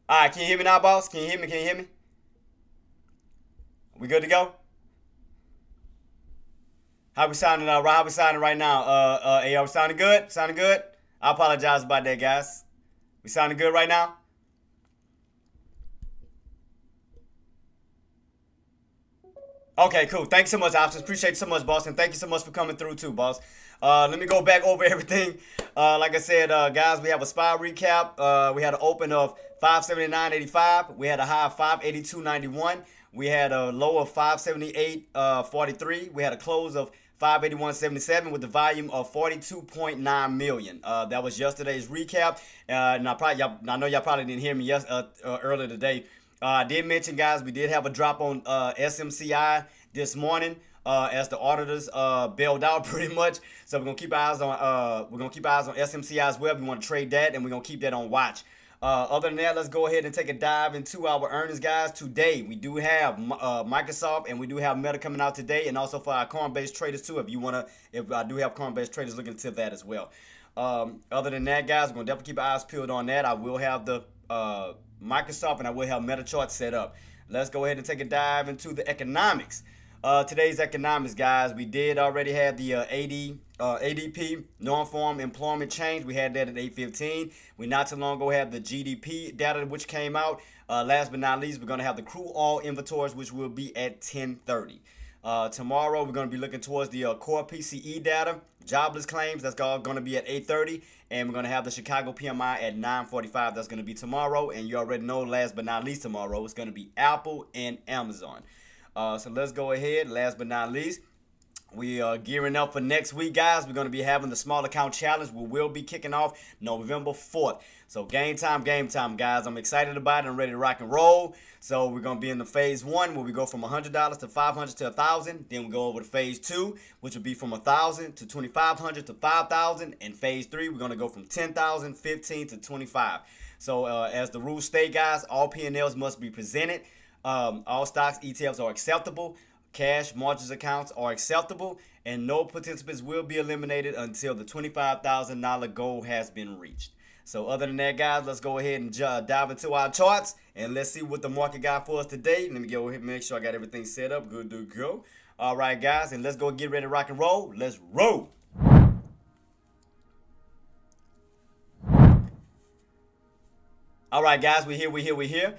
All right, can you hear me now, boss? Can you hear me? Can you hear me? We good to go? How we sounding? How we sounding right now? Are we sounding good? Sounding good? I apologize about that, guys. We sounding good right now? Okay, cool. Thanks so much, officers. Appreciate it so much, boss, and thank you so much for coming through too, boss. Let me go back over everything. Like I said, guys, we have a spy recap. We had an open of 579.85. We had a high of 582.91. We had a low of 578.43. We had a close of 581.77 with the volume of 42.9 million. That was yesterday's recap. And I know y'all probably didn't hear me earlier today. I did mention, guys, we did have a drop on SMCI this morning. As the auditors bailed out pretty much, so we're gonna keep our eyes on SMCI as well. We want to trade that, and we're gonna keep that on watch. Other than that, let's go ahead and take a dive into our earnings, guys. Today we do have Microsoft, and we do have Meta coming out today, and also for our Coinbase traders too. If I do have Coinbase traders looking into that as well. Other than that, guys, we're gonna definitely keep our eyes peeled on that. I will have the Microsoft, and I will have Meta charts set up. Let's go ahead and take a dive into the economics. Today's economics, guys, we did already have the ADP, non-farm employment change. We had that at 8:15. We not too long ago had the GDP data, which came out. Last but not least, we're going to have the crude oil inventories, which will be at 10:30. Tomorrow, we're going to be looking towards the core PCE data, jobless claims. That's all going to be at 8:30. And we're going to have the Chicago PMI at 9:45. That's going to be tomorrow. And you already know, last but not least, tomorrow, it's going to be Apple and Amazon. So let's go ahead. Last but not least, we are gearing up for next week, guys. We're going to be having the small account challenge. We will be kicking off November 4th. So game time, guys. I'm excited about it. I'm ready to rock and roll. So we're going to be in the phase 1 where we go from $100 to $500 to $1,000. Then we go over to phase 2, which will be from $1,000 to $2,500 to $5,000. And phase 3, we're going to go from $10,000, $15,000 to $25,000. So as the rules state, guys, all P&Ls must be presented. All stocks, ETFs are acceptable. Cash margins accounts are acceptable. And no participants will be eliminated until the $25,000 goal has been reached. So other than that, guys, let's go ahead and dive into our charts. And let's see what the market got for us today. Let me go ahead and make sure I got everything set up. Good to go. All right, guys. And let's go get ready to rock and roll. Let's roll. All right, guys. We're here.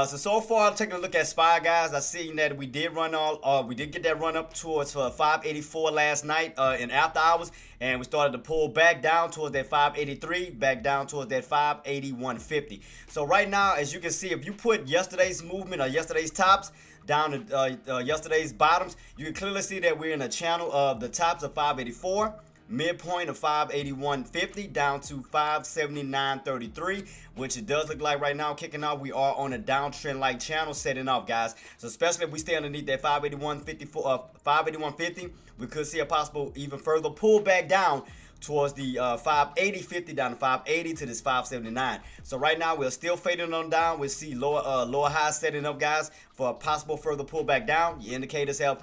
So far, taking a look at SPY, guys, I seen that we did get that run up towards 584 last night in after hours, and we started to pull back down towards that 583, back down towards that 581.50. So right now, as you can see, if you put yesterday's movement or yesterday's tops down to yesterday's bottoms, you can clearly see that we're in a channel of the tops of 584. Midpoint of 581.50 down to 579.33, which it does look like right now kicking off. We are on a downtrend like channel setting off, guys. So especially if we stay underneath that 581.50, we could see a possible even further pullback down towards the 580.50 down to 580 to this 579. So right now we're still fading on down. We see lower highs setting up, guys, for a possible further pullback down. Your indicators have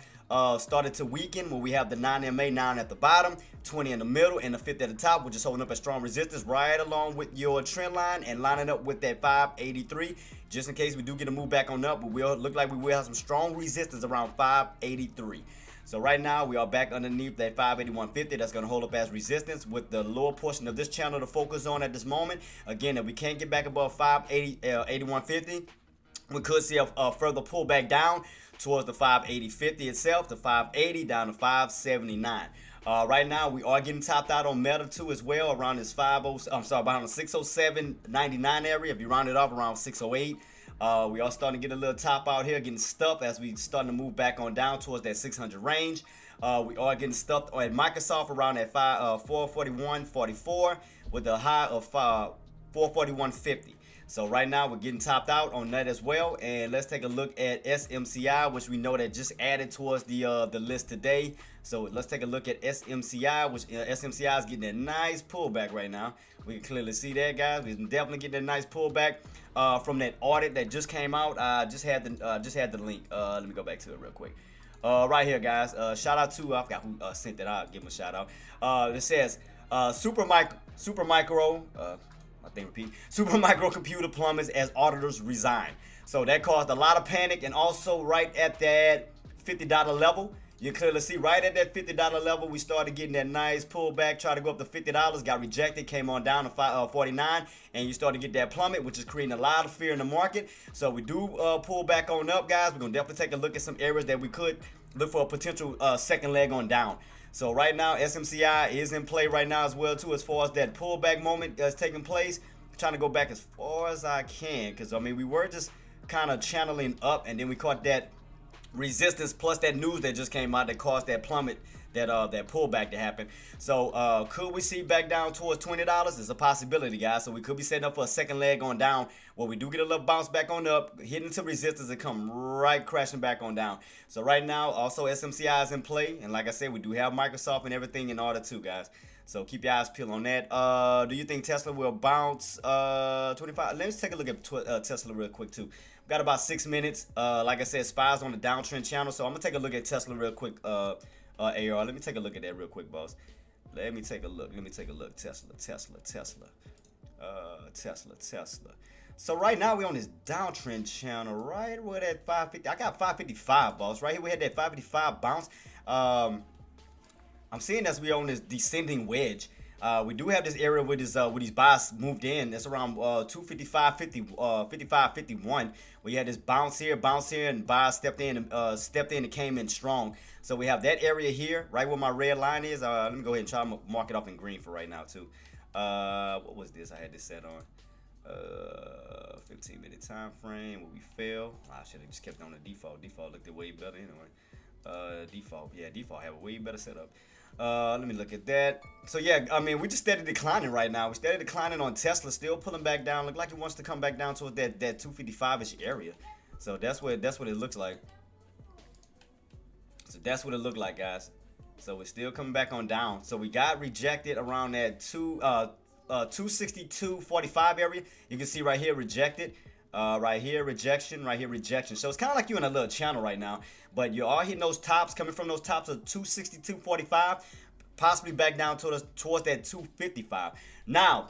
started to weaken where we have the 9MA 9 at the bottom, 20 in the middle, and the 50 at the top, which is holding up a strong resistance right along with your trend line and lining up with that 583. Just in case we do get a move back on up, but we'll look like we will have some strong resistance around 583. So right now we are back underneath that 581.50. That's going to hold up as resistance with the lower portion of this channel to focus on at this moment. Again, if we can't get back above 581.50, we could see a further pullback down towards the 580.50 itself, the 580 down to 579. Right now we are getting topped out on Meta too as well, around this around the 607.99 area. If you round it off, around 608. We are starting to get a little top out here, getting stuffed as we starting to move back on down towards that 600 range. We are getting stuffed at Microsoft around that 441.44 with a high of 441.50. So right now we're getting topped out on that as well. And let's take a look at SMCI, which we know that just added towards the list today. So let's take a look at SMCI, which SMCI is getting a nice pullback right now. We can clearly see that, guys. We're definitely getting a nice pullback from that audit that just came out. Just had the link. Let me go back to it real quick. Right here, guys. Shout out to, I forgot who sent that. I'll give him a shout out. It says Supermicro computer plumbers as auditors resign. So that caused a lot of panic, and also right at that $50 level, you clearly see right at that $50 level, we started getting that nice pullback, try to go up to $50, got rejected, came on down to 49, and you start to get that plummet, which is creating a lot of fear in the market. So we do pull back on up, guys. We're gonna definitely take a look at some areas that we could look for a potential second leg on down. So right now, SMCI is in play right now as well too, as far as that pullback moment that's taking place. trying to go back as far as I can, because I mean we were just kind of channeling up, and then we caught that resistance plus that news that just came out that caused that plummet, that pullback to happen. So could we see back down towards $20? It's a possibility, guys. So we could be setting up for a second leg on down where we do get a little bounce back on up, hitting into resistance and come right crashing back on down. So right now also SMCI is in play, and like I said, we do have Microsoft and everything in order too, guys. So keep your eyes peeled on that. Do you think Tesla will bounce 25? Let's take a look at Tesla real quick too. We've got about 6 minutes. Like I said, SPY's on the downtrend channel, so I'm gonna take a look at Tesla real quick. AR, let me take a look at that real quick, boss. Let me take a look. Tesla. So right now we on this downtrend channel, right where that 550. I got 555, boss. Right here we had that 555 bounce. I'm seeing as we on this descending wedge. We do have this area where these buys moved in. That's around 255, 55, 51. We had this bounce here, and buys stepped in and came in strong. So we have that area here, right where my red line is. Let me go ahead and try to mark it off in green for right now too. What was this? I had this set on 15-minute time frame where we fell. I should have just kept on the default. Default looked way better anyway. Default have a way better setup. Let me look at that. So yeah, I mean, we just steady declining right now. We're steady declining on Tesla, still pulling back down. Look like it wants to come back down towards that 255-ish area. So that's what it looks like. So that's what it looked like, guys. So we're still coming back on down. So we got rejected around that 262.45 area. You can see right here rejected. Right here rejection, right here rejection. So it's kind of like you're in a little channel right now, but you are hitting those tops, coming from those tops of 262.45, possibly back down towards that 255. Now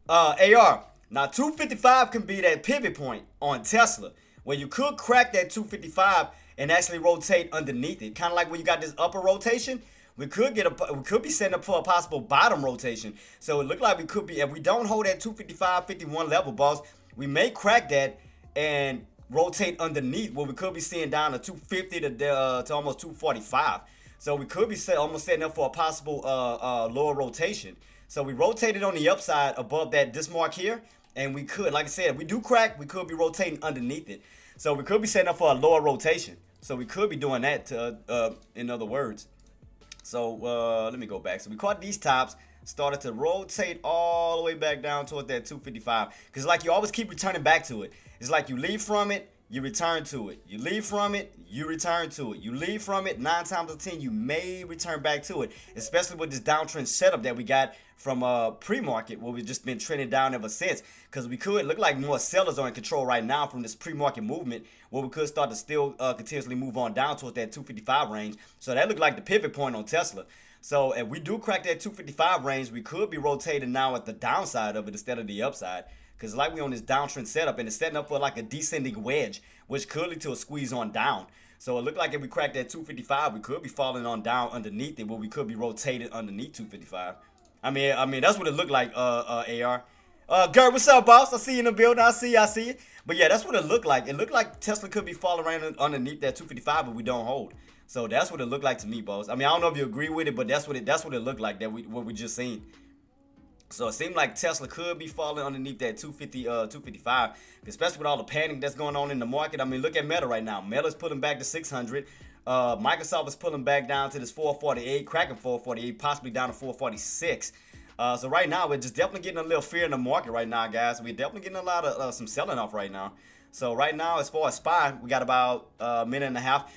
AR, now 255 can be that pivot point on Tesla where you could crack that 255 and actually rotate underneath it, kind of like when you got this upper rotation. We could be setting up for a possible bottom rotation. So it looked like we could be, if we don't hold that 255.51 level, boss, we may crack that and rotate underneath where we could be seeing down to 250 to almost 245. So we could be almost setting up for a possible lower rotation. So we rotated on the upside above this mark here, and we could, like I said, if we do crack, we could be rotating underneath it. So we could be setting up for a lower rotation. So we could be doing that, in other words. So let me go back. So we caught these tops, started to rotate all the way back down towards that 255. Because like you always keep returning back to it. It's like you leave from it, you return to it. You leave from it, you return to it. You leave from it, 9 times out of 10, you may return back to it. Especially with this downtrend setup that we got from pre-market, where we've just been trending down ever since. Because we could look like more sellers are in control right now from this pre-market movement, where we could start to still continuously move on down towards that 255 range. So that looked like the pivot point on Tesla. So if we do crack that 255 range, we could be rotating now at the downside of it instead of the upside. Because like we on this downtrend setup, and it's setting up for like a descending wedge, which could lead to a squeeze on down. So it looked like if we crack that 255, we could be falling on down underneath it, where we could be rotated underneath 255. I mean that's what it looked like, AR. Gert, what's up, boss? I see you in the building. I see you. But yeah, that's what it looked like. It looked like Tesla could be falling right underneath that 255, but we don't hold. So that's what it looked like to me, boss. I mean, I don't know if you agree with it, but that's what it looked like, what we just seen. So it seemed like Tesla could be falling underneath that 255, especially with all the panic that's going on in the market. I mean, look at Meta right now. Meta's pulling back to 600. Microsoft is pulling back down to this 448, cracking 448, possibly down to 446. So right now, we're just definitely getting a little fear in the market right now, guys. We're definitely getting a lot of some selling off right now. So right now, as far as SPY, we got about a minute and a half.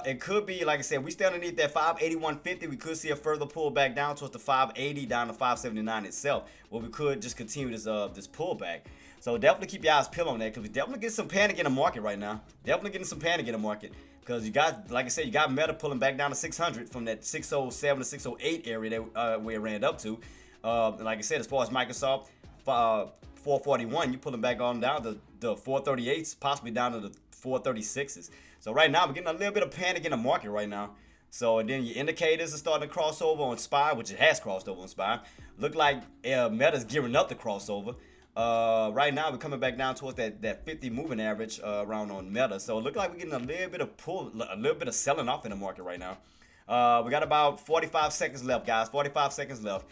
It could be, like I said, we still underneath that 581.50. We could see a further pull back down towards the 580, down to 579 itself, where we could just continue this pullback. So definitely keep your eyes peeled on that, because we definitely get some panic in the market right now. Definitely getting some panic in the market, because you got, like I said, you got Meta pulling back down to 600 from that 607 to 608 area that where it ran up to. Like I said, as far as Microsoft, 441, you pulling back on down to the 438s, possibly down to the 436s. So right now, we're getting a little bit of panic in the market right now. So and then your indicators are starting to cross over on SPY, which it has crossed over on SPY. Look like Meta's gearing up to crossover. Right now, we're coming back down towards that 50 moving average around on Meta. So it looks like we're getting a little bit of a little bit of selling off in the market right now. We got about 45 seconds left, guys. 45 seconds left.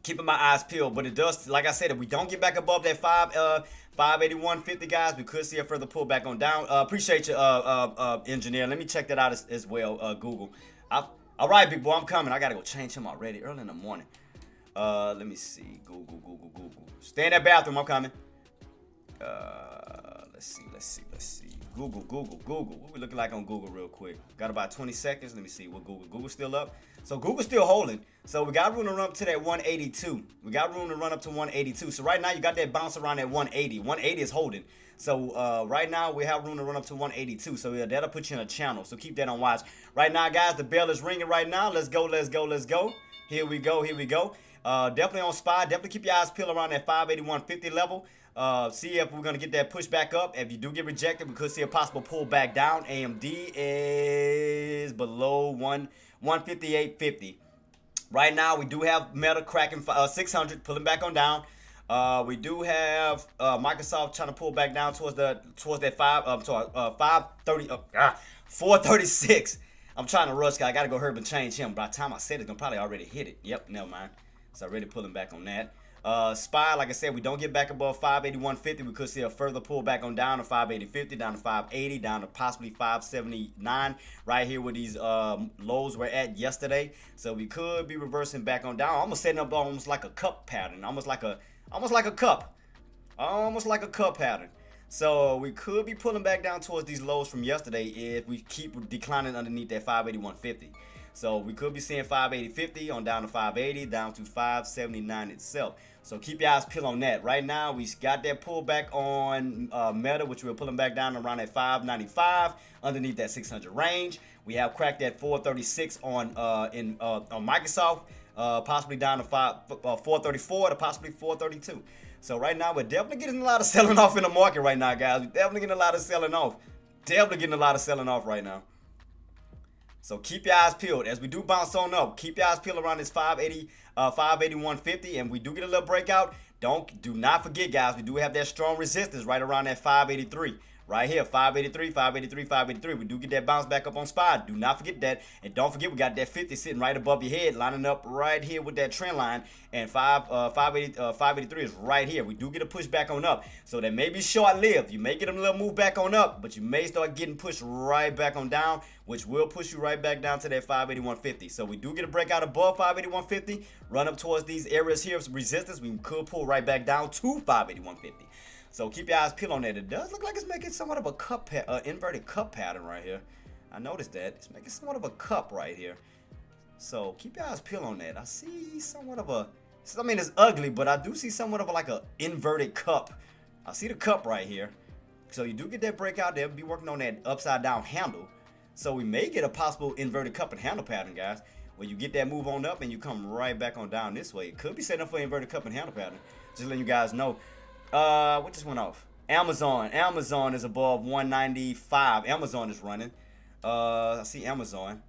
keeping my eyes peeled. But it does, like I said, if we don't get back above that 581.50, guys, we could see a further pullback on down. Appreciate you, engineer. Let me check that out as well, Google. All right, big boy, I'm coming. I gotta go change him already early in the morning. Let me see. Google. Stay in that bathroom. I'm coming. Let's see. Google. What we looking like on Google real quick? Got about 20 seconds. Let me see what Google's still up. So Google's still holding. So we got room to run up to that 182. We got room to run up to 182. So right now you got that bounce around at 180. 180 is holding. So right now we have room to run up to 182. So yeah, that'll put you in a channel. So keep that on watch. Right now, guys, the bell is ringing right now. Let's go. Here we go. Definitely on SPY. Definitely keep your eyes peeled around that 581.50 level. See if we're going to get that push back up. If you do get rejected, we could see a possible pullback down. AMD is below 158.50. Right now, we do have Meta cracking 600, pulling back on down. We do have Microsoft trying to pull back down towards that 436. I'm trying to rush, guys. I got to go hurry and change him. By the time I said it's going to probably already hit it. Yep, never mind. It's already pulling back on that. SPY, like I said, we don't get back above 581.50. We could see a further pullback on down to 580.50, down to 580, down to possibly 579 right here where these lows were at yesterday. So we could be reversing back on down, almost setting up almost like a cup pattern, almost like a cup pattern. So we could be pulling back down towards these lows from yesterday if we keep declining underneath that 581.50. So we could be seeing 580.50 on down to 580, down to 579 itself. So keep your eyes peeled on that. Right now, we got that pullback on Meta, which we're pulling back down around at 595, underneath that 600 range. We have cracked that 436 on Microsoft, possibly down to 434 to possibly 432. So right now, we're definitely getting a lot of selling off in the market right now, guys. We're definitely getting a lot of selling off. Right now. So keep your eyes peeled. As we do bounce on up, keep your eyes peeled around this 581.50, and we do get a little breakout. Do not forget, guys, we do have that strong resistance right around that 583. Right here, 583. We do get that bounce back up on SPY. Do not forget that. And don't forget, we got that 50 sitting right above your head, lining up right here with that trend line. And 583 is right here. We do get a push back on up. So that may be short-lived. You may get a little move back on up, but you may start getting pushed right back on down, which will push you right back down to that 581.50. So we do get a breakout above 581.50, run up towards these areas here of resistance. We could pull right back down to 581.50. So keep your eyes peeled on that. It does look like it's making somewhat of a inverted cup pattern right here. I noticed that. It's making somewhat of a cup right here. So keep your eyes peeled on that. I see somewhat of a, I mean, it's ugly, but I do see somewhat of like a inverted cup. I see the cup right here. So you do get that breakout. They'll be working on that upside down handle. So we may get a possible inverted cup and handle pattern, guys, where you get that move on up and you come right back on down this way. It could be setting up for inverted cup and handle pattern. Just letting you guys know. What just went off? Amazon is above 195. Amazon is running. I see Amazon.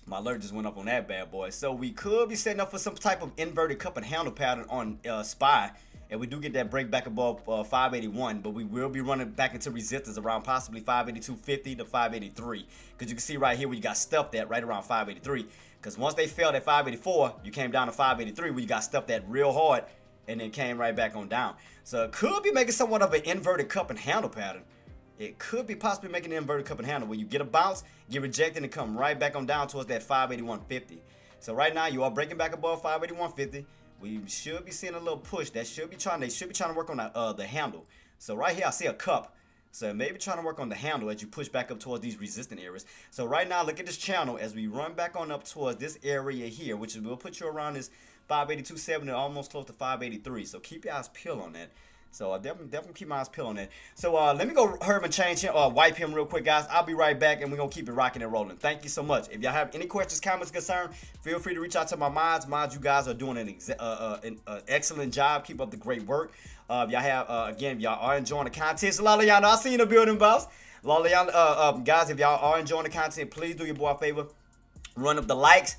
My alert just went up on that bad boy. So we could be setting up for some type of inverted cup and handle pattern on SPY. And we do get that break back above 581. But we will be running back into resistance around possibly 582.50 to 583. Because you can see right here where you got stuffed at right around 583. Because once they failed at 584, you came down to 583 where you got stuffed at real hard. And then came right back on down. So it could be making somewhat of an inverted cup and handle pattern. It could be possibly making an inverted cup and handle where you get a bounce, get rejected, and come right back on down towards that 581.50. So right now you are breaking back above 581.50. We should be seeing a little push. They should be trying to work on the handle. So right here I see a cup. So maybe trying to work on the handle as you push back up towards these resistant areas. So right now look at this channel as we run back on up towards this area here, which will put you around this 582.70, almost close to 583. So keep your eyes peeled on that. So definitely keep my eyes peeled on that. So let me go hurry and change him, wipe him real quick, guys. I'll be right back, and we're gonna keep it rocking and rolling. Thank you so much. If y'all have any questions, comments, concerns, feel free to reach out to my mods. Mods, you guys are doing an excellent job. Keep up the great work. If y'all have again, if y'all are enjoying the content, so a lot of y'all know I see you in the building, boss. A lot of y'all, guys, if y'all are enjoying the content, please do your boy a favor, run up the likes.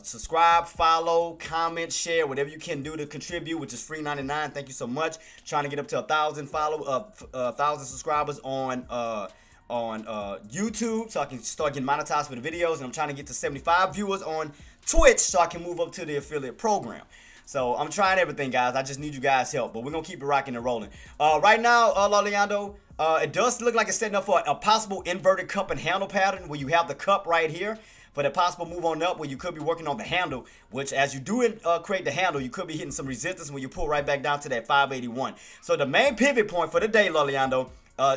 Subscribe, follow, comment, share, whatever you can do to contribute, which is free 99. Thank you so much. Trying to get up to 1,000 subscribers on YouTube, so I can start getting monetized for the videos. And I'm trying to get to 75 viewers on Twitch, so I can move up to the affiliate program. So I'm trying everything, guys. I just need you guys' help, but we're gonna keep it rocking and rolling. Right now, Loliando, it does look like it's setting up for a possible inverted cup and handle pattern where you have the cup right here for the possible move on up where you could be working on the handle, which as you do create the handle, you could be hitting some resistance when you pull right back down to that 581. So the main pivot point for the day, Loliando,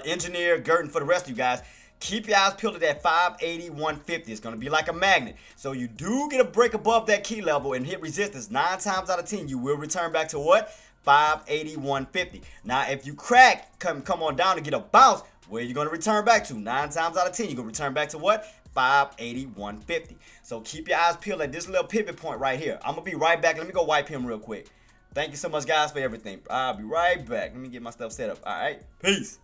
engineer, Gert, and for the rest of you guys, keep your eyes peeled at that 581.50. It's going to be like a magnet. So you do get a break above that key level and hit resistance. 9 times out of 10, you will return back to what? 581.50. Now, if you crack, come on down and get a bounce, where are you going to return back to? 9 times out of 10, you're going to return back to what? 581.50. So keep your eyes peeled at this little pivot point right here. I'm going to be right back. Let me go wipe him real quick. Thank you so much, guys, for everything. I'll be right back. Let me get my stuff set up. All right. Peace.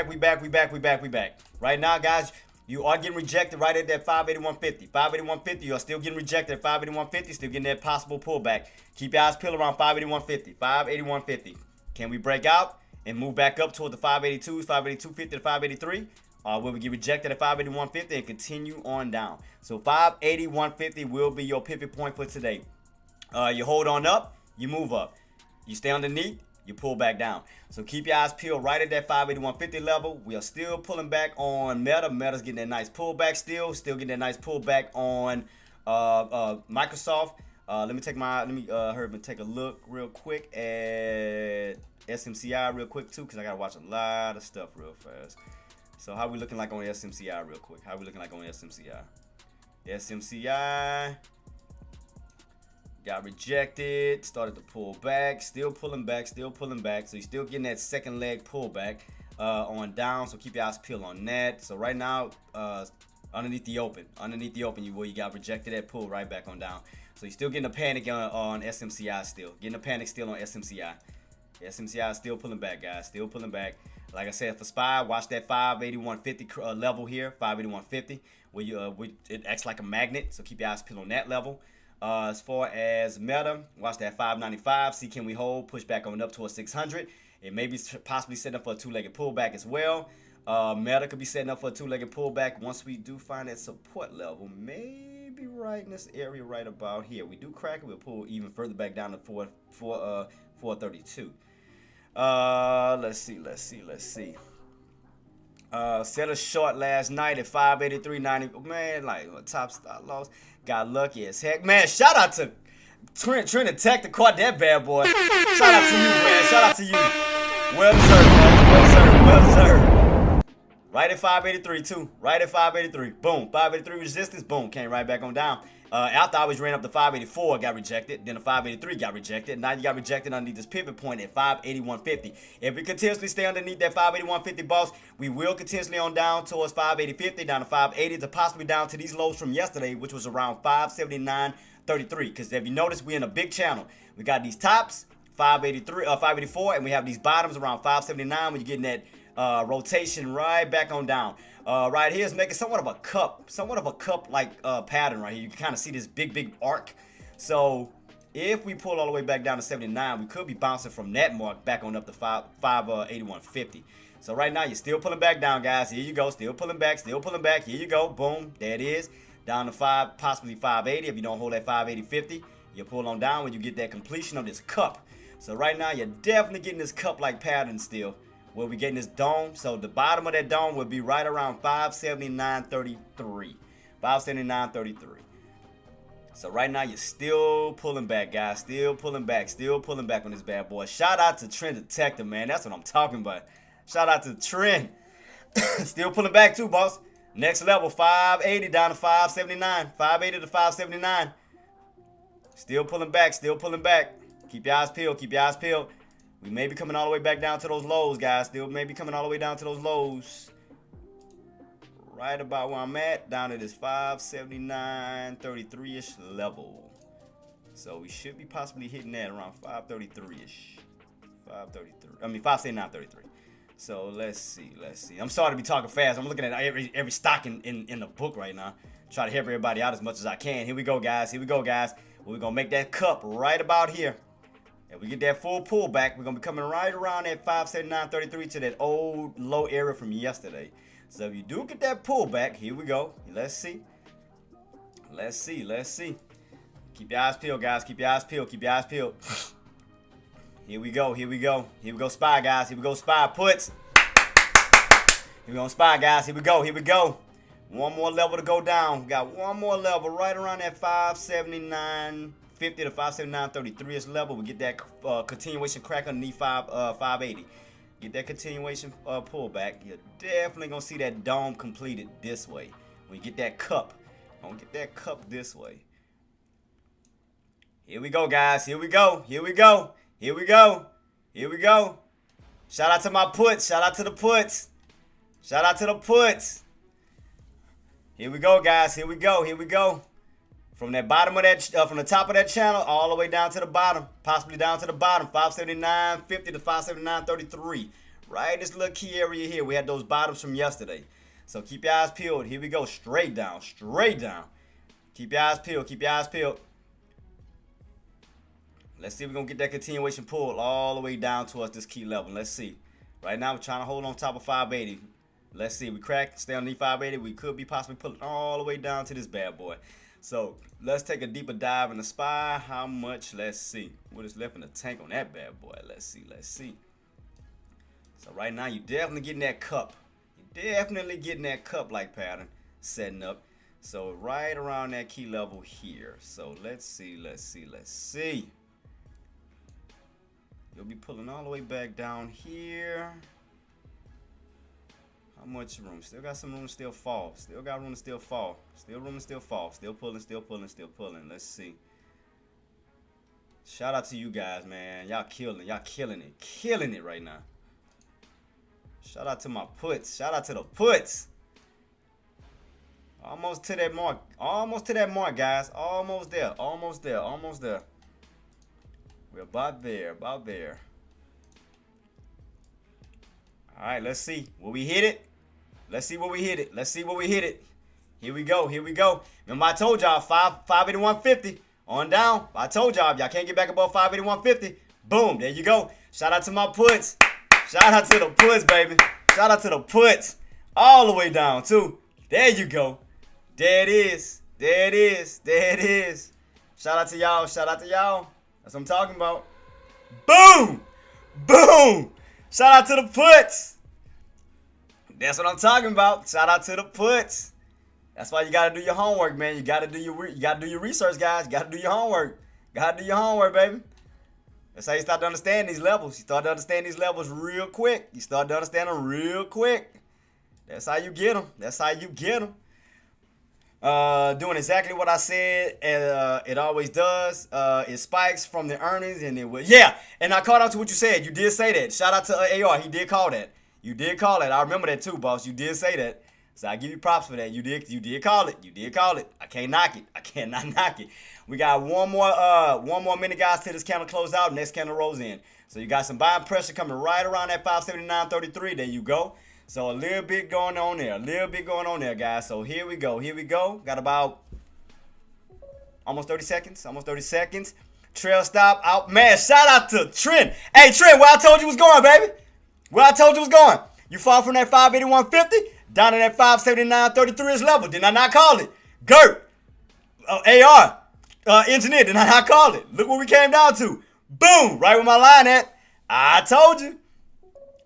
We back. Right now, guys, you are getting rejected right at that 581.50. 581.50, you are still getting rejected at 581.50, still getting that possible pullback. Keep your eyes peeled around 581.50. 581.50. Can we break out and move back up toward the 582s, 582.50 to 583? Or will we get rejected at 581.50 and continue on down? So 581.50 will be your pivot point for today. You hold on up, you move up. You stay underneath, you pull back down. So keep your eyes peeled right at that 581.50 level. We are still pulling back on Meta. Meta's getting that nice pullback still getting that nice pullback on Microsoft. Let me take a look real quick at SMCI real quick too, because I gotta watch a lot of stuff real fast. So how we looking like on SMCI real quick? How we looking like on SMCI? SMCI got rejected, started to pull back, still pulling back. So you're still getting that second leg pullback on down. So keep your eyes peeled on that. So right now, underneath the open, you got rejected that pull right back on down. So you're still getting a panic on SMCI still. Getting a panic still on SMCI. SMCI is still pulling back, guys. Still pulling back. Like I said, for SPY, watch that 581.50 level here, 581.50, where it acts like a magnet. So keep your eyes peeled on that level. As far as Meta, watch that 595. See, can we hold? Push back on up to a 600. It may be possibly setting up for a two-legged pullback as well. Meta could be setting up for a two-legged pullback once we do find that support level. Maybe right in this area right about here. We do crack it, we'll pull even further back down to 432. Let's see. Set a short last night at 583.90. Man, like top stop loss. Got lucky as heck. Man, shout out to Traedz Talk that caught that bad boy. Shout out to you, man. Shout out to you. Well deserved, man. Well deserved. Right at 583 too. Right at 583. Boom. 583 resistance. Boom. Came right back on down. After I was ran up to 584, got rejected. Then the 583 got rejected. Now you got rejected underneath this pivot point at 581.50. If we continuously stay underneath that 581.50 boss, we will continuously on down towards 580.50, down to 580, to possibly down to these lows from yesterday, which was around 579.33. Because if you notice, we're in a big channel. We got these tops, 583, 584, and we have these bottoms around 579 when you're getting that rotation right back on down. Right here is making somewhat of a cup like pattern right here. You can kind of see this big arc. So if we pull all the way back down to 79, we could be bouncing from that mark back on up to 581.50. So right now you're still pulling back down, guys. Here you go, still pulling back. Here you go, boom, there it is, down to possibly 580. If you don't hold that 580.50, you pull on down when you get that completion of this cup. So right now you're definitely getting this cup-like pattern still, where we're getting this dome. So the bottom of that dome would be right around 579.33. 579.33. So right now you're still pulling back, guys. Still pulling back on this bad boy. Shout out to Trend Detector, man. That's what I'm talking about. Shout out to Trend. Still pulling back too, boss. Next level, 580 down to 579. 580 to 579. Still pulling back. Keep your eyes peeled. We may be coming all the way back down to those lows, guys. Still may be coming all the way down to those lows. Right about where I'm at, down to this 579.33-ish level. So we should be possibly hitting that around 533-ish. 579.33. So let's see. I'm sorry to be talking fast. I'm looking at every stock in the book right now. Try to help everybody out as much as I can. Here we go, guys. We're gonna make that cup right about here. If we get that full pullback, we're going to be coming right around that 579.33 to that old low area from yesterday. So if you do get that pullback, here we go. Let's see. Keep your eyes peeled, guys. Keep your eyes peeled. Here we go, SPY, guys. Here we go, SPY puts. Here we go, SPY, guys. Here we go. One more level to go down. We got one more level right around that 579.50 to 579.33 level. We get that continuation crack underneath 580. Get that continuation pullback. You're definitely gonna see that dome completed this way. When you get that cup, this way. Here we go, guys. Here we go. Shout out to my puts. Shout out to the puts. Here we go, guys. Here we go. From that bottom of that, from the top of that channel, all the way down to the bottom, possibly down to the bottom, 579.50 to 579.33. Right, this little key area here. We had those bottoms from yesterday. So keep your eyes peeled. Here we go, straight down. Keep your eyes peeled. Let's see if we're gonna get that continuation pull all the way down towards this key level. Let's see. Right now we're trying to hold on top of 580. Let's see. We crack, stay underneath 580. We could be possibly pulling all the way down to this bad boy. So let's take a deeper dive in the SPY. How much? Let's see. What is left in the tank on that bad boy? Let's see. So right now you're definitely getting that cup. Like pattern setting up. So right around that key level here. So let's see. You'll be pulling all the way back down here. How much room? Still got some room to still fall. Still room to still fall. Still pulling. Let's see. Shout out to you guys, man. Y'all killing it right now. Shout out to my puts. Shout out to the puts. Almost to that mark, guys. Almost there. We're about there. All right, let's see. Will we hit it? Let's see what we hit it. Here we go. Remember I told y'all 581.50 on down. I told y'all if y'all can't get back above 581.50, boom, there you go. Shout out to my puts. Shout out to the puts, baby. Shout out to the puts. All the way down too. There you go. There it is. Shout out to y'all. That's what I'm talking about. Boom. Shout out to the puts. That's what I'm talking about. Shout out to the puts. That's why you gotta do your homework, man. You gotta do your research, guys. You gotta do your homework. Baby. That's how you start to understand these levels. You start to understand these levels real quick. That's how you get them. Doing exactly what I said, it always does. It spikes from the earnings, and it will. Yeah, and I caught on to what you said. You did say that. Shout out to AR. He did call that. I remember that too, boss. You did say that. So I give you props for that. You did call it. You did call it. I can't knock it. I cannot knock it. We got one more minute, guys, till this candle close out. Next candle rolls in. So you got some buying pressure coming right around that 579.33. There you go. So a little bit going on there. A little bit going on there, guys. So here we go. Here we go. Got about almost 30 seconds. Almost 30 seconds. Trail stop out. Man, shout out to Trent. Hey, Trent, where I told you was going, baby. Where I told you was going. You fall from that 581.50 down to that 579.33 level. Did I not call it? Gert. AR. Engineer. Did I not call it? Look what we came down to. Boom. Right where my line at. I told you.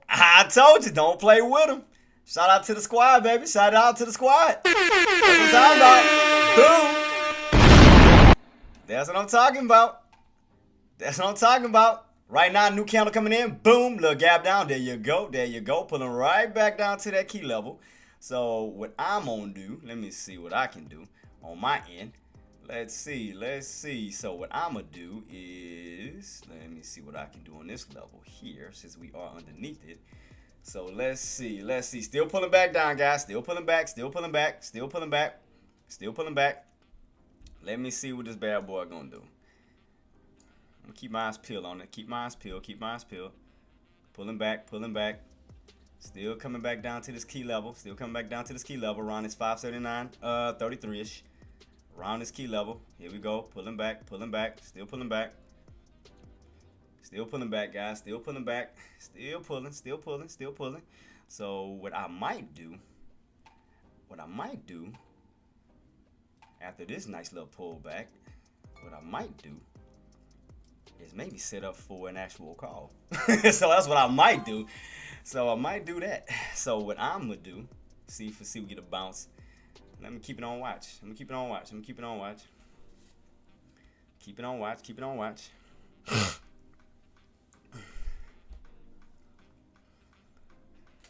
I told you. Don't play with them. Shout out to the squad, baby. Shout out to the squad. That's what I'm talking about. Boom. That's what I'm talking about. That's what I'm talking about. Right now, new candle coming in. Boom. Little gap down. There you go. There you go. Pulling right back down to that key level. So what I'm going to do, let me see what I can do on my end. Let's see. Let's see. So what I'm going to do is, let me see what I can do on this level here since we are underneath it. So let's see. Let's see. Still pulling back down, guys. Still pulling back. Still pulling back. Still pulling back. Still pulling back. Let me see what this bad boy going to do. I'm going to keep my eyes peeled on it. Keep my eyes peeled. Keep my eyes peeled. Pulling back. Pulling back. Still coming back down to this key level. Still coming back down to this key level. Around this 579.33-ish. Around this key level. Here we go. Pulling back. Pulling back. Still pulling back. Still pulling back, guys. Still pulling back. Still pulling. Still pulling. Still pulling. So what I might do. After this nice little pullback. What I might do is maybe set up for an actual call. So that's what I might do. So I might do that. So what I'm gonna do, see if we get a bounce. Let me keep it on watch. Let me keep it on watch. Let me keep it on watch. Keep it on watch. Keep it on watch.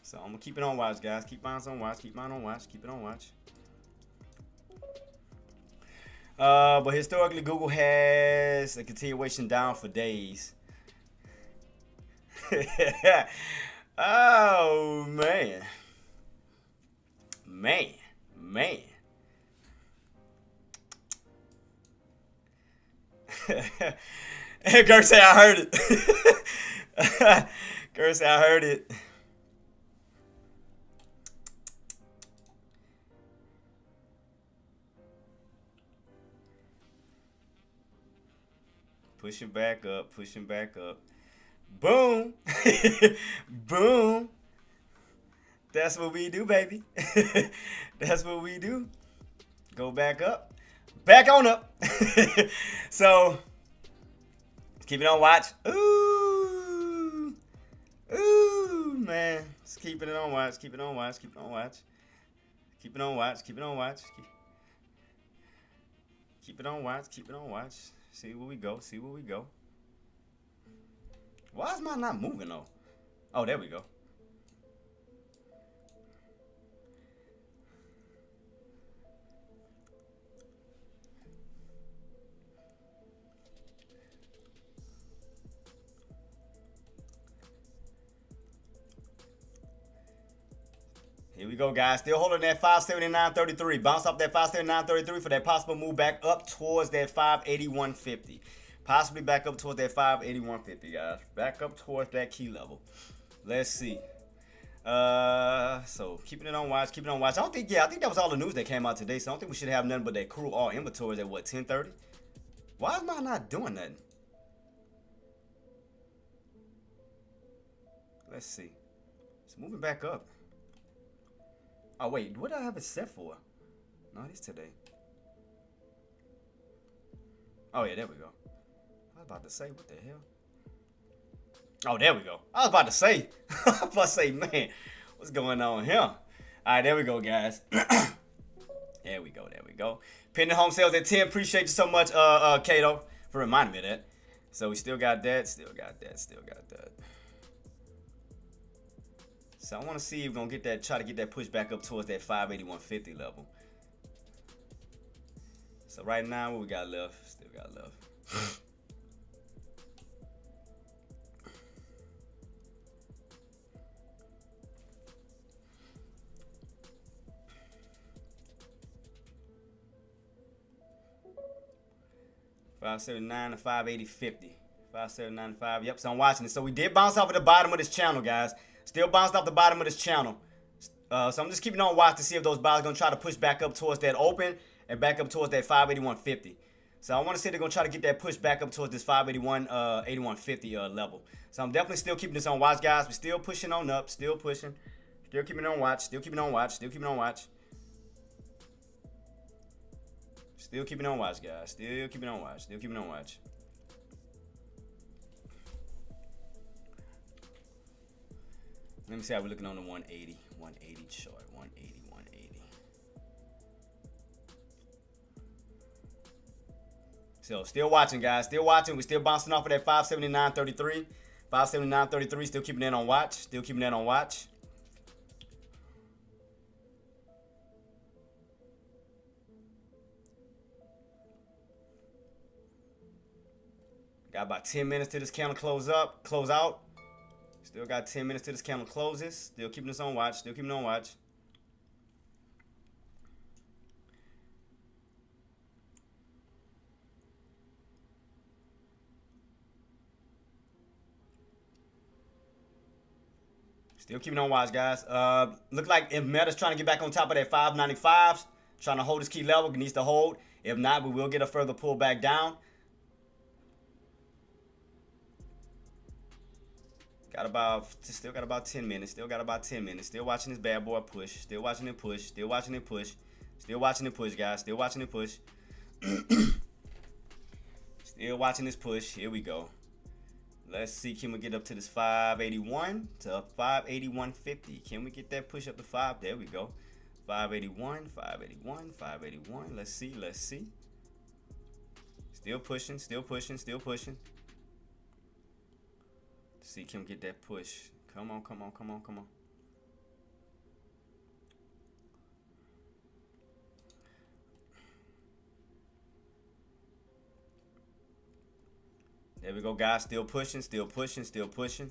So I'm gonna keep it on watch, guys. Keep mine on watch. Keep mine on watch. Keep it on watch. But historically, Google has a continuation down for days. Oh, man. Man. Gert say I heard it. Gert say I heard it. Pushing back up, pushing back up. Boom. Boom. That's what we do, baby. That's what we do. Go back up. Back on up. So, keep it on watch. Ooh. Ooh, man. Just keeping it on watch. Keep it on watch. Keep it on watch. Keep it on watch. Keep it on watch. Keep it on watch. Keep it on watch. See where we go. See where we go. Why is mine not moving though? Oh, there we go. Here we go, guys. Still holding that 579.33. Bounce off that 579.33 for that possible move back up towards that 581.50. Possibly back up towards that 581.50, guys. Back up towards that key level. Let's see. So keeping it on watch. Keeping it on watch. I think that was all the news that came out today. So I don't think we should have nothing but that crude oil inventories at what, 10:30? Why is mine not doing nothing? Let's see. It's moving back up. Oh, wait. What do I have it set for? No, it is today. Oh, yeah. There we go. I was about to say, what the hell? Oh, there we go. I was about to say. Man, what's going on here? All right, there we go, guys. There we go. There we go. Pending home sales at 10. Appreciate you so much, Kato, for reminding me of that. So we still got that. Still got that. Still got that. So I want to see if we're going to get that, try to get that push back up towards that 581.50 level. So right now, what we got left? Still got left. 579 to 580.50. 579.5. Yep, so I'm watching it. So we did bounce off at the bottom of this channel, guys. Still bounced off the bottom of this channel. So I'm just keeping on watch to see if those buyers are going to try to push back up towards that open and back up towards that 581.50. So I want to see if they're going to try to get that push back up towards this 581, 81.50 level. So I'm definitely still keeping this on watch, guys. We're still pushing on up, still pushing. Still keeping it on watch, still keeping it on watch, still keeping it on watch. Still keeping it on watch, guys. Still keeping it on watch, still keeping it on watch. Let me see how we're looking on the 180. 180 chart. 180, 180. So still watching, guys. Still watching. We're still bouncing off of that 579.33. 579.33. Still keeping that on watch. Still keeping that on watch. Got about 10 minutes till this candle close out. Still got 10 minutes till this candle closes. Still keeping this on watch. Still keeping it on watch. Still keeping on watch, guys. Look like if Meta's trying to get back on top of that 595s, trying to hold this key level, needs to hold. If not, we will get a further pull back down. Still got about 10 minutes. Still got about 10 minutes. Still watching this bad boy push. Still watching it push. Still watching it push. Still watching it push, guys. Still watching it push. Still watching this push. Here we go. Let's see, can we get up to this 581 to 581.50? Can we get that push up to 5? There we go. 581, 581, 581. Let's see, let's see. Still pushing, still pushing, still pushing. Let's see, can we get that push? Come on, come on, come on, come on. There we go, guys. Still pushing, still pushing, still pushing.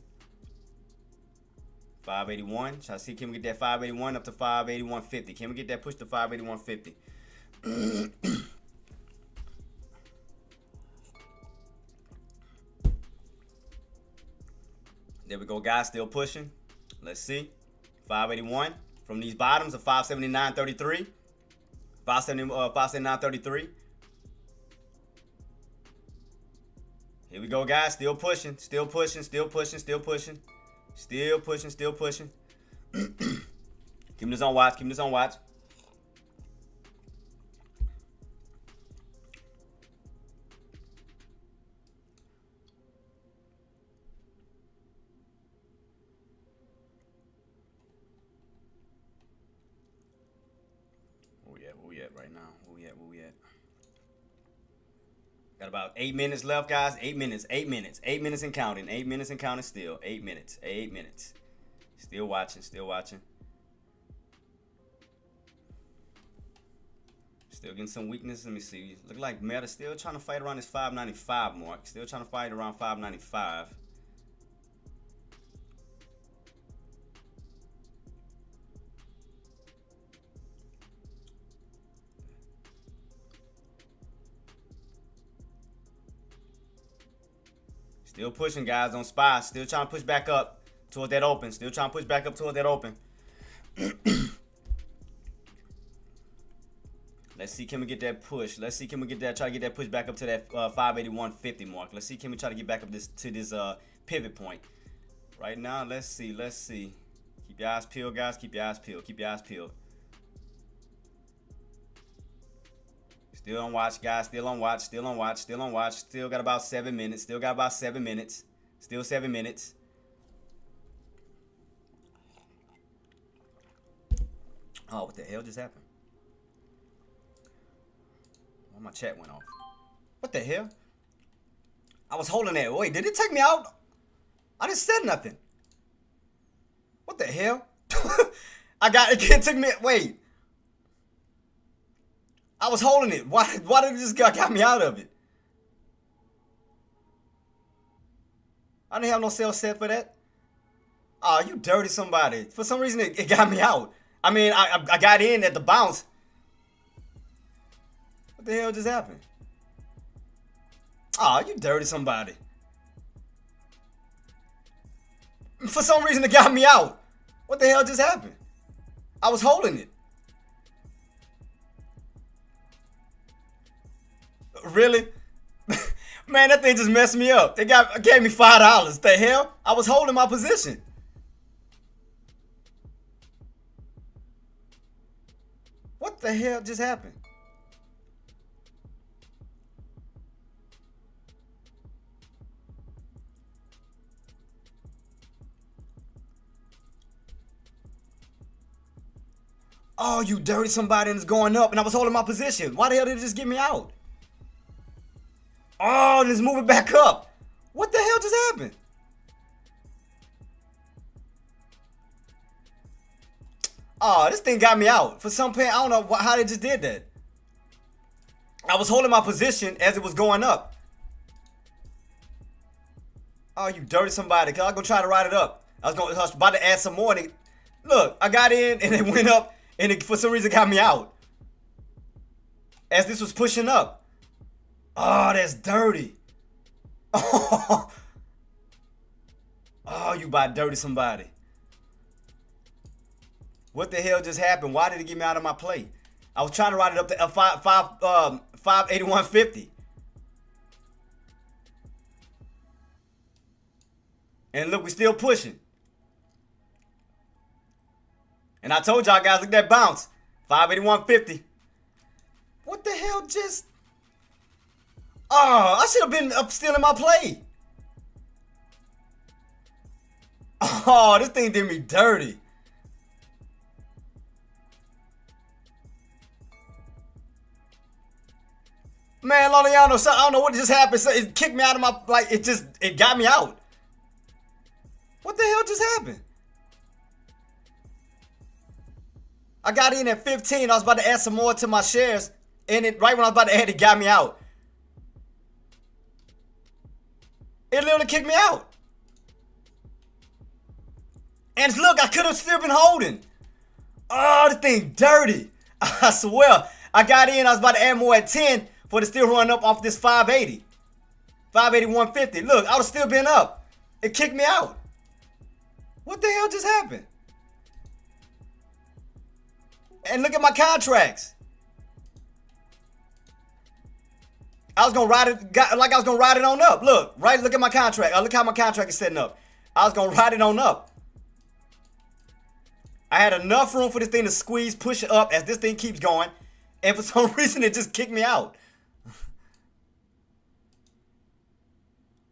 581. Try to see, can we get that 581 up to 581.50? Can we get that push to 581.50? There we go, guys. Still pushing. Let's see. 581 from these bottoms of 579.33. 579.33. Here we go, guys. Still pushing, still pushing, still pushing, still pushing. Still pushing, still pushing. Keeping this on watch, keeping this on watch. Where we at right now? Where we at? Got about 8 minutes left, guys. 8 minutes, 8 minutes, 8 minutes and counting. 8 minutes and counting still. 8 minutes, 8 minutes. Still watching, still watching. Still getting some weakness. Let me see. Look like Meta still trying to fight around this 595 mark. Still trying to fight around 595. Still pushing, guys, on SPY. Still trying to push back up toward that open. Still trying to push back up toward that open. Let's see, can we get that push? Let's see, can we get that? Try to get that push back up to that 581.50 mark. Let's see, can we try to get back up to this pivot point? Right now, let's see, let's see. Keep your eyes peeled, guys. Keep your eyes peeled. Keep your eyes peeled. Still on watch, guys. Still on watch. Still on watch. Still on watch. Still got about 7 minutes. Still got about 7 minutes. Still 7 minutes. Oh, what the hell just happened? Oh, my chat went off. What the hell? I was holding that. Wait, did it take me out? I didn't say nothing. What the hell? It took me. Wait. I was holding it. Why did this guy got me out of it? I didn't have no sales set for that. Oh, you dirty somebody. For some reason, it got me out. I mean, I got in at the bounce. What the hell just happened? Oh, you dirty somebody. For some reason, it got me out. What the hell just happened? I was holding it. Really? Man, that thing just messed me up. It gave me $5. The hell? I was holding my position. What the hell just happened? Oh, you dirty somebody, and it's going up, and I was holding my position. Why the hell did it just get me out? Oh, and it's moving back up. What the hell just happened? Oh, this thing got me out. For some pain, I don't know how they just did that. I was holding my position as it was going up. Oh, you dirty somebody. Cause I was gonna try to ride it up. I was about to add some more. And look, I got in and it went up, and it for some reason got me out. As this was pushing up. Oh, that's dirty. Oh, you about dirty somebody. What the hell just happened? Why did it get me out of my play? I was trying to ride it up to 581.50. And look, we still pushing. And I told y'all guys, look at that bounce. 581.50. What the hell just... Oh, I should have been up still in my play. Oh, this thing did me dirty. Man, Lord, y'all know something. I don't know what just happened. So it kicked me out of my, like, it got me out. What the hell just happened? I got in at 15. I was about to add some more to my shares. And right when I was about to add, it got me out. It literally kicked me out. And look, I could have still been holding. Oh, this thing dirty. I swear. I got in. I was about to add more at 10 for it to still run up off this 580. 581.50. Look, I would have still been up. It kicked me out. What the hell just happened? And look at my contracts. I was gonna ride it like I was gonna ride it on up. Look, right? Look at my contract. Look how my contract is setting up. I was gonna ride it on up. I had enough room for this thing to squeeze, push it up as this thing keeps going, and for some reason it just kicked me out.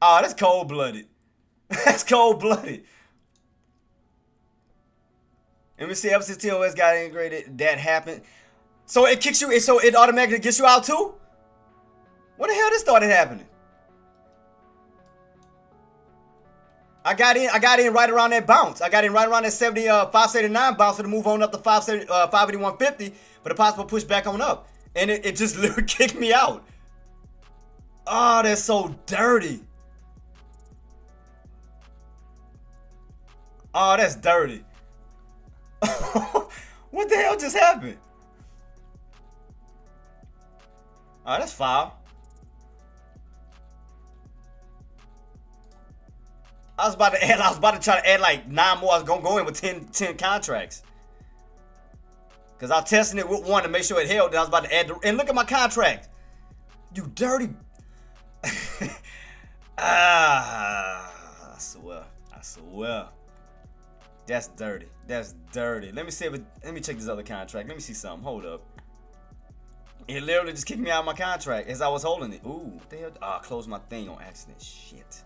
Oh, that's cold-blooded. That's cold-blooded. Let me see. Ever since TOS got integrated, that happened. So it kicks you. So it automatically gets you out too. When the hell this started happening? I got in right around that bounce. I got in right around that 579 bounce to move on up to 581.50 for the possible push back on up. And it just literally kicked me out. Oh, that's so dirty. Oh, that's dirty. What the hell just happened? Oh, that's foul. I was about to try to add like 9 more. I was gonna go in with 10 contracts. Cause I was testing it with one to make sure it held. Then I was about to add and look at my contract. You dirty. I swear. That's dirty. That's dirty. Let me see let me check this other contract. Let me see something. Hold up. It literally just kicked me out of my contract as I was holding it. Ooh, what the hell? I closed my thing on accident. Shit.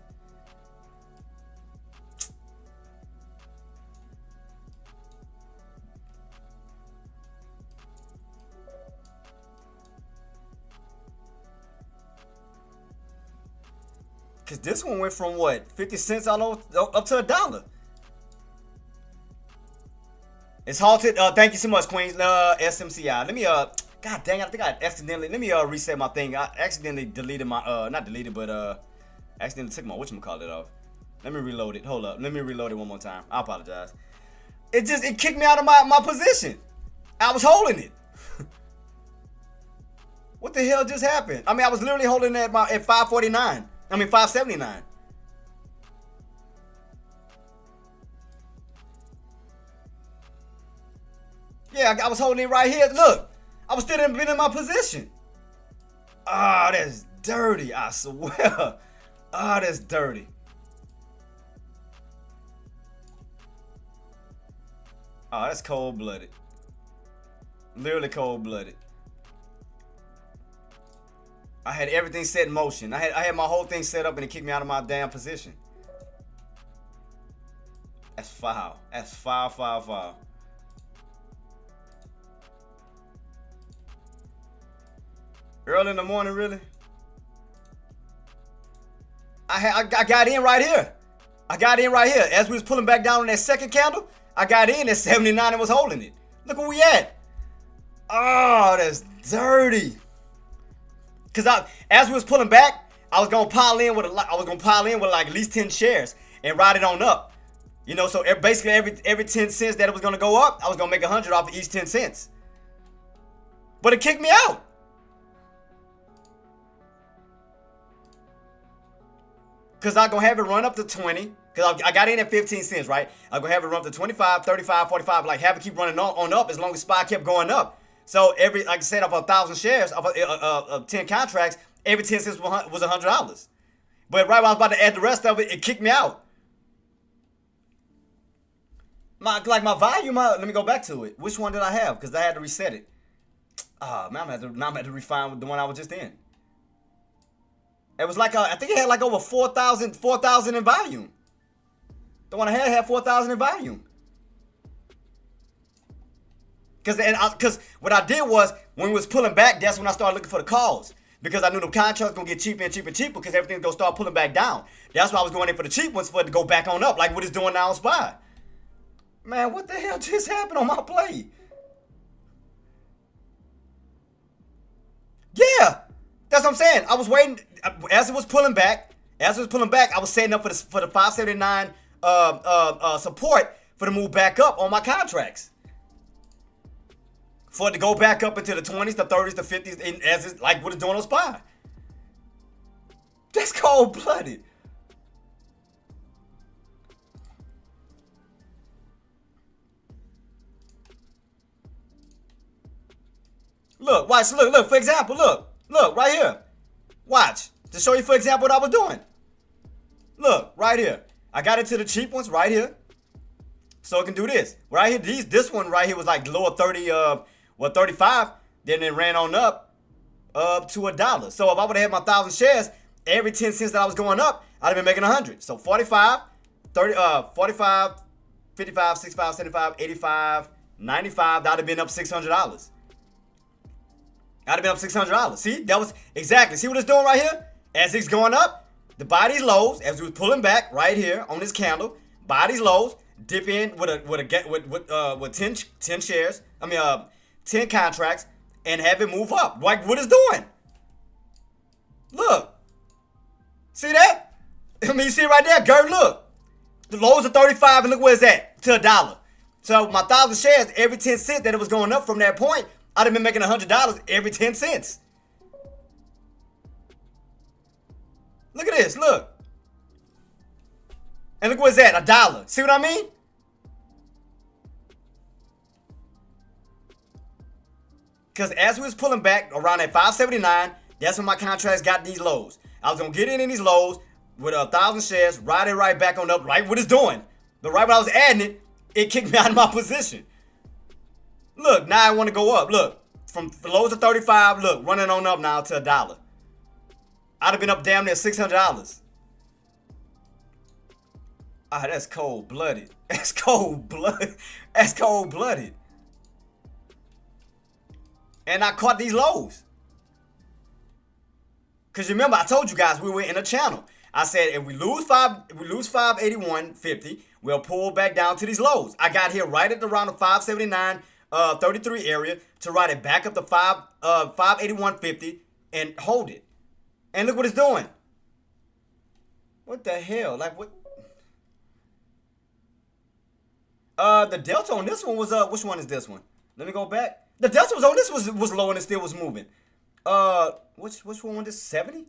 Cause this one went from what, 50 cents all over up to $1. It's halted. Thank you so much, Queens. SMCI. Let me God dang it, I think I accidentally let me reset my thing. I accidentally deleted my not deleted, but accidentally took my whatchamacallit off. Let me reload it. Hold up. Let me reload it one more time. I apologize. It kicked me out of my position. I was holding it. What the hell just happened? I mean, I was literally holding at 549. I mean, 579. Yeah, I was holding it right here. Look, I was still in my position. Ah, that's dirty. I swear. Ah, that's dirty. Oh, that's cold-blooded. Literally cold-blooded. I had everything set in motion. I had my whole thing set up and it kicked me out of my damn position. That's foul. That's foul. Early in the morning, really? I got in right here. I got in right here. As we was pulling back down on that second candle, I got in at 79 and was holding it. Look where we at. Oh, that's dirty. Cause as we was pulling back, I was gonna pile in with like at least 10 shares and ride it on up. You know, so basically every 10 cents that it was gonna go up, I was gonna make 100 off of each 10 cents. But it kicked me out. Cause I'm gonna have it run up to 20. Cause I got in at 15 cents, right? I'm gonna have it run up to 25, 35, 45, like have it keep running on up as long as SPY kept going up. So like I said, of 1,000 shares, of 10 contracts, every 10 cents was $100. But right when I was about to add the rest of it, it kicked me out. My volume, let me go back to it. Which one did I have? Because I had to reset it. Man, I'm gonna have to refine the one I was just in. It was like I think it had like over 4,000 in volume. The one I had 4,000 in volume. Because what I did was, when we was pulling back, that's when I started looking for the calls. Because I knew the contracts going to get cheaper and cheaper and cheaper because everything's going to start pulling back down. That's why I was going in for the cheap ones for it to go back on up, like what it's doing now on SPY. Man, what the hell just happened on my play? Yeah, that's what I'm saying. I was waiting. As it was pulling back, I was setting up for the 579 support for the move back up on my contracts. For it to go back up into the 20s, the 30s, the 50s, and as it's like what it's doing on SPY. That's cold-blooded. Look, watch, look, for example, look, right here. Watch, to show you, for example, what I was doing. Look, right here. I got into the cheap ones right here. So it can do this. Right here, this one right here was like lower 30, 35, then it ran on up to $1. So if I would have had my 1,000 shares, every 10 cents that I was going up, I'd have been making 100. So 45, 30, 45, 55, 65, 75, 85, 95, that'd have been up $600. I'd have been up $600. See, that was exactly. See what it's doing right here? As it's going up, the buy these lows, as we was pulling back right here on this candle, buy these lows, dip in with 10 shares. 10 contracts and have it move up. Like what it's doing. Look. See that? I mean, you see it right there, Gert, look. The lows are 35 and look where it's at. To $1. So my 1,000 shares, every 10 cents that it was going up from that point, I'd have been making $100 every 10 cents. Look at this, look. And look where it's at, $1. See what I mean? Because as we was pulling back around at 579, that's when my contracts got these lows. I was going to get in these lows with 1,000 shares, ride it right back on up, right what it's doing. But right when I was adding it, it kicked me out of my position. Look, now I want to go up. Look, from the lows of 35, look, running on up now to $1. I'd have been up damn near $600. Ah, that's cold-blooded. That's cold-blooded. That's cold-blooded. And I caught these lows. Because remember, I told you guys we were in a channel. I said if we lose 581.50, we'll pull back down to these lows. I got here right at around the 579.33 area to ride it back up to 581.50 and hold it. And look what it's doing. What the hell? Like what? The delta on this one was which one is this one? Let me go back. The delta was on this was low and it still was moving. Which one was this? 70?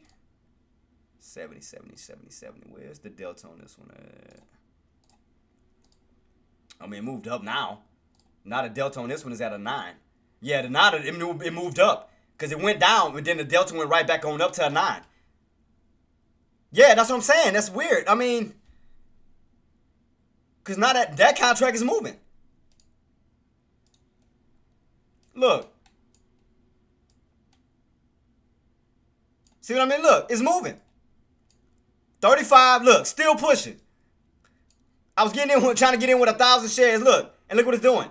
70, 70, 70, 70. Where's the delta on this one at? I mean, it moved up now. Now the delta on this one is at a 9. Yeah, it moved up. Because it went down, but then the delta went right back on up to a 9. Yeah, that's what I'm saying. That's weird. I mean, because now that contract is moving. Look. See what I mean? Look, it's moving. 35, look, still pushing. I was trying to get in with 1,000 shares. Look, and look what it's doing.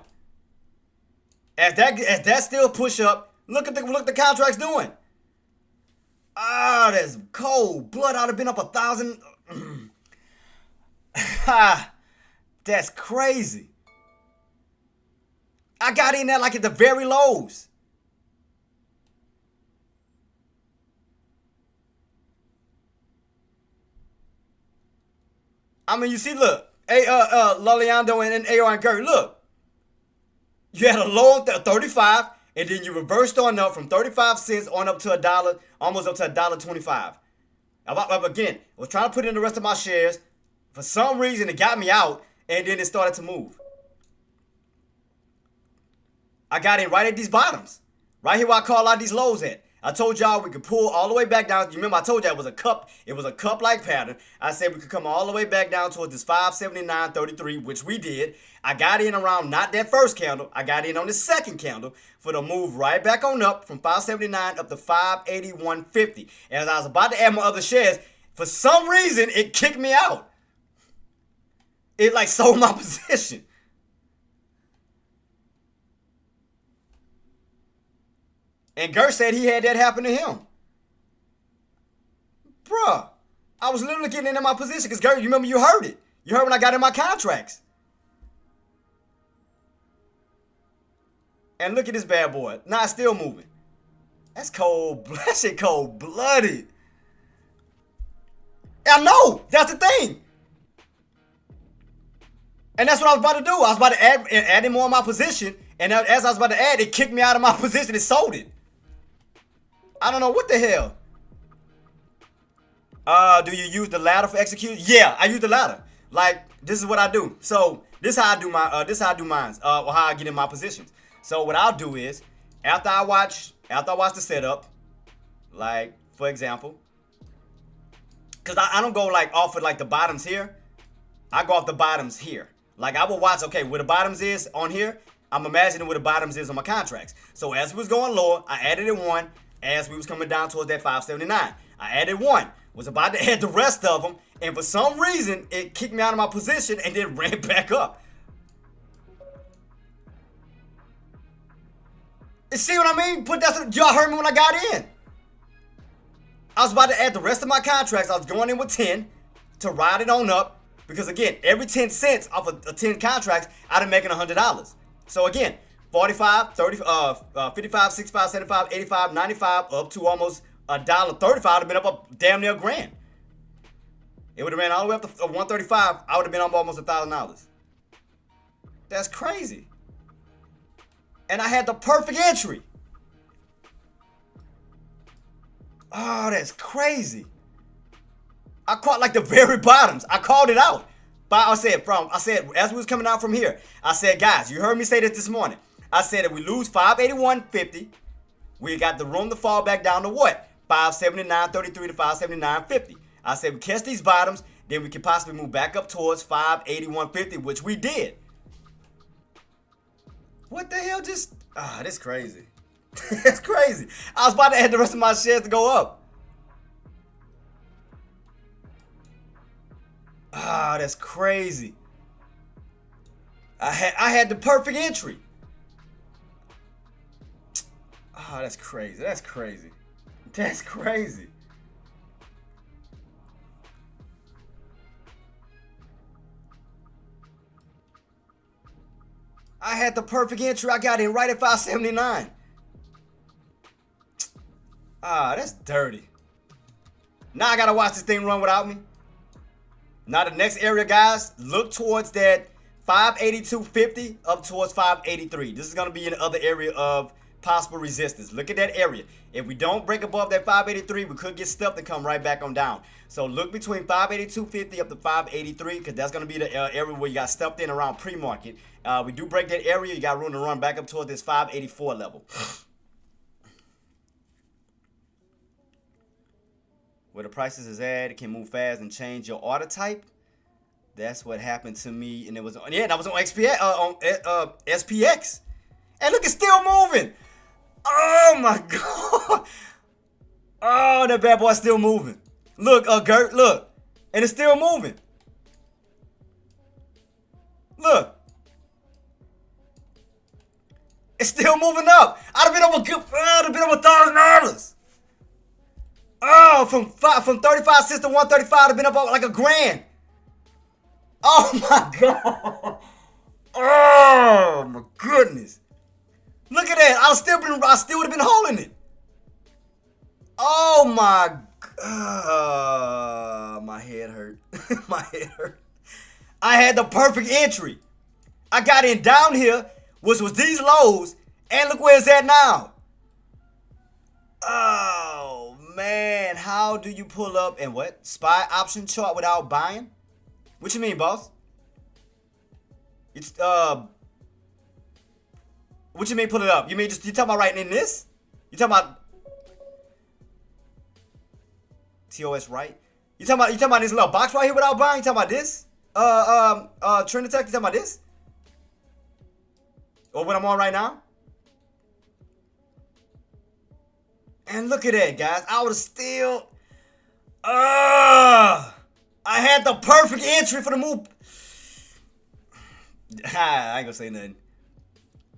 As that still push up, look at the contract's doing. Ah, that's cold blood. I'd have been up 1,000. That's crazy. I got in there like at the very lows. I mean, you see, look, Loliando and AR and Gary, look. You had a low on 35, and then you reversed on up from 35 cents on up to $1, almost up to $1.25. Again, I was trying to put in the rest of my shares. For some reason, it got me out, and then it started to move. I got in right at these bottoms. Right here where I call out these lows at. I told y'all we could pull all the way back down. You remember I told you it was a cup-like pattern. I said we could come all the way back down towards this 579.33, which we did. I got in around not that first candle. I got in on the second candle for the move right back on up from 579 up to 581.50. As I was about to add my other shares, for some reason it kicked me out. It like sold my position. And Gert said he had that happen to him. Bruh, I was literally getting into my position because Gert, you remember you heard it. You heard when I got in my contracts. And look at this bad boy. Now it's still moving. That's cold. That shit cold-blooded. I know. That's the thing. And that's what I was about to do. I was about to add in more in my position. And as I was about to add, it kicked me out of my position. It sold it. I don't know what the hell. Do you use the ladder for execution? Yeah, I use the ladder. Like, this is what I do. So this is how I do mine. Or how I get in my positions. So what I'll do is, after I watch the setup, like for example, because I don't go like off of like the bottoms here. I go off the bottoms here. Like I will watch, okay, where the bottoms is on here, I'm imagining where the bottoms is on my contracts. So as we was going lower, I added in one. As we was coming down towards that 579, I added one. Was about to add the rest of them, and for some reason, it kicked me out of my position and then ran back up. You see what I mean? But that's what y'all heard me when I got in. I was about to add the rest of my contracts. I was going in with 10 to ride it on up. Because again, every 10 cents off of 10 contracts, I'd have making $100. So again, 45, 30, 55, 65, 75, 85, 95, up to almost $1.35. I'd have been up damn near $1,000. It would have ran all the way up to 135. I would have been up almost $1,000. That's crazy. And I had the perfect entry. Oh, that's crazy. I caught like the very bottoms. I called it out. But I said, as we was coming out from here, I said, guys, you heard me say this morning. I said if we lose 581.50, we got the room to fall back down to what? 579.33 to 579.50. I said we catch these bottoms, then we could possibly move back up towards 581.50, which we did. What the hell just... that's crazy. That's crazy. I was about to add the rest of my shares to go up. That's crazy. I had the perfect entry. That's crazy. That's crazy. That's crazy. I had the perfect entry. I got in right at 579. That's dirty. Now I gotta watch this thing run without me. Now the next area, guys, look towards that 582.50 up towards 583. This is gonna be in the other area of possible resistance. Look at that area. If we don't break above that 583, we could get stuck and come right back on down. So look between 582.50 up to 583, because that's going to be the area where you got stuffed in around pre-market. We do break that area, you got room to run back up towards this 584 level. Where the prices is at, it can move fast and change your order type. That's what happened to me, and it was that was on SPX. And look, it's still moving. Oh my God. Oh, that bad boy's still moving. Look, Gert, look. And it's still moving. Look. It's still moving up. I'd have been over $1,000. Oh, from 35 cents to 135, I'd have been up like $1,000. Oh my God. Oh my goodness. Look at that. I still would have been holding it. Oh my God. My head hurt. My head hurt. I had the perfect entry. I got in down here, which was these lows, and look where it's at now. Oh man, how do you pull up and what? SPY option chart without buying? What you mean, boss? It's what you mean pull it up? You talking about writing in this? You talking about TOS right? You talking about this little box right here without buying? You talking about this? Trend Tech, you talking about this? Or what I'm on right now? And look at that, guys. I would have still I had the perfect entry for the move. I ain't gonna say nothing.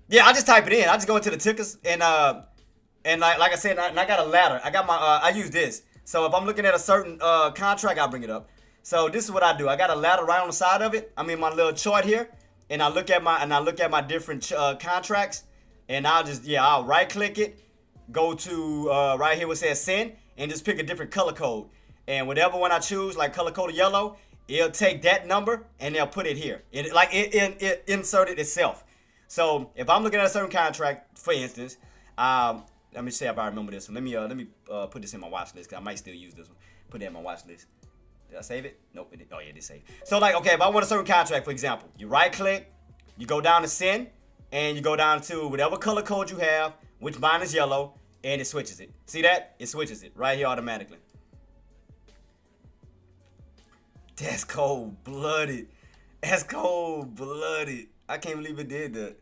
Yeah, I just type it in. I just go into the tickers and like I said, I got a ladder. I got my I use this. So if I'm looking at a certain contract, I'll bring it up. So this is what I do. I got a ladder right on the side of it. I mean my little chart here, and I look at my different contracts, and I'll right click it, go to right here where it says send, and just pick a different color code. And whatever one I choose, like color code yellow, it'll take that number and they'll put it here. It inserted itself. So if I'm looking at a certain contract, for instance, let me see if I remember this one. Let me put this in my watch list, because I might still use this one. Put that in my watch list. Did I save it? Nope. Oh yeah, it did save. So like, okay, if I want a certain contract, for example, you right click, you go down to send, and you go down to whatever color code you have, which mine is yellow, and it switches it. See that? It switches it right here automatically. That's cold-blooded. That's cold-blooded. I can't believe it did that.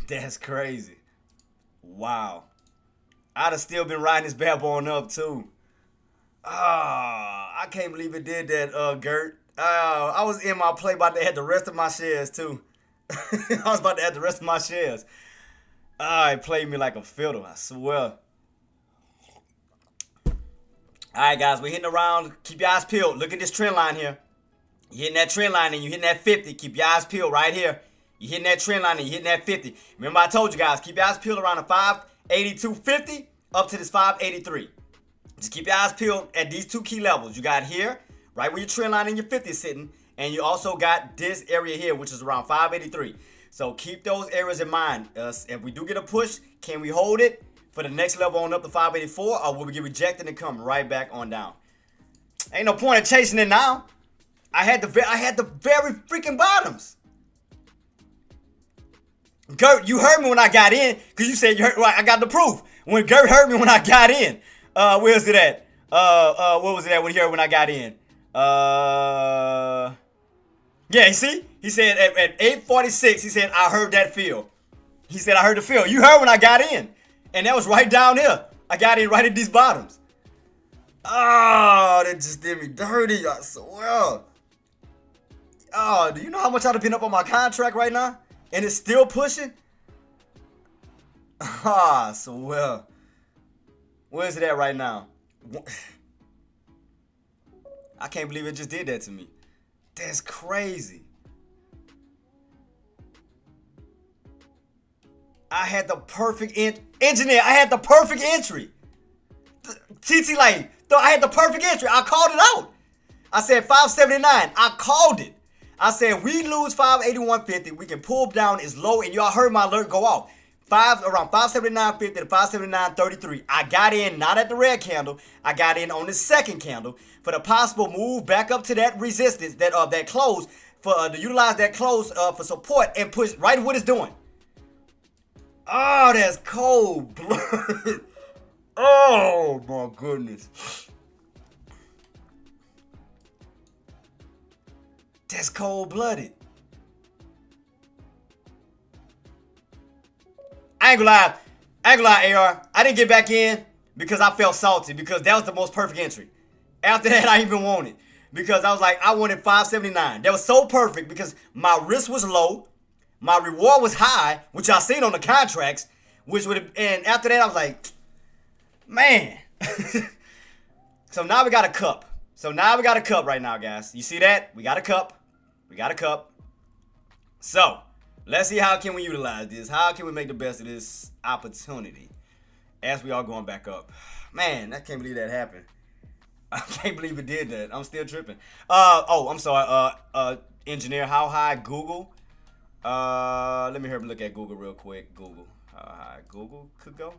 That's crazy. Wow. I'd have still been riding this bad boy on up, too. I can't believe it did that, Gert. I was in my play about to add the rest of my shares, too. I was about to add the rest of my shares. It played me like a fiddle, I swear. Alright guys, we're hitting around. Keep your eyes peeled. Look at this trend line here. You're hitting that trend line and you're hitting that 50. Keep your eyes peeled right here. You're hitting that trend line and you're hitting that 50. Remember I told you guys, keep your eyes peeled around the 582.50 up to this 583. Just keep your eyes peeled at these two key levels. You got here, right where your trend line and your 50 is sitting. And you also got this area here, which is around 583. So keep those areas in mind. If we do get a push, can we hold it for the next level on up to 584, or will we get rejected and come right back on down? Ain't no point in chasing it now. I had the very freaking bottoms. Gert, you heard me when I got in, because you said you heard. Well, I got the proof. When Gert heard me when I got in, where's it at? What was it at when he heard when I got in? Yeah, you see? He said at 8:46, he said, I heard that feel. He said, I heard the feel. You heard when I got in. And that was right down here. I got in right at these bottoms. Oh, that just did me dirty, I swear. Oh, do you know how much I'd have been up on my contract right now? And it's still pushing? I swear. Where's it at right now? I can't believe it just did that to me. That's crazy. I had the perfect engineer. I had the perfect entry. TT Lane. I had the perfect entry. I called it out. I said 579. I called it. I said we lose 581.50. We can pull down as low, and y'all heard my alert go off. Around 579.50 to 579.33. I got in not at the red candle. I got in on the second candle for the possible move back up to that resistance, that close, for to utilize that close for support and push right what it's doing. Oh, that's cold blooded. Oh my goodness. That's cold blooded. I ain't gonna lie, AR. I didn't get back in because I felt salty because that was the most perfect entry. After that, I even wanted because I was like, I wanted 579. That was so perfect because my risk was low, my reward was high, which I seen on the contracts, which would have. And after that, I was like, man. So now we got a cup. Right now, guys. You see that? We got a cup. So let's see how can we utilize this. How can we make the best of this opportunity as we are going back up? Man, I can't believe that happened. I can't believe it did that. I'm still tripping. I'm sorry. Engineer, how high Google? Let me look at Google real quick. Google. How high Google could go?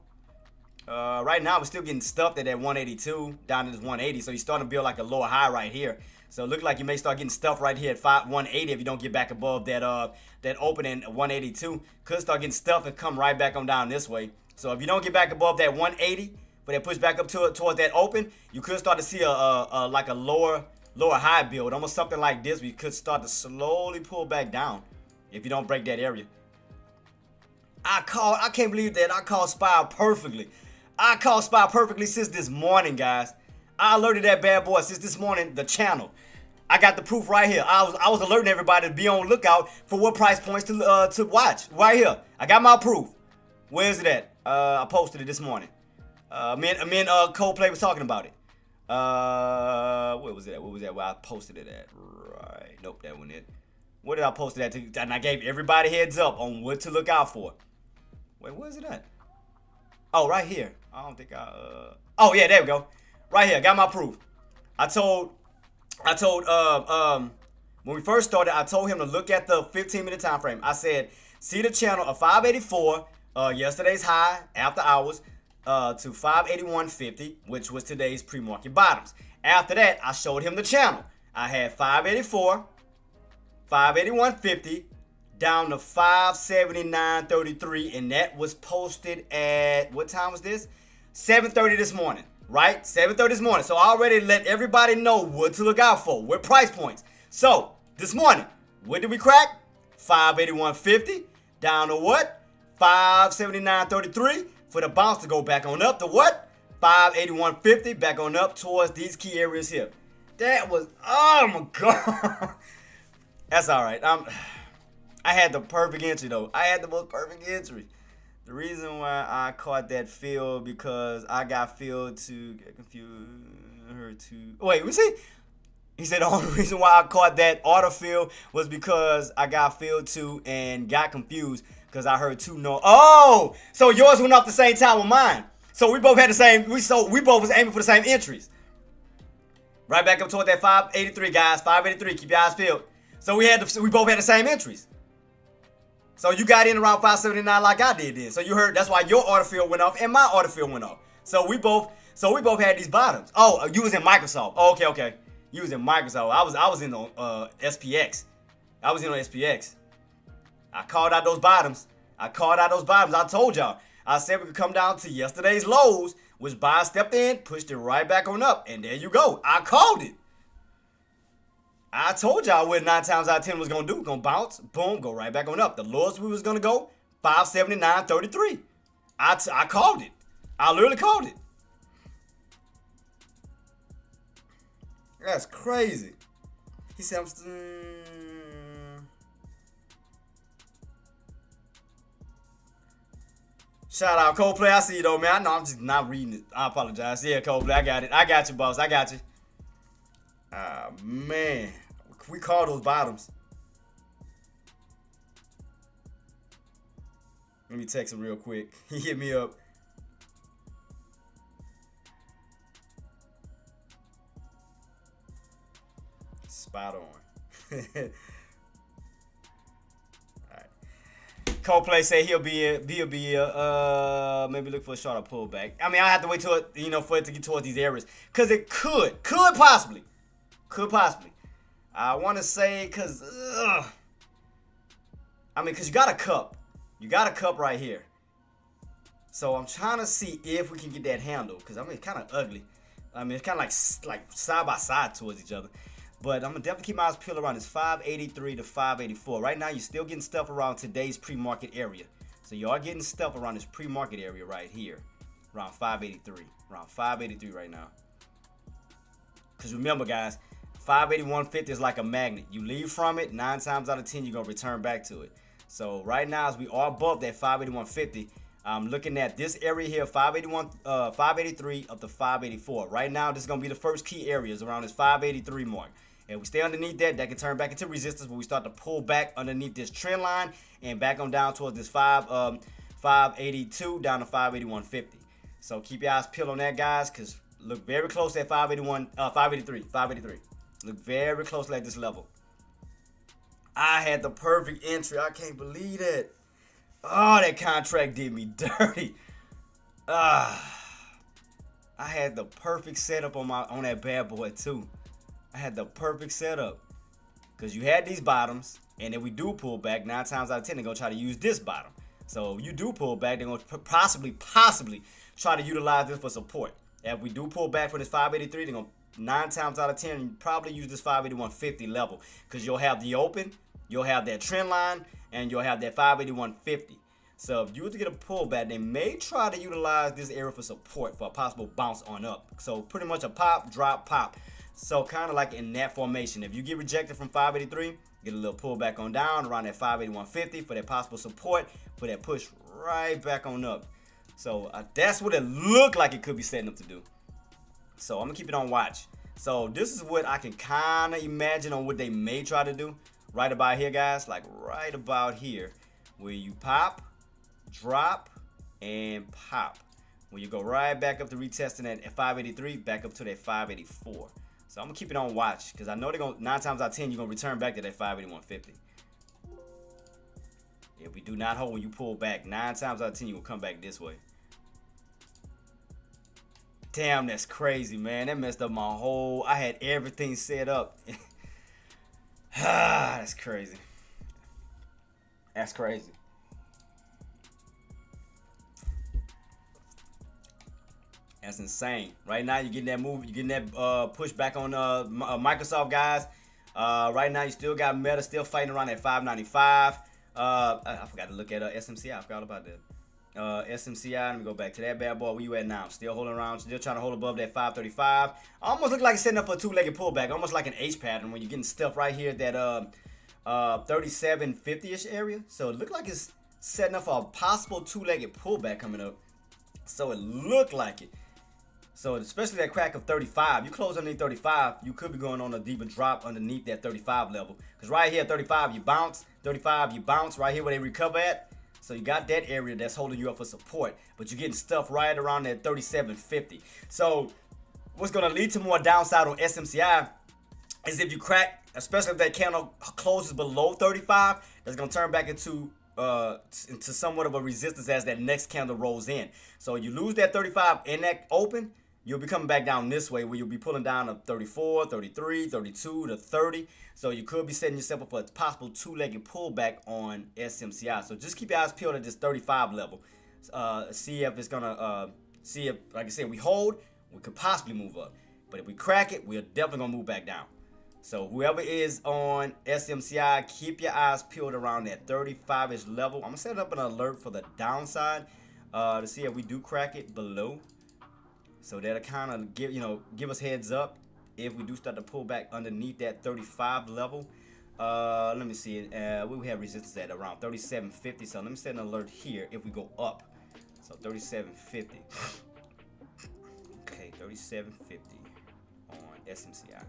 Right now we're still getting stuffed at that 182 down to this 180. So you're starting to build like a lower high right here. So it looks like you may start getting stuffed right here at 180 if you don't get back above that opening 182. Could start getting stuffed and come right back on down this way. So if you don't get back above that 180, but that push back up towards that open, you could start to see a like a lower high build, almost something like this. We could start to slowly pull back down if you don't break that area. I can't believe that I called SPY perfectly. I called SPY perfectly since this morning, guys. I alerted that bad boy since this morning, the channel. I got the proof right here. I was alerting everybody to be on lookout for what price points to watch. Right here. I got my proof. Where is it at? I posted it this morning. Me and Coldplay was talking about it. Where was that? Where I posted it at? Right. Nope, that wasn't it. Where did I post it at? And I gave everybody heads up on what to look out for. Wait, where is it at? Oh, right here. I don't think oh yeah, there we go. Right here, got my proof. I told when we first started, I told him to look at the 15-minute time frame. I said, see the channel of 584, yesterday's high after hours, to 581.50, which was today's pre-market bottoms. After that, I showed him the channel. I had 584, 581.50, down to 579.33, and that was posted at, what time was this? 7:30 this morning, right? 7:30 this morning. So I already let everybody know what to look out for, what price points. So this morning, what did we crack? 581.50 down to what? 579.33 for the bounce to go back on up to what? 581.50 back on up towards these key areas here. That was, oh my God. That's all right. I had the perfect entry though. I had the most perfect entry. The reason why I caught that field because I got filled to get confused. Wait, we see. He said the only reason why I caught that autofill was because I got filled to and got confused because I heard two no. Oh, so yours went off the same time with mine. So we both had the same. We both was aiming for the same entries. Right back up toward that 583, guys. 583. Keep your eyes peeled. So we both had the same entries. So you got in around 579 like I did then. So you heard, that's why your autofill went off and my autofill went off. So we both had these bottoms. Oh, you was in Microsoft. Oh, okay. You was in Microsoft. I was in SPX. I was in on SPX. I called out those bottoms. I told y'all. I said we could come down to yesterday's lows, which buy stepped in, pushed it right back on up. And there you go. I called it. I told y'all what 9 times out of 10 was going to do. Going to bounce, boom, go right back on up. The lowest we was going to go, 579.33. I called it. I literally called it. That's crazy. He said, Shout out Coldplay. I see you though, man. I know I'm just not reading it. I apologize. Yeah, Coldplay. I got it. I got you, boss. I got you. Man. We call those bottoms. Let me text him real quick. He hit me up. Spot on. Coldplay say he'll be maybe look for a shorter pullback. I mean, I have to wait till it, for it to get towards these areas, cause it could possibly. I want to say cause cause you got a cup, right here. So I'm trying to see if we can get that handle, cause it's kind of ugly. It's kind of like side by side towards each other. But I'm gonna definitely keep my eyes peeled around this 583 to 584. Right now, you're still getting stuff around today's pre-market area. So you are getting stuff around this pre-market area right here, around 583. Around 583 right now. Because remember, guys, 581.50 is like a magnet. You leave from it, 9 times out of 10, you're gonna return back to it. So right now, as we are above that 581.50, I'm looking at this area here, 583 up to 584. Right now, this is gonna be the first key areas around this 583 mark. And we stay underneath that can turn back into resistance when we start to pull back underneath this trend line and back on down towards this 582 down to 581.50. So keep your eyes peeled on that, guys, because look very close at 583. Look very closely at this level. I had the perfect entry. I can't believe it. Oh, that contract did me dirty. I had the perfect setup on that bad boy too. I had the perfect setup. Because you had these bottoms, and if we do pull back, 9 times out of 10, they're going to try to use this bottom. So if you do pull back, they're going to possibly try to utilize this for support. If we do pull back for this 583, they're going to 9 times out of 10 probably use this 581.50 level. Because you'll have the open, you'll have that trend line, and you'll have that 581.50. So if you were to get a pullback, they may try to utilize this area for support for a possible bounce on up. So pretty much a pop, drop, pop. So kind of like in that formation. If you get rejected from 583, get a little pullback on down around that 581.50 for that possible support, for that push right back on up. So that's what it looked like it could be setting up to do. So I'm going to keep it on watch. So this is what I can kind of imagine on what they may try to do. Right about here, guys. Like right about here. Where you pop, drop, and pop. When you go right back up to retesting at 583, back up to that 584. So I'm going to keep it on watch. Because I know they're going to, 9 times out of 10, you're going to return back to that 581.50. If we do not hold when you pull back, 9 times out of 10, you will come back this way. Damn, that's crazy, man. That messed up my whole... I had everything set up. That's crazy. That's crazy. That's insane. Right now, you're getting that move. You're getting that push back on Microsoft, guys. Right now, you still got Meta still fighting around at 595. I forgot to look at SMCI. I forgot about that. SMCI, let me go back to that bad boy. Where you at now? Still holding around, still trying to hold above that 535. Almost look like it's setting up for a two-legged pullback, almost like an H pattern when you're getting stuff right here at that 3750-ish area. So it looked like it's setting up for a possible two-legged pullback coming up. So it looked like it. So especially that crack of 35, you close underneath 35, you could be going on a deeper drop underneath that 35 level. Because right here at 35, you bounce. 35, you bounce right here where they recover at. So you got that area that's holding you up for support, but you're getting stuff right around that 3750. So what's going to lead to more downside on SMCI is if you crack, especially if that candle closes below 35, that's going to turn back into somewhat of a resistance as that next candle rolls in. So you lose that 35 in that open, you'll be coming back down this way where you'll be pulling down to 34, 33, 32 to 30. So you could be setting yourself up for a possible two-legged pullback on SMCI. So just keep your eyes peeled at this 35 level. See if it's going to, see if, like I said, we hold, we could possibly move up. But if we crack it, we're definitely going to move back down. So whoever is on SMCI, keep your eyes peeled around that 35-ish level. I'm going to set up an alert for the downside to see if we do crack it below. So that'll kind of give us heads up if we do start to pull back underneath that 35 level. Let me see. We have resistance at around 3750. So let me set an alert here if we go up. So 3750. Okay, 3750 on SMCI.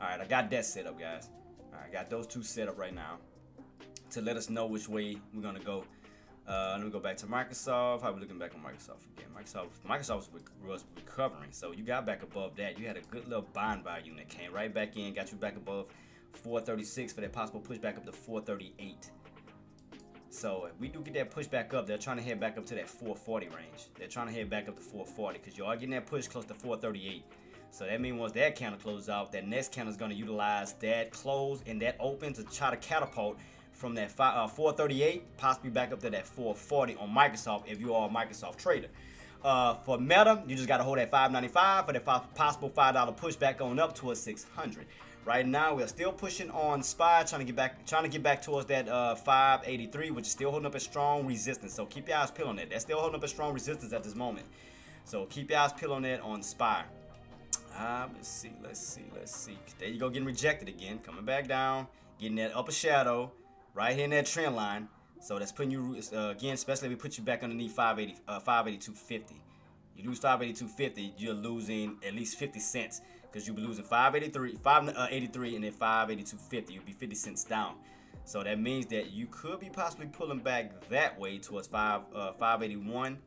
All right, I got that set up, guys. All right, I got those two set up right now to let us know which way we're gonna go. Let me go back to Microsoft. How are we looking back on Microsoft again? Microsoft was recovering, so you got back above that. You had a good little buying volume that came right back in, got you back above 436 for that possible pushback up to 438. So if we do get that push back up, they're trying to head back up to that 440 range. They're trying to head back up to 440 because you are getting that push close to 438. So that means once that candle closes out, that next candle is going to utilize that close and that open to try to catapult from that 438, possibly back up to that 440 on Microsoft if you are a Microsoft trader. For Meta, you just got to hold that 595 for that possible $5 push back on up towards 600. Right now, we're still pushing on SPY, trying to get back towards that 583, which is still holding up a strong resistance. So keep your eyes peeled on that. That's still holding up a strong resistance at this moment. So keep your eyes peeled on that on SPY. Let's see. There you go, getting rejected again. Coming back down, getting that upper shadow right here in that trend line. So that's putting you, again, especially if we put you back underneath 582.50. You lose 582.50, you're losing at least 50 cents. Because you'll be losing 583 and then 582.50. You'll be 50 cents down. So that means that you could be possibly pulling back that way towards 581.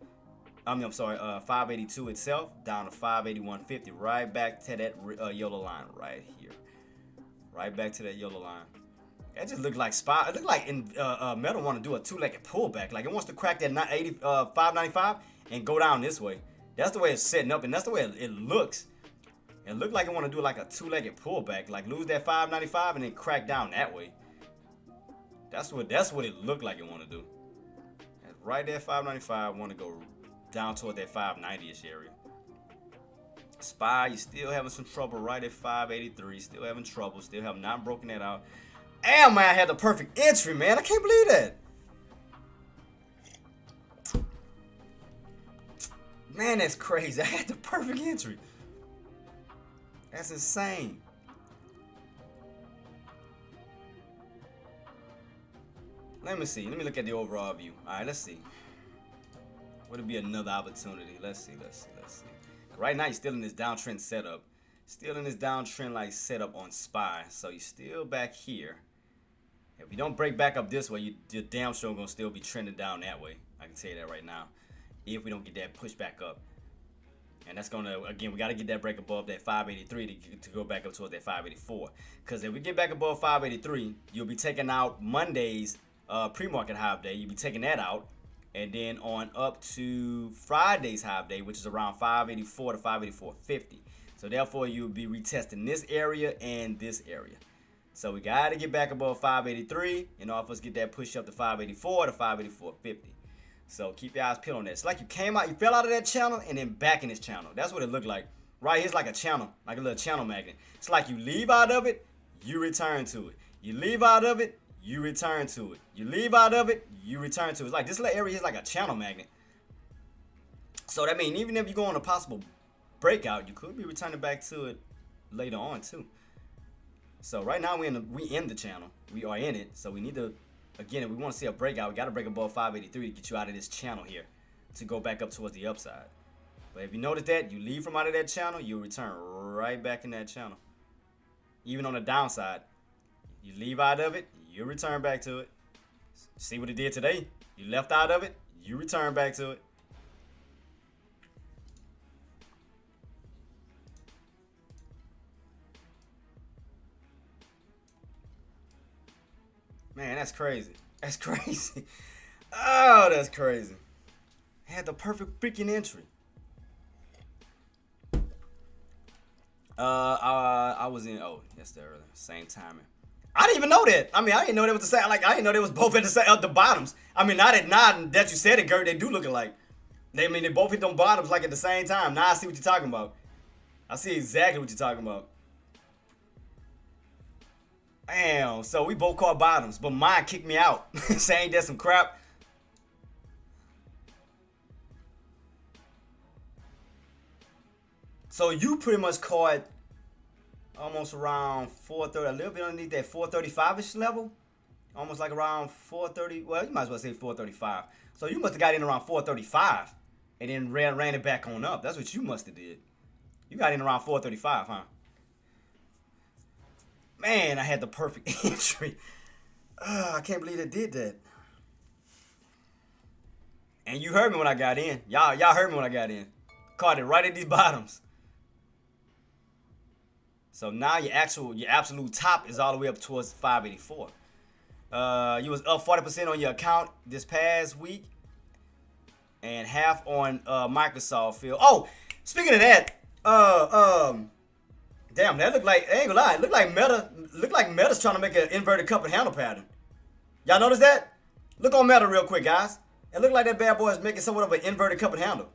582 itself down to 581.50, right back to that yellow line right here, right back to that yellow line. That just looked like SPY. It looked like Meta want to do a two-legged pullback, like it wants to crack that 595 and go down this way. That's the way it's setting up, and that's the way it looks. It looked like it want to do like a two-legged pullback, like lose that 595 and then crack down that way. That's what it looked like it want to do. And right there, 595 want to go down toward that 590-ish area. SPY, you still having some trouble right at 583. Still having trouble. Still have not broken that out. Damn, man, I had the perfect entry, man. I can't believe that. Man, that's crazy. I had the perfect entry. That's insane. Let me see. Let me look at the overall view. All right, let's see. Would it be another opportunity? Let's see. Right now, you're still in this downtrend setup. Still in this downtrend like setup on SPY. So you're still back here. If we don't break back up this way, you're damn sure going to still be trending down that way. I can tell you that right now. If we don't get that push back up. And that's going to, again, we got to get that break above that 583 to go back up towards that 584. Because if we get back above 583, you'll be taking out Monday's pre-market high day. You'll be taking that out. And then on up to Friday's high day, which is around 584 to 584.50. So therefore, you'll be retesting this area and this area. So we got to get back above 583 in order for us to get that push up to 584 to 584.50. So keep your eyes peeled on that. It's like you came out, you fell out of that channel and then back in this channel. That's what it looked like. Right here's like a channel, like a little channel magnet. It's like you leave out of it, you return to it. You leave out of it, you return to it. You leave out of it, you return to it. It's like this little area is like a channel magnet. So that means even if you go on a possible breakout, you could be returning back to it later on too. So right now we in the channel. We are in it. So we need to, again, if we want to see a breakout, we got to break above 583 to get you out of this channel here to go back up towards the upside. But if you notice that, you leave from out of that channel, you return right back in that channel. Even on the downside, you leave out of it, you return back to it. See what it did today? You left out of it, you return back to it. Man, that's crazy. That's crazy. Oh, that's crazy. Had the perfect freaking entry. I was in, yes, the earlier, same timing. I didn't even know that. I mean, I didn't know they was the same. Like, I didn't know they was both at the bottoms. I mean, now that you said it, Gert, they do look alike. They both hit them bottoms like at the same time. Now I see what you're talking about. I see exactly what you're talking about. Damn, so we both caught bottoms, but mine kicked me out, saying that's some crap. So you pretty much caught almost around 430, a little bit underneath that 435-ish level. Almost like around 430, well, you might as well say 435. So you must have got in around 435 and then ran it back on up. That's what you must have did. You got in around 435, huh? Man, I had the perfect entry. I can't believe I did that. And you heard me when I got in. Y'all heard me when I got in. Caught it right at these bottoms. So now your absolute top is all the way up towards 584. You was up 40% on your account this past week, and half on Microsoft field. Oh, speaking of that, damn, that looked like, I ain't gonna lie, looked like Meta's trying to make an inverted cup and handle pattern. Y'all notice that? Look on Meta real quick, guys. It looked like that bad boy is making somewhat of an inverted cup and handle.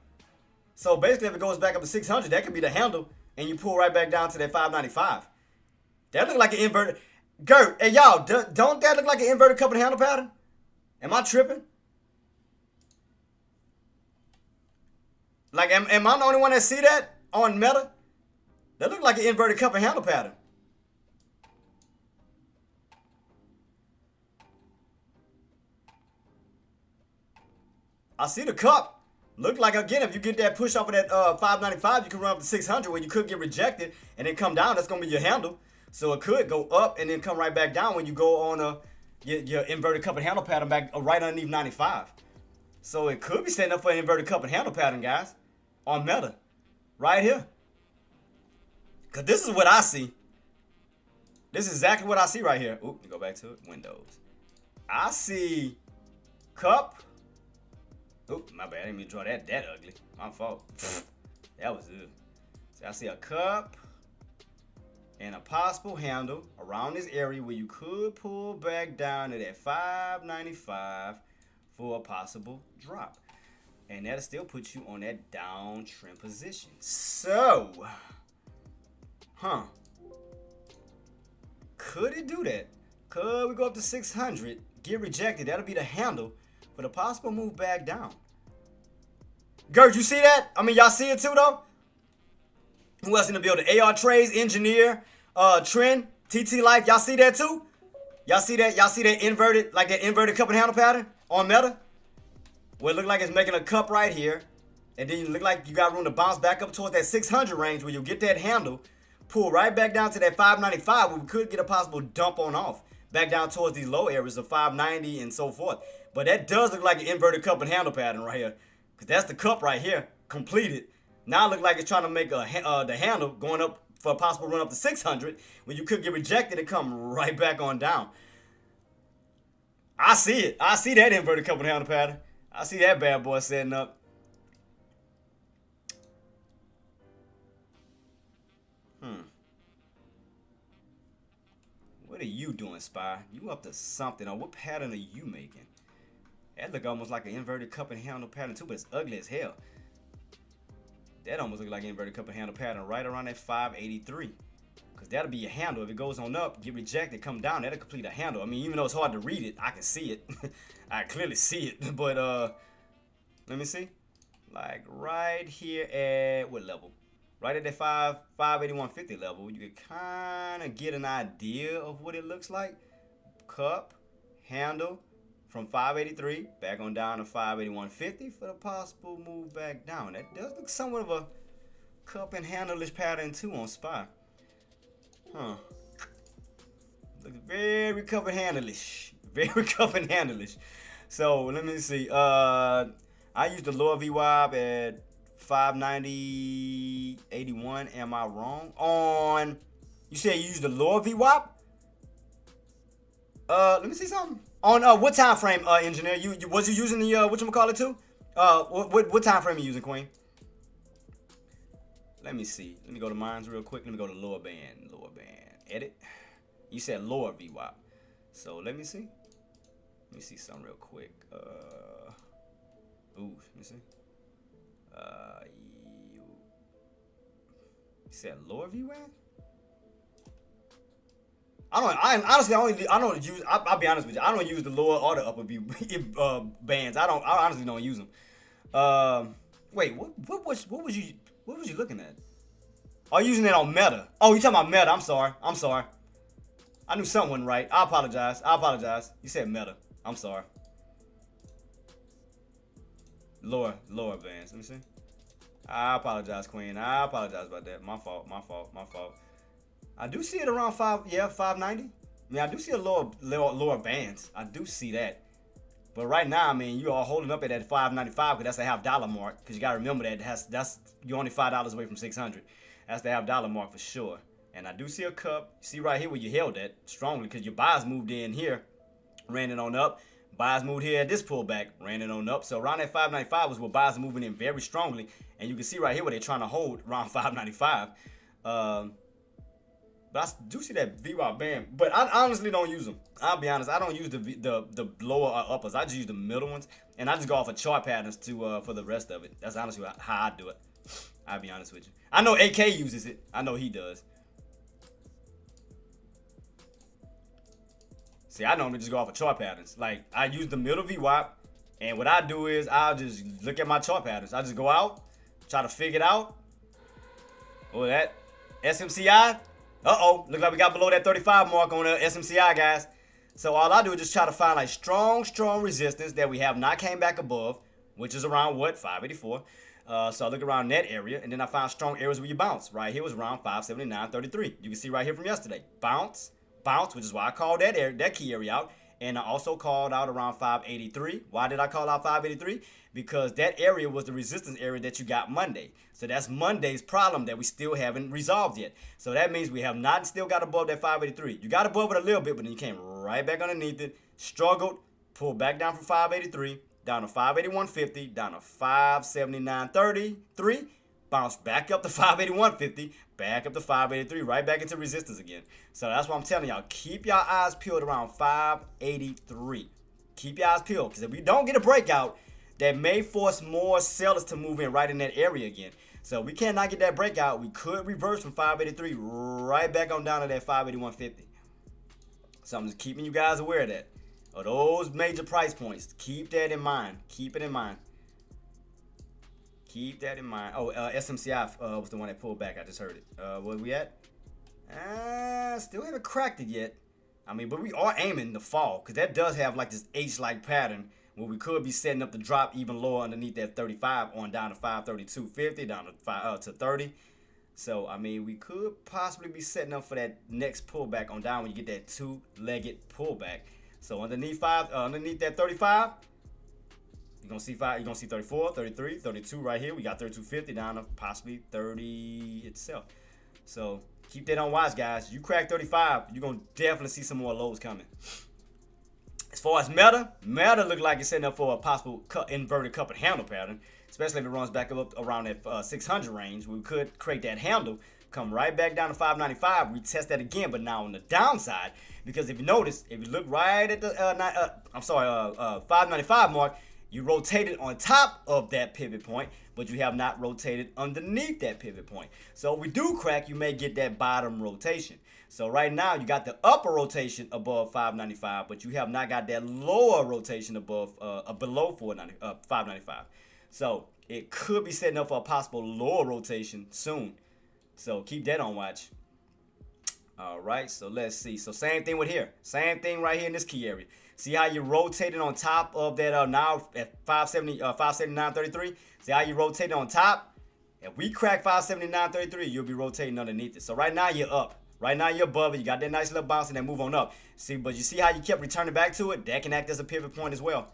So basically, if it goes back up to 600, that could be the handle, and you pull right back down to that 595. That look like an inverted. Gert, hey y'all, don't that look like an inverted cup and handle pattern? Am I tripping? Like, am I the only one that see that on Meta? That look like an inverted cup and handle pattern. I see the cup. Look like, again, if you get that push off of that 595, you can run up to 600 where you could get rejected and then come down. That's going to be your handle. So it could go up and then come right back down when you go on your inverted cup and handle pattern back right underneath 95. So it could be setting up for an inverted cup and handle pattern, guys, on Meta. Right here. Because this is what I see. This is exactly what I see right here. Oop, let me go back to it. Windows. I see cup. Oop, my bad. I didn't mean to draw that ugly. My fault. That was it. So I see a cup and a possible handle around this area where you could pull back down to that 595 for a possible drop. And that'll still put you on that downtrend position. So, could it do that? Could we go up to 600, get rejected? That'll be the handle for the possible move back down. Gert, you see that? I mean, y'all see it too, though? Who else in the building? AR Traedz, Engineer, Trend, TT Life. Y'all see that too? Y'all see that? Y'all see that inverted, like that inverted cup and handle pattern on Meta? Where it look like it's making a cup right here. And then you look like you got room to bounce back up towards that 600 range where you'll get that handle, pull right back down to that 595 where we could get a possible dump on off. Back down towards these low areas of 590 and so forth. But that does look like an inverted cup and handle pattern right here. Because that's the cup right here, completed. Now it looks like it's trying to make the handle going up for a possible run up to 600 when you could get rejected and come right back on down. I see it. I see that inverted cup and handle pattern. I see that bad boy setting up. What are you doing, Spy? You up to something? Or what pattern are you making? That look almost like an inverted cup and handle pattern too, but it's ugly as hell. That almost look like an inverted cup and handle pattern right around that 583. Because that'll be your handle. If it goes on up, get rejected, come down, that'll complete a handle. I mean, even though it's hard to read it, I can see it. I clearly see it. But let me see. Like right here at what level? Right at that 581.50 level, you can kind of get an idea of what it looks like. Cup, handle, from 583 back on down to 581.50 for the possible move back down. That does look somewhat of a cup and handle-ish pattern too on SPY. Looks very cup and handle-ish. Very cup and handle-ish. So let me see. I used the lower VWAP at 590.81. Am I wrong? On, you said you used the lower VWAP? Let me see something. On what time frame, Engineer? You was you using the whatchamacallit too? What time frame are you using, Queen? Let me see. Let me go to mines real quick. Let me go to lower band. Lower band. Edit. You said lower VWAP. So let me see. Let me see something real quick. Let me see. You said lower VWAP? I'll be honest with you. I don't use the lower or the upper bands. I honestly don't use them. Wait, what was you looking at? Oh, using it on Meta. Oh, you talking about Meta? I'm sorry. I knew something wasn't right. I apologize. You said Meta. I'm sorry. Lower bands. Let me see. I apologize, Queen. I apologize about that. My fault. I do see it around 590. I mean, I do see a lower bands. I do see that. But right now, I mean, you are holding up at that 595 because that's the $half mark. Because you got to remember that you're only $5 away from 600. That's the $half mark for sure. And I do see a cup. See right here where you held that strongly because your buys moved in here ran it on up. Buyers moved here at this pullback, ran it on up. So around that 595 was where buyers are moving in very strongly. And you can see right here where they're trying to hold around 595. But I do see that VWAP band. But I honestly don't use them. I'll be honest. I don't use the lower or uppers. I just use the middle ones. And I just go off of chart patterns to for the rest of it. That's honestly how I do it. I'll be honest with you. I know AK uses it. I know he does. See, I normally just go off of chart patterns. Like, I use the middle VWAP. And what I do is I'll just look at my chart patterns. I just go out, try to figure it out. Oh, that SMCI. Uh-oh, look like we got below that 35 mark on the SMCI, guys. So all I do is just try to find like strong resistance that we have not came back above, which is around what? 584. So I look around that area, and then I find strong areas where you bounce. Right here was around 579.33. You can see right here from yesterday. Bounce, which is why I called that key area out. And I also called out around 583. Why did I call out 583? Because that area was the resistance area that you got Monday. So that's Monday's problem that we still haven't resolved yet. So that means we have not still got above that 583. You got above it a little bit, but then you came right back underneath it, struggled, pulled back down from 583, down to 581.50, down to 579.33, bounced back up to 581.50, back up to 583, right back into resistance again. So that's why I'm telling y'all, keep your eyes peeled around 583. Keep your eyes peeled, because if we don't get a breakout, that may force more sellers to move in right in that area again. So we cannot get that breakout. We could reverse from 583 right back on down to that 581.50. So I'm just keeping you guys aware of that. Of those major price points. Keep that in mind. Keep it in mind. Keep that in mind. Oh, SMCI was the one that pulled back. I just heard it. Where we at? Still haven't cracked it yet. I mean, but we are aiming to fall, because that does have like this H-like pattern where we could be setting up the drop even lower underneath that 35 on down to 532.50, down to 30. So, I mean, we could possibly be setting up for that next pullback on down when you get that two-legged pullback. So underneath that 35, you're gonna see 34, 33, 32 right here. We got 32.50 down to possibly 30 itself. So keep that on watch, guys. You crack 35, you're gonna definitely see some more lows coming. As far as Meta look like it's setting up for a possible inverted cup and handle pattern, especially if it runs back up around that 600 range. We could create that handle, come right back down to 595, retest that again, but now on the downside, because if you notice, if you look right at the 595 mark, you rotated on top of that pivot point, but you have not rotated underneath that pivot point. So if we do crack, you may get that bottom rotation. So right now, you got the upper rotation above 595, but you have not got that lower rotation above below 595. So it could be setting up for a possible lower rotation soon. So keep that on watch. All right, so let's see. So same thing with here. Same thing right here in this key area. See how you rotated on top of that now at 579.33? See how you rotated on top? If we crack 579.33, you'll be rotating underneath it. So right now you're up. Right now you're above it. You got that nice little bounce and then move on up. See, but you see how you kept returning back to it? That can act as a pivot point as well.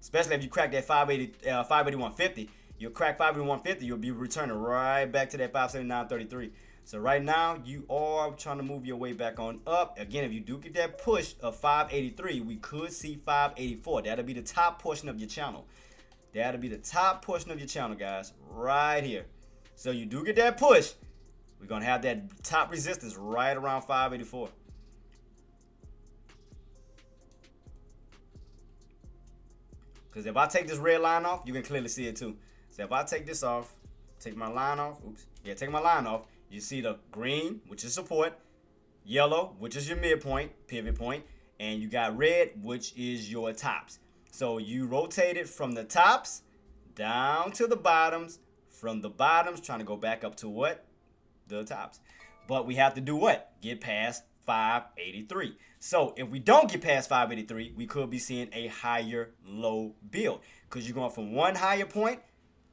Especially if you crack that 581.50. You'll crack 581.50, you'll be returning right back to that 579.33. So right now, you are trying to move your way back on up. Again, if you do get that push of 583, we could see 584. That'll be the top portion of your channel. That'll be the top portion of your channel, guys, right here. So you do get that push, we're going to have that top resistance right around 584. Because if I take this red line off, you can clearly see it too. So if I take this off, take my line off, take my line off, you see the green, which is support, yellow, which is your midpoint, pivot point, and you got red, which is your tops. So you rotate it from the tops down to the bottoms, from the bottoms trying to go back up to what? The tops. But we have to do what? Get past 583. So if we don't get past 583, we could be seeing a higher low build, because you're going from one higher point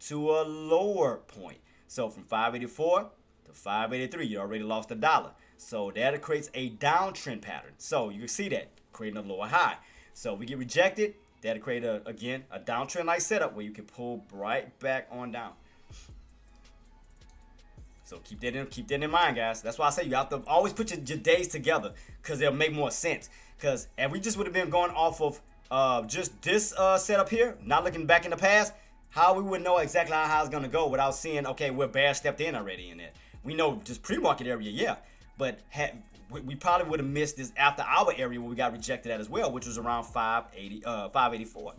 to a lower point. So from 584 to 583, you already lost $1. So that creates a downtrend pattern. So you can see that creating a lower high. So we get rejected, that'll create again a downtrend like setup where you can pull right back on down. So keep that in mind, guys. That's why I say you have to always put your days together because they'll make more sense. Because if we just would have been going off of just this setup here, not looking back in the past, how we would know exactly how it's going to go without seeing, okay, we're bear stepped in already in it. We know just pre-market area, yeah. But we probably would have missed this after hour area where we got rejected at as well, which was around 584.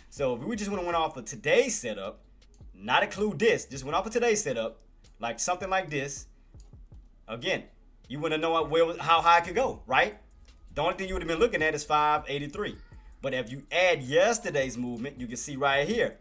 So if we just would have went off of today's setup, not include this, just went off of today's setup, like something like this, again, you wouldn't know how high it could go, right? The only thing you would have been looking at is 583. But if you add yesterday's movement, you can see right here,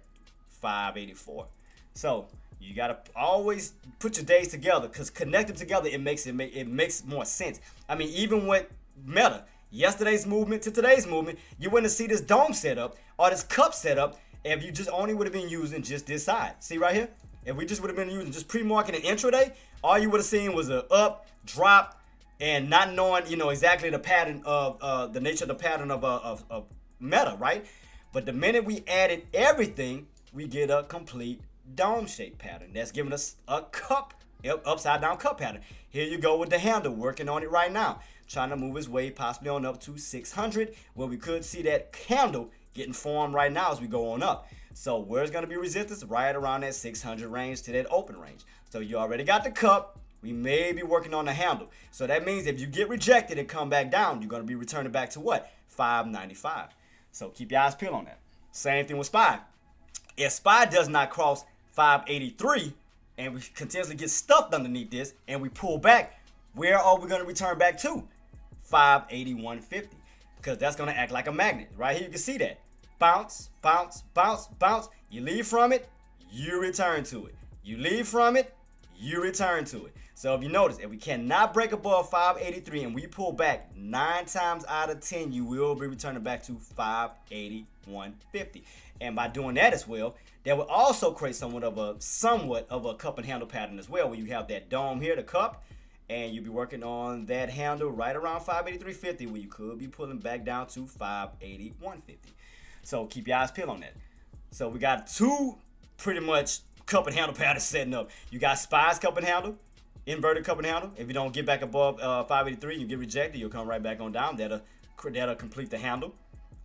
584. So you gotta always put your days together, because connect them together, it makes more sense. I mean, even with Meta, yesterday's movement to today's movement, you wouldn't see this dome setup or this cup setup if you just only would have been using just this side. See right here? If we just would have been using just pre-market and intraday, all you would have seen was a up, drop, and not knowing, exactly the pattern of the nature of the pattern of Meta, right? But the minute we added everything, we get a complete dome-shaped pattern. That's giving us a cup, upside-down cup pattern. Here you go with the handle, working on it right now, trying to move his way possibly on up to 600, where we could see that candle getting formed right now as we go on up. So where's going to be resistance? Right around that 600 range to that open range. So you already got the cup. We may be working on the handle. So that means if you get rejected and come back down, you're going to be returning back to what? 595. So keep your eyes peeled on that. Same thing with SPY. If SPY does not cross 583 and we continuously get stuffed underneath this and we pull back, where are we going to return back to? 581.50. Because that's going to act like a magnet. Right here you can see that. Bounce, bounce, bounce, bounce. You leave from it, you return to it. You leave from it, you return to it. So if you notice, if we cannot break above 583 and we pull back 9 times out of 10, you will be returning back to 581.50. And by doing that as well, that will also create somewhat of a cup and handle pattern as well, where you have that dome here, the cup, and you'll be working on that handle right around 583.50, where you could be pulling back down to 581.50. So keep your eyes peeled on that. So we got two pretty much cup and handle patterns setting up. You got SPY's cup and handle, inverted cup and handle. If you don't get back above 583, you get rejected, you'll come right back on down. That'll complete the handle.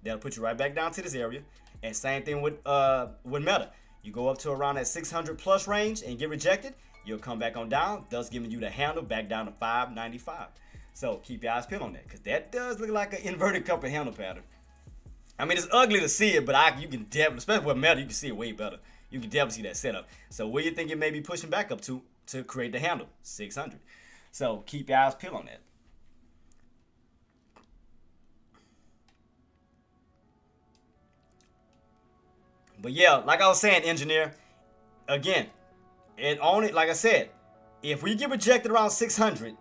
That'll put you right back down to this area. And same thing with Meta. You go up to around that 600 plus range and get rejected, you'll come back on down, thus giving you the handle back down to 595. So keep your eyes peeled on that, because that does look like an inverted cup and handle pattern. I mean, it's ugly to see it, but you can definitely, especially with Meta, you can see it way better. You can definitely see that setup. So where you think it may be pushing back up to create the handle? 600. So keep your eyes peeled on that. But yeah, like I was saying, engineer, again, it only, like I said, if we get rejected around 600,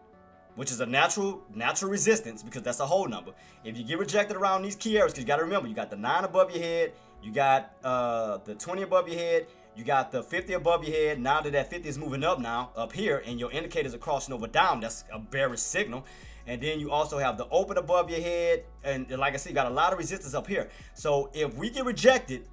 which is a natural resistance, because that's a whole number. If you get rejected around these key areas, because you got to remember, you got the 9 above your head, you got the 20 above your head, you got the 50 above your head. Now that 50 is moving up now, up here, and your indicators are crossing over down, that's a bearish signal. And then you also have the open above your head, and like I said, you got a lot of resistance up here. So if we get rejected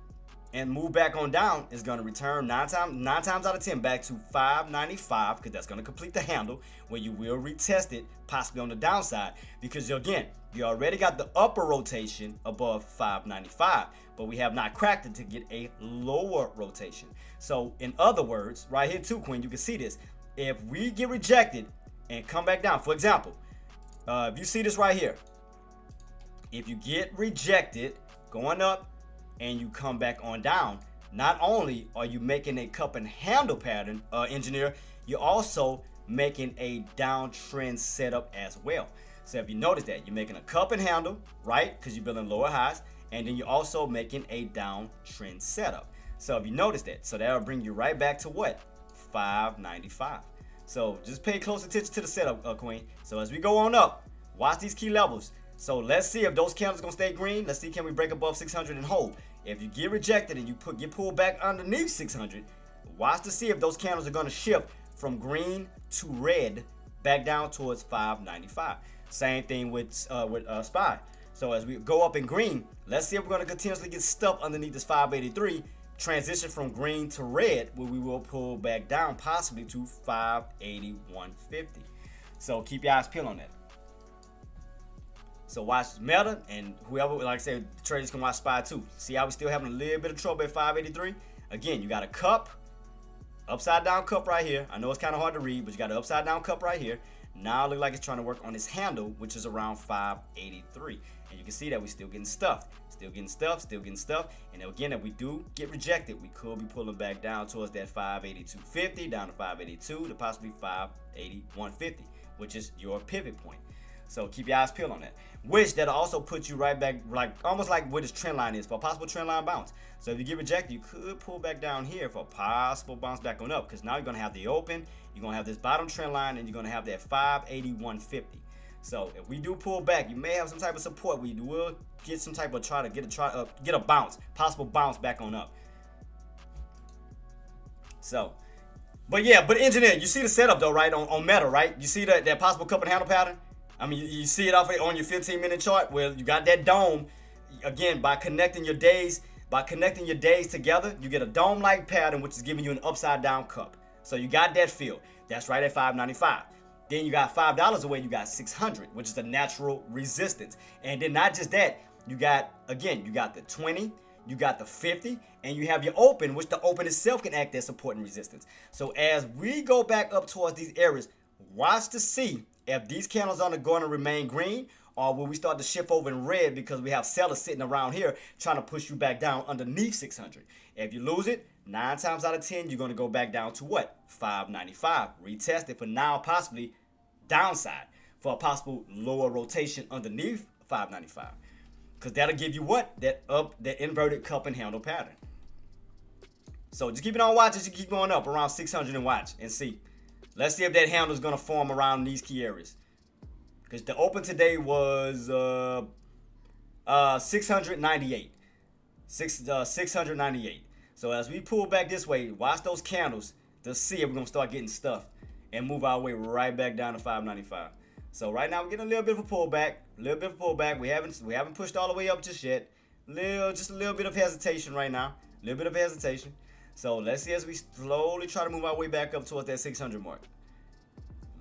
and move back on down, it's going to return 9 times out of 10 back to 595, because that's going to complete the handle, where you will retest it possibly on the downside, because again, you already got the upper rotation above 595, but we have not cracked it to get a lower rotation. So in other words, right here too, Queen, you can see this. If we get rejected and come back down, for example, if you see this right here, if you get rejected going up and you come back on down, not only are you making a cup and handle pattern, engineer, you're also making a downtrend setup as well. So if you notice that, you're making a cup and handle, right? Because you're building lower highs, and then you're also making a downtrend setup. So if you notice that, so that'll bring you right back to what? 595. So just pay close attention to the setup, Queen. So as we go on up, watch these key levels. So let's see if those candles gonna stay green. Let's see, can we break above 600 and hold? If you get rejected and you get pulled back underneath 600, watch to see if those candles are gonna shift from green to red back down towards 595. Same thing with SPY. So as we go up in green, let's see if we're gonna continuously get stuck underneath this 583, transition from green to red, where we will pull back down possibly to 581.50. So keep your eyes peeled on that. So watch Meta and whoever, like I said, traders can watch SPY too. See how we still having a little bit of trouble at 583? Again, you got a cup, upside down cup right here. I know it's kind of hard to read, but you got an upside down cup right here. Now it looks like it's trying to work on its handle, which is around 583. And you can see that we're still getting stuffed. Still getting stuffed, still getting stuffed. And again, if we do get rejected, we could be pulling back down towards that 582.50, down to 582 to possibly 581.50, which is your pivot point. So keep your eyes peeled on that. Which that'll also put you right back, like almost like where this trend line is for a possible trend line bounce. So if you get rejected, you could pull back down here for a possible bounce back on up, because now you're gonna have the open, you're gonna have this bottom trend line, and you're gonna have that 581.50. So if we do pull back, you may have some type of support. We will get some type of get a bounce, possible bounce back on up. So, but engineer, you see the setup though, right? On Meta, right? You see that possible cup and handle pattern. I mean, you see it off on your 15-minute chart where you got that dome. Again, by connecting your days together, you get a dome-like pattern, which is giving you an upside-down cup. So you got that feel. That's right at 595. Then you got $5 away, you got 600, which is the natural resistance. And then not just that, you got the 20, you got the 50, and you have your open, which the open itself can act as support and resistance. So as we go back up towards these areas, watch to see if these candles are going to remain green, or will we start to shift over in red because we have sellers sitting around here trying to push you back down underneath 600. If you lose it, 9 times out of 10, you're going to go back down to what? 595. Retest it for now, possibly downside for a possible lower rotation underneath 595. Because that'll give you what? That inverted cup and handle pattern. So just keep it on watch as you keep going up around 600 and watch and see. Let's see if that handle is going to form around these key areas. Because the open today was 698. 698. So as we pull back this way, watch those candles to see if we're going to start getting stuffed and move our way right back down to 595. So right now we're getting a little bit of a pullback. We haven't pushed all the way up just yet. Just a little bit of hesitation right now. A little bit of hesitation. So let's see as we slowly try to move our way back up towards that 600 mark.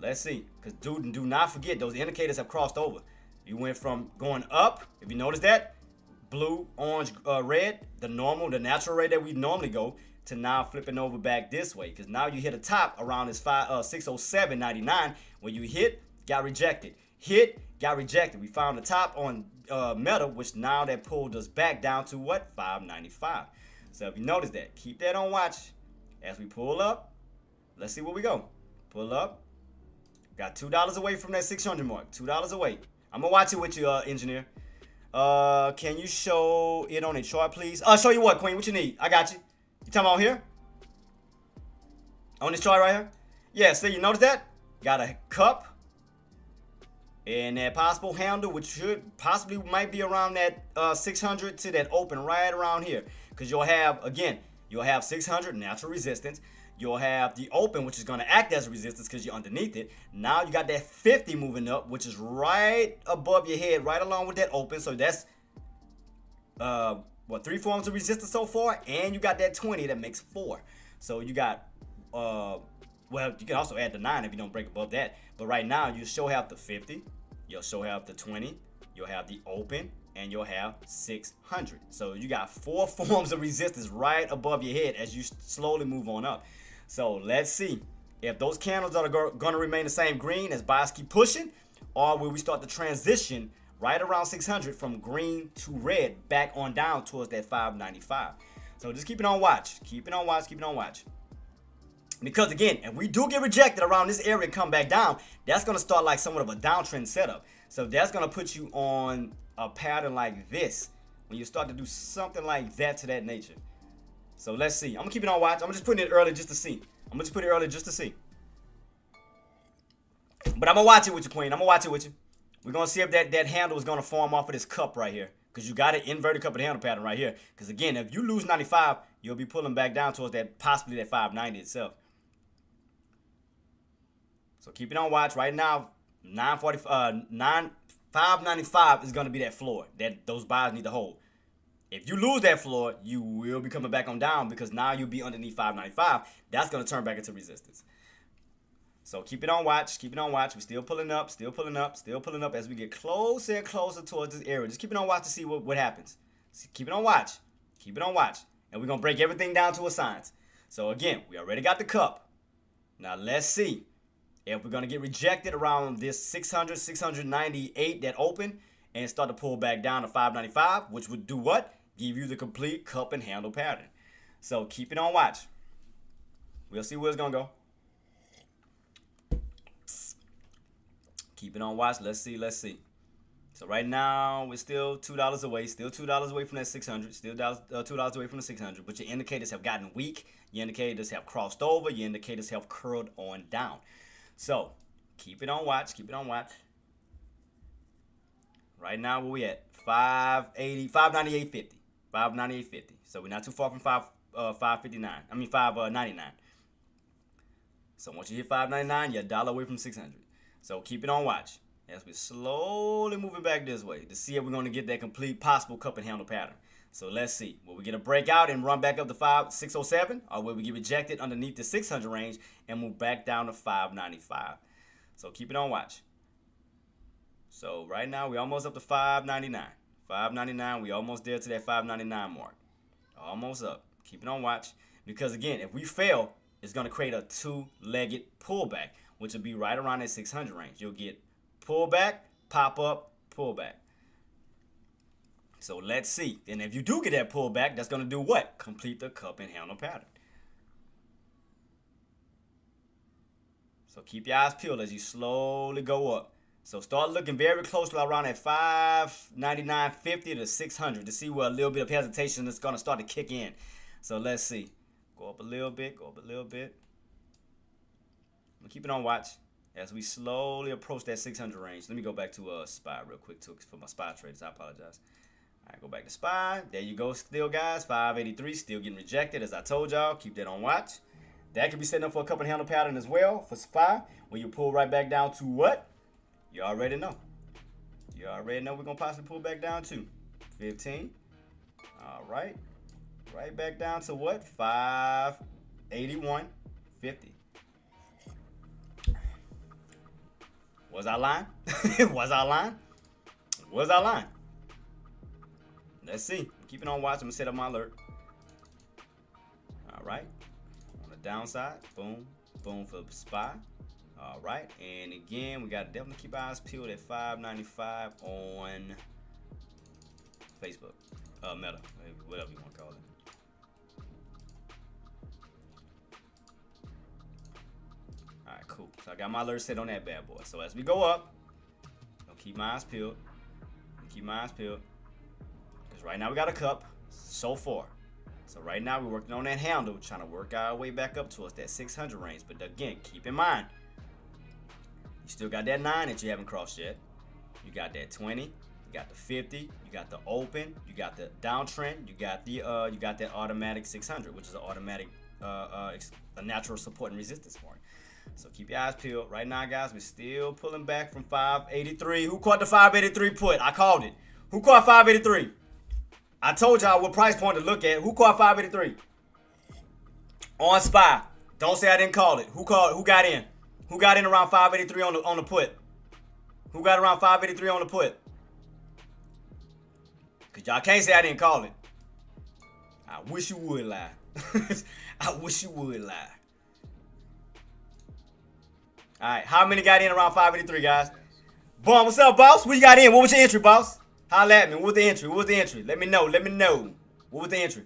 Let's see. Because do not forget, those indicators have crossed over. You went from going up, if you notice that, blue, orange, red, the natural rate that we normally go, to now flipping over back this way. Because now you hit a top around this 607.99. When you hit, got rejected. Hit, got rejected. We found the top on Meta, which now that pulled us back down to what? 595. So if you notice that, keep that on watch as we pull up. Let's see where we go. Pull up. Got $2 away from that 600 mark. $2 away. I'm going to watch it with you, engineer. Can you show it on a chart, please? Show you what, Queen? What you need? I got you. You talking about here? On this chart right here? Yeah, see, you notice that? Got a cup. And that possible handle, which might be around that 600 to that open right around here. Because you'll have 600 natural resistance. You'll have the open, which is going to act as a resistance because you're underneath it. Now you got that 50 moving up, which is right above your head, right along with that open. So that's, 3 forms of resistance so far? And you got that 20 that makes 4. So you got, you can also add the 9 if you don't break above that. But right now, you still have the 50. You'll still have the 20. You'll have the open. And you'll have 600. So you got 4 forms of resistance right above your head as you slowly move on up. So let's see if those candles are going to remain the same green as buyers keep pushing, or will we start to transition right around 600 from green to red back on down towards that 595. So just keep it on watch. Keep it on watch. Keep it on watch. Because again, if we do get rejected around this area and come back down, that's going to start like somewhat of a downtrend setup. So that's going to put you on a pattern like this when you start to do something like that to that nature. So let's see. I'm going to keep it on watch. I'm going to just put it early just to see. But I'm going to watch it with you, Queen. I'm going to watch it with you. We're going to see if that handle is going to form off of this cup right here. Because you got an inverted cup and handle pattern right here. Because again, if you lose 95, you'll be pulling back down towards that, possibly that 590 itself. So keep it on watch. Right now, 595 is going to be that floor that those buyers need to hold. If you lose that floor, you will be coming back on down because now you'll be underneath 595. That's going to turn back into resistance. So keep it on watch. Keep it on watch. We're still pulling up, still pulling up, still pulling up as we get closer and closer towards this area. Just keep it on watch to see what happens. Keep it on watch. Keep it on watch. And we're going to break everything down to a science. So again, we already got the cup. Now let's see if we're going to get rejected around this 600, 698 that open and start to pull back down to 595, which would do what? Give you the complete cup and handle pattern. So keep it on watch. We'll see where it's going to go. Keep it on watch. Let's see. Let's see. So right now, we're still $2 away. Still $2 away from that 600. Still $2 away from the 600. But your indicators have gotten weak. Your indicators have crossed over. Your indicators have curled on down. So keep it on watch. Keep it on watch. Right now, where we at? 580, 598.50. 598.50. So we're not too far from 559. I mean 599. So once you hit 599, you're $1 away from 600. So keep it on watch as we're slowly moving back this way to see if we're going to get that complete possible cup and handle pattern. So let's see. Will we get a breakout and run back up to 607, or will we get rejected underneath the 600 range and move back down to 595? So keep it on watch. So right now we're almost up to 599. 599, we almost there to that 599 mark. Almost up. Keep it on watch. Because again, if we fail, it's going to create a two-legged pullback, which will be right around that 600 range. You'll get pullback, pop up, pullback. So let's see. And if you do get that pullback, that's going to do what? Complete the cup and handle pattern. So keep your eyes peeled as you slowly go up. So start looking very closely around at 599.50 to 600 to see where a little bit of hesitation is going to start to kick in. So let's see. Go up a little bit, go up a little bit. I'm going to keep it on watch as we slowly approach that 600 range. Let me go back to SPY real quick for my SPY traders. I apologize. All right, go back to SPY. There you go still, guys. 583 still getting rejected. As I told y'all, keep that on watch. That could be setting up for a cup and handle pattern as well for SPY when you pull right back down to what? You already know. You already know we're going to possibly pull back down to 15. All right. Right back down to what? 581.50. Was I lying? Was I lying? Was I lying? Let's see. I'm keeping on watch. I'm going to set up my alert. All right. On the downside. Boom. Boom for SPY. All right, and again, we got to definitely keep our eyes peeled at 595 on Facebook, Meta, whatever you want to call it. All right, cool. So I got my alert set on that bad boy. So as we go up, I'll keep my eyes peeled. Keep my eyes peeled. Because right now we got a cup so far. So right now we're working on that handle, trying to work our way back up towards that 600 range. But again, keep in mind, you still got that 9 that you haven't crossed yet. You got that 20. You got the 50. You got the open. You got the downtrend. You got that automatic 600, which is an automatic, a natural support and resistance point. So keep your eyes peeled. Right now, guys, we're still pulling back from 583. Who caught the 583 put? I called it. Who caught 583? I told y'all what price point to look at. Who caught 583? On SPY. Don't say I didn't call it. Who called? Who got in? Who got in around 583 on the put? Who got around 583 on the put? Because y'all can't say I didn't call it. I wish you would lie. I wish you would lie. All right, how many got in around 583, guys? Boom, what's up, boss? What you got in? What was your entry, boss? Holla at me. What was the entry? What was the entry? Let me know. Let me know. What was the entry?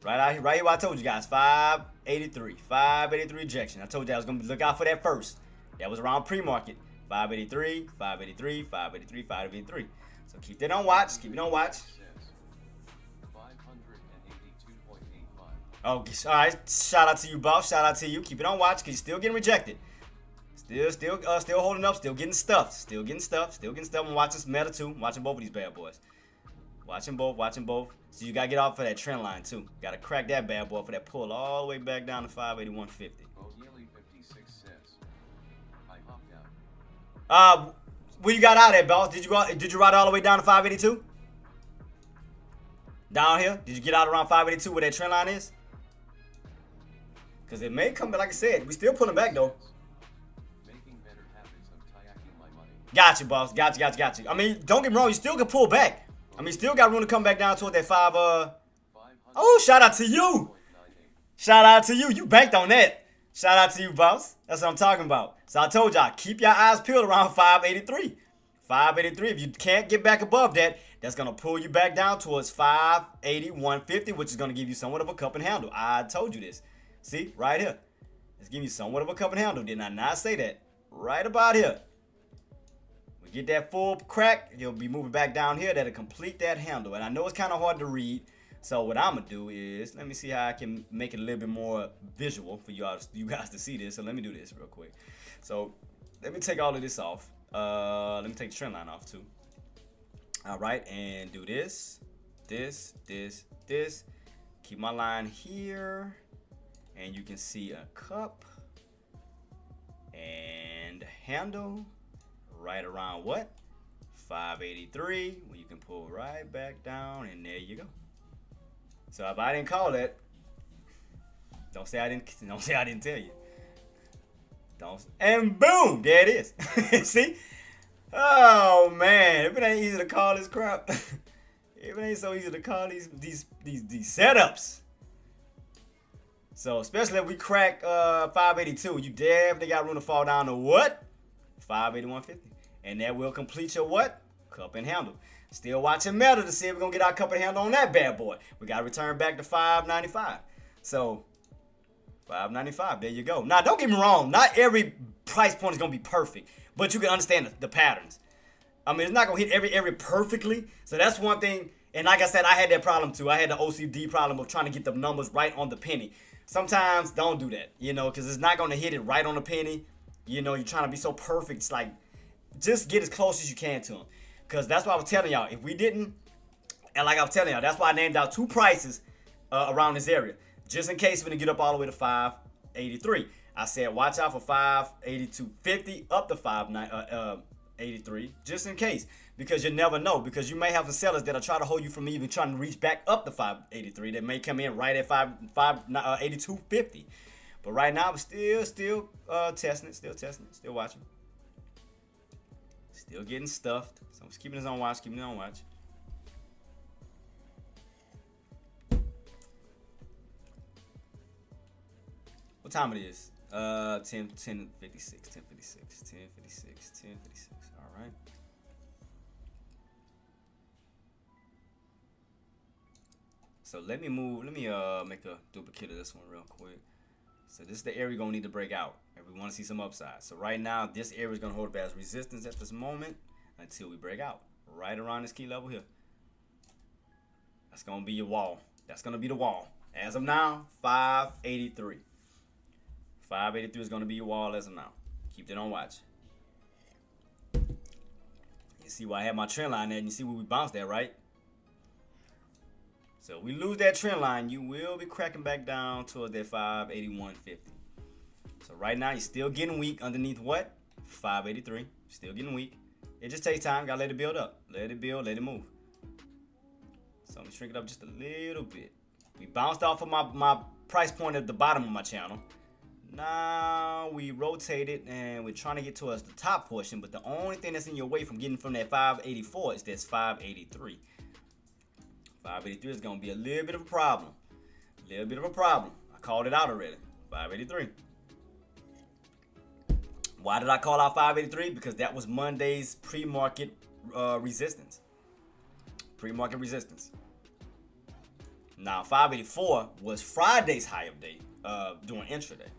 Right here where I told you guys, 583. 583 rejection. I told you I was going to look out for that first. That was around pre-market. 583, 583, 583, 583. So keep that on watch. Keep it on watch. Oh, all right. Shout out to you, boss. Shout out to you. Keep it on watch because you're still getting rejected. Still holding up. Still getting stuffed. Still getting stuffed. Still getting stuffed. I'm watching Meta too. I'm watching both of these bad boys. Watching both. Watching both. So you got to get off for that trend line too. Got to crack that bad boy for that pull all the way back down to 581.50. Oh, nearly 56 cents. I hopped out. Where you got out at, boss? Did you ride all the way down to 582? Down here, did you get out around 582 where that trend line is? Because it may come back, like I said, we still pulling back though. Making better habits of kayaking my money. Got you, boss. Got you. I mean, don't get me wrong, you still can pull back. I mean, still got room to come back down toward that 5. Oh, shout out to you. Shout out to you. You banked on that. Shout out to you, boss. That's what I'm talking about. So I told y'all, keep your eyes peeled around 583. 583. If you can't get back above that, that's going to pull you back down towards 581.50, which is going to give you somewhat of a cup and handle. I told you this. See, right here. It's giving you somewhat of a cup and handle. Did I not say that? Right about here. We get that full crack, you'll be moving back down here. That'll complete that handle. And I know it's kind of hard to read. So what I'm going to do is, let me see how I can make it a little bit more visual for you guys to see this. So let me do this real quick. So let me take all of this off. Let me take the trend line off too. All right, and do this. Keep my line here. And you can see a cup and handle right around what? 583, where you can pull right back down, and there you go. So if I didn't call that, don't say I didn't tell you. And boom, there it is. See? Oh man, if it ain't easy to call this crap, if it ain't so easy to call these setups. So especially if we crack 582, you definitely got room to fall down to what? 581.50. And that will complete your what? Cup and handle. Still watching Meta to see if we're going to get our cup and handle on that bad boy. We got to return back to 595. So 595, there you go. Now, don't get me wrong. Not every price point is going to be perfect. But you can understand the patterns. I mean, it's not going to hit every area perfectly. So that's one thing. And like I said, I had that problem too. I had the OCD problem of trying to get the numbers right on the penny. Sometimes don't do that, because it's not going to hit it right on the penny. You're trying to be so perfect. It's like, just get as close as you can to them. Because that's what I was telling y'all. If we didn't, and like I was telling y'all, that's why I named out 2 prices around this area. Just in case we're going to get up all the way to 583. I said, watch out for 582.50 up to 583, just in case. Because you never know. Because you may have some sellers that'll try to hold you from even trying to reach back up to 583. That may come in right at 582.50. But right now, we're still testing it, still watching. Still getting stuffed. So I'm just keeping it on watch, What time it is? 10:56. All right. So let me make a duplicate of this one real quick. So this is the area you're gonna need to break out if we want to see some upside. So right now, this area is gonna hold up as resistance at this moment until we break out. Right around this key level here. That's gonna be your wall. That's gonna be the wall. As of now, 583. 583 is gonna be your wall as of now. Keep that on watch. You see why I have my trend line there, and you see where we bounced at, right? So we lose that trend line, you will be cracking back down towards that 581.50. So right now, you're still getting weak underneath what? 583. Still getting weak. It just takes time. Gotta let it build up. Let it build, let it move. So I'm gonna shrink it up just a little bit. We bounced off of my price point at the bottom of my channel. Now we rotated and we're trying to get towards the top portion, but the only thing that's in your way from getting from that 584 is this 583. 583 is going to be a little bit of a problem. I called it out already. 583. Why did I call out 583? Because that was Monday's pre-market resistance. Pre-market resistance. Now, 584 was Friday's high of day during intraday.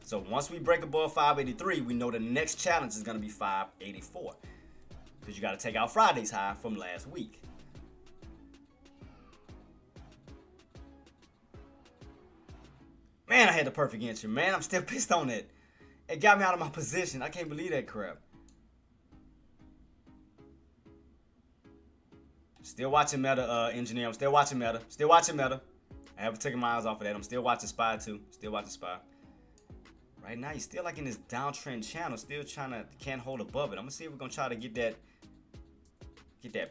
So once we break above 583, we know the next challenge is going to be 584. Because you got to take out Friday's high from last week. Man, I had the perfect entry, man. I'm still pissed on it. It got me out of my position. I can't believe that crap. Still watching Meta, engineer. I'm still watching Meta. I haven't taken my eyes off of that. I'm still watching SPY too. Right now, you're still like in this downtrend channel. Still can't hold above it. I'm gonna see if we're gonna try to get that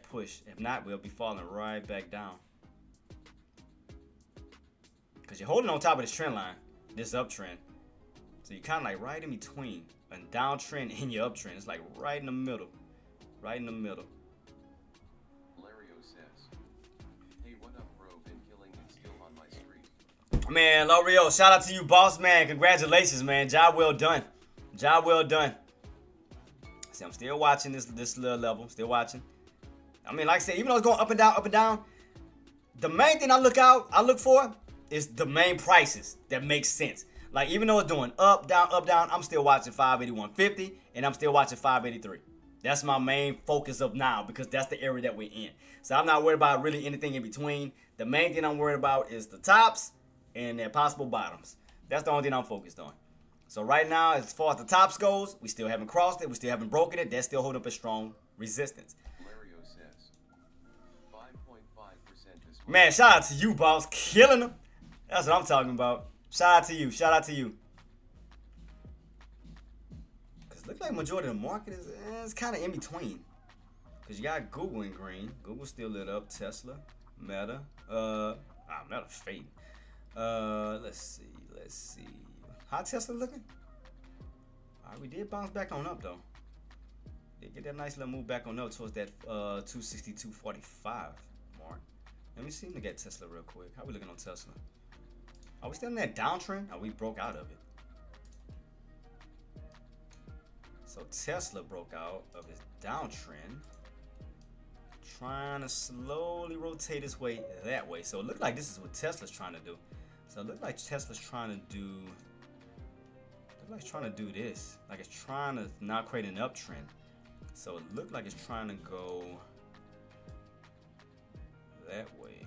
push. If not, we'll be falling right back down. because you're holding on top of this trend line, this uptrend. So you're kind of like right in between a downtrend and your uptrend. It's like right in the middle. Right in the middle. Lario says, hey, what up, bro? Been killing it still on my street. Man, L'Oreal, shout out to you, boss man. Congratulations, man. Job well done. Job well done. See, I'm still watching this little level. Still watching. I mean, like I said, even though it's going up and down, the main thing I look for is the main prices that make sense. Like, even though it's doing up, down, I'm still watching 581.50 and I'm still watching 583. That's my main focus of now because that's the area that we're in. So I'm not worried about really anything in between. The main thing I'm worried about is the tops and their possible bottoms. That's the only thing I'm focused on. So right now, as far as the tops goes, we still haven't crossed it. We still haven't broken it. That's still holding up a strong resistance. Lario says, 5.5% is Man, shout out to you, boss. Killing them. That's what I'm talking about. Shout out to you. Shout out to you. Because it looks like majority of the market is kind of in between. Because you got Google in green. Google still lit up. Tesla. Meta. Meta fading. Let's see. How Tesla looking? Alright, we did bounce back on up though. Did get that nice little move back on up towards that 262.45 mark. Let me see. Look at Tesla real quick. How we looking on Tesla? Are we still in that downtrend? Or we broke out of it? So Tesla broke out of its downtrend. Trying to slowly rotate its way that way. So it looked like this is what Tesla's trying to do. So it looked like Tesla's trying to do. Like it's trying to do this. Like it's trying to now create an uptrend. So it looked like it's trying to go that way.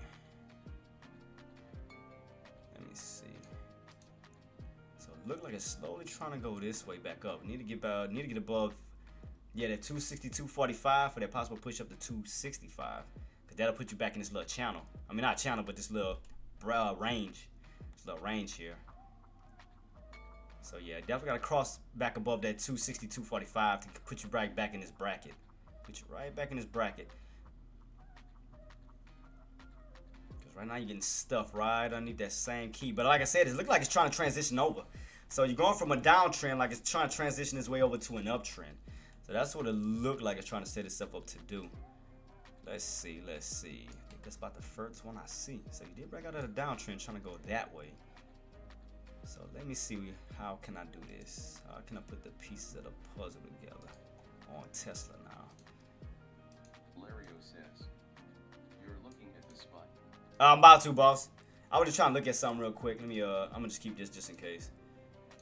Let me see. So it looked like it's slowly trying to go this way back up. Need to get above, yeah, that 262.45 for that possible push up to 265. Cause that'll put you back in this little channel. I mean, not channel, but this little range. This little range here. So yeah, definitely gotta cross back above that 262.45 to put you right back in this bracket. Put you right back in this bracket. Because right now you're getting stuff right underneath that same key. But like I said, it looks like it's trying to transition over. So you're going from a downtrend, like it's trying to transition its way over to an uptrend. So that's what it looked like it's trying to set itself up to do. Let's see. I think that's about the first one I see. So you did break out of the downtrend trying to go that way. So let me see, how can I do this? How can I put the pieces of the puzzle together on Tesla now? Lario says, you're looking at the spot. I'm about to, boss. I was just trying to look at something real quick. Let me, I'm gonna just keep this just in case.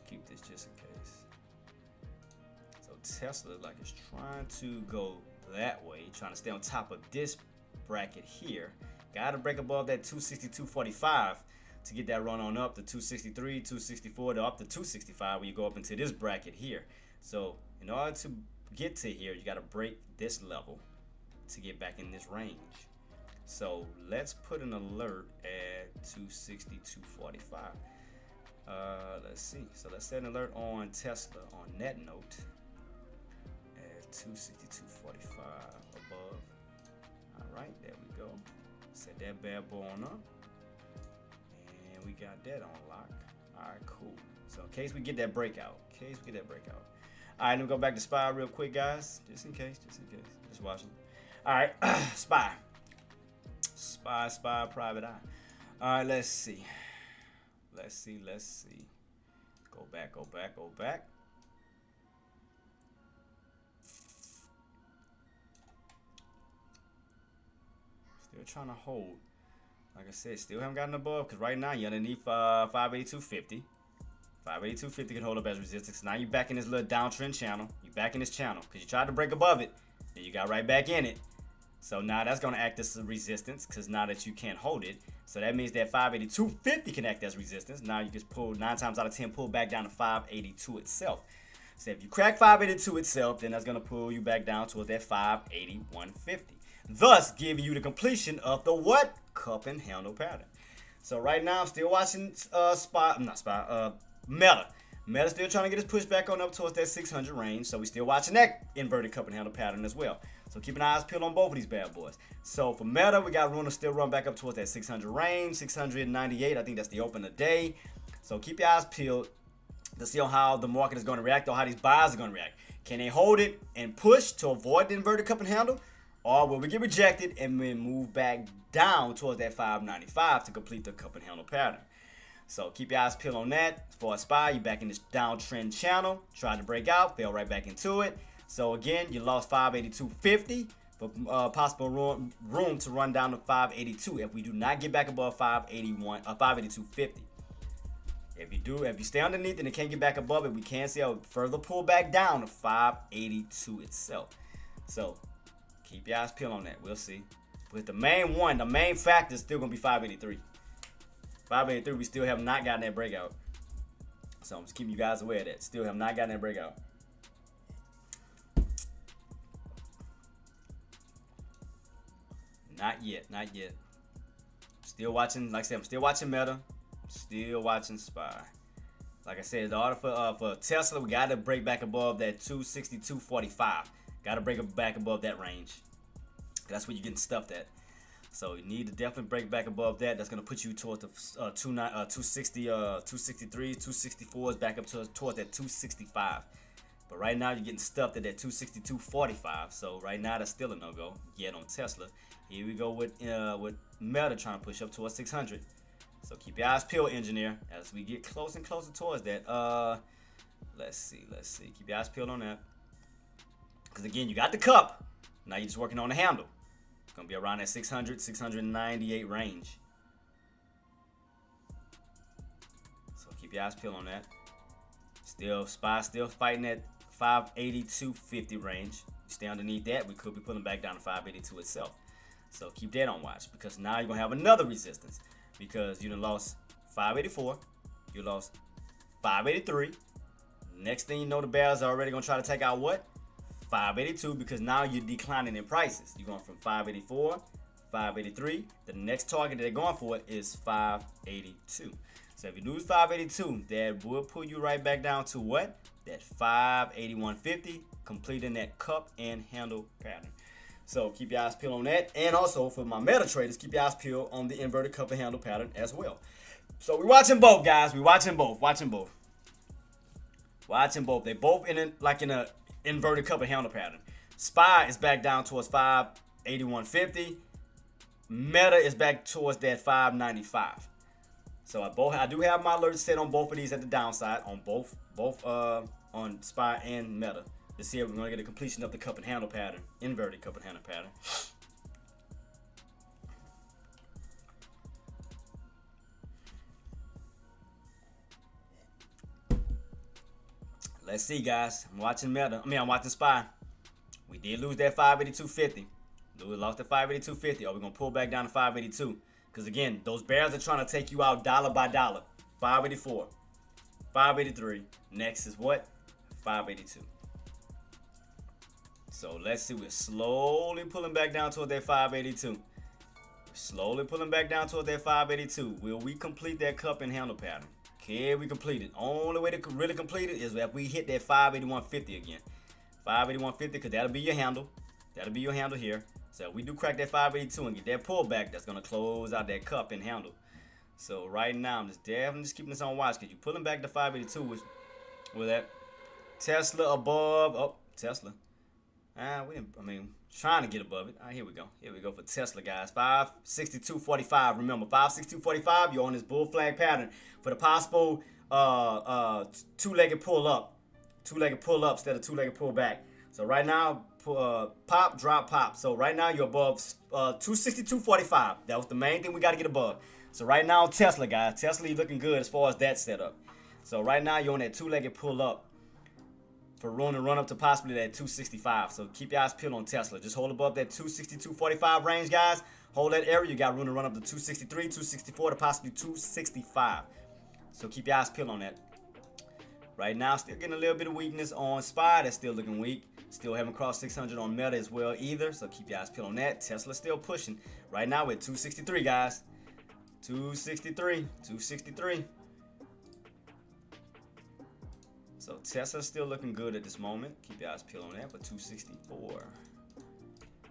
Keep this just in case. So Tesla looks like it's trying to go that way, trying to stay on top of this bracket here. Gotta break above that 262.45. To get that run on up to 263, 264, to up to 265 when you go up into this bracket here. So in order to get to here, you got to break this level to get back in this range. So let's put an alert at 262.45. Let's see. So let's set an alert on Tesla on net note at 262.45 above. All right, there we go. Set that bad boy on up. We got that on lock. All right, cool. So in case we get that breakout. All right, let me go back to SPY real quick, guys. Just in case. Just watching. All right, SPY, private eye. All right, let's see. Go back. Still trying to hold. Like I said, still haven't gotten above because right now you're underneath 582.50. 582.50 can hold up as resistance. Now you're back in this little downtrend channel. You're back in this channel because you tried to break above it. Then you got right back in it. So now that's going to act as a resistance because now that you can't hold it. So that means that 582.50 can act as resistance. Now you just pull 9 times out of 10, pull back down to 582 itself. So if you crack 582 itself, then that's going to pull you back down towards that 581.50. Thus giving you the completion of the what? Cup and handle pattern. So right now I'm still watching Meta. Meta still trying to get his push back on up towards that 600 range, so we still watching that inverted cup and handle pattern as well. So keep an eyes peeled on both of these bad boys. So for Meta, we got room to still run back up towards that 600 range, 698. I think that's the open today. So keep your eyes peeled to see on how the market is going to react or how these buys are going to react. Can they hold it and push to avoid the inverted cup and handle? Or will we get rejected and then move back down towards that 595 to complete the cup and handle pattern? So keep your eyes peeled on that. For a SPY, you're back in this downtrend channel. Tried to break out, fell right back into it. So again, you lost 582.50 for possible room to run down to 582 if we do not get back above 582.50. If you stay underneath and it can't get back above it, we can see a further pull back down to 582 itself. So keep your eyes peeled on that. We'll see. But the main factor is still gonna be 583. 583, we still have not gotten that breakout. So I'm just keeping you guys aware of that. Still have not gotten that breakout. Not yet, not yet. Still watching, like I said, I'm still watching Meta. Still watching SPY. Like I said, the order for Tesla, we got to break back above that 262.45. Got to break back above that range. That's where you're getting stuffed at. So you need to definitely break back above that. That's going to put you towards the 260, 263, 264s back up towards that 265. But right now you're getting stuffed at that 262.45. So right now that's still a no-go yet on Tesla. Here we go with Meta trying to push up towards 600. So keep your eyes peeled, engineer, as we get closer and closer towards that. Let's see. Keep your eyes peeled on that. Because again, you got the cup. Now you're just working on the handle. It's going to be around that 600, 698 range. So keep your eyes peeled on that. SPY still fighting that 582.50 range. Stay underneath that, we could be pulling back down to 582 itself. So keep that on watch, because now you're going to have another resistance. Because you done lost 584, you lost 583. Next thing you know, the bears are already going to try to take out what? 582, because now you're declining in prices. You're going from 584, 583. The next target that they're going for is 582. So if you lose 582, that will pull you right back down to what? That 581.50, completing that cup and handle pattern. So keep your eyes peeled on that. And also for my meta traders, keep your eyes peeled on the inverted cup and handle pattern as well. So we're watching both, guys. We're watching both. They both in a inverted cup and handle pattern. SPY is back down towards 581.50. Meta is back towards that 595. So I do have my alerts set on both of these at the downside on both on SPY and Meta to see if we're gonna get a completion of the cup and handle pattern, inverted cup and handle pattern. Let's see, guys. I'm watching SPY. We did lose that 582.50. We lost the 582.50. Are we gonna pull back down to 582? Because again, those bears are trying to take you out dollar by dollar. 584, 583. Next is what? 582. So let's see. We're slowly pulling back down toward that 582. Will we complete that cup and handle pattern? Can we complete it? Only way to really complete it is if we hit that 581.50 again. 581.50, because that'll be your handle. That'll be your handle here. So if we do crack that 582 and get that pullback, that's going to close out that cup and handle. So right now, I'm just keeping this on watch, because you're pulling back the 582 with that Tesla above. Oh, Tesla. Trying to get above it. Here we go. Here we go for Tesla, guys. 562.45. Remember, 562.45. You're on this bull flag pattern for the possible two-legged pull up. Two-legged pull up instead of two-legged pull back. So right now, pop, drop, pop. So right now, you're above 262.45. That was the main thing we got to get above. So right now, Tesla, guys. Tesla, you're looking good as far as that setup. So right now, you're on that two-legged pull up for room to run up to possibly that 265. So keep your eyes peeled on Tesla. Just hold above that 262.45 range, guys. Hold that area. You got room to run up to 263, 264 to possibly 265. So keep your eyes peeled on that. Right now, still getting a little bit of weakness on SPY. That's still looking weak. Still haven't crossed 600 on Meta as well either. So keep your eyes peeled on that. Tesla's still pushing. Right now, we're at 263, guys. 263. So Tesla's still looking good at this moment. Keep your eyes peeled on that. But 264.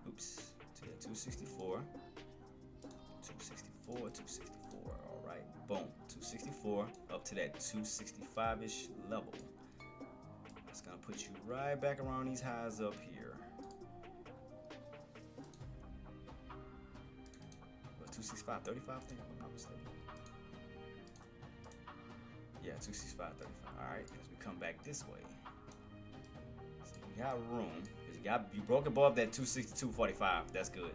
Oops. So yeah, 264. 264. 264. All right. Boom. 264 up to that 265-ish level. It's gonna put you right back around these highs up here. 265, 35, I think, if I'm not mistaken. Yeah, 265, 35. All right, as we come back this way. So we got room. You broke above that 262.45. That's good.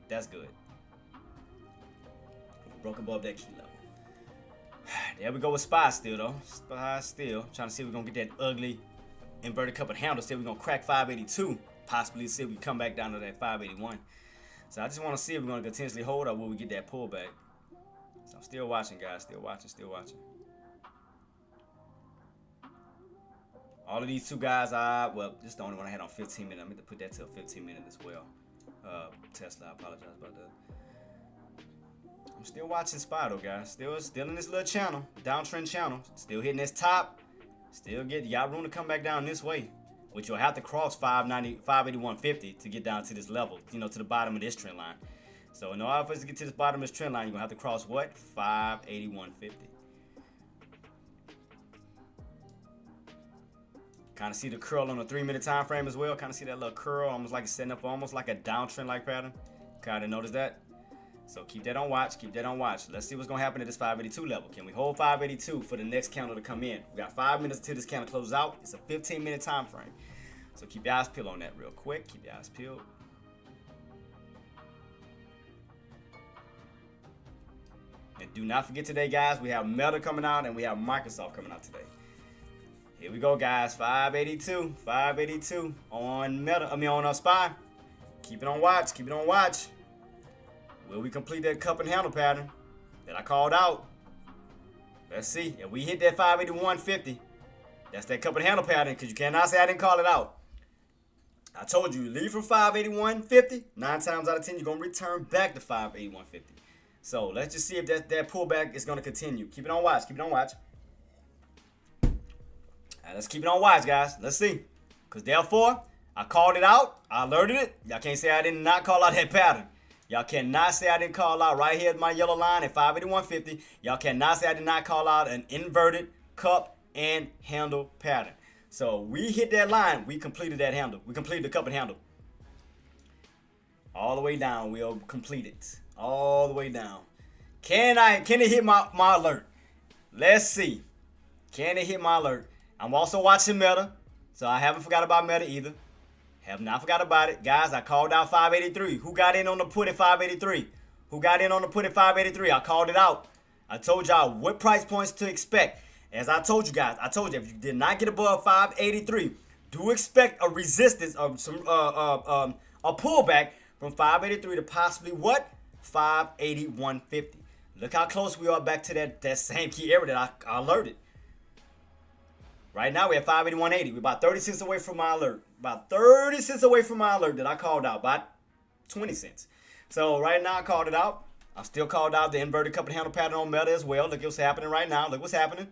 That's good. We broke above that key level. There we go with SPY still, though. SPY still. Trying to see if we're going to get that ugly inverted cup and handle. See if we're going to crack 582. Possibly see if we come back down to that 581. So I just want to see if we're going to continuously hold or will we get that pullback. So I'm still watching, guys. Still watching, still watching. All of these two guys are, well, this is the only one I had on 15 minutes. I meant to put that to a 15 minute as well. Tesla, I apologize about that. I'm still watching SPY though, guys. Still in this little channel, downtrend channel. Still hitting this top. Still got room to come back down this way. Which you'll have to cross 581.50 to get down to this level, you know, to the bottom of this trend line. So in order for us to get to this bottom of this trend line, you're going to have to cross what? 581.50. Kind of see the curl on the 3-minute time frame as well. Kind of see that little curl, almost like it's setting up almost like a downtrend-like pattern. Kind of notice that. So keep that on watch. Keep that on watch. Let's see what's going to happen at this 582 level. Can we hold 582 for the next candle to come in? We got 5 minutes until this candle closes out. It's a 15-minute time frame. So keep your eyes peeled on that real quick. Keep your eyes peeled. And do not forget today, guys, we have Meta coming out and we have Microsoft coming out today. Here we go, guys. 582. 582 on Meta. On SPY. Keep it on watch. Keep it on watch. Will we complete that cup and handle pattern that I called out? Let's see. If we hit that 581.50, that's that cup and handle pattern because you cannot say I didn't call it out. I told you, leave from 581.50. 9 times out of 10, you're going to return back to 581.50. So let's just see if that pullback is going to continue. Keep it on watch. Keep it on watch. All right, let's keep it on watch, guys. Let's see. Because therefore, I called it out. I alerted it. Y'all can't say I did not call out that pattern. Y'all cannot say I didn't call out right here at my yellow line at 581.50. Y'all cannot say I did not call out an inverted cup and handle pattern. So we hit that line. We completed that handle. We completed the cup and handle. All the way down. We'll complete it. All the way down. Can it hit my alert? Let's see. Can it hit my alert? I'm also watching Meta. So I haven't forgot about Meta either. Have not forgot about it. Guys, I called out 583. Who got in on the put at 583? Who got in on the put at 583? I called it out. I told y'all what price points to expect. As I told you guys, if you did not get above 583, do expect a resistance of a pullback from 583 to possibly what? 581.50. Look how close we are back to that same key area that I alerted. Right now we're at 581.80. We're about 30 cents away from my alert. About 30 cents away from my alert that I called out. About 20 cents. So right now I called it out. I still called out the inverted cup and handle pattern on Meta as well. Look what's happening right now. Look what's happening.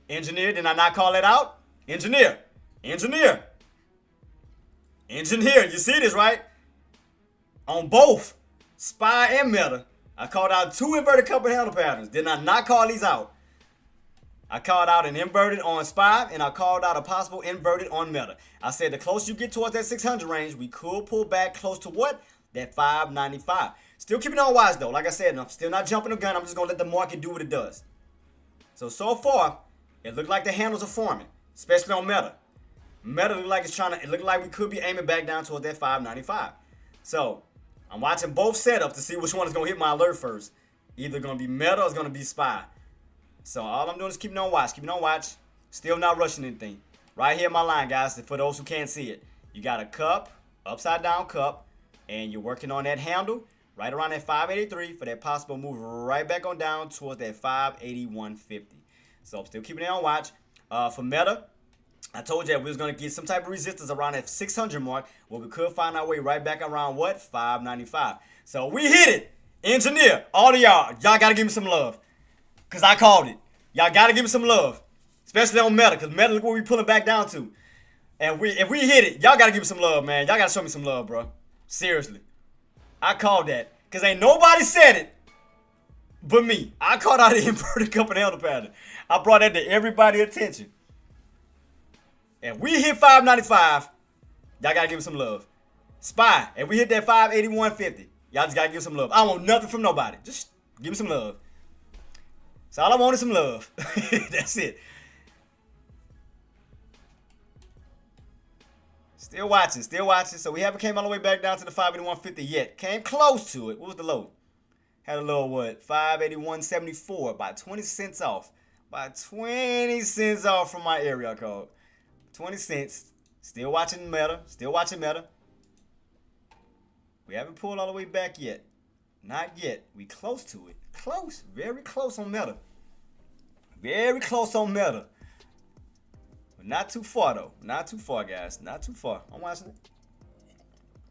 Engineer, did I not call it out? Engineer. Engineer. Engineer. You see this, right? On both SPY and Meta, I called out 2 inverted cup and handle patterns. Did I not call these out? I called out an inverted on SPY, and I called out a possible inverted on Meta. I said the closer you get towards that 600 range, we could pull back close to what? That 595. Still keeping on watch, though. Like I said, I'm still not jumping the gun. I'm just going to let the market do what it does. So far, it looked like the handles are forming, especially on Meta. Meta looked like it looked like we could be aiming back down towards that 595. So I'm watching both setups to see which one is going to hit my alert first. Either going to be Meta or it's going to be SPY. So all I'm doing is keeping on watch. Keeping on watch. Still not rushing anything. Right here in my line, guys, for those who can't see it. You got a cup, upside down cup, and you're working on that handle right around that 583 for that possible move right back on down towards that 581.50. So I'm still keeping it on watch. For Meta, I told you we was going to get some type of resistance around that 600 mark where we could find our way right back around what? 595. So we hit it. Engineer, all of y'all got to give me some love. Because I called it. Y'all got to give me some love. Especially on meta, because meta, look what we pulling back down to. And if we hit it, y'all got to give me some love, man. Y'all got to show me some love, bro. Seriously. I called that. Because ain't nobody said it but me. I called out the inverted cup and handle pattern. I brought that to everybody's attention. And we hit 595, y'all got to give me some love. SPY, if we hit that 581.50, y'all just got to give me some love. I don't want nothing from nobody. Just give me some love. So all I want is some love. That's it. Still watching. So we haven't came all the way back down to the 581.50 yet. Came close to it. What was the low? Had a low what? 581.74. About 20 cents off. About 20 cents off from my area code. 20 cents. Still watching meta. We haven't pulled all the way back yet. Not yet. We close to it. Close. Very close on meta. Not too far, though. Not too far, guys. Not too far. I'm watching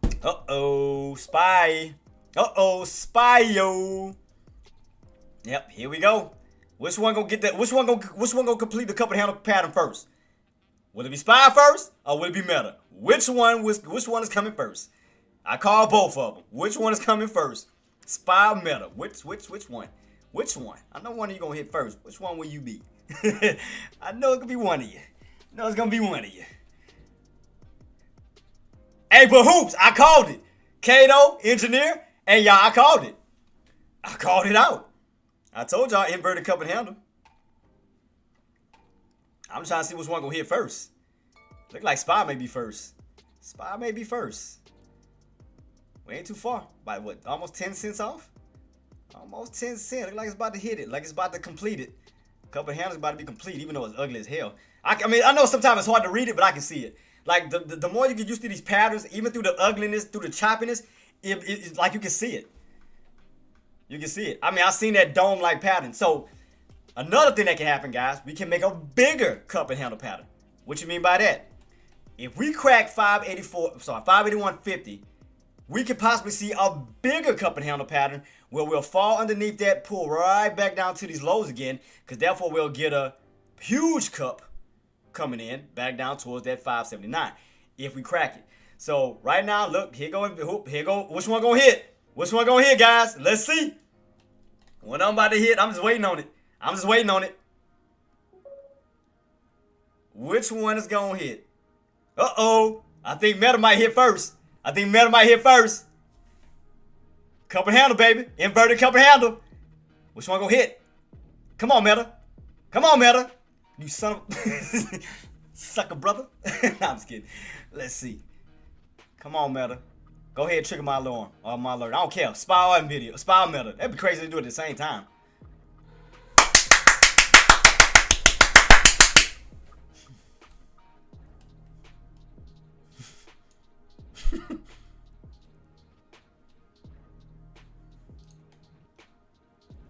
it. Uh-oh. SPY. Spy-yo. Yep, here we go. Which one gonna get that? Which one gonna complete the cup and handle pattern first? Will it be SPY first or will it be meta? Which one is coming first? I call both of them. Which one is coming first? SPY or meta? Which one? Which one? I know one of you gonna hit first. Which one will you be? I know it could be one of you. No, it's gonna be one of you. Hey, but hoops, I called it. Kato, engineer, hey y'all, I called it. I called it out. I told y'all inverted cup and handle. I'm trying to see which one gonna hit first. Look like SPY may be first. We ain't too far. By what? Almost 10 cents off? Almost 10 cents. Look like it's about to hit it. Like it's about to complete it. Cup and handle is about to be complete, even though it's ugly as hell. I mean, I know sometimes it's hard to read it, but I can see it. Like, the more you get used to these patterns, even through the ugliness, through the choppiness, it's like you can see it. You can see it. I mean, I've seen that dome-like pattern. So, another thing that can happen, guys, we can make a bigger cup and handle pattern. What you mean by that? If we crack 581.50, we could possibly see a bigger cup and handle pattern where we'll fall underneath that, pull right back down to these lows again, because therefore we'll get a huge cup coming in back down towards that 579 if we crack it. So right now, look, here go. Which one gonna hit? Guys? Let's see. When I'm about to hit, I'm just waiting on it. Which one is gonna hit? Uh-oh. I think meta might hit first. Cup and handle, baby. Inverted cup and handle. Which one gonna hit? Come on, meta. You son of sucker, brother. Nah, I'm just kidding. Let's see. Come on, meta. Go ahead and trigger my alarm. Or my alert. I don't care. SPY or video. SPY or meta. That'd be crazy to do it at the same time.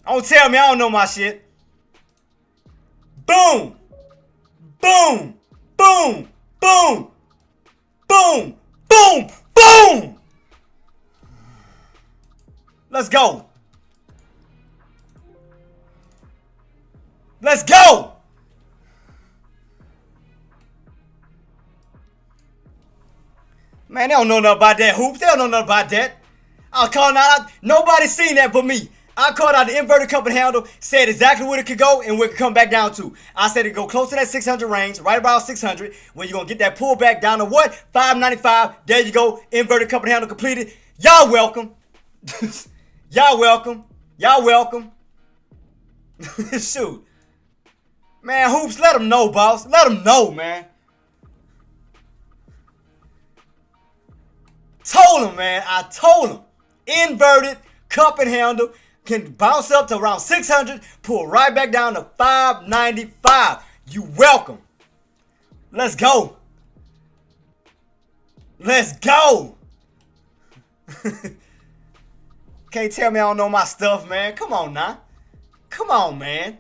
Don't tell me I don't know my shit. Boom! Boom! Boom! Boom! Boom! Boom! Boom! Let's go! Man, they don't know nothing about that hoops. They don't know nothing about that. I was calling out. Nobody's seen that but me. I called out the inverted cup and handle, said exactly where it could go and where it could come back down to. I said it go close to that 600 range, right about 600, when you're going to get that pullback down to what? 595. There you go. Inverted cup and handle completed. Y'all welcome. Y'all welcome. Shoot. Man, hoops, let them know, boss. Let them know, man. Told him, man. I told him. Inverted cup and handle can bounce up to around 600, pull right back down to 595. You welcome. Let's go. Can't tell me I don't know my stuff, man. Come on now. Come on, man.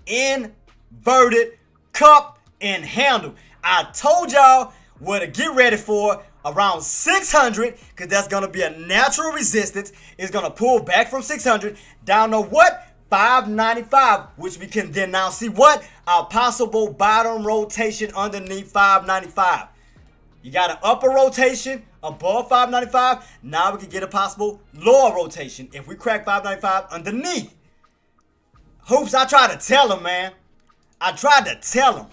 Inverted cup and handle. I told y'all what to get ready for. Around 600, because that's going to be a natural resistance. It's going to pull back from 600 down to what? 595, which we can then now see what? Our possible bottom rotation underneath 595. You got an upper rotation above 595. Now we can get a possible lower rotation if we crack 595 underneath. Hoops, I tried to tell them, man. I tried to tell them.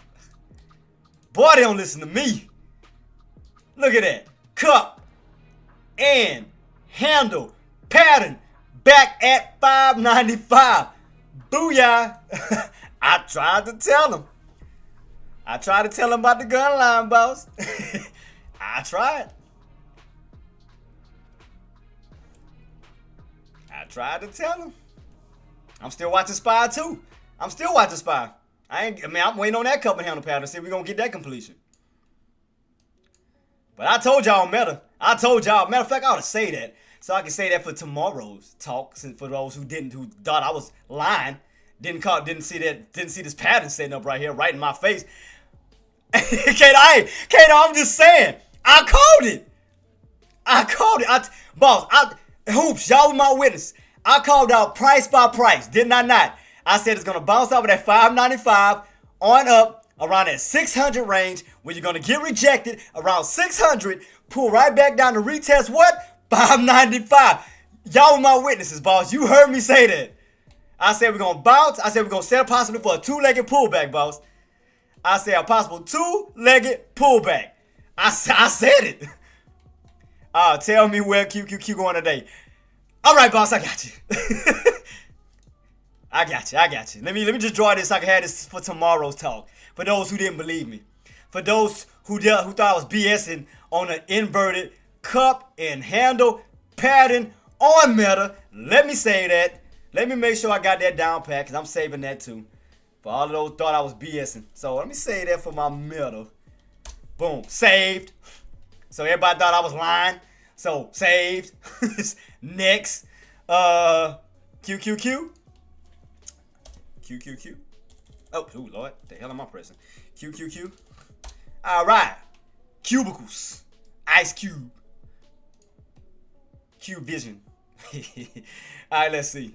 Boy, they don't listen to me. Look at that. Cup and handle pattern back at 595. Booyah. I tried to tell them. I tried to tell them about the gun line, boss. I tried. I tried to tell them. I'm still watching Spy too. I'm still watching Spy. I'm waiting on that cup and handle pattern to see if we're going to get that completion. But I told y'all Meta. Matter of fact, I ought to say that. So I can say that for tomorrow's talk. Since for those who thought I was lying. Didn't see this pattern setting up right here, right in my face. Kato, I'm just saying. I called it. Hoops, y'all were my witness. I called out price by price, didn't I not? I said it's going to bounce off of that 595 on up around that 600 range where you're going to get rejected around 600, pull right back down to retest what? 595. Y'all were my witnesses, boss. You heard me say that. I said we're going to bounce. I said we're going to set a possibility for a two-legged pullback, boss. I said a possible two-legged pullback. I said it. Tell me where QQQ going today. All right, boss, I got you. I got you. Let me just draw this so I can have this for tomorrow's talk. For those who didn't believe me. For those who thought I was BSing on an inverted cup and handle pattern on Meta. Let me say that. Let me make sure I got that down pat because I'm saving that too. For all of those thought I was BSing. So let me say that for my Meta. Boom. Saved. So everybody thought I was lying. So saved. Next. QQQ. QQQ. Oh, ooh, Lord. The hell am I pressing? QQQ. All right. Cubicles. Ice Cube. Cube Vision. All right, let's see.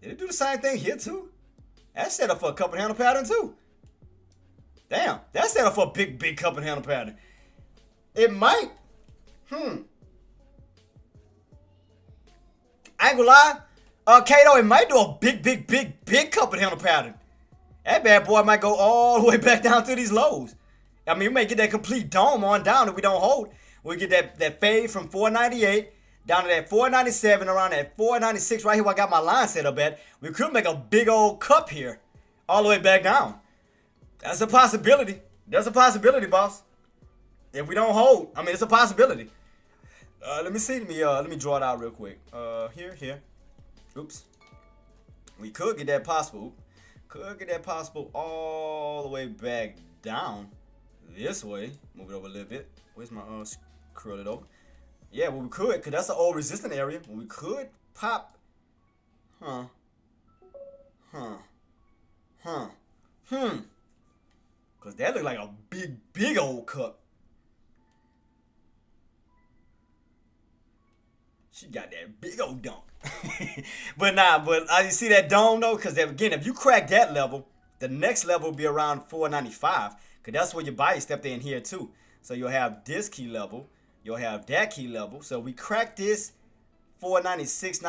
Did it do the same thing here too? That's set up for a cup and handle pattern too. Damn, that's set up for a big cup and handle pattern. It might. I ain't gonna lie. Kato, it might do a big cup and handle pattern. That bad boy might go all the way back down to these lows. I mean, we may get that complete dome on down if we don't hold. We'll get that fade from 498 down to that 497, around that 496 right here where I got my line set up at. We could make a big old cup here all the way back down. That's a possibility. There's a possibility, boss. If we don't hold, I mean, it's a possibility. Let me see. Let me draw it out real quick. Here. Oops. We could get that possible. Could get that possible all the way back down this way. Move it over a little bit. Where's my curl it over? Yeah, well, we could, because that's an old resistant area. Well, we could pop. Because that look like a big old cup. She got that big old dome. but I see that dome though, because again, if you crack that level, the next level will be around 495, because that's where your buyer stepped in here too. So you'll have this key level, you'll have that key level. So we crack this 496,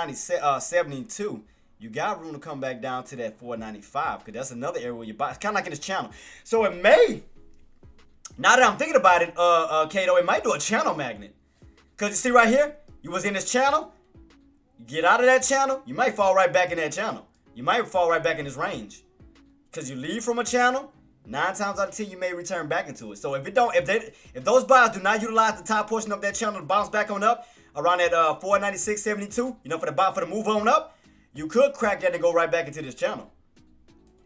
72. You got room to come back down to that 495, because that's another area where you buy. It's kind of like in this channel. So it may, now that I'm thinking about it, Kato, it might do a channel magnet. Because you see right here, you was in this channel, you get out of that channel, you might fall right back in that channel. You might fall right back in this range. Because you leave from a channel, 9 times out of 10 you may return back into it. So if those buyers do not utilize the top portion of that channel to bounce back on up around that 496.72, you know, for the move on up, you could crack that and go right back into this channel,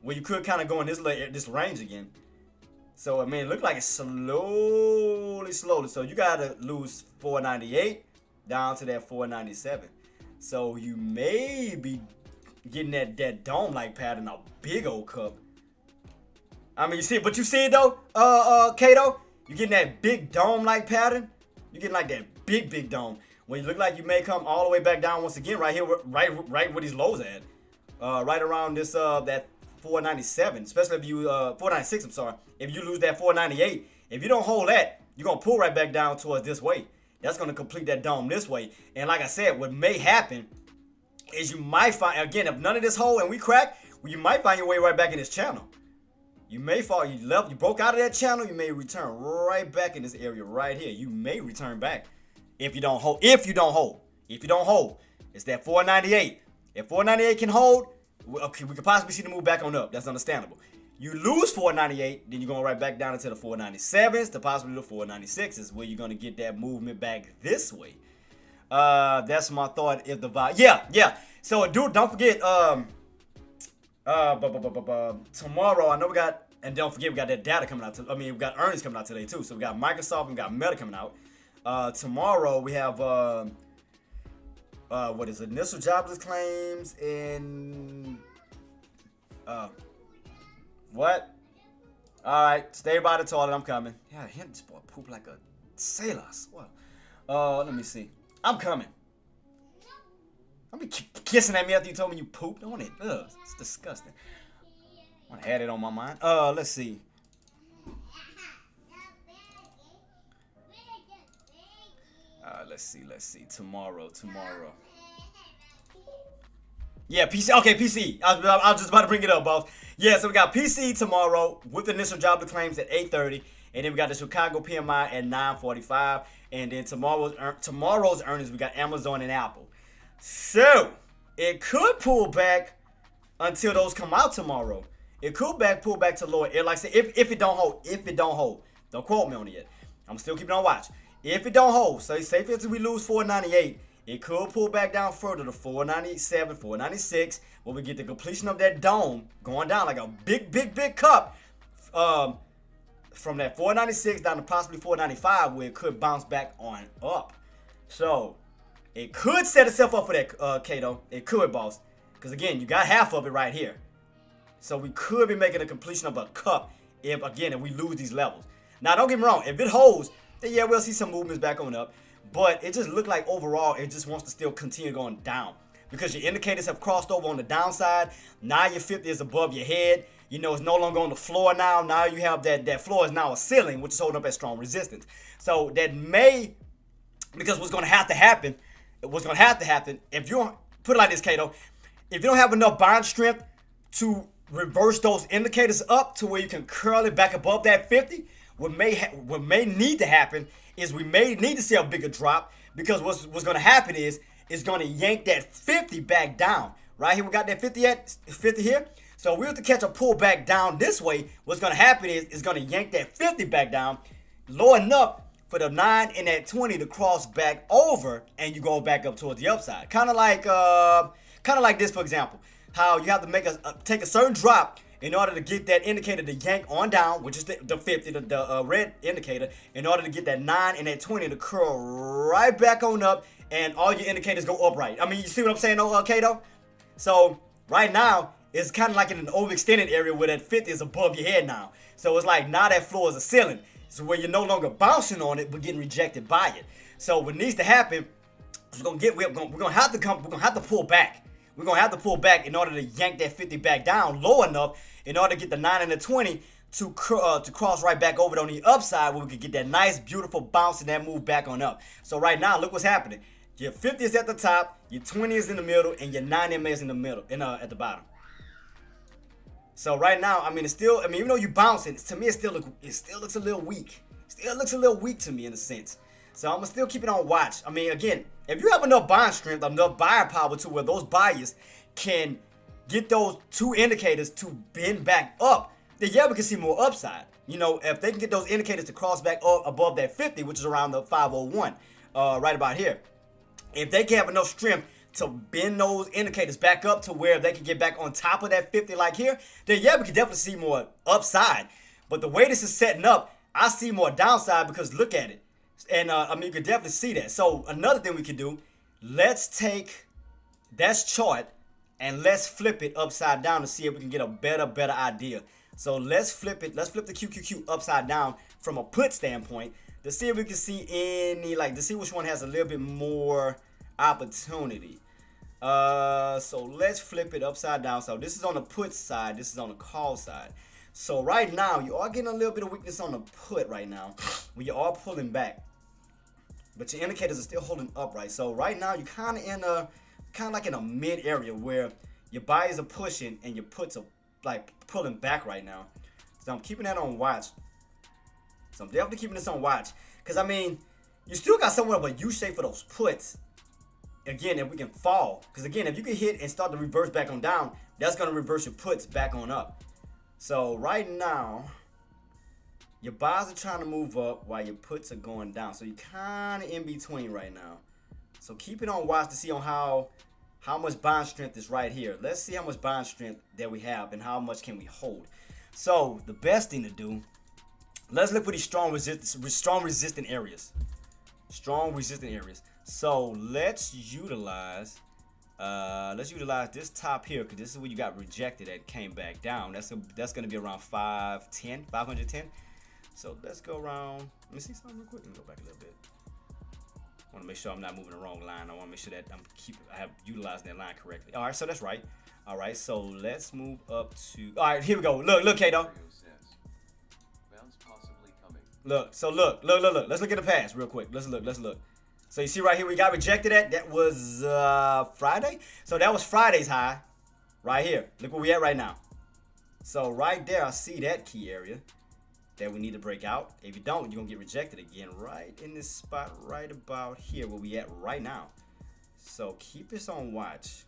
where you could kind of go in this range again. So I mean, it looked like it's slowly. So you gotta lose 498 down to that 497. So you may be getting that dome-like pattern, a big old cup. I mean, you see it though, Kato? You're getting that big dome-like pattern. You're getting like that big dome. when you look like you may come all the way back down once again, right here, right where these lows at, right around this that 497, especially if you 496. I'm sorry, if you lose that 498, if you don't hold that, you're gonna pull right back down towards this way. That's gonna complete that dome this way. And like I said, what may happen is you might find, again, if none of this hold and we crack, well, you might find your way right back in this channel. You may fall, you broke out of that channel, you may return right back in this area right here. You may return back if you don't hold. If you don't hold. It's that 498. If 498 can hold, okay, we could possibly see the move back on up. That's understandable. You lose 498, then you're going right back down into the 497s to possibly the 496s, where you're going to get that movement back this way. That's my thought. If the vibe, yeah. So, dude, don't forget, tomorrow, I know we got, and don't forget, we got that data coming out. We got earnings coming out today too. So we got Microsoft and we got Meta coming out. Tomorrow we have what is it? Initial jobless claims in what? All right, stay by the toilet. I'm coming. Yeah, him this boy poop like a sailor. What? Let me see. I'm coming. Don't be kissing at me after you told me you pooped on it. Ugh, it's disgusting. I want to add it on my mind. Let's see. Let's see. Tomorrow. Yeah, PC. Okay, PC. I was just about to bring it up, boss. Yeah, so we got PC tomorrow with initial jobless claims at 8:30, and then we got the Chicago PMI at 9:45, and then tomorrow's earnings we got Amazon and Apple. So it could pull back until those come out tomorrow. It could pull back to lower. Like I said, if it don't hold, don't quote me on it yet. I'm still keeping on watch. If it don't hold, so say if we lose 498, it could pull back down further to 497, 496, where we get the completion of that dome going down like a big cup from that 496 down to possibly 495, where it could bounce back on up. So it could set itself up for that, Kato. It could, boss. Because again, you got half of it right here. So we could be making a completion of a cup if we lose these levels. Now, don't get me wrong. If it holds, then yeah, we'll see some movements back on up. But it just looked like overall, it just wants to still continue going down. Because your indicators have crossed over on the downside. Now your 50 is above your head. You know, it's no longer on the floor now. Now you have that floor is now a ceiling, which is holding up at strong resistance. So that may, because what's going to have to happen, if you don't, put it like this, Kato, if you don't have enough buying strength to reverse those indicators up to where you can curl it back above that 50, what may need to happen is we may need to see a bigger drop, because what's going to happen is it's going to yank that 50 back down. Right here, we got that 50 here. So if we have to catch a pull back down this way, what's going to happen is it's going to yank that 50 back down low enough for the 9 and that 20 to cross back over, and you go back up towards the upside. Kind of like this, for example, how you have to take a certain drop in order to get that indicator to yank on down, which is the 50, the red indicator, in order to get that 9 and that 20 to curl right back on up, and all your indicators go upright. I mean, you see what I'm saying, Kato? So right now, it's kind of like in an overextended area where that 50 is above your head now. So it's like now that floor is a ceiling. So where you're no longer bouncing on it, but getting rejected by it. So what needs to happen is we're gonna have to pull back. We're gonna have to pull back in order to yank that 50 back down low enough in order to get the 9 and the 20 to cross right back over on the upside, where we could get that nice, beautiful bounce and that move back on up. So right now, look what's happening. Your 50 is at the top, your 20 is in the middle, and your 9 MA is in the middle, at the bottom. So right now, I mean, it's still, even though you bouncing, to me, it still looks a little weak. Still looks a little weak to me in a sense. So I'm gonna still keep it on watch. I mean, again, if you have enough buying strength, enough buying power to where those buyers can get those two indicators to bend back up, then yeah, we can see more upside. You know, if they can get those indicators to cross back up above that 50, which is around the 501, right about here. If they can have enough strength to bend those indicators back up to where they can get back on top of that 50 like here, then yeah, we can definitely see more upside. But the way this is setting up, I see more downside, because look at it. And you can definitely see that. So another thing we can do, let's take that chart and let's flip it upside down to see if we can get a better idea. So let's flip it. Let's flip the QQQ upside down from a put standpoint to see if we can see any, like, to see which one has a little bit more opportunity. So let's flip it upside down. So this is on the put side, this is on the call side. So right now you are getting a little bit of weakness on the put right now, where you are pulling back, but your indicators are still holding up, right? So right now you're kind of like in a mid area where your buyers are pushing and your puts are like pulling back right now. So I'm keeping that on watch. So I'm definitely keeping this on watch, because I mean, you still got somewhat of a U shape for those puts. Again, if we can fall, because again, if you can hit and start to reverse back on down, that's going to reverse your puts back on up. So right now, your buys are trying to move up while your puts are going down. So you're kind of in between right now. So keep it on watch to see on how much buying strength is right here. Let's see how much buying strength that we have and how much can we hold. So the best thing to do, let's look for these strong resistant areas. Strong resistant areas. So let's utilize this top here, because this is where you got rejected and came back down. That's gonna be around 510. So let's go around. Let me see something real quick. Let me go back a little bit. I want to make sure I'm not moving the wrong line. I want to make sure that I have utilized that line correctly. All right, so that's right. All right, so let's move up to. All right, here we go. Look, Kato. Look. Let's look at the past real quick. Let's look. So you see right here, we got rejected at. That was Friday. So that was Friday's high, right here. Look where we at right now. So right there, I see that key area that we need to break out. If you don't, you're gonna get rejected again right in this spot right about here where we at right now. So keep this on watch.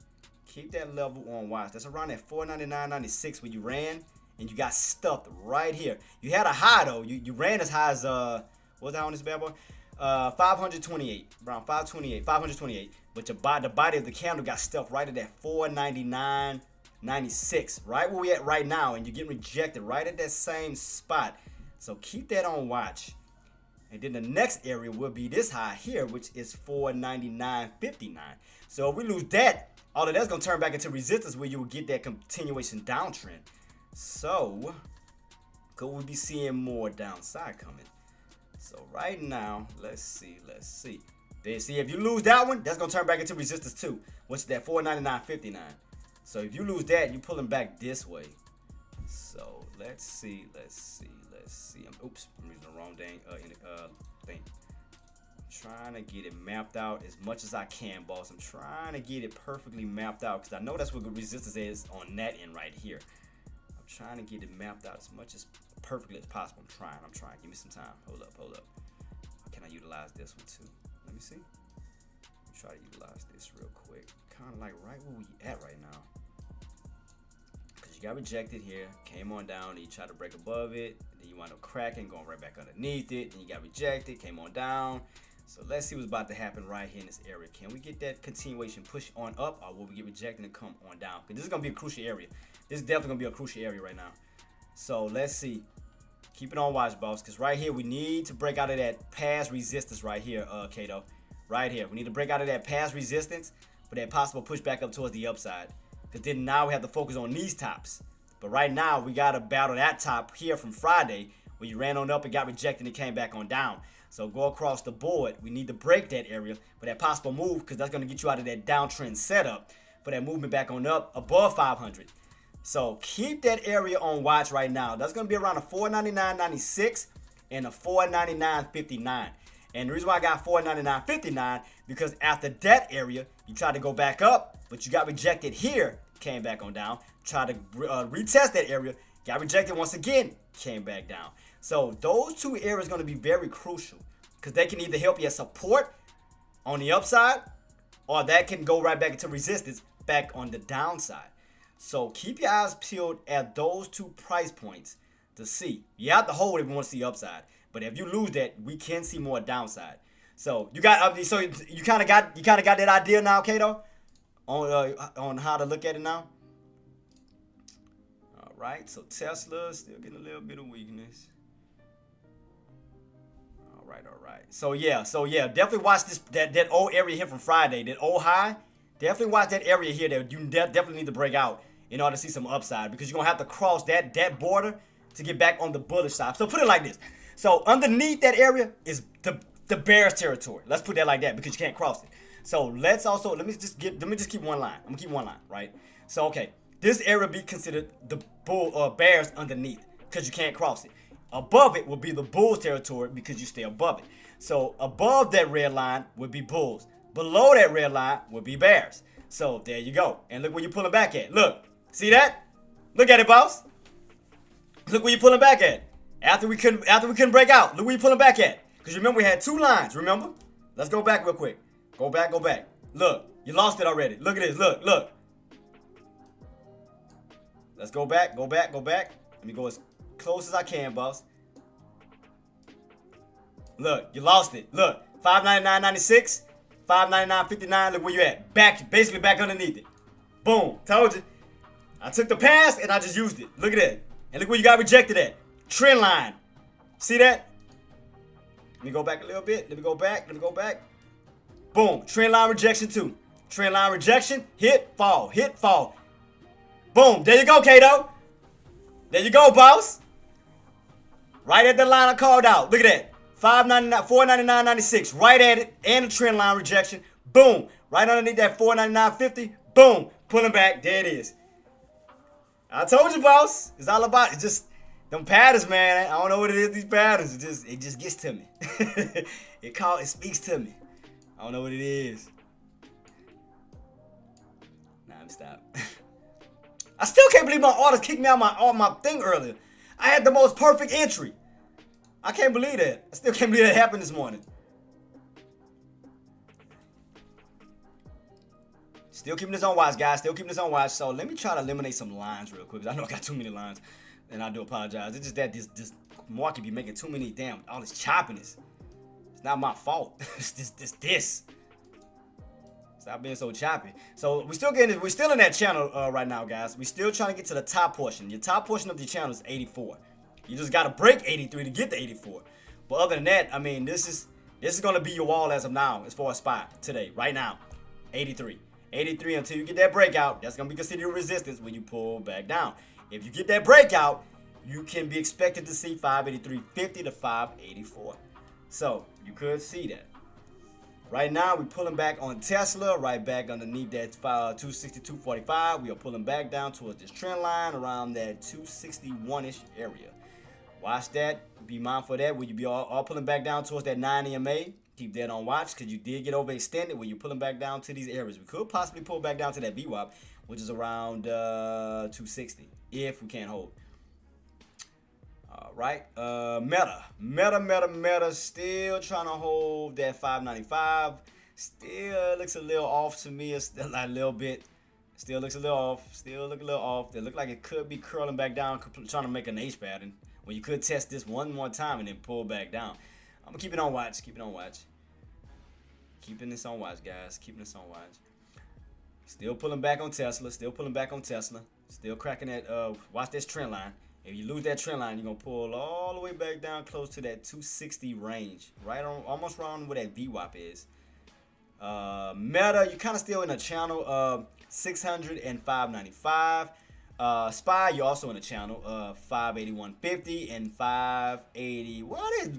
Keep that level on watch. That's around that 499.96 where you ran and you got stuffed right here. You had a high though. You ran as high as what was that on this bad boy? 528, around 528. But the body of the candle got stuffed right at that 499.96, right where we at right now, and you're getting rejected right at that same spot. So keep that on watch. And then the next area will be this high here, which is 499.59. So if we lose that, all of that's gonna turn back into resistance where you will get that continuation downtrend. So could we be seeing more downside coming? So right now, let's see. Then see, if you lose that one, that's gonna turn back into resistance too, which is that 499.59. So if you lose that, you're pulling back this way. So let's see. Oops, I'm using the wrong thing. I'm trying to get it mapped out as much as I can, boss. I'm trying to get it perfectly mapped out, because I know that's what the resistance is on that end right here. I'm trying to get it mapped out as much as perfectly as possible. I'm trying. Give me some time. Hold up. How can I utilize this one too? Let me see. Let me try to utilize this real quick. Kind of like right where we at right now. Because you got rejected here, came on down, and you try to break above it. Then you wind up cracking, going right back underneath it. Then you got rejected, came on down. So let's see what's about to happen right here in this area. Can we get that continuation push on up, or will we get rejected and come on down? Because this is going to be a crucial area. This is definitely going to be a crucial area right now. So let's see. Keep it on watch, boss, because right here we need to break out of that past resistance right here, Kato. Right here. We need to break out of that past resistance for that possible push back up towards the upside. Because then now we have to focus on these tops. But right now we got to battle that top here from Friday where you ran on up and got rejected and came back on down. So go across the board. We need to break that area for that possible move, because that's going to get you out of that downtrend setup for that movement back on up above 500. So keep that area on watch right now. That's going to be around a 499.96 and a 499.59. And the reason why I got 499.59, because after that area, you tried to go back up, but you got rejected here, came back on down. Tried to retest that area, got rejected once again, came back down. So those two areas are going to be very crucial, because they can either help you as support on the upside, or that can go right back into resistance back on the downside. So keep your eyes peeled at those two price points to see. You have to hold if you want to see upside, but if you lose that, we can see more downside. So you got you kind of got that idea now, Kato, on how to look at it now. All right, so Tesla still getting a little bit of weakness. All right. So yeah, definitely watch that old area here from Friday, that old high. Definitely watch that area here that you definitely need to break out in order to see some upside, because you're gonna have to cross that border to get back on the bullish side. So put it like this. So underneath that area is the bear's territory. Let's put that like that because you can't cross it. So let me just keep one line. I'm gonna keep one line, right? So okay, this area be considered the bears underneath because you can't cross it. Above it would be the bulls territory because you stay above it. So above that red line would be bulls. Below that red line would be bears. So there you go. And look where you're pulling back at. Look, see that? Look at it, boss. Look where you're pulling back at. After we couldn't break out, look where you're pulling back at. Because remember we had two lines, remember? Let's go back real quick. Go back. Look, you lost it already. Look at this, look. Let's go back. Let me go as close as I can, boss. Look, you lost it. Look, 599.96, 599.59. Look where you at. Basically back underneath it. Boom, told you. I took the pass and I just used it. Look at that. And look where you got rejected at. Trend line. See that? Let me go back a little bit. Let me go back. Boom. Trend line rejection too. Trend line rejection. Hit, fall. Boom. There you go, Kato. There you go, boss. Right at the line I called out. Look at that. 599, 499.96. Right at it. And a trend line rejection. Boom. Right underneath that 499.50. Boom. Pulling back. There it is. I told you, boss. It's all about it's just them patterns, man. I don't know what it is, these patterns. It just gets to me. It speaks to me. I don't know what it is. Nah, let me stop. I still can't believe my artist kicked me out my thing earlier. I had the most perfect entry. I can't believe that. I still can't believe that happened this morning. Still keeping this on watch, guys. Still keeping this on watch. So let me try to eliminate some lines real quick. I know I got too many lines, and I do apologize. It's just that this market be making too many all this choppiness. It's not my fault. It's this. Stop being so choppy. So we're still in that channel right now, guys. We're still trying to get to the top portion. Your top portion of the channel is 84. You just gotta break 83 to get to 84. But other than that, I mean, this is gonna be your wall as of now, as far as spot today, right now, 83. 83 until you get that breakout. That's gonna be considered resistance when you pull back down. If you get that breakout, you can be expected to see 583.50 to 584. So you could see that. Right now, we're pulling back on Tesla, right back underneath that 262.45. We are pulling back down towards this trend line around that 261-ish area. Watch that. Be mindful of that. Will you be all pulling back down towards that 9 EMA? Keep that on watch because you did get overextended when you're pulling back down to these areas. We could possibly pull back down to that VWAP, which is around 260 if we can't hold. All right, Meta, still trying to hold that 595. Still looks a little off to me. It's still like a little bit. Still looks a little off. It look like it could be curling back down, trying to make an H pattern. When you could test this one more time and then pull back down. I'm gonna keep it on watch. Keeping this on watch, guys. Keeping this on watch. Still pulling back on Tesla. Still cracking that. Watch this trend line. If you lose that trend line, you're going to pull all the way back down close to that 260 range. Right on, almost around where that VWAP is. Meta, you're kind of still in a channel of 600 and 595. SPY, you're also in a channel of 581.50 and 580. What is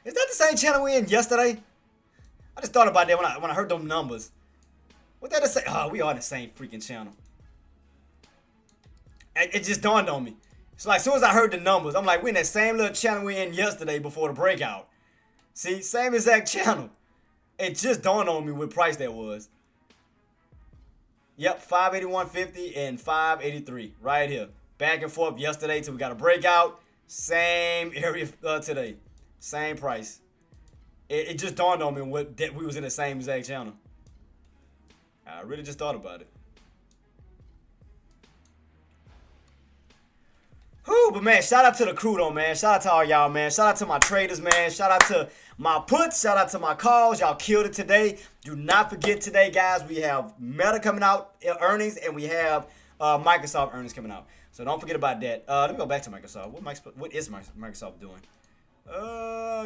that the same channel we in yesterday? I just thought about that when I heard them numbers. What that to say? Oh, we are in the same freaking channel. It just dawned on me. So like, as soon as I heard the numbers, I'm like, we in that same little channel we in yesterday before the breakout. See, same exact channel. It just dawned on me what price that was. Yep, 581.50 and 583 right here. Back and forth yesterday till we got a breakout. Same area today. Same price. It just dawned on me that we was in the same exact channel. I really just thought about it. Whew, but man, shout out to the crew though, man. Shout out to all y'all, man. Shout out to my traders, man. Shout out to my puts. Shout out to my calls. Y'all killed it today. Do not forget today, guys, we have Meta coming out earnings, and we have Microsoft earnings coming out. So don't forget about that. Let me go back to Microsoft. What is Microsoft doing?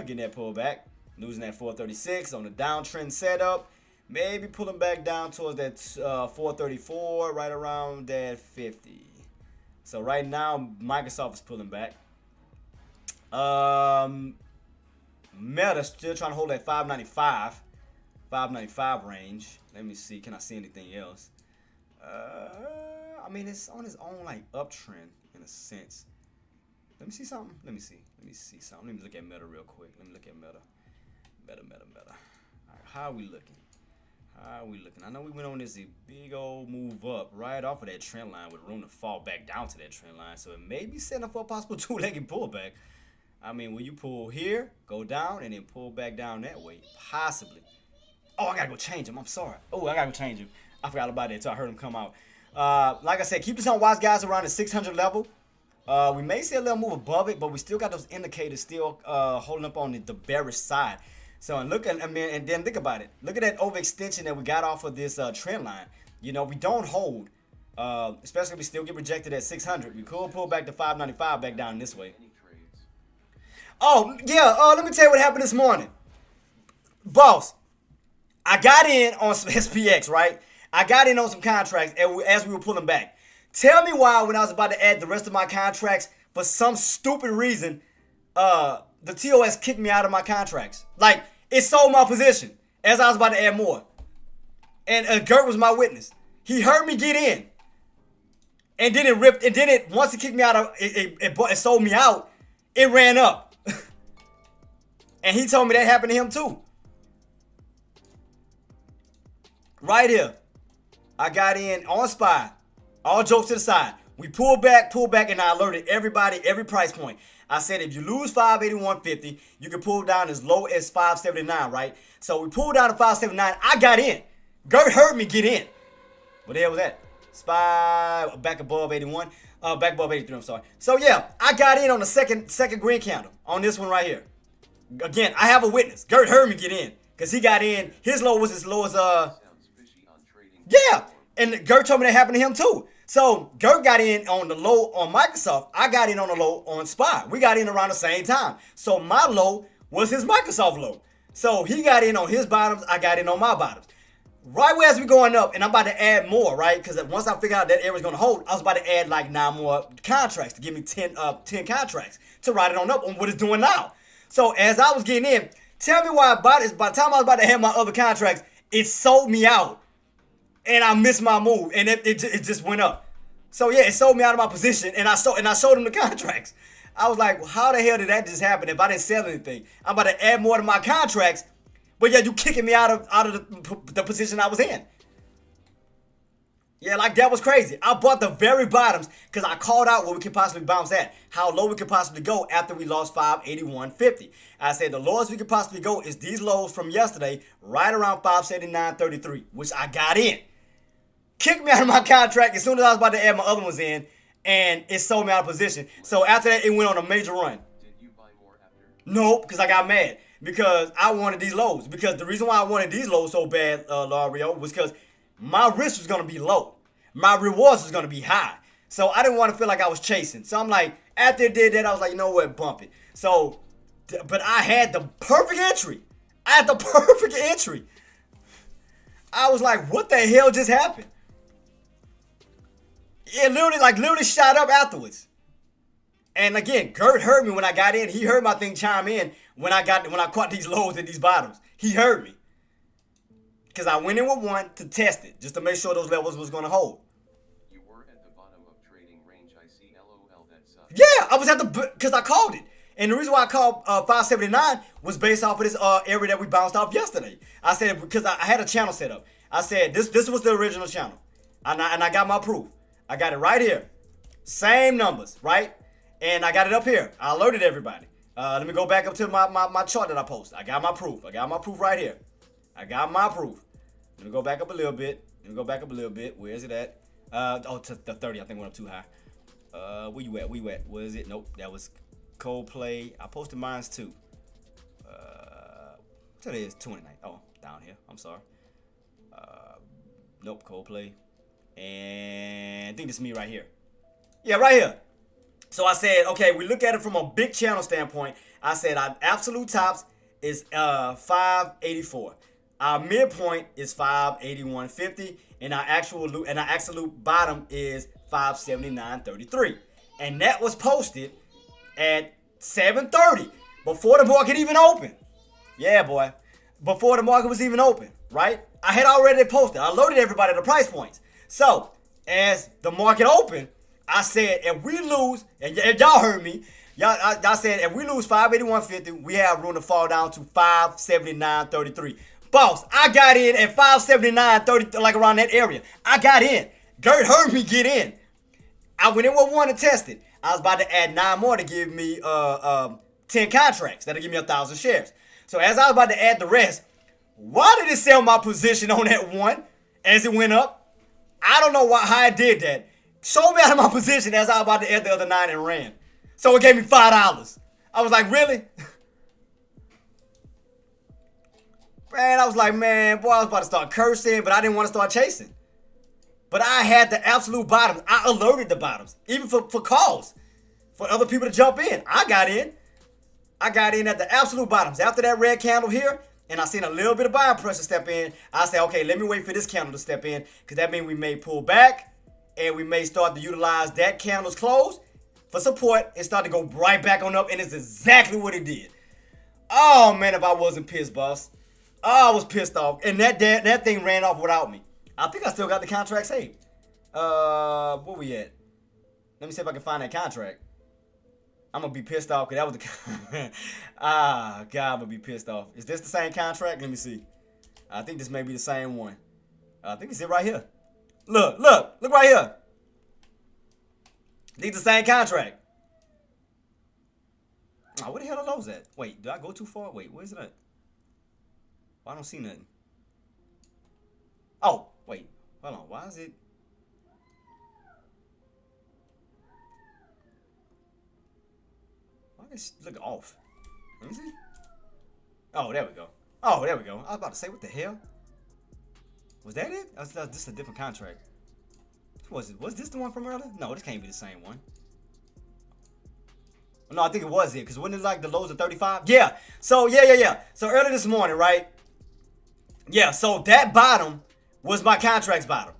Getting that pullback. Losing that 436 on the downtrend setup. Maybe pulling back down towards that 434, right around that 50. So right now, Microsoft is pulling back. Meta still trying to hold that 595 range. Let me see. Can I see anything else? I mean, it's on its own like uptrend in a sense. Let me see something. Let me see something. Let me look at Meta real quick. Let me look at Meta. Meta. All right, how are we looking? I know we went on this big old move up right off of that trend line with room to fall back down to that trend line. So it may be setting up for a possible two-legged pullback. I mean, will you pull here, go down, and then pull back down that way? Possibly. Oh, I got to go change him. I'm sorry. Oh, I got to go change him. I forgot about that until I heard him come out. Like I said, keep this on watch, guys, around the 600 level. We may see a little move above it, but we still got those indicators still holding up on the bearish side. So and look at, and then think about it. Look at that overextension that we got off of this trend line. You know, we don't hold, especially if we still get rejected at 600. We could pull back to 595 back down this way. Oh yeah, let me tell you what happened this morning, boss. I got in on some SPX, right? I got in on some contracts as we were pulling back. Tell me why when I was about to add the rest of my contracts, for some stupid reason, the TOS kicked me out of my contracts. Like, it sold my position as I was about to add more. And Gert was my witness. He heard me get in. And then it ripped. And then once it kicked me out of it sold me out, it ran up. And he told me that happened to him too. Right here. I got in on SPY. All jokes to the side. We pulled back, and I alerted everybody, every price point. I said if you lose 581.50, you can pull down as low as 579, right? So we pulled down to 579. I got in. Gert heard me get in. What the hell was that? SPY back above 81. Back above 83, I'm sorry. So yeah, I got in on the second green candle on this one right here. Again, I have a witness. Gert heard me get in because he got in. His low was as low as yeah, and Gert told me that happened to him too. So Gert got in on the low on Microsoft. I got in on the low on SPY. We got in around the same time. So my low was his Microsoft low. So he got in on his bottoms. I got in on my bottoms. Right where as we going up, and I'm about to add more, right? Because once I figured out that area's going to hold, I was about to add like 9 more contracts to give me 10 contracts to ride it on up on what it's doing now. So as I was getting in, tell me why by the time I was about to have my other contracts, it sold me out. And I missed my move, and it just went up. So yeah, it sold me out of my position, and I showed him the contracts. I was like, well, how the hell did that just happen if I didn't sell anything? I'm about to add more to my contracts, but yeah, you kicking me out of the position I was in. Yeah, like that was crazy. I bought the very bottoms because I called out where we could possibly bounce at, how low we could possibly go after we lost 581.50. I said the lowest we could possibly go is these lows from yesterday, right around 579.33, which I got in. Kicked me out of my contract as soon as I was about to add my other ones in, and it sold me out of position. So after that, it went on a major run. Did you buy more after? Nope, because I got mad. Because I wanted these lows. Because the reason why I wanted these lows so bad, Lario, was because my risk was going to be low. My rewards was going to be high. So I didn't want to feel like I was chasing. So I'm like, after it did that, I was like, you know what, bump it. So, but I had the perfect entry. I was like, what the hell just happened? It literally shot up afterwards. And again, Gert heard me when I got in. He heard my thing chime in when I caught these lows and these bottoms. He heard me. Because I went in with one to test it, just to make sure those levels was going to hold. You were at the bottom of trading range. I see. LOL, that sucks. Yeah, I was at because I called it. And the reason why I called 579 was based off of this area that we bounced off yesterday. I said, because I had a channel set up. I said, this was the original channel. And I got my proof. I got it right here. Same numbers, right? And I got it up here. I alerted everybody. Let me go back up to my chart that I posted. I got my proof. Right here. I got my proof. Let me go back up a little bit. Where is it at? To the 30. I think went up too high. Where you at? Where is it? Nope. That was Coldplay. I posted mines too. What it is? 29. Oh, down here. I'm sorry. Nope. Coldplay. And I think this is me right here. Yeah, right here. So I said, okay, we look at it from a big channel standpoint. I said our absolute tops is 584. Our midpoint is 581.50, and our absolute bottom is 579.33. And that was posted at 7:30 before the market even opened. Yeah, boy. Before the market was even open, right? I had already posted. I alerted everybody to the price points. So, as the market opened, I said, if we lose, and y'all heard me, y'all said, if we lose 581.50, we have room to fall down to 579.33. Boss, I got in at 579.30, like around that area. I got in. Gert heard me get in. I went in with one to test it. I was about to add 9 more to give me 10 contracts. That'll give me 1,000 shares. So as I was about to add the rest, why did it sell my position on that one as it went up? I don't know how I did that. Showed me out of my position as I was about to add the other 9 and ran. So it gave me $5. I was like, really? Man, I was like, man, boy, I was about to start cursing, but I didn't want to start chasing. But I had the absolute bottoms. I alerted the bottoms, even for calls, for other people to jump in. I got in. I got in at the absolute bottoms. After that red candle here, and I seen a little bit of buying pressure step in, I said, okay, let me wait for this candle to step in, because that means we may pull back, and we may start to utilize that candle's close for support and start to go right back on up, and it's exactly what it did. Oh, man, if I wasn't pissed, boss. Oh, I was pissed off. And that thing ran off without me. I think I still got the contract saved. Where we at? Let me see if I can find that contract. I'm going to be pissed off because that was the... God, I'm going to be pissed off. Is this the same contract? Let me see. I think this may be the same one. I think it's it right here. Look right here. These the same contract. Oh, where the hell are those at? Wait, did I go too far? Wait, where's it at? I don't see nothing. Oh, wait. Hold on. Why is it? Why is it look off? Let me see. Oh, there we go. Oh, there we go. I was about to say, what the hell? Was that it? This is a different contract. Was this the one from earlier? No, this can't be the same one. No, I think it was it. Because wasn't it like the lows of 35? Yeah. So, yeah. So, earlier this morning, right? Yeah, so that bottom was my contract's bottom.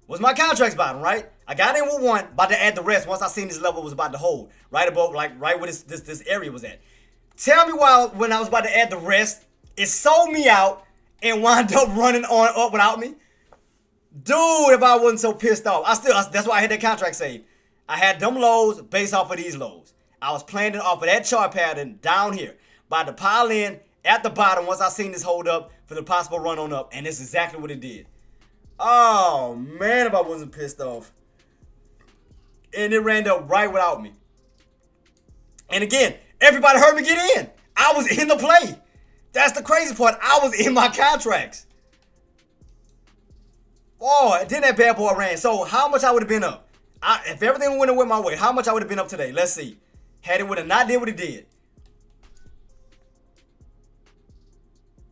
Right? I got in with one, about to add the rest once I seen this level was about to hold. Right above, like, right where this area was at. Tell me why, when I was about to add the rest, it sold me out and wound up running on up without me. Dude, if I wasn't so pissed off. That's why I had that contract saved. I had them lows based off of these lows. I was planning off of that chart pattern down here. About to pile in at the bottom once I seen this hold up for the possible run on up. And that's exactly what it did. Oh, man, if I wasn't pissed off. And it ran up right without me. And again, everybody heard me get in. I was in the play. That's the crazy part. I was in my contracts. Oh, and then that bad boy ran. So how much I would have been up? If everything went my way, how much I would have been up today? Let's see. Had it would have not did what it did.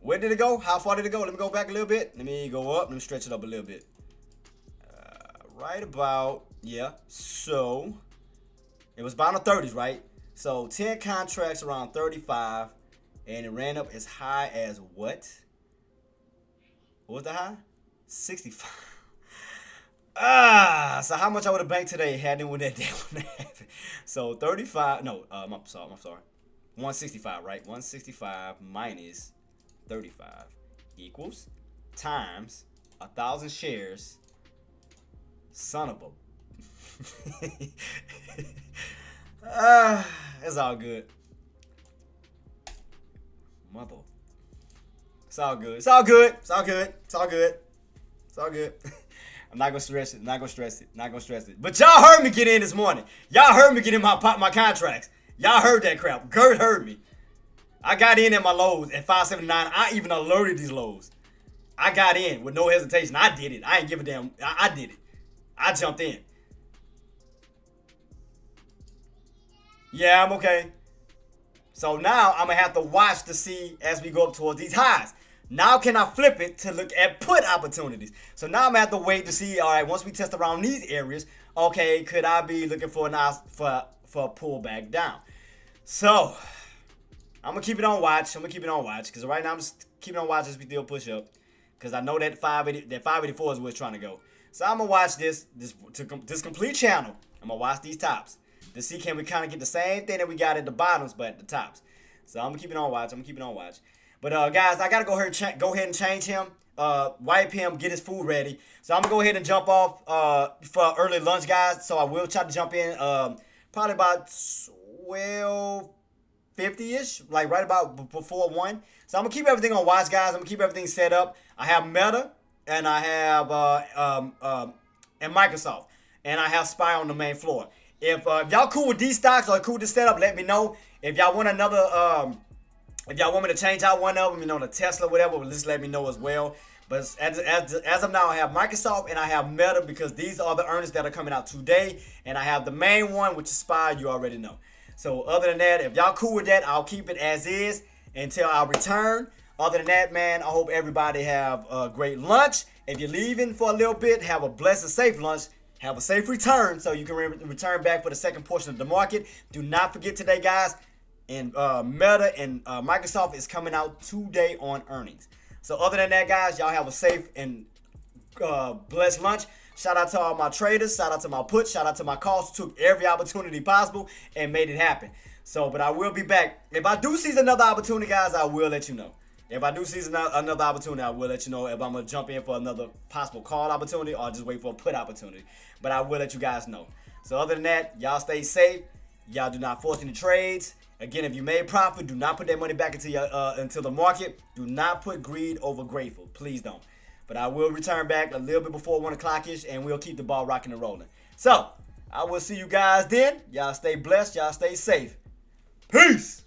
Where did it go? How far did it go? Let me go back a little bit. Let me go up. Let me stretch it up a little bit. Right about, yeah. So, it was about the 30s, right? So, 10 contracts around 35. And it ran up as high as what? What was the high? 65. So how much I would have banked today had it when that happened? So 35, no, I'm sorry. 165, right? 165 minus 35 equals times 1,000 shares. Son of a... it's all good. Mother. It's all good. It's all good. It's all good. It's all good. It's all good. I'm not gonna stress it. Not gonna stress it. Not gonna stress it. But y'all heard me get in this morning. Y'all heard me get in my contracts. Y'all heard that crap. Gert heard me. I got in at my lows at 579. I even alerted these lows. I got in with no hesitation. I did it. I ain't give a damn. I did it. I jumped in. Yeah, I'm okay. So now I'm going to have to watch to see as we go up towards these highs. Now can I flip it to look at put opportunities? So now I'm going to have to wait to see, all right, once we test around these areas, okay, could I be looking for a pullback down? So I'm going to keep it on watch. Because right now I'm just keeping on watch as we still push up. Because I know that 584 is where it's trying to go. So I'm going to watch this complete channel. I'm going to watch these tops to see can we kind of get the same thing that we got at the bottoms, but at the tops. So I'm going to keep it on watch. But guys, I gotta go ahead and change him. Wipe him, get his food ready. So I'm gonna go ahead and jump off for early lunch, guys. So I will try to jump in probably about 12:50ish, like right about before 1. So I'm gonna keep everything on watch, guys. I'm gonna keep everything set up. I have Meta and I have and Microsoft, and I have Spy on the main floor. If y'all cool with these stocks or cool with the setup, let me know. If y'all want another if y'all want me to change out one of them, the Tesla, whatever, just let me know as well. But as of now, I have Microsoft and I have Meta because these are the earnings that are coming out today. And I have the main one, which is Spy, you already know. So other than that, if y'all cool with that, I'll keep it as is until I return. Other than that, man, I hope everybody have a great lunch. If you're leaving for a little bit, have a blessed and safe lunch. Have a safe return so you can return back for the second portion of the market. Do not forget today, guys, and Meta and Microsoft is coming out today on earnings. So other than that, guys, y'all have a safe and blessed lunch. Shout out to all my traders. Shout out to my puts. Shout out to my calls who took every opportunity possible and made it happen. So, but I will be back. If I do seize another opportunity, guys, I will let you know. If I do seize another opportunity, I will let you know if I'm going to jump in for another possible call opportunity or just wait for a put opportunity. But I will let you guys know. So other than that, y'all stay safe. Y'all do not force any trades. Again, if you made profit, do not put that money back into the market. Do not put greed over grateful. Please don't. But I will return back a little bit before 1 o'clock-ish, and we'll keep the ball rocking and rolling. So, I will see you guys then. Y'all stay blessed. Y'all stay safe. Peace.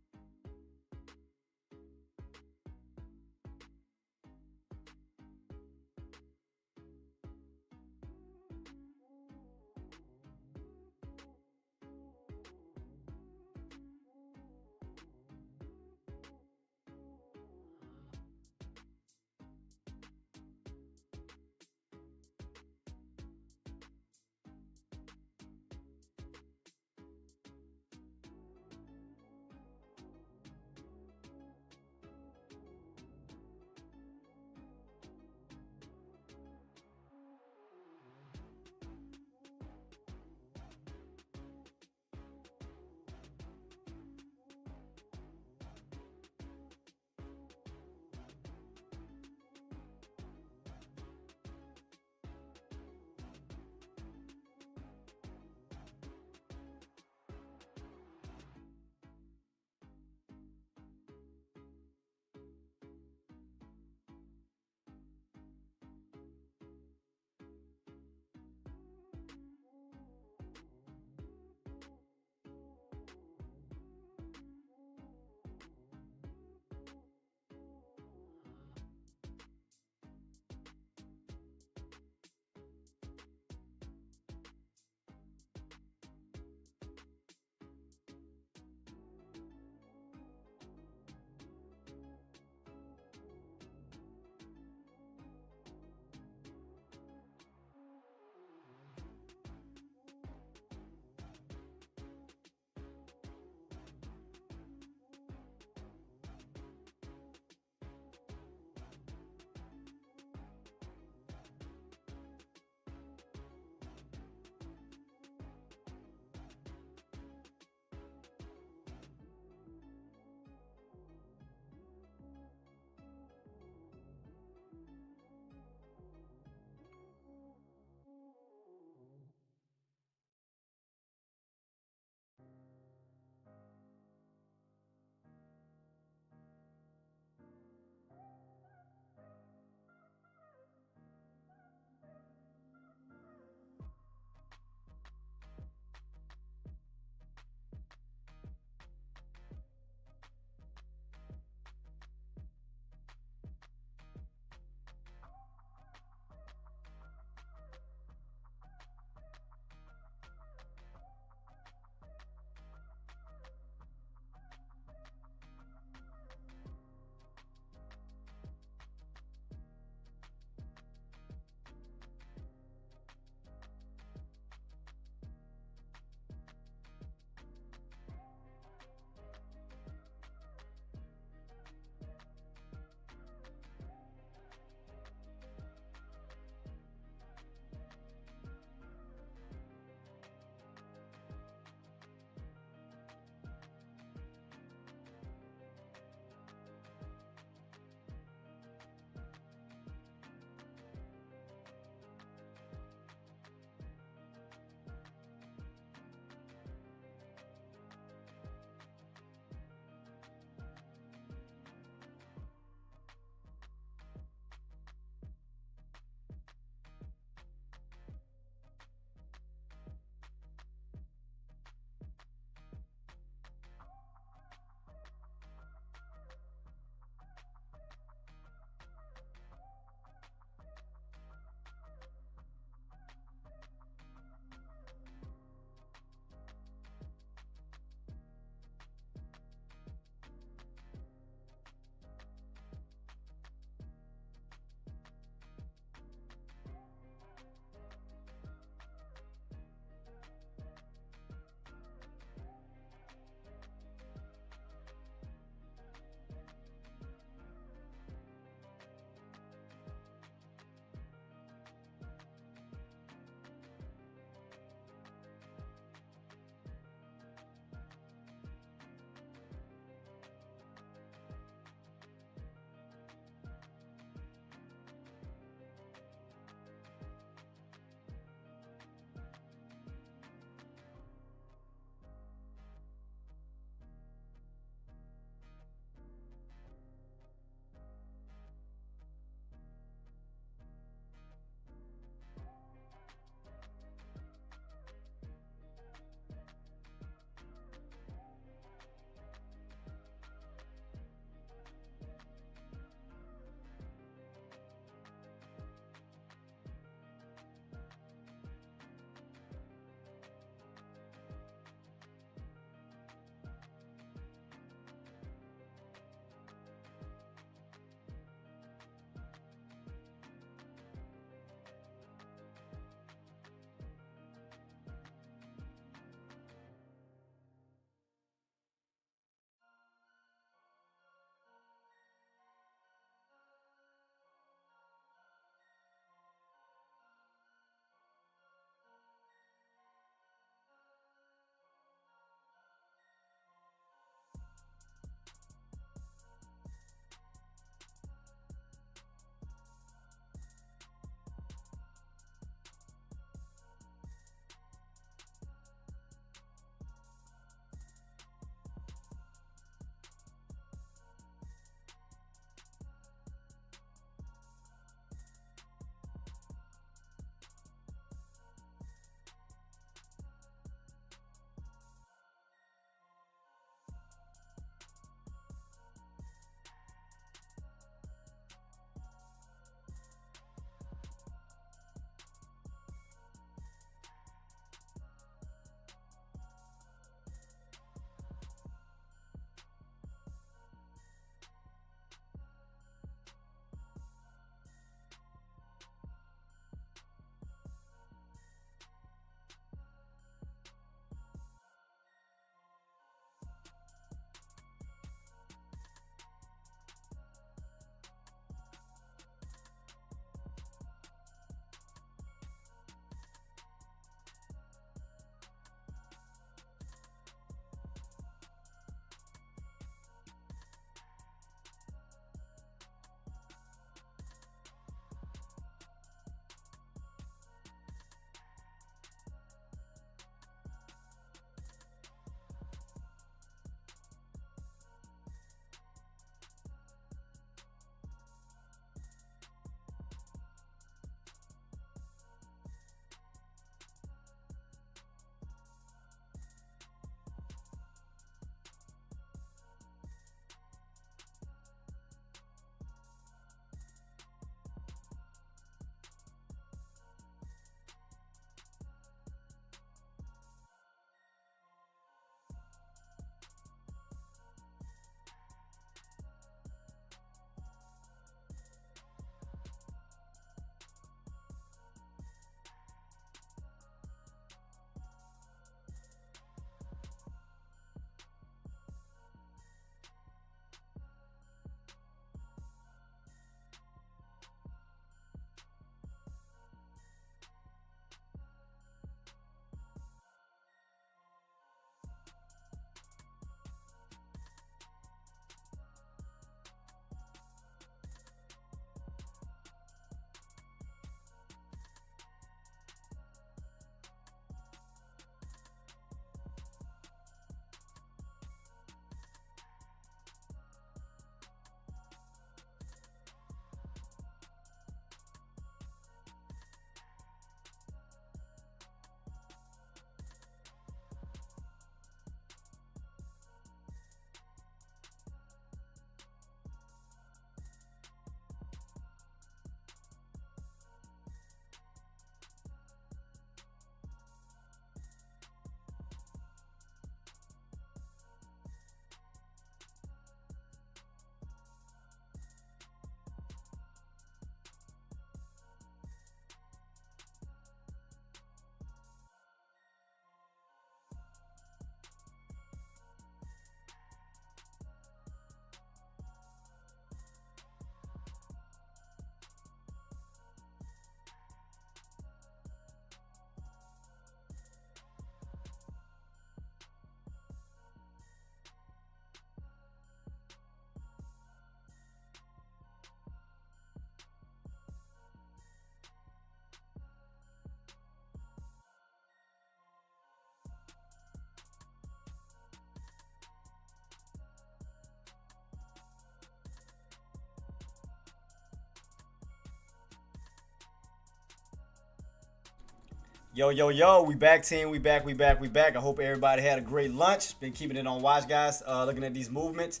Yo, we back, team. We back. I hope everybody had a great lunch. Been keeping it on watch, guys. Looking at these movements,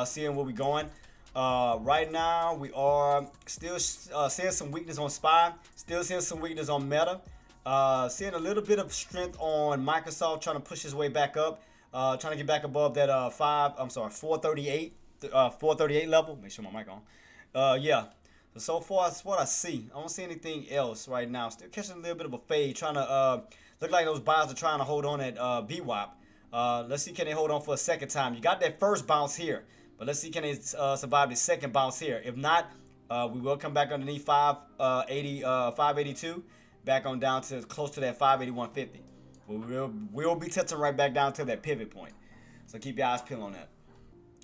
seeing where we going. Right now, we are still seeing some weakness on SPY. Still seeing some weakness on Meta. Seeing a little bit of strength on Microsoft, trying to push his way back up. Trying to get back above that 438 level. Make sure my mic on. Yeah. So far, that's what I see. I don't see anything else right now. Still catching a little bit of a fade. Trying to look like those buyers are trying to hold on at VWAP. Let's see, can they hold on for a second time? You got that first bounce here, but let's see, can they survive the second bounce here? If not, we will come back underneath 582, back on down to close to that 581.50. We'll be touching right back down to that pivot point. So keep your eyes peeled on that.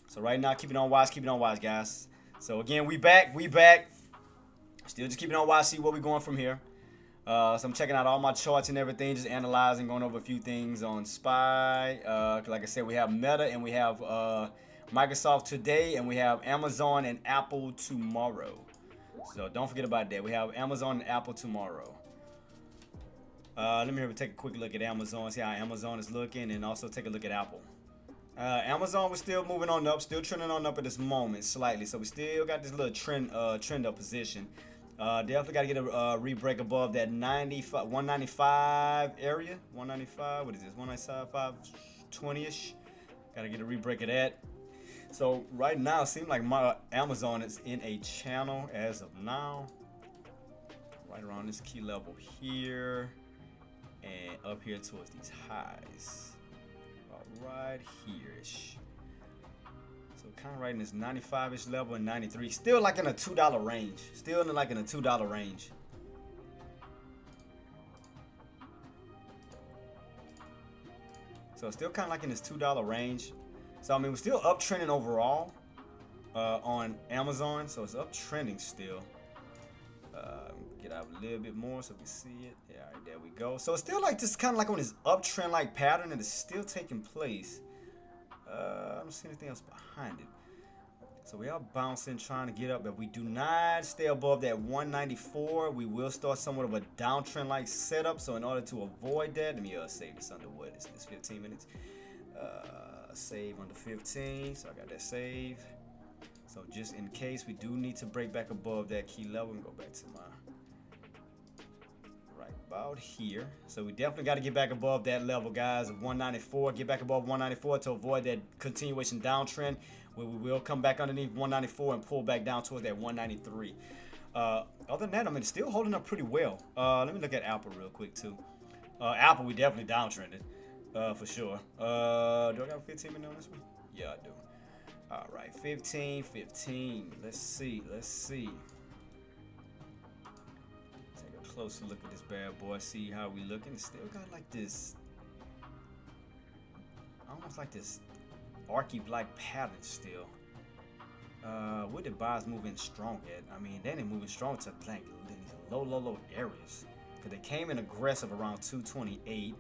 So right now, keep it on watch, guys. So again, we back. Still just keeping on watch, see where we're going from here. So I'm checking out all my charts and everything, just analyzing, going over a few things on SPY. Like I said, we have Meta and we have Microsoft today, and we have Amazon and Apple tomorrow. So don't forget about that. We have Amazon and Apple tomorrow. Let me take a quick look at Amazon, see how Amazon is looking, and also take a look at Apple. Amazon was still moving on up, still trending on up at this moment slightly. So we still got this little trend up position. Definitely got to get a re-break above that 195 area. 195, what is this? 195, 520-ish. Got to get a re-break of that. So right now, it seems like my Amazon is in a channel as of now. Right around this key level here. And up here towards these highs. About right here-ish. So kind of right in this 95-ish level and 93. Still like in a $2 range. Still in like in a $2 range. So still kind of like in this $2 range. So I mean, we're still uptrending overall on Amazon. So it's uptrending still. Get out a little bit more so we see it. Yeah, all right, there we go. So it's still like just kind of like on this uptrend like pattern, and it's still taking place. I don't see anything else behind it. So we are bouncing, trying to get up. If we do not stay above that 194, we will start somewhat of a downtrend like setup. So in order to avoid that, let me save this under what is this, 15 minutes. Save under 15. So I got that save. So just in case we do need to break back above that key level, and go back to my right about here. So we definitely got to get back above that level, guys, of 194. Get back above 194 to avoid that continuation downtrend, where we will come back underneath 194 and pull back down towards that 193. Other than that, I mean, it's still holding up pretty well. Let me look at Apple real quick too. Apple, we definitely downtrended for sure. Do I got a 15 minute on this one? Yeah, I do. All right, 15. Let's see. Take a closer look at this bad boy. See how we looking. It's still got like this, almost like this archy black pattern still. Where the buyers moving strong at? I mean, they ain't moving strong to like low areas, because they came in aggressive around 228.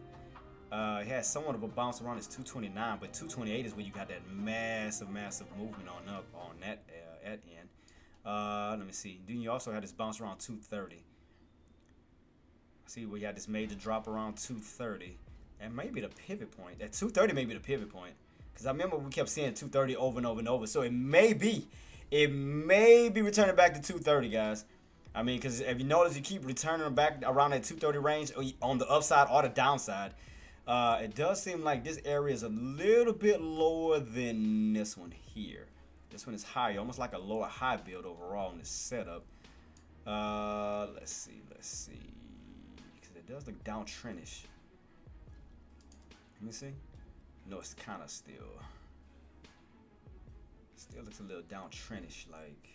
It had somewhat of a bounce around this 229, but 228 is where you got that massive movement on up on that at end. Let me see. Then you also had this bounce around 230. See, we had this major drop around 230, and maybe the pivot point. At 230, maybe the pivot point, because I remember we kept seeing 230 over and over. So it may be returning back to 230, guys. I mean, because if you notice, you keep returning back around that 230 range on the upside or the downside. It does seem like this area is a little bit lower than this one here. This one is higher, almost like a lower high build overall in this setup. Let's see. Because it does look downtrendish. Let me see. No, it's kind of still looks a little downtrendish, like.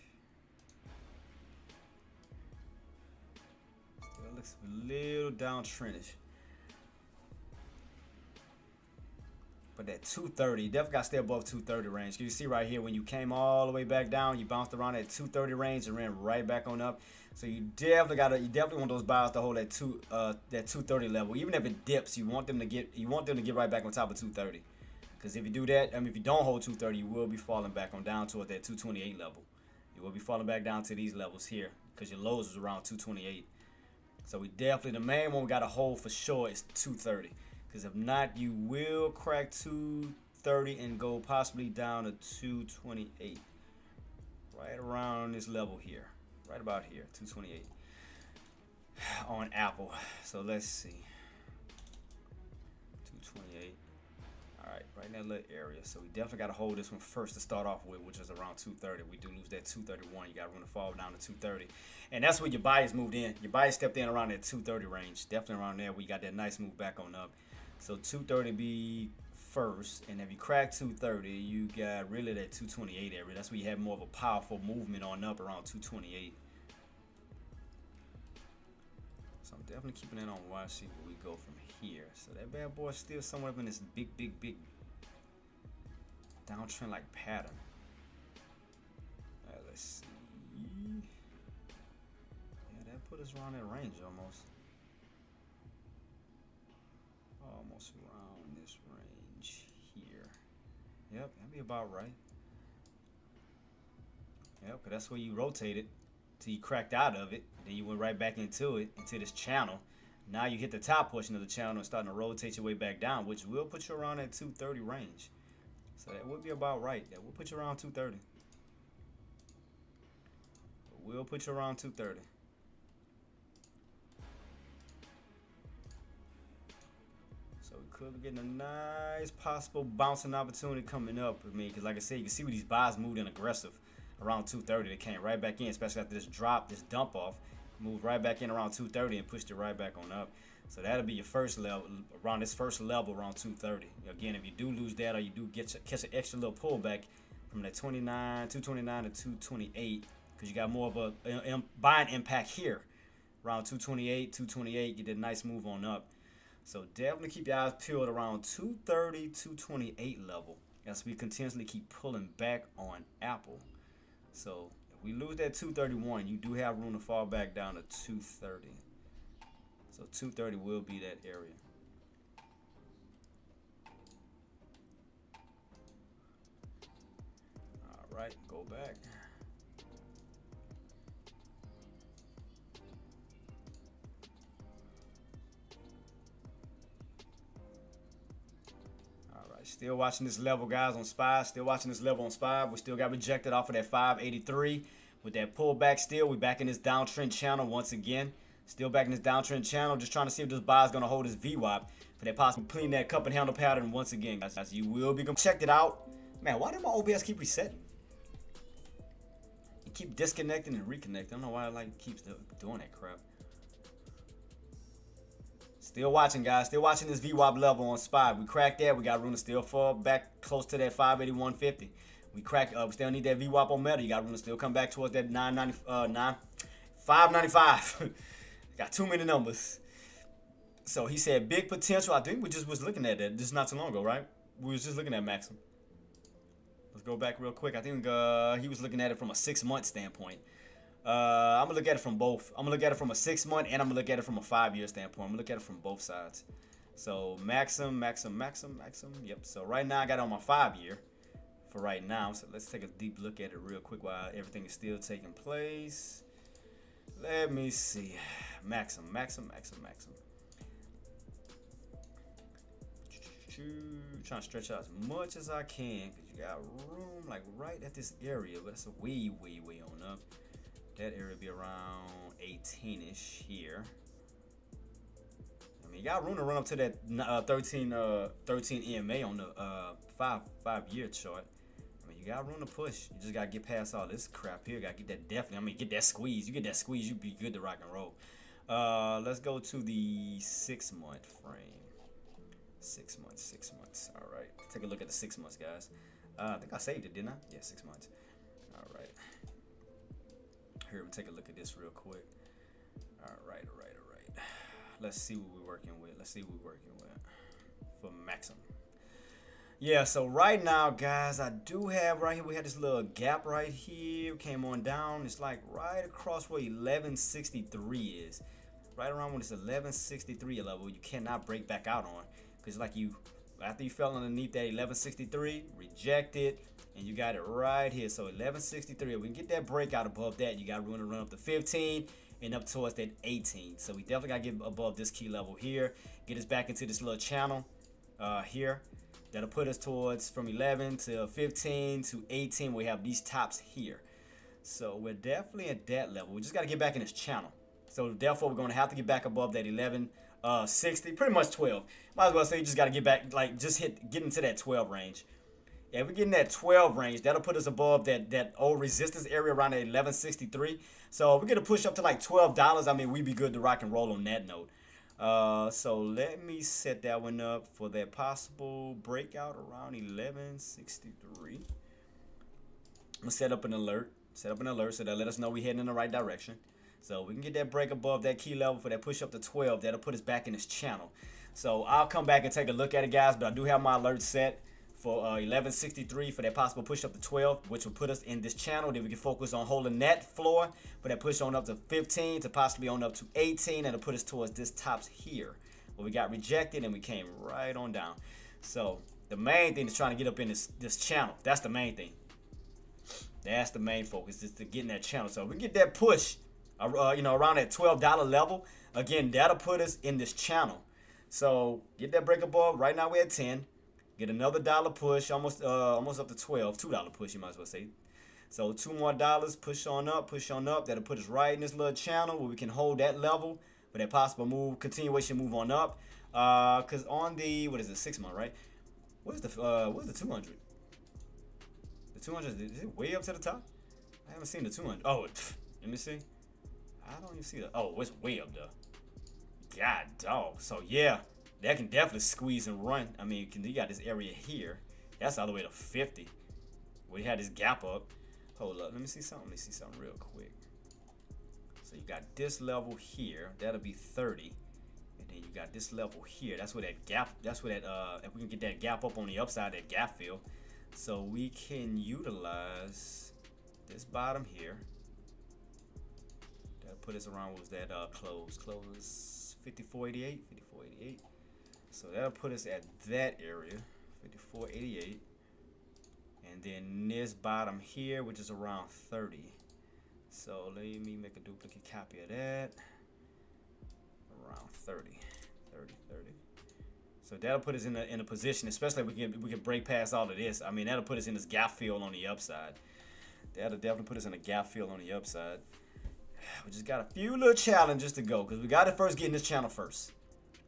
Still looks a little downtrendish. But that 230, you definitely got to stay above 230 range. You see right here, when you came all the way back down, you bounced around that 230 range and ran right back on up. So you definitely want those buyers to hold that 230 level. Even if it dips, you want them to get right back on top of 230. Because if you do that, I mean, if you don't hold 230, you will be falling back on down toward that 228 level. You will be falling back down to these levels here, because your lows was around 228. So we definitely, the main one we got to hold for sure is 230. Because if not, you will crack 230 and go possibly down to 228. Right around this level here. Right about here, 228 on Apple. So let's see. 228. Alright, right in that little area. So we definitely got to hold this one first to start off with, which is around 230. We do lose that 231. You got room to fall down to 230. And that's where your buyers moved in. Your buyers stepped in around that 230 range. Definitely around there where you got that nice move back on up. So 230 be first. And if you crack 230, you got really that 228 area. That's where you have more of a powerful movement on up around 228. So I'm definitely keeping that on watch, see where we go from here. So that bad boy is still somewhere up in this big downtrend like pattern. Let's see. Yeah, that put us around that range almost. Almost around this range here. Yep, that'd be about right. Yep, because that's where you rotated till you cracked out of it. Then you went right back into it, into this channel. Now you hit the top portion of the channel and starting to rotate your way back down, which will put you around that 230 range. So that would be about right. That will put you around 230. We'll put you around 230. So we could be getting a nice possible bouncing opportunity coming up with me. Because like I said, you can see where these buys moved in aggressive around 230. They came right back in, especially after this drop, this dump off. Moved right back in around 230 and pushed it right back on up. So that'll be your first level, around this first level around 230. Again, if you do lose that or you do catch an extra little pullback from that 229 to 228, because you got more of a buying impact here. Around 228, get that nice move on up. So definitely keep your eyes peeled around 230, 228 level as we continuously keep pulling back on Apple. So if we lose that 231, you do have room to fall back down to 230. So 230 will be that area. All right, go back. Still watching this level, guys, on SPY. Still watching this level on SPY. We still got rejected off of that 583. With that pullback still, we back in this downtrend channel once again. Still back in this downtrend channel. Just trying to see if this buy is going to hold this VWAP for that possible clean that cup and handle pattern once again, guys. You will be checked it out. Man, why did my OBS keep resetting? It keep disconnecting and reconnecting. I don't know why it like keeps doing that crap. Still watching, guys. Still watching this VWAP level on SPY. We cracked that. We got room to still fall back close to that 581.50. We cracked. We still need that VWAP on Meta. You got room to still come back towards that 595. Got too many numbers. So he said big potential. I think we just was looking at that just not too long ago, right? We was just looking at Maxim. Let's go back real quick. I think he was looking at it from a 6-month standpoint. I'm gonna look at it from both. I'm gonna look at it from a 6-month and I'm gonna look at it from a 5-year standpoint. I'm gonna look at it from both sides. So Maxim. Yep. So right now I got it on my 5-year for right now. So let's take a deep look at it real quick while everything is still taking place. Let me see. Maxim. Trying to stretch out as much as I can because you got room like right at this area, but it's a way on up. That area be around 18-ish here. I mean, you got room to run up to that 13 EMA on the 5-year chart. I mean, you got room to push. You just gotta get past all this crap here. Gotta get that definitely. I mean, get that squeeze. You get that squeeze, you be good to rock and roll. Let's go to the 6-month frame. 6 months. All right. Take a look at the 6 months, guys. I think I saved it, didn't I? Yeah, 6 months. All right. Here, we'll take a look at this real quick. All right. Let's see what we're working with. For Maxim. Yeah, so right now, guys, I do have right here, we had this little gap right here. Came on down. It's like right across where 1163 is. Right around when it's 1163 level, you cannot break back out on. Because like after you fell underneath that 1163, reject it. And you got it right here. So 1163. If we can get that breakout above that, you got room to run up to 15. and up towards that 18. So we definitely gotta get above this key level here, get us back into this little channel here. That'll put us towards from 11 to 15 to 18. We have these tops here. So we're definitely at that level. We just got to get back in this channel. So therefore, we're going to have to get back above that 1160, pretty much 12. Might as well say you just got to get back, like just get into that 12 range. Yeah, if we get in that 12 range, that'll put us above that old resistance area around that 1163. So if we get a push up to like $12, I mean, we'd be good to rock and roll on that note. So let me set that one up for that possible breakout around 1163. I'm gonna set up an alert so that let us know we're heading in the right direction. So we can get that break above that key level for that push up to 12. That'll put us back in this channel. So I'll come back and take a look at it, guys, but I do have my alert set for 1163 for that possible push up to 12, which will put us in this channel. Then we can focus on holding that floor for that push on up to 15 to possibly on up to 18, and it'll put us towards this tops here where we got rejected and we came right on down. So the main thing is trying to get up in this channel. That's the main thing. That's the main focus, is to get in that channel. So if we get that push, around that $12 level, again, that'll put us in this channel. So get that break above. Right now we're at 10. Get another dollar push, almost up to 12. $2 push, you might as well say. So $2 more, push on up. That'll put us right in this little channel where we can hold that level for that possible move, continuation move on up. Cause on the 6 month, right? Where's the 200? The 200, is it way up to the top? I haven't seen the 200. Oh, let me see. I don't even see that. Oh, it's way up there. God dog. So yeah, that can definitely squeeze and run. I mean, you got this area here. That's all the way to 50. We had this gap up. Hold up. Let me see something. Real quick. So you got this level here. That'll be 30. And then you got this level here. That's where that gap. If we can get that gap up on the upside, that gap fill. So we can utilize this bottom here. That'll put us around, what was that close? Close 54.88. So that'll put us at that area, 54.88. And then this bottom here, which is around 30. So let me make a duplicate copy of that. Around 30. So that'll put us in a position, especially if we can break past all of this. I mean, that'll put us in this gap fill on the upside. That'll definitely put us in a gap fill on the upside. We just got a few little challenges to go, because we got to first get in this channel first.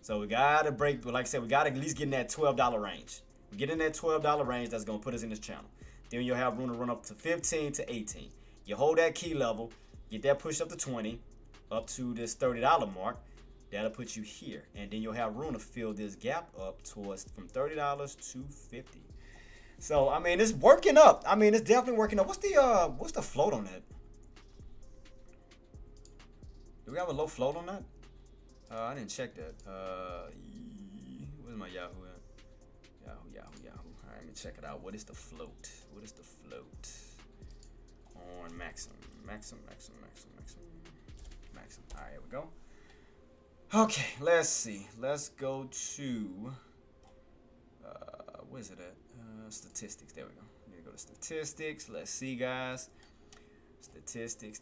So we got to break, but like I said, we got to at least get in that $12 range. We get in that $12 range, that's going to put us in this channel. Then you'll have room to run up to 15 to 18. You hold that key level, get that push up to 20, up to this $30 mark. That'll put you here, and then you'll have room to fill this gap up towards from $30 to $50. So I mean, it's working up. I mean, it's definitely working up. What's the float on that? Do we have a low float on that? I didn't check that. Where's my Yahoo at? Yahoo. All right, let me check it out. What is the float? On Maxim. All right, here we go. Okay, let's see. Let's go to where's it at? Statistics. There we go. Let me go to statistics. Let's see, guys. Statistics.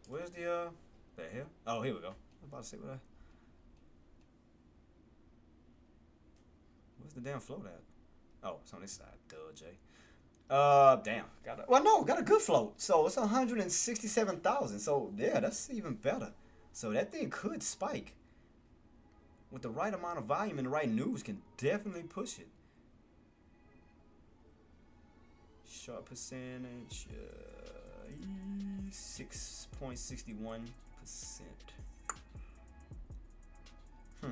Where's the hell? Oh, here we go. I was about to say where's the damn float at? Oh, it's on this side. Duh, Jay. Damn. Got a good float. So it's 167,000. So yeah, that's even better. So that thing could spike. With the right amount of volume and the right news, can definitely push it. Short percentage, 6.61%. I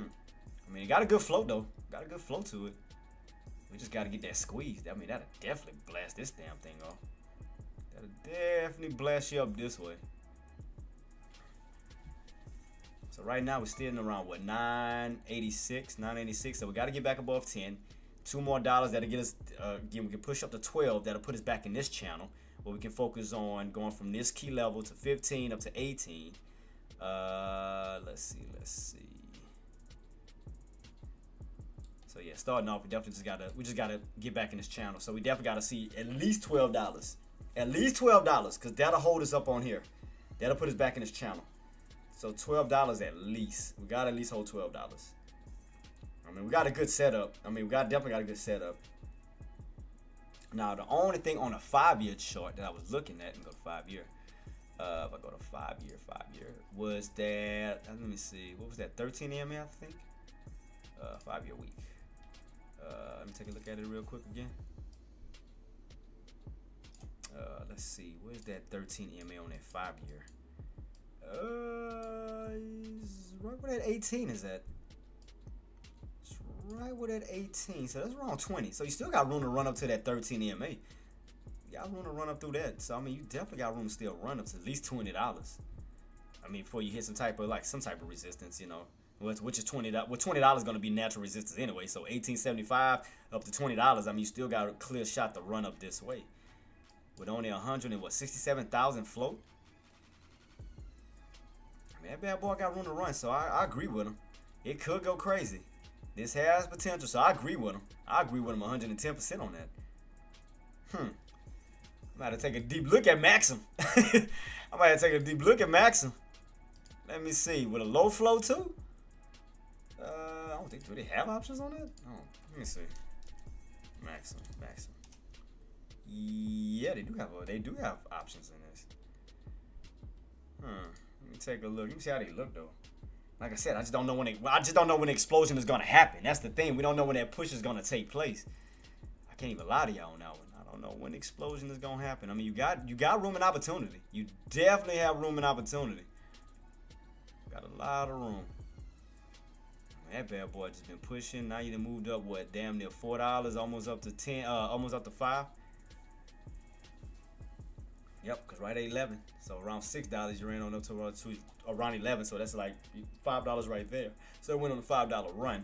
mean, it got a good float though. Got a good flow to it. We just got to get that squeeze. I mean, that'll definitely blast this damn thing off. That'll definitely blast you up this way. So right now we're still around what, 986. So we got to get back above 10. $2 more that'll get us. Again, we can push up to 12. That'll put us back in this channel where we can focus on going from this key level to 15 up to 18. Let's see. So yeah, starting off, we just gotta get back in this channel. So we definitely gotta see at least $12. At least $12, because that'll hold us up on here. That'll put us back in this channel. So $12 at least. We gotta at least hold $12. I mean, we got a good setup. I mean, definitely got a good setup. Now, the only thing on a 5-year chart that I was looking at, and go to 5-year. If I go to 5-year, was that, let me see, what was that, 13 EMA, I think? 5-year week. Let me take a look at it real quick again. Let's see, where's that 13 EMA on that 5-year? Right where that 18 is at. It's right where that 18, so that's around 20. So you still got room to run up to that 13 EMA. You got room to run up through that. So I mean, you definitely got room to still run up to at least $20. I mean, before you hit some type of resistance, you know, which is $20. Well, $20 is going to be natural resistance anyway. So $18.75 up to $20. I mean, you still got a clear shot to run up this way. With only 167,000 float. I mean, that bad boy got room to run, so I agree with him. It could go crazy. This has potential, so I agree with him. I agree with him 110% on that. I'm about to take a deep look at Maxim. I'm about to take a deep look at Maxim. Let me see. With a low flow too? I don't think, do they have options on that? Oh, let me see. Maxim. Yeah, they do have options in this. Let me take a look. Let me see how they look though. Like I said, I just don't know when the explosion is gonna happen. That's the thing. We don't know when that push is gonna take place. I can't even lie to y'all on that one. I don't know when the explosion is gonna happen. I mean, you got room and opportunity. You definitely have room and opportunity. Got a lot of room. That bad boy just been pushing. Now you done moved up what? Damn near $4, almost up to 10, almost up to 5. Yep, because right at 11. So around $6 you ran on up to around 11. So that's like $5 right there. So it went on a $5 run.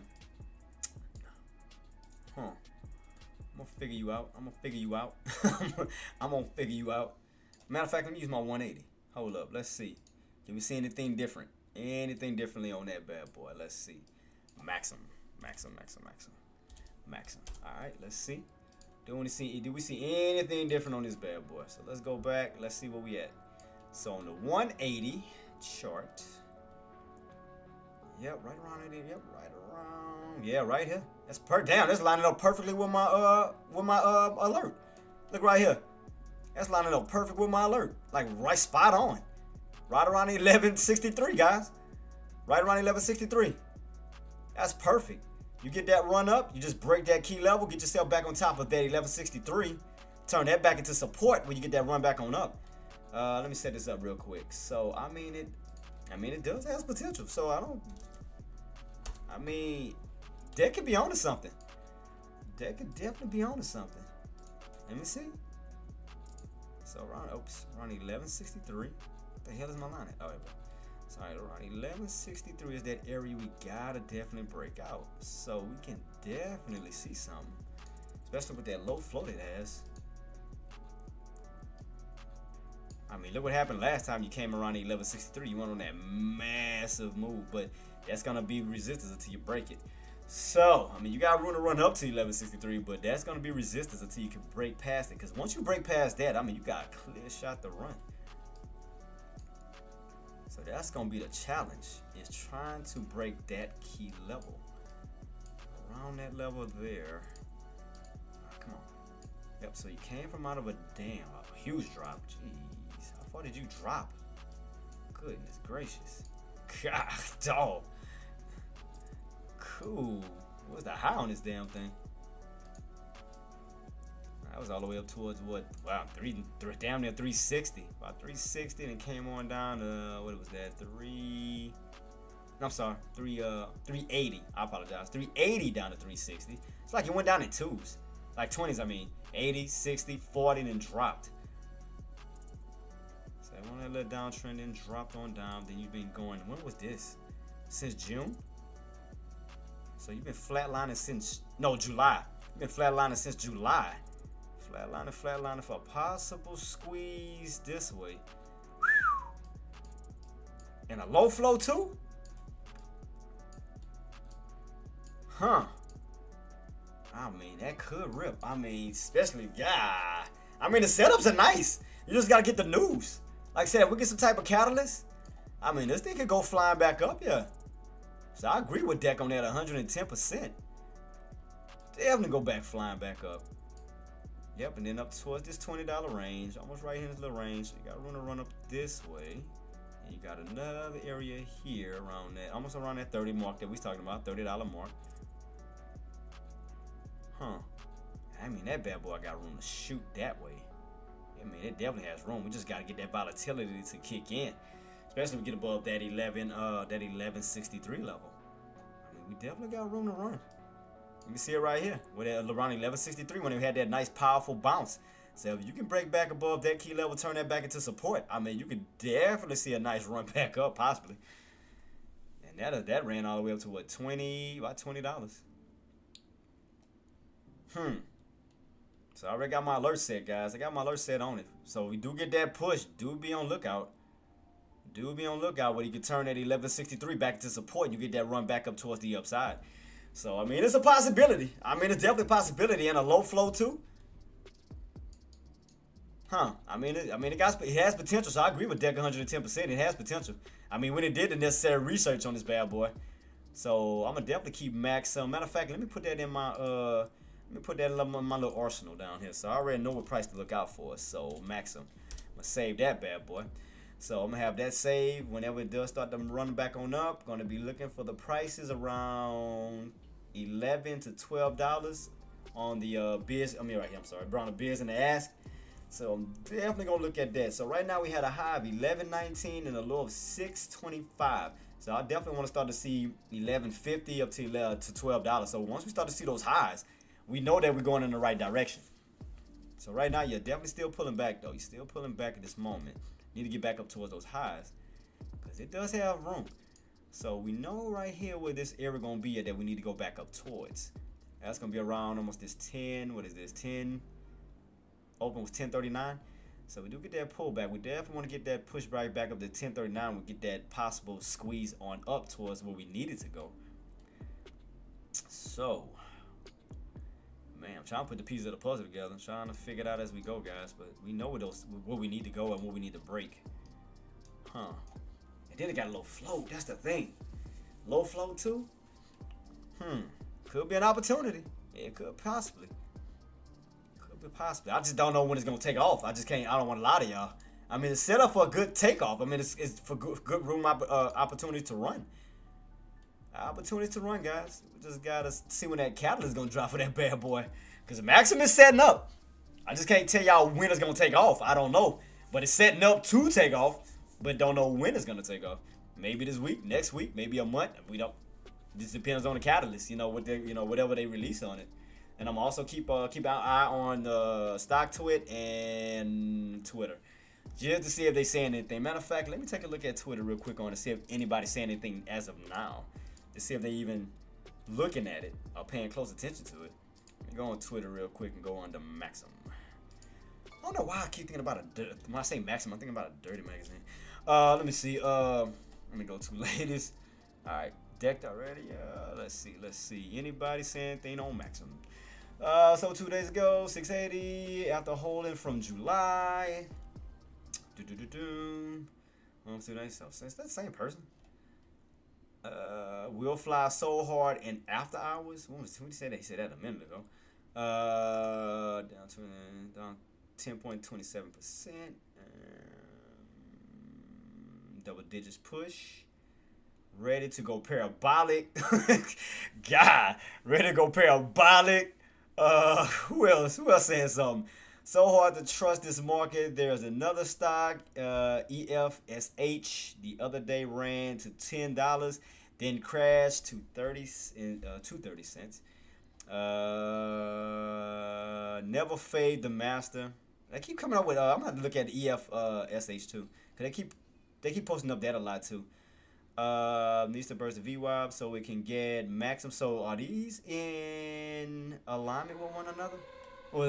I'm gonna figure you out. I'm gonna figure you out. Matter of fact, let me use my 180. Hold up, let's see. Can we see anything different? Anything differently on that bad boy? Let's see. Maxim. All right, let's see. Do we see anything different on this bad boy? So let's go back. Let's see where we at. So on the 180 chart. Yep, right around it. Yep, right around. Yeah, right here. That's damn. That's lining up perfectly with my alert. Look right here. That's lining up perfect with my alert. Like right spot on. Right around 1163, guys. Right around 1163. That's perfect. You get that run up, you just break that key level, get yourself back on top of that 1163. Turn that back into support when you get that run back on up. Let me set this up real quick. So I mean it does have potential. So that could be onto something. That could definitely be onto something. Let me see. So around 1163. What the hell is my line at? Oh, there we go. So around 1163 is that area we gotta definitely break out. So we can definitely see something, especially with that low float it has. I mean, look what happened last time you came around 1163. You went on that massive move, but that's gonna be resistance until you break it. So I mean, you got room to run up to 1163, but that's gonna be resistance until you can break past it. Because once you break past that, I mean, you got a clear shot to run. So that's gonna be the challenge, is trying to break that key level. Around that level there. Come on. Yep, so you came from out of a huge drop. Jeez, how far did you drop? Goodness gracious. God, dog. Cool. What's the high on this damn thing? That was all the way up towards what? Wow, damn near 360. About 360, and came on down to what was that? 380. I apologize. 380 down to 360. It's like it went down in twos, like 20s. I mean, 80, 60, 40, and then dropped. So when that little downtrend then dropped on down, then you've been going. When was this? Since June. So you've been flatlining since July. You've been flatlining since July. Flatliner for a possible squeeze this way. And a low flow too? I mean, that could rip. I mean, especially, yeah. I mean, the setups are nice. You just gotta get the news. Like I said, if we get some type of catalyst, I mean, this thing could go flying back up, yeah. So I agree with Deck on that 110%. Definitely go back flying back up. Yep, and then up towards this $20 range, almost right here in this little range. So you got room to run up this way. And you got another area here around that, almost around that 30 mark that we was talking about, $30 mark. Huh. I mean, that bad boy got room to shoot that way. I mean, it definitely has room. We just got to get that volatility to kick in. Especially if we get above that 1163 level. I mean, we definitely got room to run. You can see it right here. With around 1163 when we had that nice powerful bounce. So if you can break back above that key level, turn that back into support, I mean, you could definitely see a nice run back up, possibly. And that ran all the way up to what, about $20. So I already got my alert set, guys. I got my alert set on it. So we do get that push. Do be on lookout. Do be on lookout where you can turn that 1163 back to support and you get that run back up towards the upside. So, I mean, it's a possibility. I mean, it's definitely a possibility, and a low flow, too. I mean, it has potential, so I agree with Deck 110%. It has potential. I mean, when it did the necessary research on this bad boy. So, I'm going to definitely keep max. Matter of fact, let me put that in my, my little arsenal down here. So, I already know what price to look out for. So, max them. I'm going to save that bad boy. So I'm going to have that saved. Whenever it does start to run back on up, going to be looking for the prices around $11 to $12 on the bids. I mean, right here, I'm sorry, around the bids and the ask. So I'm definitely going to look at that. So right now we had a high of 11.19 and a low of 6.25. So I definitely want to start to see 11.50 up to $12. So once we start to see those highs, we know that we're going in the right direction. So right now you're definitely still pulling back, though. You're still pulling back at this moment. Need to get back up towards those highs because it does have room. So we know right here where this area gonna be at that we need to go back up towards. That's gonna be around almost this 10. What is this? 10. Open was 1039. So we do get that pullback. We definitely want to get that push right back up to 1039. We get that possible squeeze on up towards where we needed to go. So, man, I'm trying to put the pieces of the puzzle together. I'm trying to figure it out as we go, guys. But we know where we need to go and what we need to break. And then it got a low float. That's the thing. Low float too? Could be an opportunity. It could possibly. Could be possibly. I just don't know when it's going to take off. I don't want to lie to y'all. I mean, it's set up for a good takeoff. I mean, it's for good room opportunity to run. Opportunity to run, guys. We just got to see when that catalyst is going to drop for that bad boy. Because Maxim is setting up. I just can't tell y'all when it's going to take off. I don't know. But it's setting up to take off. But don't know when it's going to take off. Maybe this week, next week, maybe a month. We don't. This depends on the catalyst, whatever they release on it. And I'm also keep an eye on StockTwit and Twitter. Just to see if they saying anything. Matter of fact, let me take a look at Twitter real quick to see if anybody's saying anything as of now. To see if they even looking at it or paying close attention to it. Let me go on Twitter real quick and go on to Maxim. I don't know why I keep thinking about when I say Maxim, I'm thinking about a dirty magazine. Let me see. Let me go to latest. All right, decked already. Let's see. Anybody saying anything on Maxim? So 2 days ago, 680 after holding from July. So it's that same person. Will fly so hard in after hours. When he said that? He said that a minute ago. Down 10.27%. Double digits push. Ready to go parabolic. God, ready to go parabolic. Who else saying something? So hard to trust this market. There's another stock, EFSH. The other day ran to $10, then crashed to 30 cents. Never fade the master. They keep coming up with. I'm gonna have to look at EFSH too, cause they keep posting up that a lot too. Needs to burst the VWAP so we can get Maxim. So are these in alignment with one another? What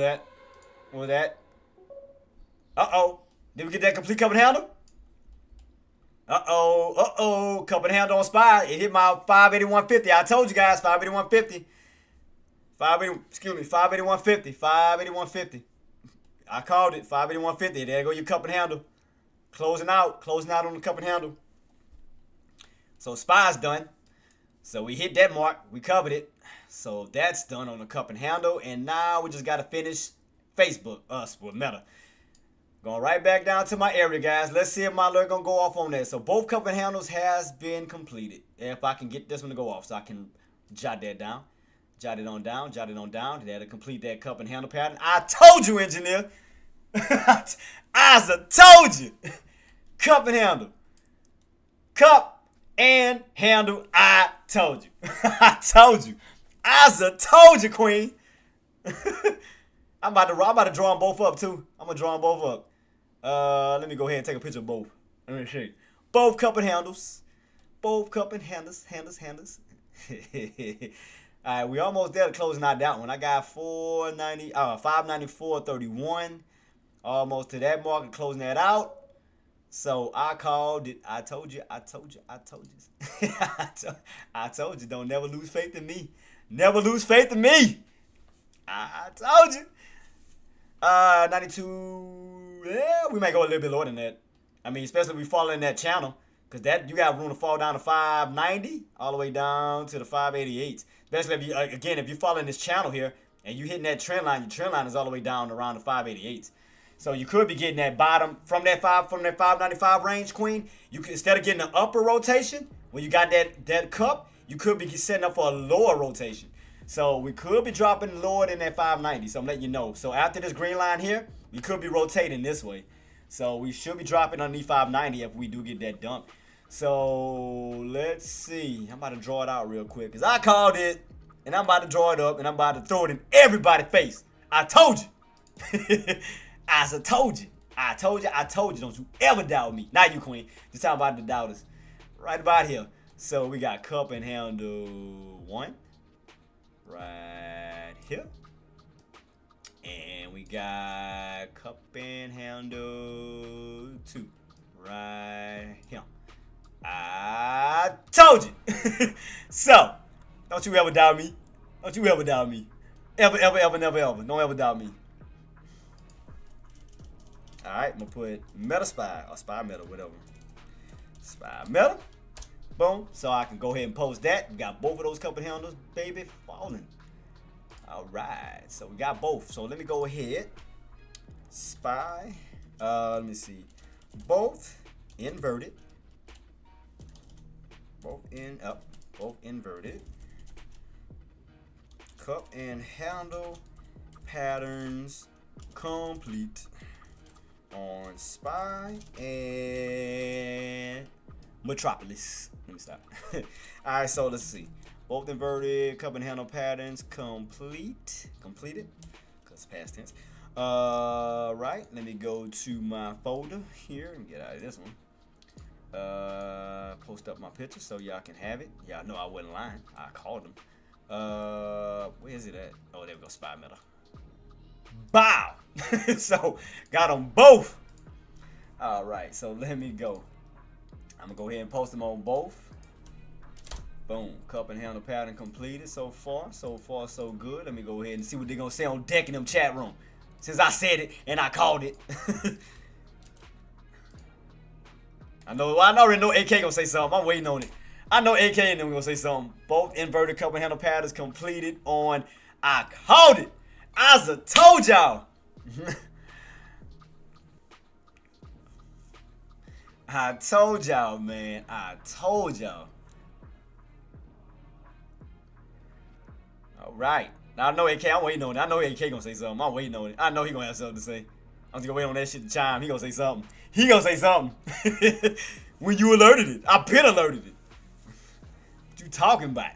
was that? Uh-oh. Did we get that complete cup and handle? Uh-oh. Cup and handle on SPY. It hit my 581.50. I told you guys, 581.50. 581.50. 581.50. I called it, 581.50. There go your cup and handle. Closing out on the cup and handle. So SPY's done. So we hit that mark. We covered it. So that's done on the cup and handle. And now we just got to finish Facebook, us with Meta. Going right back down to my area, guys. Let's see if my alert going to go off on that. So both cup and handles has been completed. If I can get this one to go off so I can jot that down. Jot it on down. That'll complete that cup and handle pattern. I told you, engineer. I told you. Cup and handle. Cup and handle. I told you. I told you. I told you, queen. I'm about to draw them both up, too. I'm going to draw them both up. Let me go ahead and take a picture of both. Let me see. Both cup and handles. Both cup and handles. All right, we almost there to closing out that one. I got 594.31. Almost to that mark and closing that out. So I called it. I told you. I told you. Don't never lose faith in me. Never lose faith in me. I told you. 92. Yeah, we may go a little bit lower than that. I mean, especially if we fall in that channel. Because that you got room to fall down to 590 all the way down to the 588. Especially if you, again, if you follow in this channel here and you hitting that trend line, your trend line is all the way down around the 588. So you could be getting that bottom from that 595 range, queen. You could, instead of getting an upper rotation when you got that cup, you could be setting up for a lower rotation. So we could be dropping lower than that 590. So I'm letting you know. So after this green line here, we could be rotating this way. So we should be dropping underneath 590 if we do get that dump. So let's see. I'm about to draw it out real quick because I called it, and I'm about to draw it up, and I'm about to throw it in everybody's face. I told you. I told you. Don't you ever doubt me. Not you, queen. Just talking about the doubters. Right about here. So we got cup and handle 1. Right here. And we got cup and handle 2. Right here. I told you. So, don't you ever doubt me. Don't you ever doubt me. Ever, never, ever. Don't ever doubt me. Alright, I'm going to put Meta SPY or SPY Meta, whatever. SPY Meta. Boom. So I can go ahead and post that. We got both of those cup and handles, baby, falling. Alright. So we got both. So let me go ahead. SPY. Let me see. Both inverted. Both inverted. Cup and handle patterns complete on SPY and Metropolis. Let me stop. Alright, so let's see. Both inverted cup and handle patterns completed. Because past tense. Right. Let me go to my folder here and get out of this one. Post up my picture so y'all can have it. Y'all know I wasn't lying. I called them. Where is it at? Oh, there we go. SPY Meta. Bow. So got them both. All right. So let me go. I'm gonna go ahead and post them on both. Boom. Cup and handle pattern completed so far. So far, so good. Let me go ahead and see what they're gonna say on deck in them chat room. Since I said it and I called it. I already know AK gonna say something. I'm waiting on it. I know AK and them gonna say something. Both inverted cup and handle patterns completed on. I called it. I told y'all. I told y'all, man. I told y'all. All right. Now I know AK. I'm waiting on it. I know AK gonna say something. I'm waiting on it. I know he gonna have something to say. I'm just gonna wait on that shit to chime. He gonna say something. When you alerted it. I've been alerted it. What you talking about?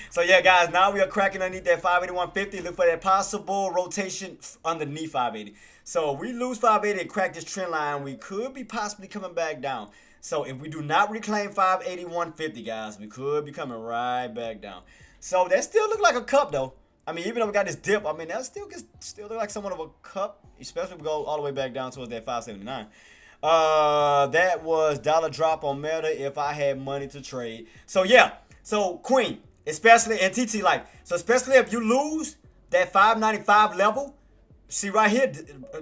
So yeah, guys, now we are cracking underneath that 581.50. Look for that possible rotation underneath 580. So if we lose 580 and crack this trend line, we could be possibly coming back down. So if we do not reclaim 581.50, guys, we could be coming right back down. So that still look like a cup, though. I mean, even though we got this dip, I mean, that still look like somewhat of a cup, especially if we go all the way back down towards that 579. That was dollar drop on Meta if I had money to trade. So yeah, so Queen, especially and TT Life. So especially if you lose that 595 level, see right here,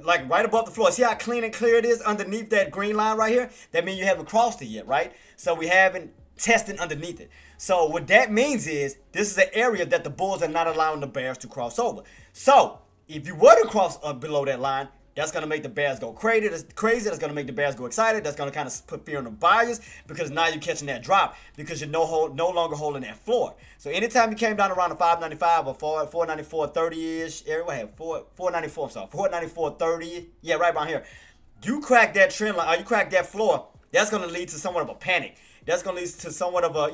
like right above the floor. See how clean and clear it is underneath that green line right here? That means you haven't crossed it yet, right? So we haven't tested underneath it. So what that means is this is an area that the bulls are not allowing the bears to cross over. So if you were to cross below that line, that's going to make the bears go crazy. That's going to make the bears go excited. That's going to kind of put fear in the buyers because now you're catching that drop because you're no longer holding that floor. So anytime you came down around the 595 or 494.30-ish area, what have 494, I'm sorry, 494.30, yeah, right around here. You crack that trend line, or you crack that floor, that's going to lead to somewhat of a panic. That's going to lead to somewhat of a,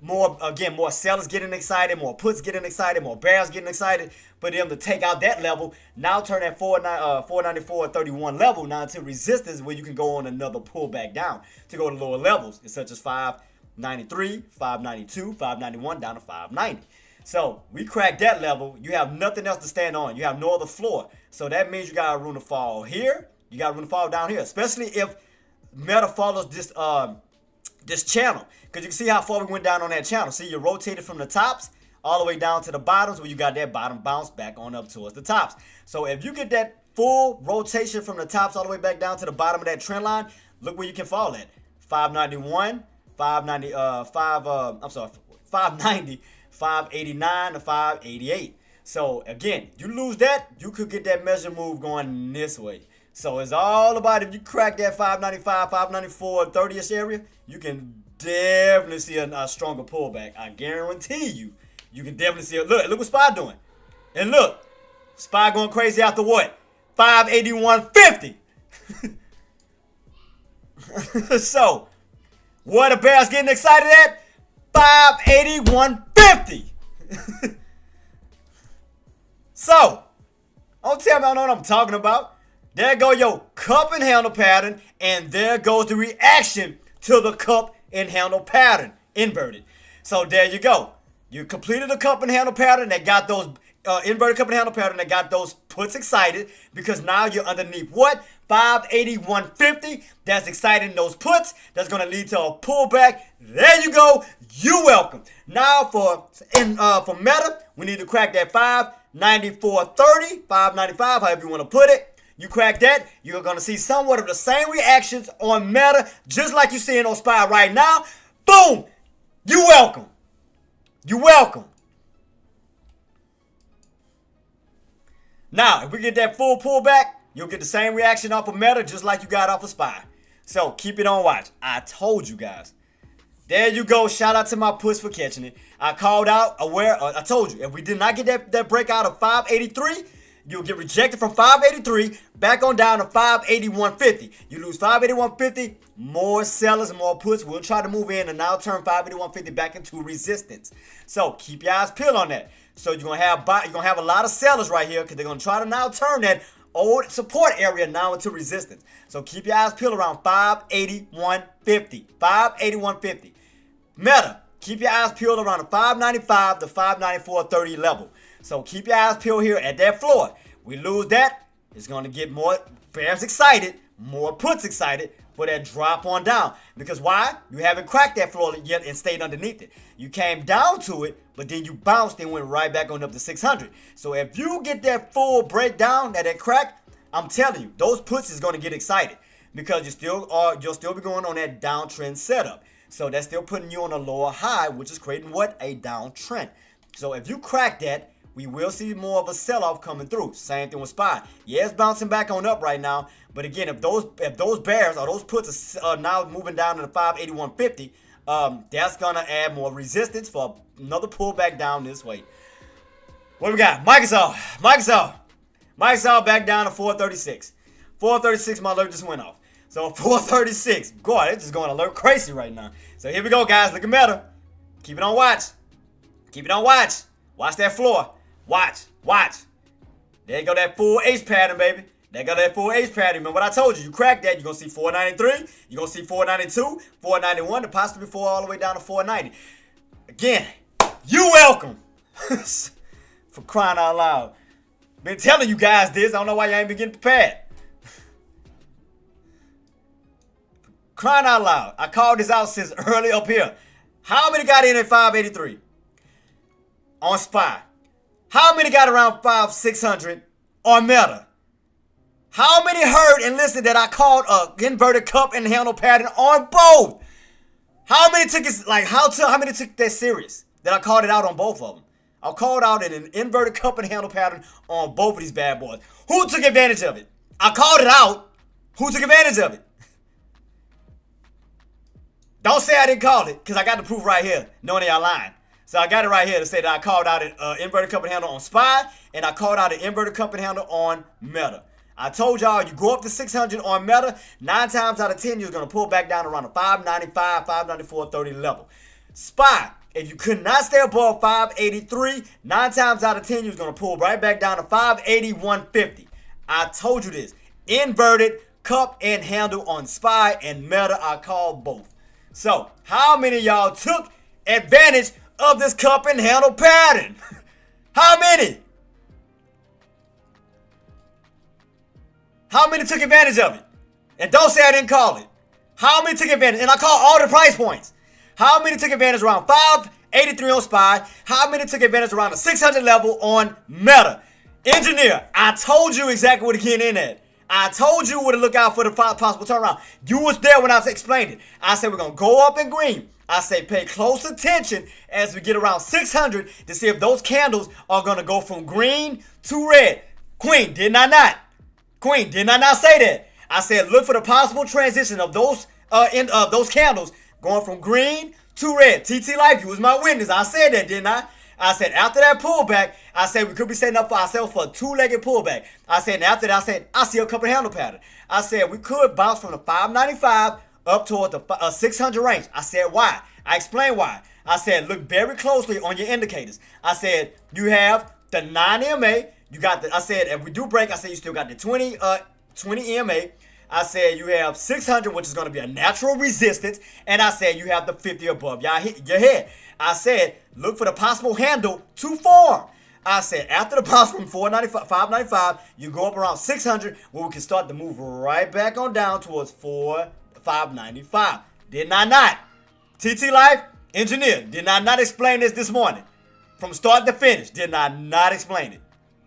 more sellers getting excited, more puts getting excited, more bears getting excited. For them to take out that level, now turn that 494.31 level now into resistance where you can go on another pullback down to go to lower levels, such as 593, 592, 591 down to 590. So we cracked that level. You have nothing else to stand on. You have no other floor. So that means you got room to fall here. You got room to fall down here, especially if Meta follows this channel, because you can see how far we went down on that channel. See, you rotated from the tops all the way down to the bottoms where you got that bottom bounce back on up towards the tops. So if you get that full rotation from the tops all the way back down to the bottom of that trend line, look where you can fall at. 590, 589 to 588. So again, you lose that, you could get that measure move going this way. So it's all about if you crack that 595, 594, 30-ish area, you can definitely see a stronger pullback. I guarantee you. You can definitely see it. Look what SPY doing. And look, SPY going crazy after what? 581.50. So, what the bears getting excited at? 581.50. So, don't tell me I don't know what I'm talking about. There go your cup and handle pattern, and there goes the reaction to the cup and handle pattern inverted. So there you go. You completed the cup and handle pattern that got those inverted cup and handle pattern that got those puts excited because now you're underneath what? 581.50. That's exciting those puts. That's going to lead to a pullback. There you go. You're welcome. Now for Meta, we need to crack that 594.30, 595, however you want to put it. You crack that, you're going to see somewhat of the same reactions on Meta, just like you're seeing on SPY right now. Boom! You're welcome. You're welcome. Now, if we get that full pullback, you'll get the same reaction off of Meta just like you got off of SPY. So, keep it on watch. I told you guys. There you go. Shout out to my puss for catching it. I called out I told you, if we did not get that breakout of 583, you'll get rejected from 583 back on down to 581.50. You lose 581.50, more sellers and more puts will try to move in and now turn 581.50 back into resistance. So keep your eyes peeled on that. So you're gonna have a lot of sellers right here because they're gonna try to now turn that old support area now into resistance. So keep your eyes peeled around 581.50. 581.50. Meta, keep your eyes peeled around the 595 to 594.30 level. So keep your eyes peeled here at that floor. We lose that, it's going to get more bears excited, more puts excited for that drop on down. Because why? You haven't cracked that floor yet and stayed underneath it. You came down to it, but then you bounced and went right back on up to 600. So if you get that full breakdown, that crack, I'm telling you, those puts is going to get excited because you'll still be going on that downtrend setup. So that's still putting you on a lower high, which is creating what? A downtrend. So if you crack that, we will see more of a sell-off coming through. Same thing with SPY. Yeah, it's bouncing back on up right now. But again, if those bears or those puts are now moving down to the 581.50, that's going to add more resistance for another pullback down this way. What do we got? Microsoft back down to 436. 436, my alert just went off. So 436. God, it's just going alert crazy right now. So here we go, guys. Look at Meta. Keep it on watch. Keep it on watch. Watch that floor. Watch. There you go, that full H pattern, baby. There you go, that full H pattern. Remember what I told you. You crack that, you're going to see 493. You're going to see 492, 491, and possibly 4 all the way down to 490. Again, you welcome. For crying out loud. Been telling you guys this. I don't know why you ain't been getting prepared. Crying out loud. I called this out since early up here. How many got in at 583? On SPY? How many got around 600 on Meta? How many heard and listened that I called a inverted cup and handle pattern on both? How many took it, like, how many took that serious? That I called it out on both of them. I called out an inverted cup and handle pattern on both of these bad boys. Who took advantage of it? I called it out. Who took advantage of it? Don't say I didn't call it, because I got the proof right here, knowing y'all lying. So I got it right here to say that I called out an inverted cup and handle on SPY, and I called out an inverted cup and handle on Meta. I told y'all, you go up to 600 on Meta, 9 times out of 10, you're going to pull back down around the 595, 594.30 level. SPY, if you could not stay above 583, 9 times out of 10, you're going to pull right back down to 581.50. I told you this. Inverted cup and handle on SPY and Meta, I called both. So, how many of y'all took advantage of this cup and handle pattern? How many? How many took advantage of it? And don't say I didn't call it. How many took advantage? And I call all the price points. How many took advantage around 583 on SPY? How many took advantage around the 600 level on Meta? Engineer, I told you exactly what to get in at. I told you what to look out for the possible turnaround. You was there when I explained it. I said we're going to go up in green. I say pay close attention as we get around 600 to see if those candles are going to go from green to red. Queen, did I not? Queen, did I not say that? I said look for the possible transition of those candles going from green to red. TT Life, you was my witness. I said that, didn't I? I said after that pullback, I said we could be setting up for ourselves for a two-legged pullback. I said, and after that, I said, I see a couple handle pattern. I said we could bounce from the 595 up toward the 600 range. I said why? I explained why. I said look very closely on your indicators. I said you have the 9 EMA. You got the. I said if we do break, I said you still got the 20 EMA. I said you have 600, which is going to be a natural resistance, and I said you have the 50 above y'all hit your head. I said look for the possible handle to form. I said after the possible from 495, 595, you go up around 600, where we can start to move right back on down towards 595. Did I not? TT Life Engineer, did I not explain this morning from start to finish? Did I not explain it?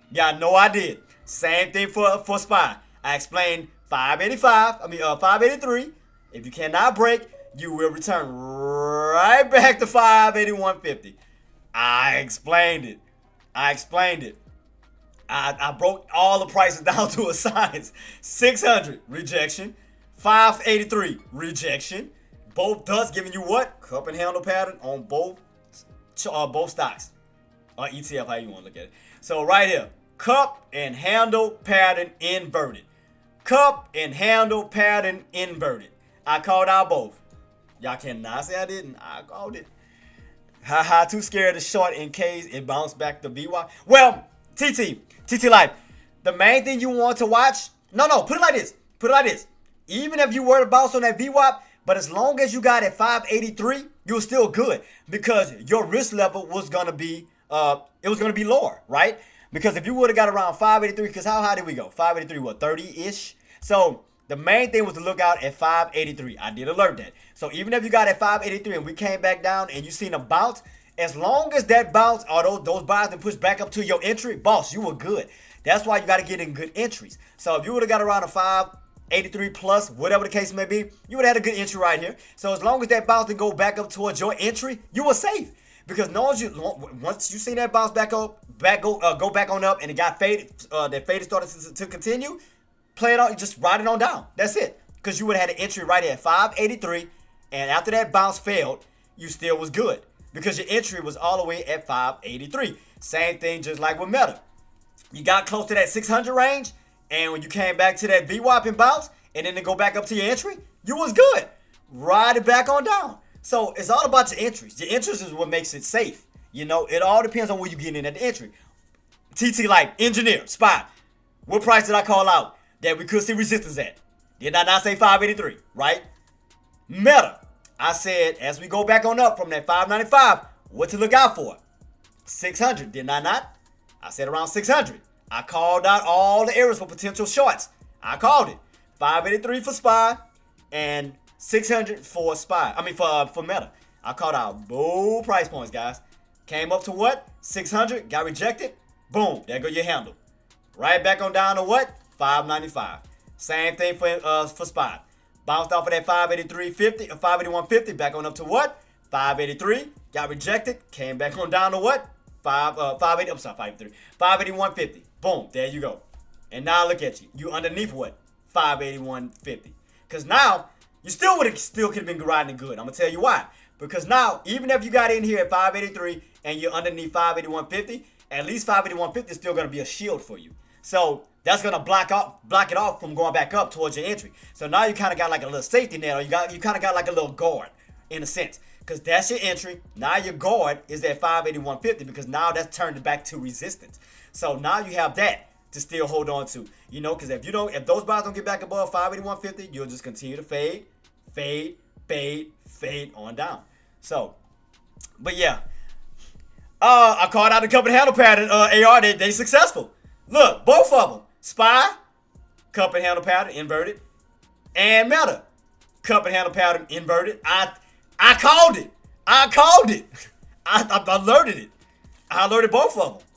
Y'all know I did. Same thing for SPY. I explained 583. If you cannot break, you will return right back to 581.50. I explained it. I broke all the prices down to a science. 600 rejection, 583 rejection. Both thus giving you what? Cup and handle pattern on both stocks. Or ETF, how you want to look at it. So right here, cup and handle pattern inverted. Cup and handle pattern inverted. I called out both. Y'all cannot say I didn't. I called it. Haha, too scared to short in case it bounced back to VWAP. Well, TT Life, the main thing you want to watch, no, put it like this. Even if you were to bounce on that VWAP, but as long as you got at 583, you're still good because your risk level was gonna be lower, right? Because if you would have got around 583, because how high did we go? 583, what, 30-ish? So the main thing was to look out at 583. I did alert that. So even if you got at 583 and we came back down and you seen a bounce, as long as that bounce or those buys and push back up to your entry, boss, you were good. That's why you got to get in good entries. So if you would have got around a 583 plus, whatever the case may be, you would have had a good entry right here. So as long as that bounce didn't go back up towards your entry, you were safe. Because once you seen that bounce go back on up and it got faded, that faded started to continue, play it on, just ride it on down. That's it. Because you would have had an entry right at 583, and after that bounce failed, you still was good. Because your entry was all the way at 583. Same thing just like with Meta. You got close to that 600 range, and when you came back to that VWAP and bounce, and then to go back up to your entry, you was good. Ride it back on down. So it's all about your entries. Your entries is what makes it safe. You know, it all depends on where you get in at the entry. TT Life, Engineer, SPY. What price did I call out that we could see resistance at? Did I not say 583, right? Meta, I said as we go back on up from that 595, what to look out for? 600, did I not? I said around 600. I called out all the areas for potential shorts. I called it. 583 for SPY and 600 for SPY. For Meta. I called out both price points, guys. Came up to what? 600, got rejected. Boom, there go your handle. right back on down to what? 595. Same thing for SPY. Bounced off of that 583.50 or 581.50, back on up to what? 583. Got rejected. Came back on down to what? 580. I'm sorry, 583. 581.50. Boom. There you go. And now look at you. You underneath what? 581.50. Because now you still could have been riding good. I'm gonna tell you why. Because now, even if you got in here at 583 and you're underneath 581.50, at least 581.50 is still gonna be a shield for you. So that's gonna block it off from going back up towards your entry. So now you kind of got like a little safety net, or you kind of got like a little guard in a sense, because that's your entry. Now your guard is at 581.50 because now that's turned back to resistance. So now you have that to still hold on to, because if those bars don't get back above 581.50, you'll just continue to fade on down. So, but yeah, I called out a couple of handle pattern AR. They successful. Look, both of them. SPY, cup and handle pattern, inverted. And Meta, cup and handle pattern, inverted. I called it. I alerted it. I alerted both of them.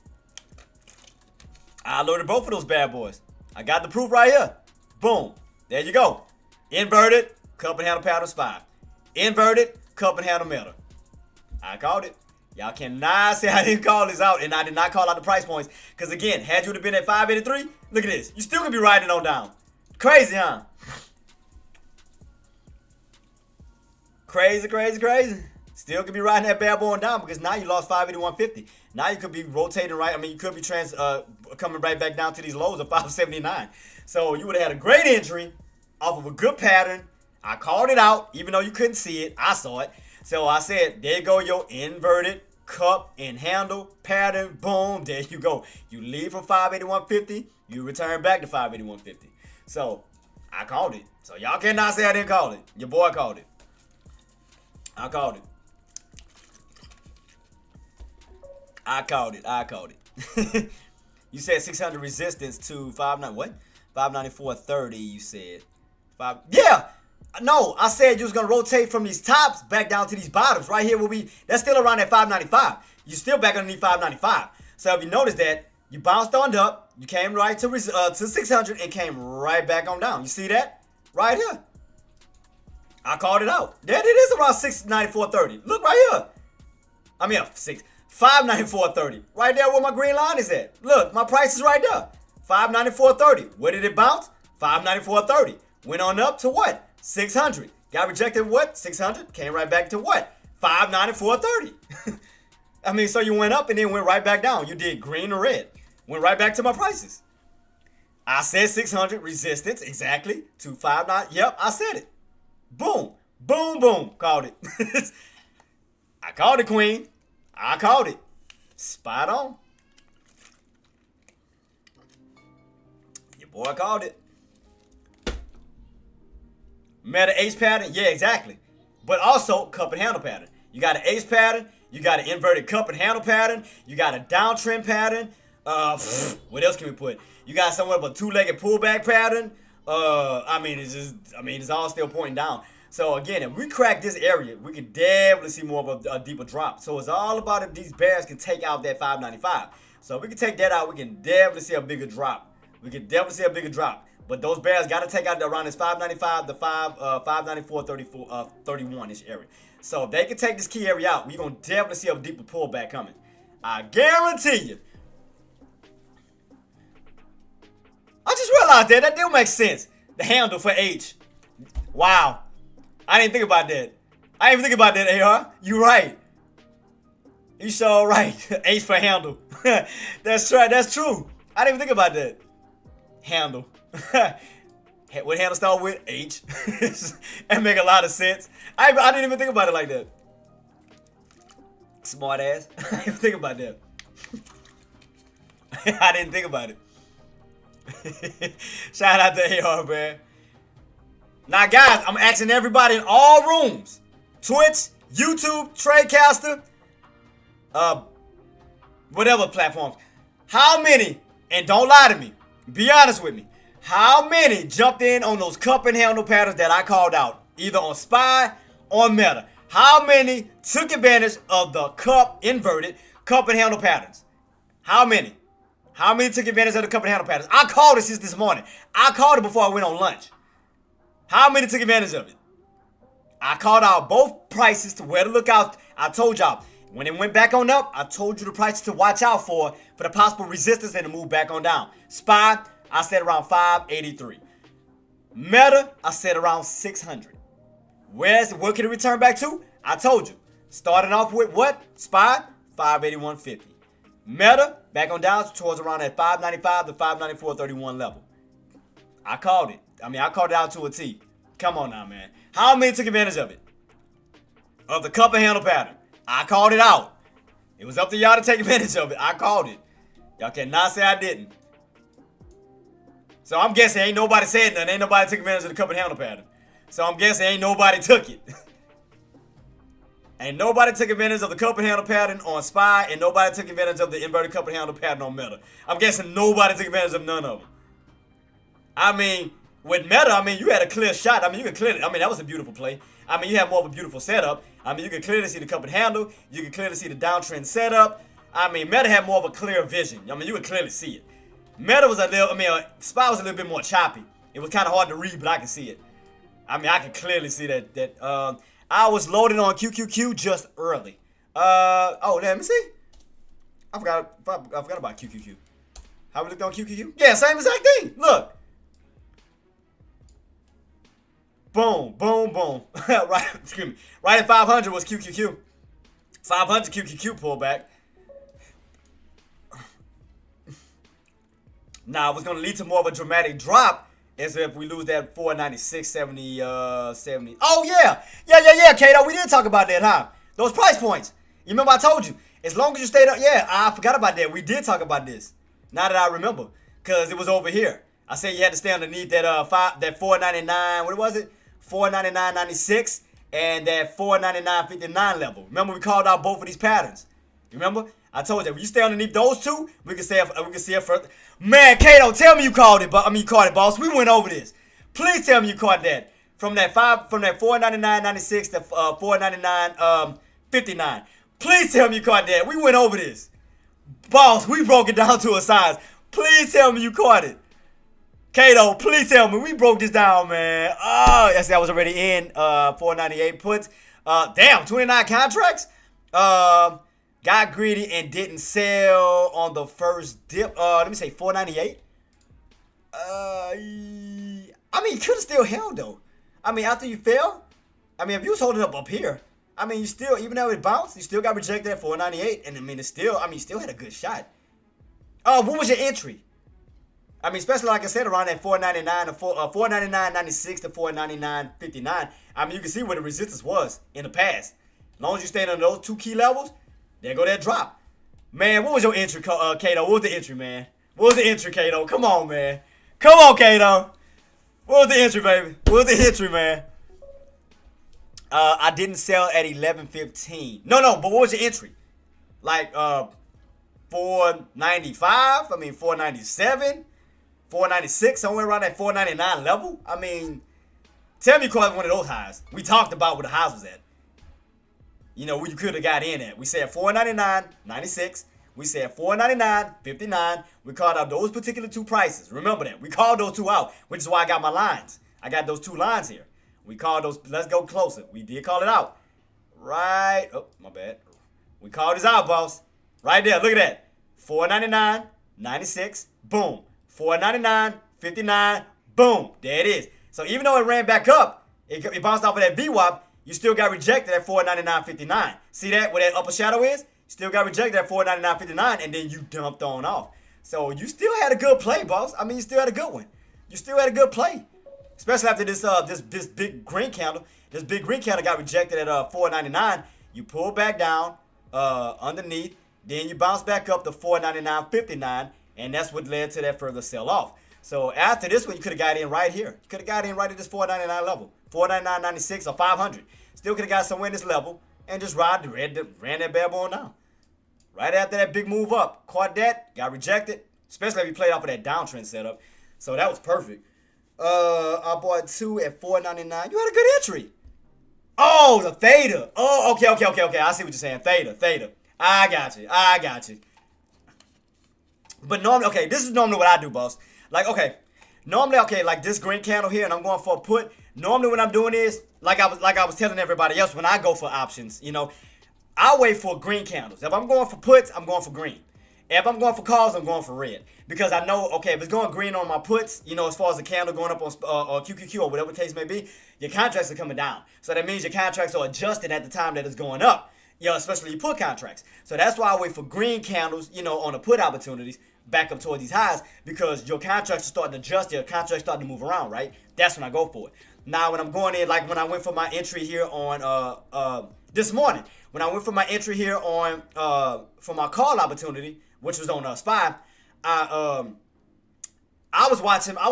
I alerted both of those bad boys. I got the proof right here. Boom. There you go. Inverted, cup and handle pattern, SPY. Inverted, cup and handle Meta. I called it. Y'all cannot say I didn't call this out, and I did not call out the price points. Because again, had you would have been at 583, look at this. You still could be riding on down. Crazy, huh? Crazy. Still could be riding that bad boy on down because now you lost 581.50. Now you could be rotating right. I mean, you could be coming right back down to these lows of 579. So you would have had a great entry off of a good pattern. I called it out, even though you couldn't see it. I saw it. So I said, there you go, your inverted cup and handle pattern. Boom, there you go. You leave from 581.50, you return back to 581.50. So I called it. So y'all cannot say I didn't call it. Your boy called it. I called it. You said 600 resistance to 59. What? 594.30. You said Yeah. No, I said you was gonna rotate from these tops back down to these bottoms right here. That's still around at 595. You still back underneath 595. So if you notice that you bounced on up, you came right to 600 and came right back on down. You see that right here? I called it out. There it is around 694.30. Look right here. 594.30. Right there where my green line is at. Look, my price is right there. 594.30. Where did it bounce? 594.30. Went on up to what? 600. Got rejected what? 600. Came right back to what? 594.30. So you went up and then went right back down. You did green or red. Went right back to my prices. I said 600 resistance exactly to 59. Yep, I said it. Boom. Boom. Called it. I called it, queen. I called it. Spot on. Your boy called it. Meta ace pattern? Yeah, exactly. But also cup and handle pattern. You got an ace pattern. You got an inverted cup and handle pattern. You got a downtrend pattern. What else can we put? You got somewhat of a two-legged pullback pattern. It's all still pointing down. So again, if we crack this area, we can definitely see more of a deeper drop. So it's all about if these bears can take out that 595. So if we can take that out, we can definitely see a bigger drop. But those bears got to take out around this 595 to 594, 31-ish area. So if they can take this key area out, we're going to definitely see a deeper pullback coming. I guarantee you. I just realized that do make sense. The handle for H. Wow. I didn't think about that. I didn't even think about that, AR. You right. You sure right. H for handle. That's right. That's true. I didn't even think about that. Handle. What handle start with? H. That make a lot of sense. I didn't even think about it like that. Smart ass. I didn't even think about that. I didn't think about it. Shout out to AR, man. Now, guys, I'm asking everybody in all rooms, Twitch, YouTube, Tradecaster, whatever platforms, how many, and don't lie to me, be honest with me, how many jumped in on those cup and handle patterns that I called out, either on SPY or Meta? How many took advantage of the inverted cup and handle patterns? How many? How many took advantage of the cup and handle patterns? I called it since this morning. I called it before I went on lunch. How many took advantage of it? I called out both prices to where to look out. I told y'all, when it went back on up, I told you the prices to watch out for the possible resistance and to move back on down. SPY, I said around 583. Meta, I said around 600. What can it return back to? I told you. Starting off with what? SPY, 581.50. Meta, back on down towards around that 595 to 594.31 level. I called it. I called it out to a T. Come on now, man. How many took advantage of it? Of the cup and handle pattern. I called it out. It was up to y'all to take advantage of it. I called it. Y'all cannot say I didn't. So I'm guessing ain't nobody said nothing. Ain't nobody took advantage of the cup and handle pattern. So I'm guessing ain't nobody took it. Ain't nobody took advantage of the cup and handle pattern on SPY, and nobody took advantage of the inverted cup and handle pattern on Meta. I'm guessing nobody took advantage of none of them. With Meta, you had a clear shot. You could clearly, that was a beautiful play. You had more of a beautiful setup. You could clearly see the cup and handle. You could clearly see the downtrend setup. Meta had more of a clear vision. You could clearly see it. Meta was SPY was a little bit more choppy. It was kind of hard to read, but I can see it. I can clearly see that I was loaded on QQQ just early. Let me see. I forgot about QQQ. How we looked on QQQ? Yeah, same exact thing. Look. Boom, boom, boom. Right at 500 was QQQ. 500 QQQ pullback. Now, what's going to lead to more of a dramatic drop is if we lose that 496, 70. Oh, yeah. Yeah, Kato. We did talk about that, huh? Those price points. You remember I told you, as long as you stayed up. Yeah, I forgot about that. We did talk about this. Now that I remember. Because it was over here. I said you had to stay underneath that 499. What was it? 499.96 and that 499.59 level. Remember we called out both of these patterns. You remember? I told you, when you stay underneath those two, we can see it further. Man, Kato, tell me you called it. You called it, boss. We went over this. Please tell me you caught that. From that 499.96 to 499.59. Please tell me you caught that. We went over this. Boss, we broke it down to a size. Please tell me you caught it. Kato, please tell me. We broke this down, man. Oh, yes, that was already in 498 puts. Damn, 29 contracts. Got greedy and didn't sell on the first dip. Let me say 498. You could have still held though. After you fell, if you was holding up here, you still, even though it bounced, you still got rejected at 498, and it's still, you still had a good shot. What was your entry? Especially like I said, around that 499 to 499.96 to 499.59. You can see where the resistance was in the past. As long as you stay on those two key levels, there go that drop. Man, what was your entry, Kato? What was the entry, man? What was the entry, Kato? Come on, man. Come on, Kato. What was the entry, baby? What was the entry, man? I didn't sell at 11.15. No, but what was your entry? Like 495? 497? 496, somewhere around that 499 level. Tell me you caught one of those highs. We talked about where the highs was at. Where you could have got in at. We said 499.96. We said 499.59. We called out those particular two prices. Remember that. We called those two out, which is why I got my lines. I got those two lines here. We called those. Let's go closer. We did call it out. Right. Oh, my bad. We called this out, boss. Right there. Look at that. 499.96. Boom. 499.59. Boom. There it is. So even though it ran back up, it bounced off of that VWAP, you still got rejected at 499.59. See that? Where that upper shadow is? Still got rejected at 499.59, and then you dumped on off. So you still had a good play, boss. You still had a good one. You still had a good play. Especially after this big green candle. This big green candle got rejected at 499. You pull back down underneath. Then you bounce back up to 499.59. And that's what led to that further sell-off. So after this one, you could have got in right here. You could have got in right at this 499 level. 499.96 or 500. Still could have got somewhere in this level and just ran that bad boy down. Right after that big move up. Caught that, got rejected. Especially if you played off of that downtrend setup. So that was perfect. I bought two at 499. You had a good entry. Oh, the theta. Oh, okay. I see what you're saying. Theta. I got you. But normally, okay, this is normally what I do, boss. Like, okay, normally, okay, like this green candle here, and I'm going for a put. Normally, what I'm doing is, like I was telling everybody else when I go for options, you know, I wait for green candles. If I'm going for puts, I'm going for green. If I'm going for calls, I'm going for red. Because I know, okay, if it's going green on my puts, you know, as far as the candle going up on or QQQ or whatever the case may be, your contracts are coming down. So that means your contracts are adjusting at the time that it's going up, you know, especially your put contracts. So that's why I wait for green candles, you know, on the put opportunities back up towards these highs, because your contracts are starting to adjust, your contracts starting to move around, right? That's when I go for it. Now, when I'm going in, like when I went for my entry here on this morning, when I went for my entry here on for my call opportunity, which was on SPY, I was watching my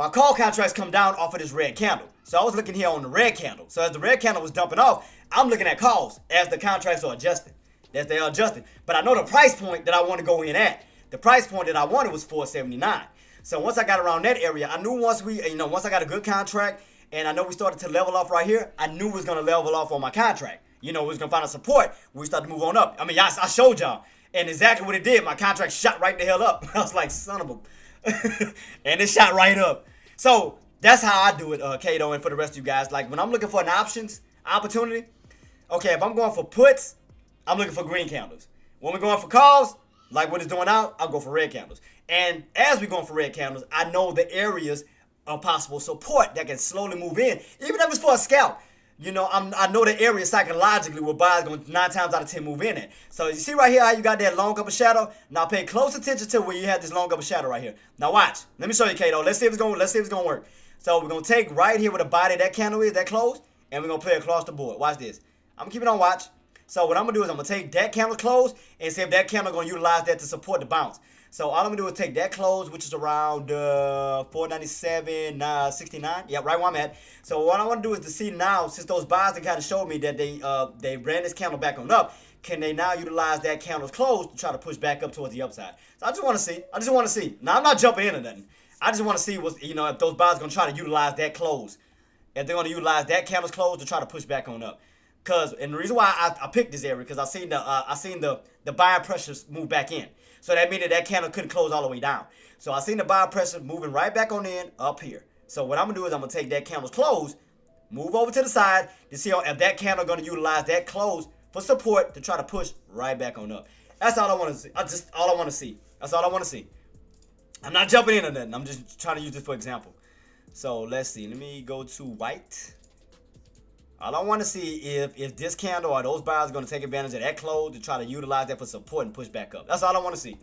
call contracts come down off of this red candle. So I was looking here on the red candle. So as the red candle was dumping off, I'm looking at calls as the contracts are adjusting. As they are adjusting. But I know the price point that I want to go in at. The price point that I wanted was 479. So once I got around that area, I knew once I got a good contract and I know we started to level off right here, I knew we was going to level off on my contract. You know, we was going to find a support when we started to move on up. I mean, I showed y'all. And exactly what it did, my contract shot right the hell up. I was like, son of a... and it shot right up. So that's how I do it, Kato, and for the rest of you guys. Like, when I'm looking for an opportunity, okay, if I'm going for puts, I'm looking for green candles. When we're going for calls, like what it's doing now, I'll go for red candles. And as we're going for red candles, I know the areas of possible support that can slowly move in, even if it's for a scalp. You know, I know the area psychologically where buyers going 9 times out of 10 move in at. So you see right here how you got that long upper shadow? Now pay close attention to where you have this long upper shadow right here. Now watch. Let me show you, Kato. Let's see if it's gonna work. So we're gonna take right here where the body of that candle is, that close, and we're gonna play across the board. Watch this. I'm gonna keep it on watch. So what I'm going to do is I'm going to take that candle close and see if that candle going to utilize that to support the bounce. So all I'm going to do is take that close, which is around 497, 69. Yeah, right where I'm at. So what I want to do is to see now, since those buys that kind of showed me that they ran this candle back on up, can they now utilize that candle's close to try to push back up towards the upside? So I just want to see. Now, I'm not jumping in or nothing. I just want to see if those buys are going to try to utilize that close. If they're going to utilize that candle's close to try to push back on up. And the reason why I picked this area because I seen the buying pressures move back in. So that means that candle couldn't close all the way down. So I seen the buying pressure moving right back on in up here. So what I'm gonna do is I'm gonna take that candle's close, move over to the side to see if that candle gonna utilize that close for support to try to push right back on up. That's all I want to see. That's all I want to see. I'm not jumping in or nothing. I'm just trying to use this for example. So let's see. Let me go to white. All I want to see if this candle or those buyers are going to take advantage of that close to try to utilize that for support and push back up. That's all I want to see.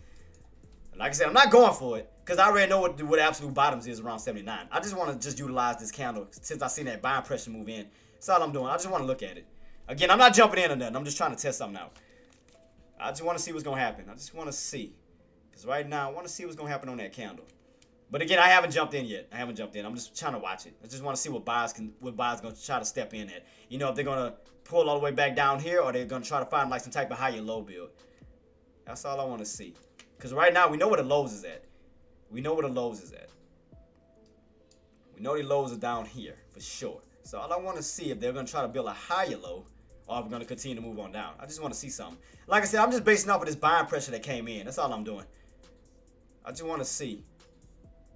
Like I said, I'm not going for it because I already know what absolute bottoms is around 79. I just want to just utilize this candle since I seen that buying pressure move in. That's all I'm doing. I just want to look at it. Again, I'm not jumping in or nothing. I'm just trying to test something out. I just want to see what's going to happen. I just want to see. Because right now, I want to see what's going to happen on that candle. But again, I haven't jumped in yet. I'm just trying to watch it. I just want to see what buyers going to try to step in at. You know, if they're going to pull all the way back down here or they're going to try to find like some type of higher low build. That's all I want to see. Because right now, we know where the lows is at. We know the lows are down here for sure. So all I want to see if they're going to try to build a higher low or if we're going to continue to move on down. I just want to see something. Like I said, I'm just basing off of this buying pressure that came in. That's all I'm doing. I just want to see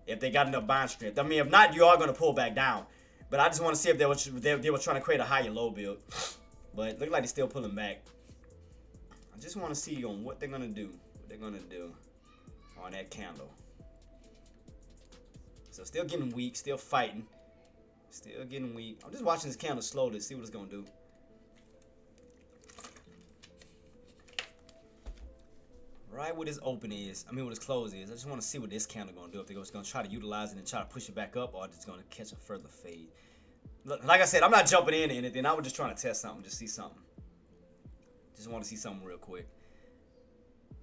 if they got enough buying strength. I mean, if not, you are going to pull back down. But I just want to see if they were trying to create a higher low build. But it looks like they're still pulling back. I just want to see on what they're going to do. What they're going to do on that candle. So still getting weak, still fighting. Still getting weak. I'm just watching this candle slowly to see what it's going to do. Right where this open is, where this close is, I just want to see what this candle going to do. If they're just going to try to utilize it and try to push it back up, or it's going to catch a further fade. Like I said, I'm not jumping in or anything. I was just trying to test something, just see something. Just want to see something real quick.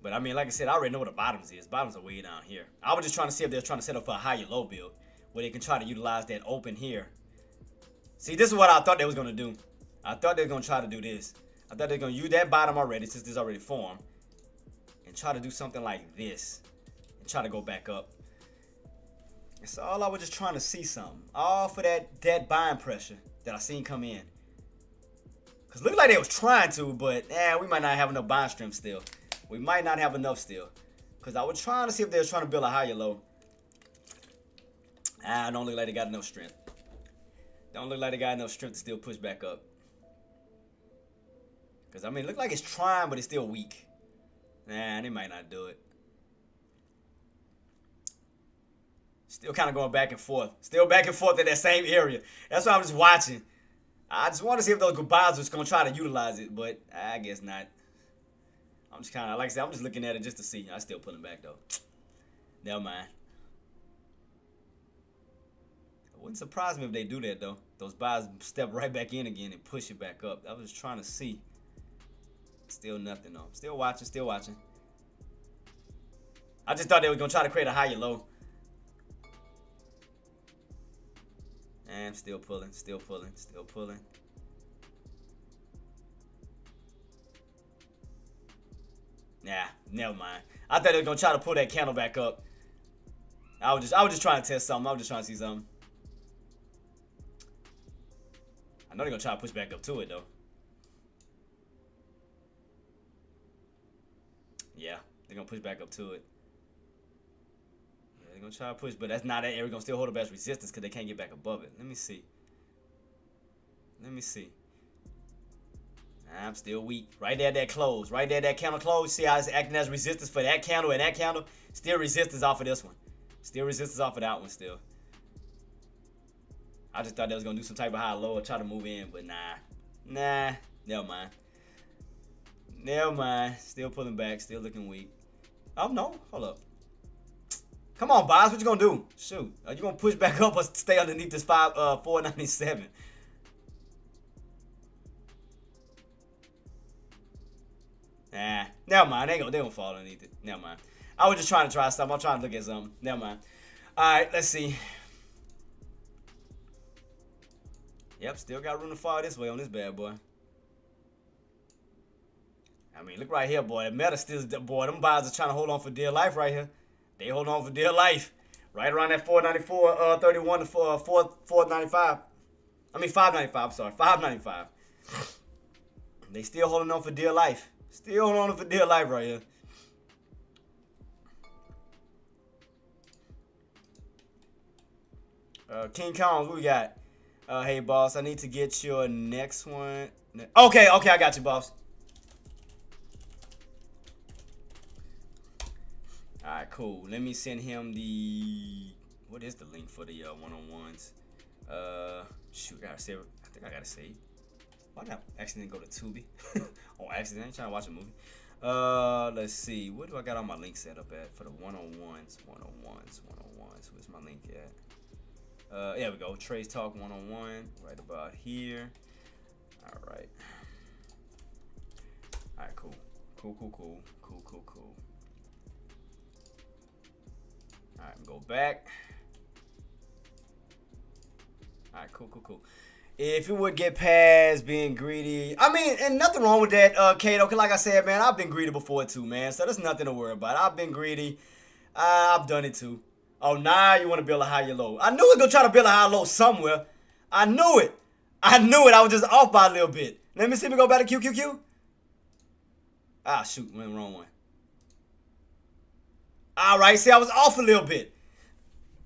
But I mean, like I said, I already know what the bottoms is. Bottoms are way down here. I was just trying to see if they're trying to set up for a higher low build, where they can try to utilize that open here. See, this is what I thought they was going to do. I thought they were going to try to do this. I thought they were going to use that bottom already, since this already formed. And try to do something like this. And try to go back up. And so all I was just trying to see something. All for that buying pressure that I seen come in. Because it looked like they was trying to, but we might not have enough buying strength still. We might not have enough still. Because I was trying to see if they were trying to build a higher low. I don't look like they got enough strength. Don't look like they got enough strength to still push back up. Because, I mean, it look like it's trying, but it's still weak. Nah, they might not do it. Still kind of going back and forth. Still back and forth in that same area. That's why I'm just watching. I just want to see if those goodbyes are going to try to utilize it, but I guess not. I'm just kind of, like I said, I'm just looking at it just to see. I still pulling back, though. Never mind. It wouldn't surprise me if they do that, though. Those buys step right back in again and push it back up. I was just trying to see. Still nothing, though. Still watching, still watching. I just thought they were going to try to create a higher low. And I'm still pulling, still pulling, still pulling. Nah, never mind. I thought they were gonna try to pull that candle back up. I was just trying to test something. I was just trying to see something. I know they're gonna try to push back up to it though. Yeah, they're gonna push back up to it. They're gonna try to push, but that's not that area. Gonna still hold up as resistance because they can't get back above it. Let me see. Let me see. I'm still weak. Right there, that close. Right there, that candle close. See how it's acting as resistance for that candle and that candle? Still resistance off of this one. Still resistance off of that one still. I just thought they was gonna do some type of high low or try to move in, but nah. Nah. Never mind. Never mind. Still pulling back. Still looking weak. Oh no. Hold up. Come on, Boz. What you gonna do? Shoot. Are you gonna push back up or stay underneath this 497? Nah. Never mind. They gonna fall underneath it. Never mind. I was just trying to try something. I'm trying to look at something. Never mind. Alright, let's see. Yep, still got room to fall this way on this bad boy. I mean, look right here, boy. The meta still, boy, them buys are trying to hold on for dear life right here. They hold on for dear life. Right around that 494, 31 to 495. I mean, 595, I'm sorry. 595. They still holding on for dear life. Still holding on for dear life right here. King Kong, who we got? Hey, boss, I need to get your next one. Okay, I got you, boss. Alright, cool. Let me send him the... What is the link for the one-on-ones? Shoot, I gotta save it. I think I gotta save. Why did I accidentally go to Tubi? Oh, accident. I ain't trying to watch a movie. Let's see. What do I got all my links set up at for the one-on-ones? One-on-ones. Where's my link at? There we go. Traedz Talk 101. Right about here. Alright. Alright, cool. Cool. Alright, go back. Alright, cool. If you would get past being greedy, I mean, and nothing wrong with that, Kato, because like I said, man, I've been greedy before too, man, so there's nothing to worry about. I've been greedy. I've done it too. Oh, now you want to build a higher low. I knew it was going to try to build a higher low somewhere. I knew it. I was just off by a little bit. Let me see me go back to QQQ. Ah, shoot, went the wrong one. All right, see, I was off a little bit.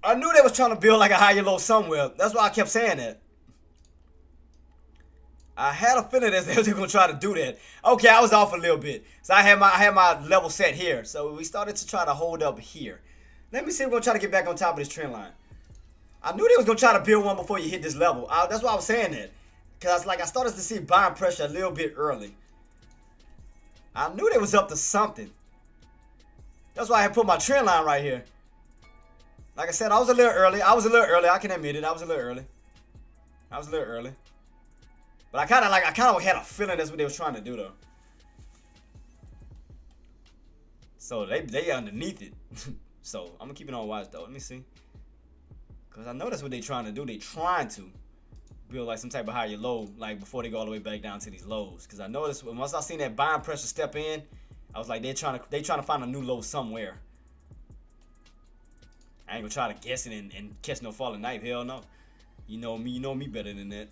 I knew they was trying to build like a higher low somewhere. That's why I kept saying that. I had a feeling that they was going to try to do that. Okay, I was off a little bit. So I had my level set here. So we started to try to hold up here. Let me see if we're going to try to get back on top of this trend line. I knew they was going to try to build one before you hit this level. That's why I was saying that. Because I started to see buying pressure a little bit early. I knew they was up to something. That's why I had put my trend line right here. Like I said, I was a little early. I can admit it. I was a little early. But I kind of had a feeling that's what they was trying to do though. So they underneath it. So I'm gonna keep it on watch though. Let me see. Cause I know that's what they trying to do. They trying to build like some type of higher low, like before they go all the way back down to these lows. Cause I noticed once I seen that buying pressure step in, I was like, they trying to find a new low somewhere. I ain't gonna try to guess it and catch no falling knife. Hell no. You know me better than that.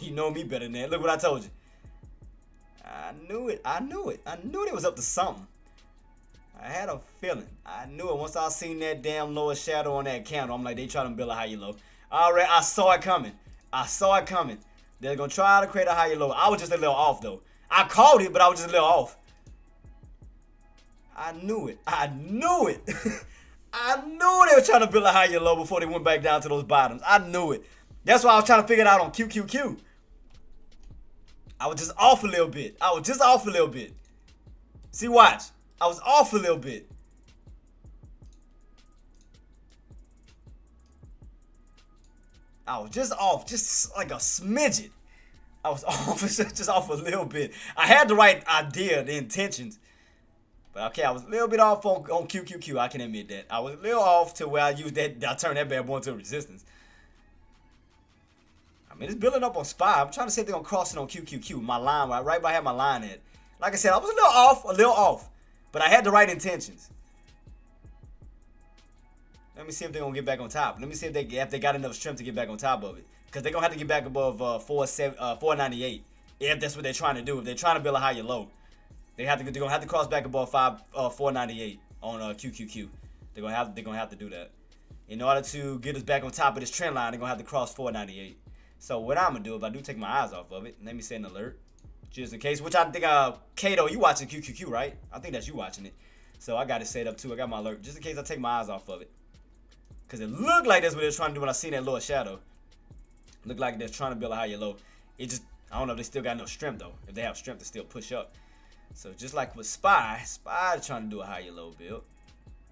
You know me better than that. Look what I told you. I knew it. I knew it was up to something. I had a feeling. I knew it. Once I seen that damn lower shadow on that candle, I'm like, they trying to build a higher low. Alright, I saw it coming. They're going to try to create a higher low. I was just a little off, though. I called it, but I was just a little off. I knew it. I knew they were trying to build a higher low before they went back down to those bottoms. I knew it. That's why I was trying to figure it out on QQQ. I was just off a little bit. See, watch. I was off a little bit. I was just off, just like a smidget. I was off, just off a little bit. I had the right idea, the intentions. But okay, I was a little bit off on QQQ. I can admit that. I was a little off to where I turned that bad boy into a resistance. I mean, it's building up on SPY. I'm trying to see if they're going to cross it on QQQ. My line, right where I had my line at. Like I said, I was a little off. But I had the right intentions. Let me see if they're going to get back on top. Let me see if they got enough strength to get back on top of it. Because they're going to have to get back above 498. If that's what they're trying to do. If they're trying to build a higher low. They're going to have to cross back above 498 on QQQ. They're going to have to do that. In order to get us back on top of this trend line, they're going to have to cross 498. So what I'm going to do, if I do take my eyes off of it, let me set an alert. Just in case, which I think, Kato, you watching QQQ, right? I think that's you watching it. So I got it set up too. I got my alert just in case I take my eyes off of it. Because it looked like that's what they're trying to do when I seen that lower shadow. Looked like they're trying to build a higher low. It just, I don't know if they still got no strength though. If they have strength to still push up. So just like with SPY is trying to do a higher low build.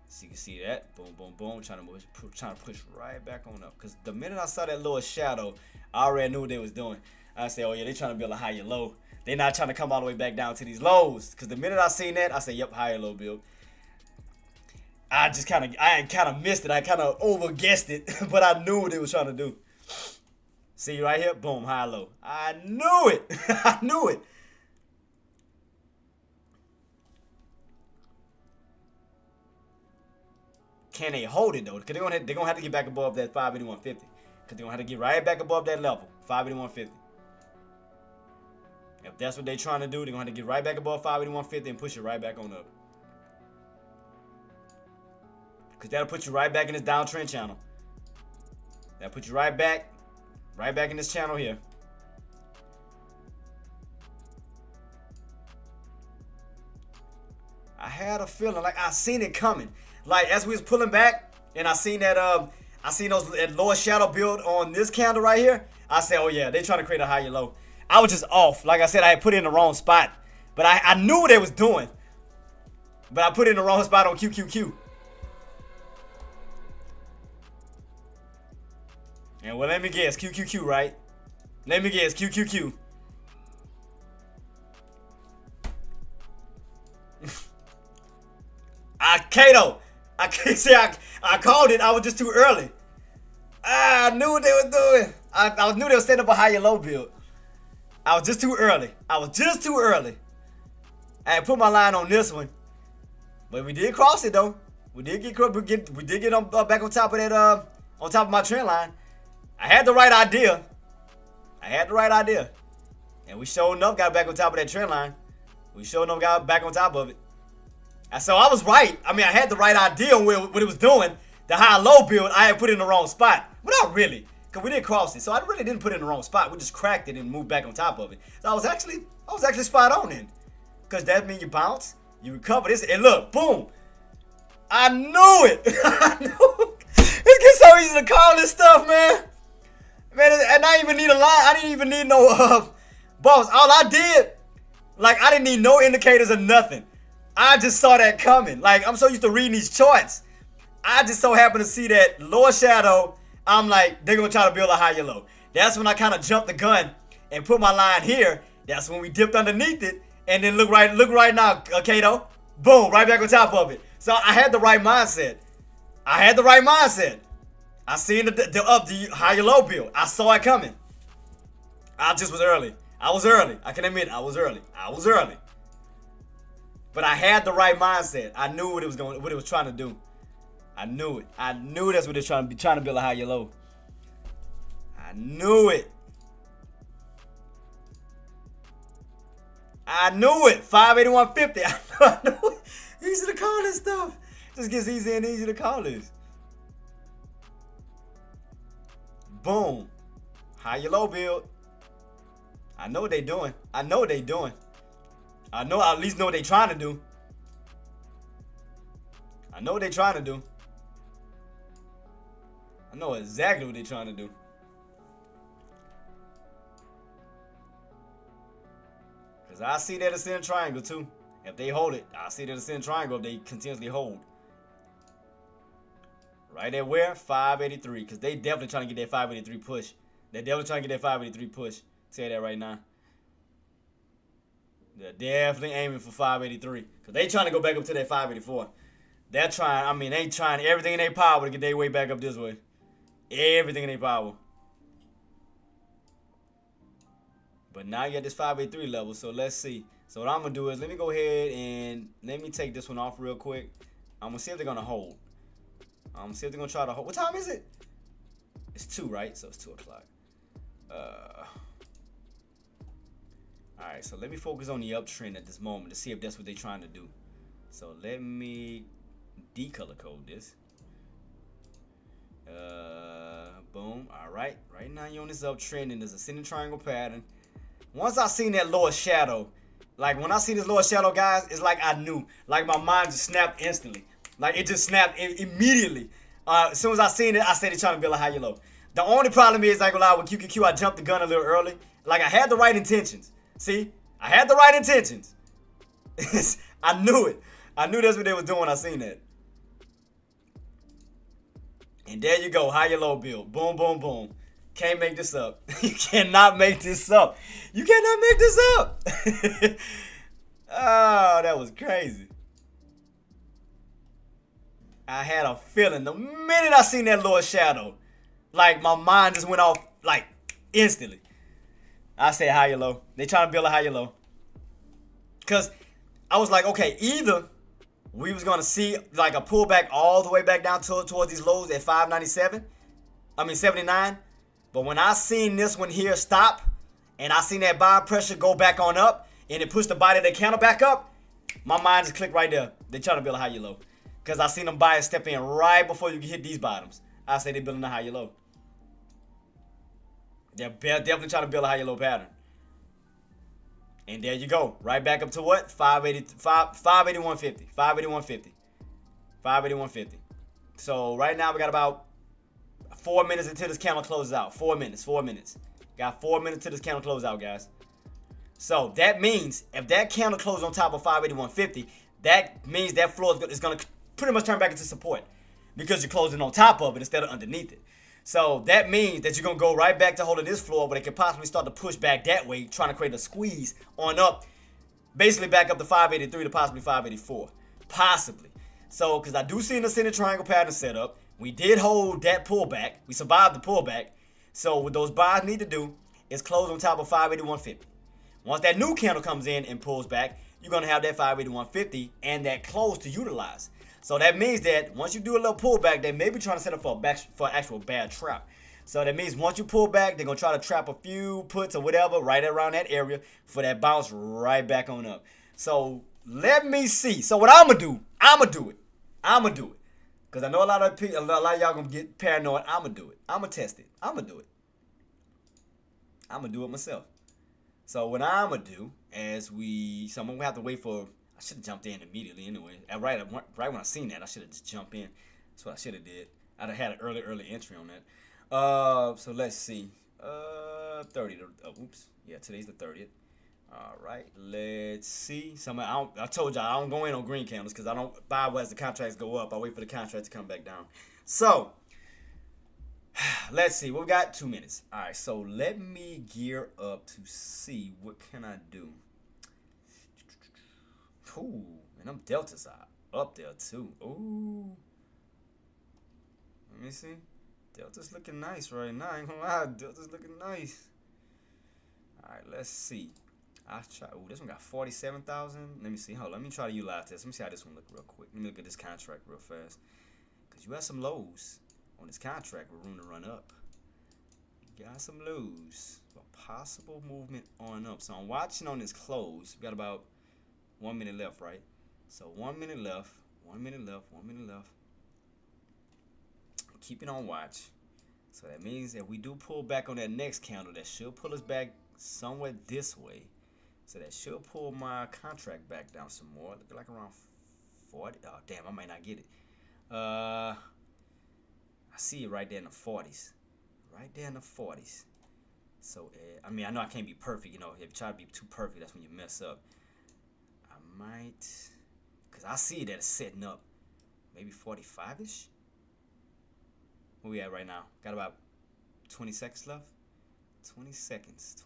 So you can see that. Boom, boom, boom. Trying to push right back on up. Because the minute I saw that lower shadow, I already knew what they was doing. I said, oh yeah, they're trying to build a higher low. They're not trying to come all the way back down to these lows. Because the minute I seen that, I said, yep, higher low build. I kind of missed it. I kind of over-guessed it. But I knew what they was trying to do. See right here? Boom, high low. I knew it. I knew it. Can they hold it though? Because they're gonna have to get back above that 581.50. Because they're gonna have to get right back above that level, 581.50. If that's what they're trying to do, they're gonna have to get right back above 581.50 and push it right back on up. Because that'll put you right back in this downtrend channel. That'll put you right back in this channel here. I had a feeling like I seen it coming. Like as we was pulling back, and I seen that that lower shadow build on this candle right here. I said, oh yeah, they trying to create a higher low. I was just off. Like I said, I had put it in the wrong spot, but I knew what they was doing. But I put it in the wrong spot on QQQ. And well, let me guess, QQQ, right? Let me guess, QQQ. Kato. I called it. I was just too early. I knew what they were doing. I knew they were setting up a higher low build. I was just too early. I had put my line on this one, but we did cross it though. We did get on back on top of that on top of my trend line. I had the right idea. And we sure enough got back on top of that trend line. We sure enough got back on top of it. And so I was right. I mean, I had the right idea on what it was doing. The high-low build, I had put it in the wrong spot. But not really, because we didn't cross it. So I really didn't put it in the wrong spot. We just cracked it and moved back on top of it. So I was actually spot on then. Because that means you bounce, you recover this, and look, boom. I knew it. I knew it. It gets so easy to call this stuff, man. Man, and I didn't even need a line. I didn't even need no boss. All I did, like, I didn't need no indicators or nothing. I just saw that coming. Like, I'm so used to reading these charts. I just so happened to see that lower shadow. I'm like, they're going to try to build a higher low. That's when I kind of jumped the gun and put my line here. That's when we dipped underneath it. And then look right now, Kato. Boom, right back on top of it. So I had the right mindset. I seen the higher low build. I saw it coming. I just was early. I can admit I was early. But I had the right mindset. I knew what it was trying to do. I knew it. I knew that's what they're trying to build a higher low. I knew it. 581.50. I knew it. Easy to call this stuff. Just gets easier and easier to call this. Boom. High or low build. I know what they doing. I know what they doing. I at least know what they trying to do. I know what they trying to do. I know exactly what they trying to do. Because I see that ascending triangle too. If they hold it, I see that ascending triangle if they continuously hold. Right at where? 583. Because they definitely trying to get that 583 push. They're definitely trying to get that 583 push. Say that right now. They're definitely aiming for 583. Because they trying to go back up to that 584. They're trying, I mean, they trying everything in their power to get their way back up this way. Everything in their power. But now you at this 583 level, so let's see. So what I'm going to do is, let me go ahead and let me take this one off real quick. I'm going to see if they're going to hold. I'm going to see if they're going to try to hold. What time is it? It's 2, right? So it's 2 o'clock. Alright, so let me focus on the uptrend at this moment to see if that's what they're trying to do. So let me decolor code this. Boom. Alright. Right now you're on this uptrend and there's a ascending triangle pattern. Once I seen that lower shadow, like when I see this lower shadow, guys, it's like I knew. Like my mind just snapped instantly. Like it just snapped immediately. As soon as I seen it, I said they're trying to build a higher low. The only problem is, like, with QQQ, I jumped the gun a little early. Like, I had the right intentions. See? I had the right intentions. I knew it. I knew that's what they was doing when I seen that. And there you go. Higher low build. Boom, boom, boom. Can't make this up. You cannot make this up. You cannot make this up. Oh, that was crazy. I had a feeling the minute I seen that lower shadow, like my mind just went off like instantly. I said higher low. They trying to build a higher low. Cause I was like, okay, either we was gonna see like a pullback all the way back down towards these lows at 79. But when I seen this one here stop, and I seen that buy pressure go back on up, and it pushed the body of the candle back up, my mind just clicked right there. They trying to build a higher low. Cause I seen them buyers step in right before you can hit these bottoms. I say they building a higher low. They're definitely trying to build a higher low pattern. And there you go. Right back up to what? 581.50. 581.50. So right now we got about 4 minutes until this candle closes out. 4 minutes. Got 4 minutes till this candle closes out, guys. So that means if that candle closes on top of 581.50, that means that floor is going to pretty much turn back into support. Because you're closing on top of it instead of underneath it. So that means that you're going to go right back to holding this floor where they could possibly start to push back that way, trying to create a squeeze on up, basically back up to 583 to possibly 584. Possibly. So, because I do see an ascending triangle pattern set up. We did hold that pullback. We survived the pullback. So what those buyers need to do is close on top of 581.50. Once that new candle comes in and pulls back, you're going to have that 581.50 and that close to utilize. So that means that once you do a little pullback, they may be trying to set up for an actual bad trap. So that means once you pull back, they're going to try to trap a few puts or whatever right around that area for that bounce right back on up. So let me see. So what I'm going to do, I'm going to do it. Because I know a lot of y'all going to get paranoid. I'm going to do it. I'm going to test it. I'm going to do it. I'm going to do it myself. So what I'm going to do as so I'm going to have to wait for, I should have jumped in immediately anyway. Right when I seen that, I should have just jumped in. That's what I should have did. I'd have had an early entry on that. So let's see. 30. Oops. Yeah, today's the 30th. All right. Let's see. I told y'all I don't go in on green candles because I don't buy as the contracts go up. I wait for the contract to come back down. So let's see. We got 2 minutes. All right. So let me gear up to see what can I do. Ooh, and them deltas are up there too. Ooh. Let me see. Delta's looking nice right now. I ain't gonna lie. Delta's looking nice. Alright, let's see. Ooh, this one got 47,000. Let me see. Hold on. Let me try to utilize this. Let me see how this one look real quick. Let me look at this contract real fast. Because you got some lows on this contract with room to run up. You got some lows. A possible movement on up. So I'm watching on this close. We got about 1 minute left, right? So 1 minute left. 1 minute left. Keep it on watch. So that means that we do pull back on that next candle, that should pull us back somewhere this way. So that should pull my contract back down some more. Look like around 40. Oh, damn, I might not get it. I see it right there in the 40s. Right there in the 40s. So, I mean, I know I can't be perfect. You know, if you try to be too perfect, that's when you mess up. I might, because I see that it's setting up. Maybe 45-ish? Where we at right now? Got about 20 seconds left? 20 seconds.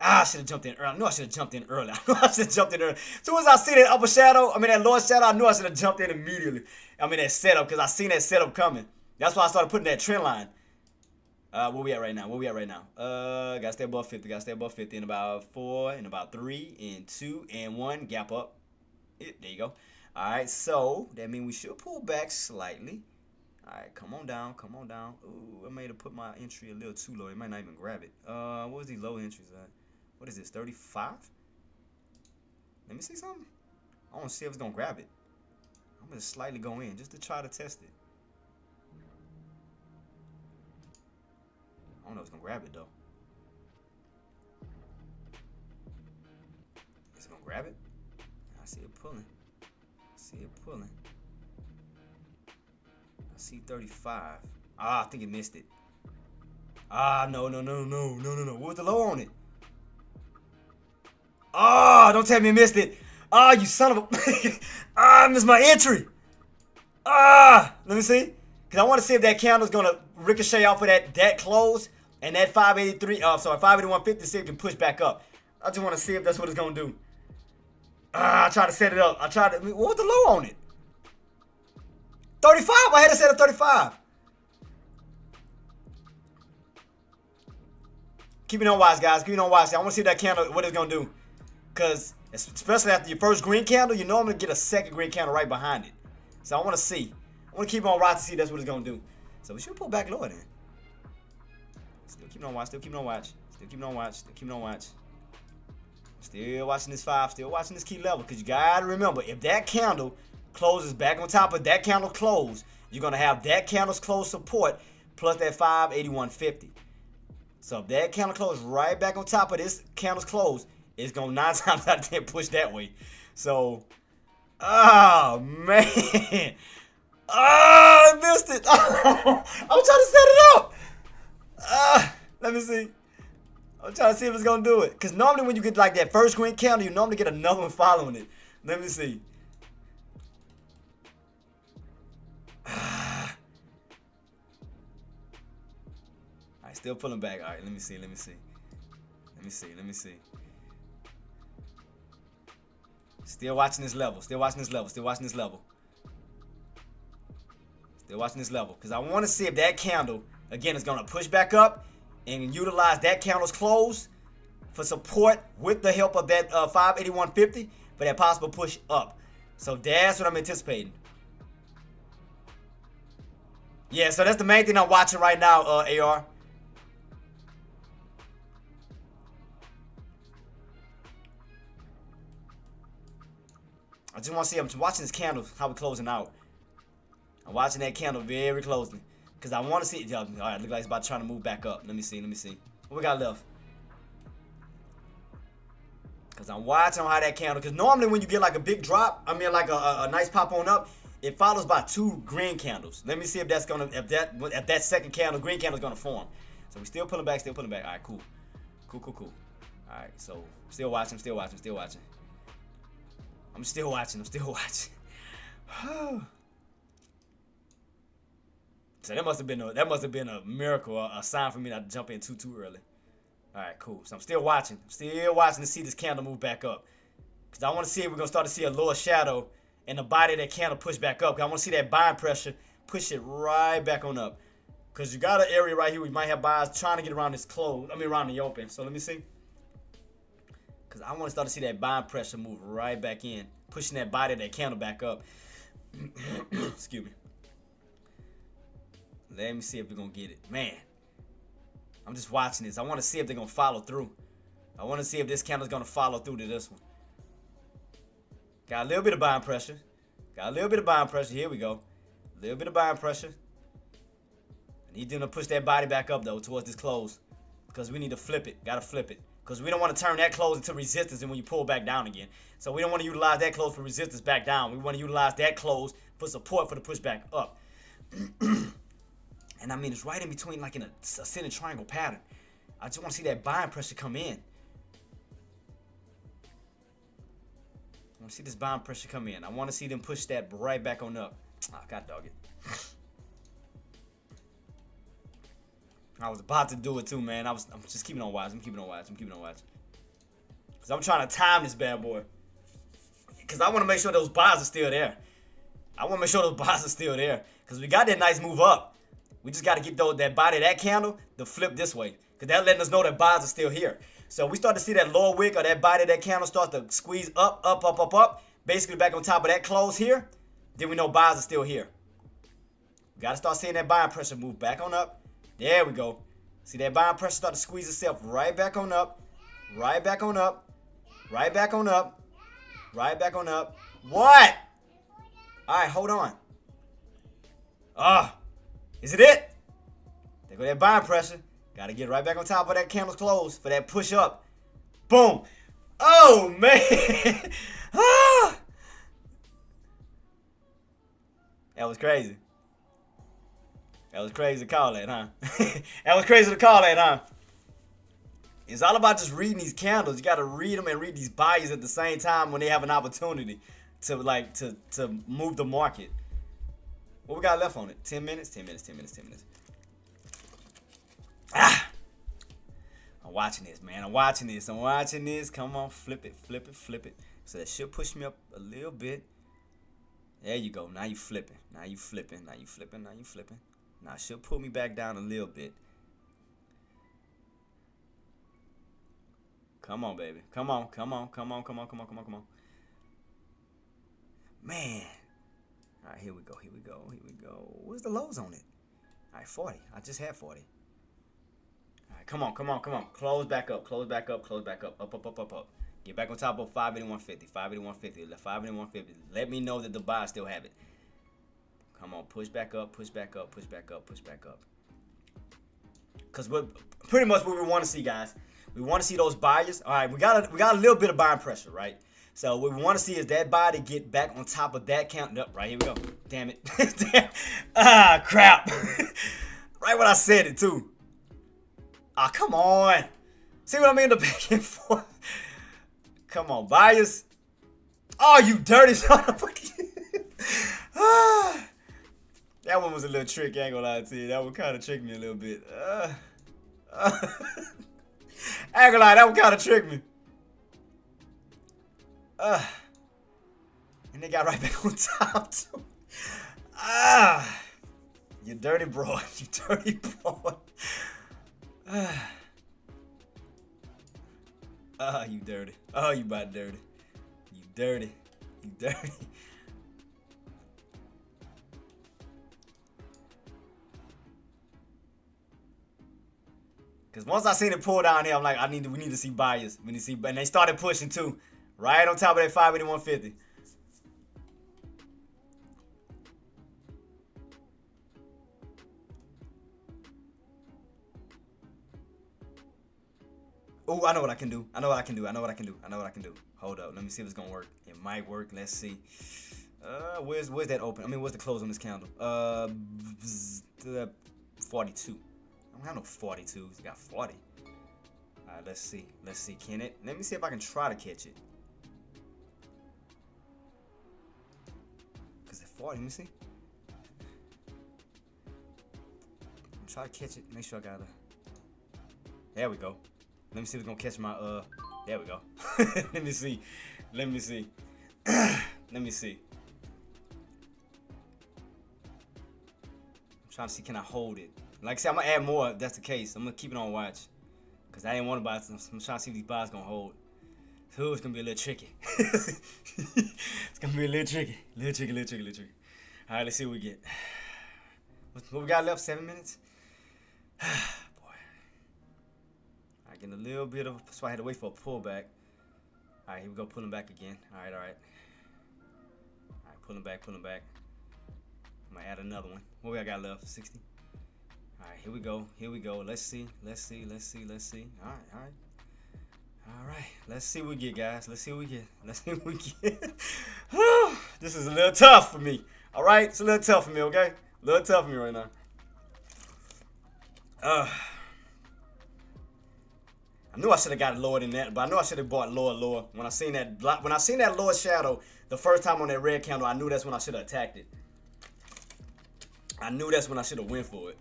I should have jumped in early. I knew I should have jumped in early. As soon as I see that upper shadow, that lower shadow, I knew I should have jumped in immediately. That setup, because I seen that setup coming. That's why I started putting that trend line. Where we at right now? Gotta stay above 50. In about 4, in about 3, in 2, and 1. Gap up. There you go. Alright, so that means we should pull back slightly. Alright, come on down. Ooh, I may have put my entry a little too low. It might not even grab it. What was these low entries at? What is this, 35? Let me see something. I want to see if it's going to grab it. I'm going to slightly go in just to try to test it. I don't know if it's going to grab it, though. Is it going to grab it? I see it pulling. I see 35. I think it missed it. No. What was the low on it? Don't tell me you missed it. You son of a... I missed my entry. Let me see. Because I want to see if that candle's going to ricochet off of that close and that 581.50, see if it can push back up. I just want to see if that's what it's going to do. I tried to set it up. What was the low on it? 35. I had to set up 35. Keep it on watch, guys. I want to see that candle, what it's going to do. Because, especially after your first green candle, you normally get a second green candle right behind it. So I want to see. I want to keep on watch to see that's what it's going to do. So we should pull back lower then. Still keeping on watch. Still watching this 5. Still watching this key level. Because you got to remember, if that candle closes back on top of that candle close, you're going to have that candle's close support plus that 581.50. So if that candle closes right back on top of this candle's close, it's going to 9 times out of 10 push that way. So, man. I missed it. I'm trying to set it up. Let me see. I'm trying to see if it's going to do it. Because normally when you get like that first green candle, you normally get another one following it. Let me see. Alright, still pulling back. Alright, let me see. Still watching this level. Because I want to see if that candle, again, is going to push back up and utilize that candle's close for support with the help of that 581.50 for that possible push up. So that's what I'm anticipating. Yeah, so that's the main thing I'm watching right now, AR. I just want to see, I'm watching this candle, how we're closing out. I'm watching that candle very closely. Because I want to see, all right, look like it's about trying to move back up. Let me see. What we got left? Because I'm watching how that candle, because normally when you get like a big drop, like a nice pop on up, it follows by 2 green candles. Let me see if that's going to, if that second candle, green candle is going to form. So we're still pulling back. All right, cool. All right, so still watching. I'm still watching. So that must have been a miracle, a sign for me not to jump in too early. All right, cool. So I'm still watching to see this candle move back up. Because I want to see if we're going to start to see a lower shadow and the body of that candle push back up. Because I want to see that buying pressure push it right back on up. Because you got an area right here where you might have buyers trying to get around this close. around the open. So let me see. Because I want to start to see that buying pressure move right back in. Pushing that body of that candle back up. Excuse me. Let me see if we're going to get it. Man, I'm just watching this. I want to see if they're going to follow through. I want to see if this candle's going to follow through to this one. Got a little bit of buying pressure. Got a little bit of buying pressure. Here we go. A little bit of buying pressure. I need them to push that body back up, though, towards this close. Because we need to flip it. Got to flip it. Because we don't want to turn that close into resistance and when you pull back down again. So we don't want to utilize that close for resistance back down. We want to utilize that close for support for the push back up. And I mean, it's right in between, like in a ascending triangle pattern. I just want to see that buying pressure come in. I want to see this buying pressure come in. I want to see them push that right back on up. Oh, God dog it. I was about to do it too, man. I'm just keeping on watch. I'm keeping on watch. Because I'm trying to time this bad boy. Because I want to make sure those buys are still there. Because we got that nice move up. We just got to get that body of that candle to flip this way. Because that's letting us know that buys are still here. So we start to see that lower wick or that body of that candle start to squeeze up. Basically back on top of that close here. Then we know buys are still here. We got to start seeing that buying pressure move back on up. There we go. See that buying pressure start to squeeze itself right back on up. Right back on up. Right back on up. Right back on up. What? Alright, hold on. Is it? There go that buying pressure. Gotta get right back on top of that candle's close for that push up. Boom. Oh, man. That was crazy. That was crazy to call that, huh? It's all about just reading these candles. You got to read them and read these buyers at the same time when they have an opportunity to move the market. What we got left on it? 10 minutes? 10 minutes. I'm watching this, man. I'm watching this. Come on, flip it. So that should push me up a little bit. There you go. Now you flipping. Now it should pull me back down a little bit. Come on, baby. Come on. Man. All right, here we go. Where's the lows on it? All right, 40. I just had 40. All right, come on. Close back up. Up. Get back on top of 581.50. 581.50. Let me know that the buy still have it. Come on, push back up. Because pretty much what we want to see, guys. We want to see those buyers. All right, we got a little bit of buying pressure, right? So what we want to see is that buy to get back on top of that count. Up, right, here we go. Damn it. Crap. Right when I said it, too. Come on. See what I mean? The back and forth. Come on, buyers. Oh, you dirty son of a... That one was a little trick, I ain't gonna lie to you. That one kind of tricked me a little bit. I ain't gonna lie, that one kind of tricked me. And they got right back on top, too. You dirty bro. You dirty. Oh, you about dirty. You dirty. Cause once I seen it pull down here, I'm like, we need to see buyers. We need to see, and they started pushing too, right on top of that 581.50. Oh, I know what I can do. Hold up, let me see if it's gonna work. It might work. Let's see. Where's that open? I mean, where's the close on this candle? 42. I don't have no 42s. I got 40. All right, let's see. Can it? Let me see if I can try to catch it. Cause at 40, let me see. I'm trying to catch it. Make sure I got it. There we go. Let me see if it's gonna catch my There we go. Let me see. Let me see. I'm trying to see, can I hold it? Like I said, I'm gonna add more if that's the case. I'm gonna keep it on watch. Cause I didn't want to buy some. I'm trying to see if these buys gonna hold. So it's gonna be a little tricky. It's gonna be a little tricky. All right, let's see what we get. What we got left? 7 minutes? Boy. I get a little bit of, so I had to wait for a pullback. All right, here we go, pulling back again. All right. Pulling back. I'm gonna add another one. What we got left? 60. All right, here we go. Let's see. All right. Let's see what we get, guys. Let's see what we get. This is a little tough for me. All right, it's a little tough for me. Okay, a little tough for me right now. I knew I should have got it lower than that, but I knew I should have bought lower. When I seen that lower shadow the first time on that red candle, I knew that's when I should have attacked it. I knew that's when I should have went for it.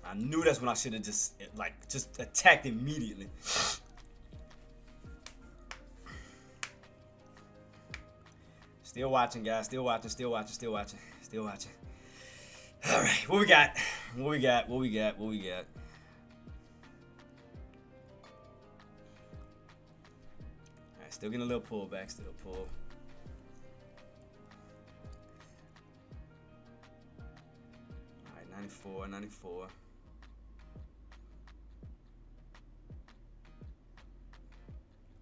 I knew that's when I should have just attacked immediately. Still watching, guys. Still watching. All right, what we got? All right, still getting a little pullback. Still pull. All right, 94.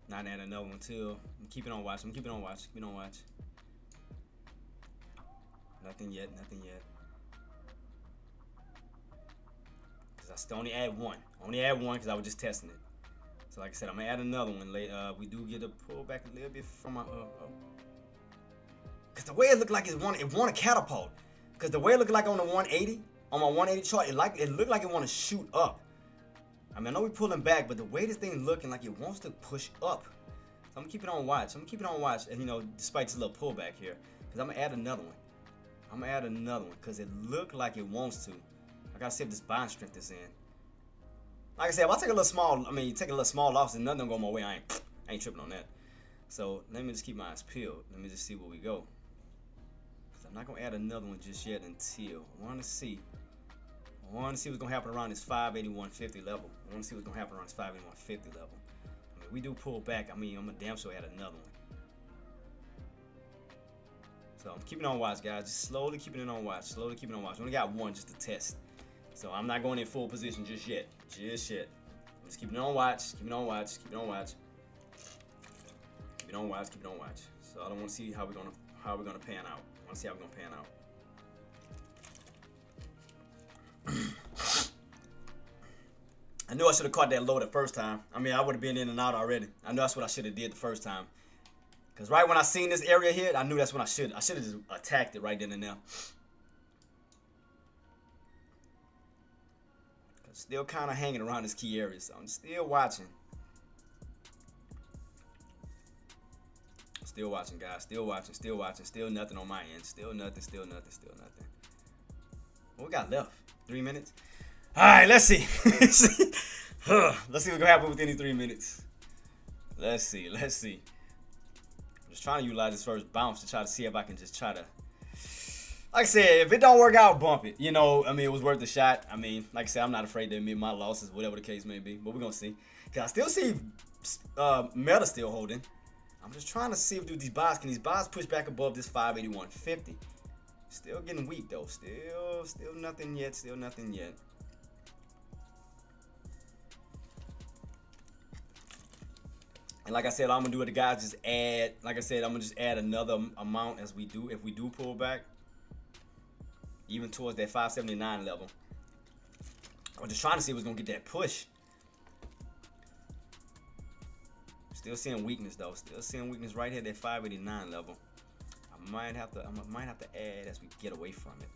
Not add another one too. I'm keeping on watch. Nothing yet. Cause I still only add one. Cause I was just testing it. So like I said, I'm gonna add another one later. We do get a pullback a little bit from my cause the way it looked like it want a catapult. Cause the way it looked like on the 180, on my 180 chart, it looked like it want to shoot up. I mean, I know we're pulling back, but the way this thing looking like it wants to push up. So I'm keeping on watch. And despite this little pullback here, cause I'm gonna add another one. Cause it looked like it wants to. I gotta see if this buying strength is in. Like I said, if I take a little small loss and nothing gonna go my way, I ain't tripping on that. So let me just keep my eyes peeled. Let me just see where we go. Cause I'm not gonna add another one just yet until I want to see what's gonna happen around this 581.50 level. I want to see what's gonna happen around this 581.50 level. I mean, we do pull back. I mean, I'm gonna damn sure add another one. So I'm keeping on watch, guys. Just slowly keeping it on watch. We only got one just to test. So I'm not going in full position just yet. I'm just keeping it on watch. So I don't want to see how we're gonna pan out. I want to see how we're gonna pan out. I knew I should have caught that low the first time. I mean, I would have been in and out already. I know that's what I should have did the first time. Because right when I seen this area here, I knew that's when I should have just attacked it right then and there. Still kind of hanging around this key area, so I'm still watching. Guys. Still watching. Still nothing on my end. Still nothing. What we got left? 3 minutes? All right, let's see. Let's see what's going to happen within these 3 minutes. Let's see. I'm just trying to utilize this first bounce to try to see if I can just try to... Like I said, if it don't work out, bump it. You know, I mean, it was worth the shot. I mean, like I said, I'm not afraid to admit my losses, whatever the case may be. But we're going to see. Because I still see Meta still holding. I'm just trying to see if these buys, can these buys push back above this 581.50? Still getting weak, though. Still nothing yet. And like I said, I'm going to do what the guys just add. Like I said, I'm going to just add another amount as we do, if we do pull back. Even towards that 579 level. I'm just trying to see what's going to get that push. Still seeing weakness though. Still seeing weakness right here at that 589 level. I might have to add as we get away from it.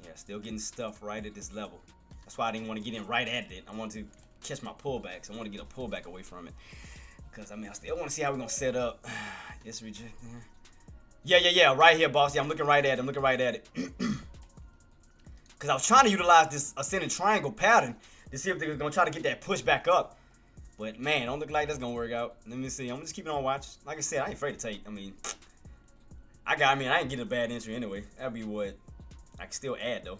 Yeah, still getting stuff right at this level. That's why I didn't want to get in right at it. I wanted to catch my pullbacks. I want to get a pullback away from it. Because, I mean, I still want to see how we're going to set up. It's rejected. Yeah. Right here, boss. Yeah, I'm looking right at it. Because I was trying to utilize this ascending triangle pattern to see if they're going to try to get that push back up. But, man, don't look like that's going to work out. Let me see. I'm just keeping on watch. Like I said, I ain't afraid to take. I mean, I ain't getting a bad entry anyway. That'd be what I can still add, though.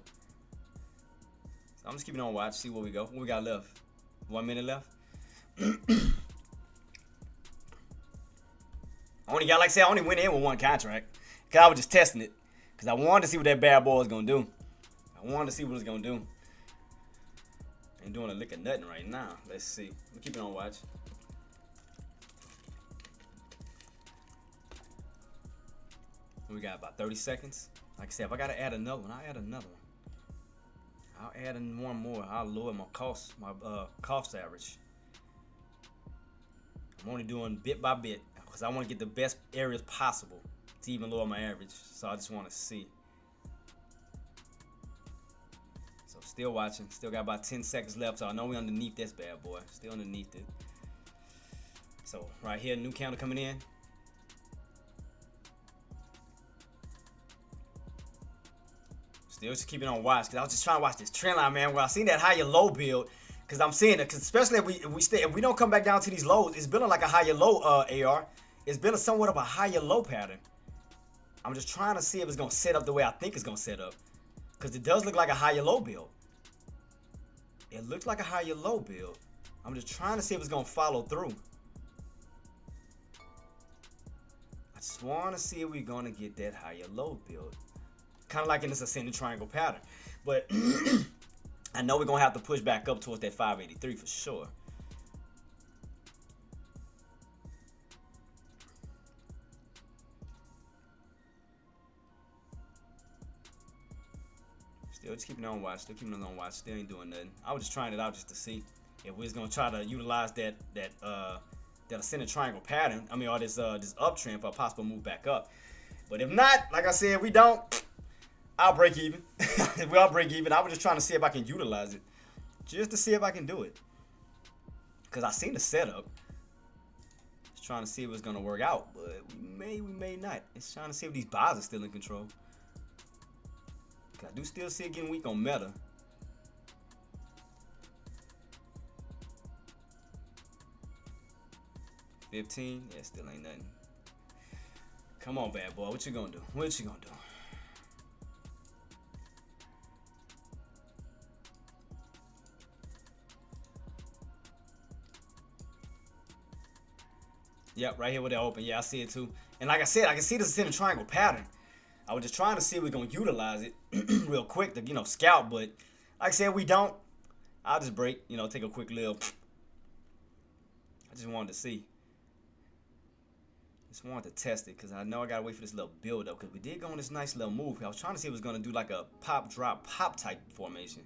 So I'm just keeping on watch. See where we go. What we got left? 1 minute left. I only went in with one contract. Because I was just testing it. Because I wanted to see what that bad boy was going to do. Ain't doing a lick of nothing right now. Let's see. We'll keep it on watch. We got about 30 seconds. Like I said, if I gotta add another one, I'll add another one. I'll add in one more. I'll lower my cost average. I'm only doing bit by bit because I want to get the best areas possible to even lower my average. So I just want to see. So still watching. Still got about 10 seconds left. So I know we're underneath this bad boy. Still underneath it. So right here, new counter coming in. Still just keeping on watch because I was just trying to watch this trend line, man. Where I seen that higher low build, because I'm seeing it. Because especially if we don't come back down to these lows, it's building like a higher low AR. It's been somewhat of a higher low pattern. I'm just trying to see if it's gonna set up the way I think it's gonna set up, because it does look like a higher low build. It looks like a higher low build. I'm just trying to see if it's gonna follow through. I just want to see if we're gonna get that higher low build. Kind of like in this ascending triangle pattern, but I know we're gonna have to push back up towards that 583 for sure. Still just keeping on watch, still keeping on watch, still ain't doing nothing. I was just trying it out just to see if we was gonna try to utilize that ascending triangle pattern. I mean, or this uptrend for a possible move back up. But if not, like I said, we don't. I'll break even. We'll break even. I was just trying to see if I can utilize it. Just to see if I can do it. Because I seen the setup. Just trying to see if it's going to work out. But we may not. It's trying to see if these buys are still in control. I do still see it getting weak on Meta. $15. Yeah, still ain't nothing. Come on, bad boy. What you going to do? What you going to do? Yep, right here with that open. Yeah, I see it too. And like I said, I can see this ascending triangle pattern. I was just trying to see if we're going to utilize it real quick to, scalp. But like I said, we don't. I'll just break, take a quick little. I just wanted to see. Just wanted to test it because I know I got to wait for this little build up. Because we did go on this nice little move. I was trying to see if it was going to do like a pop, drop, pop type formation.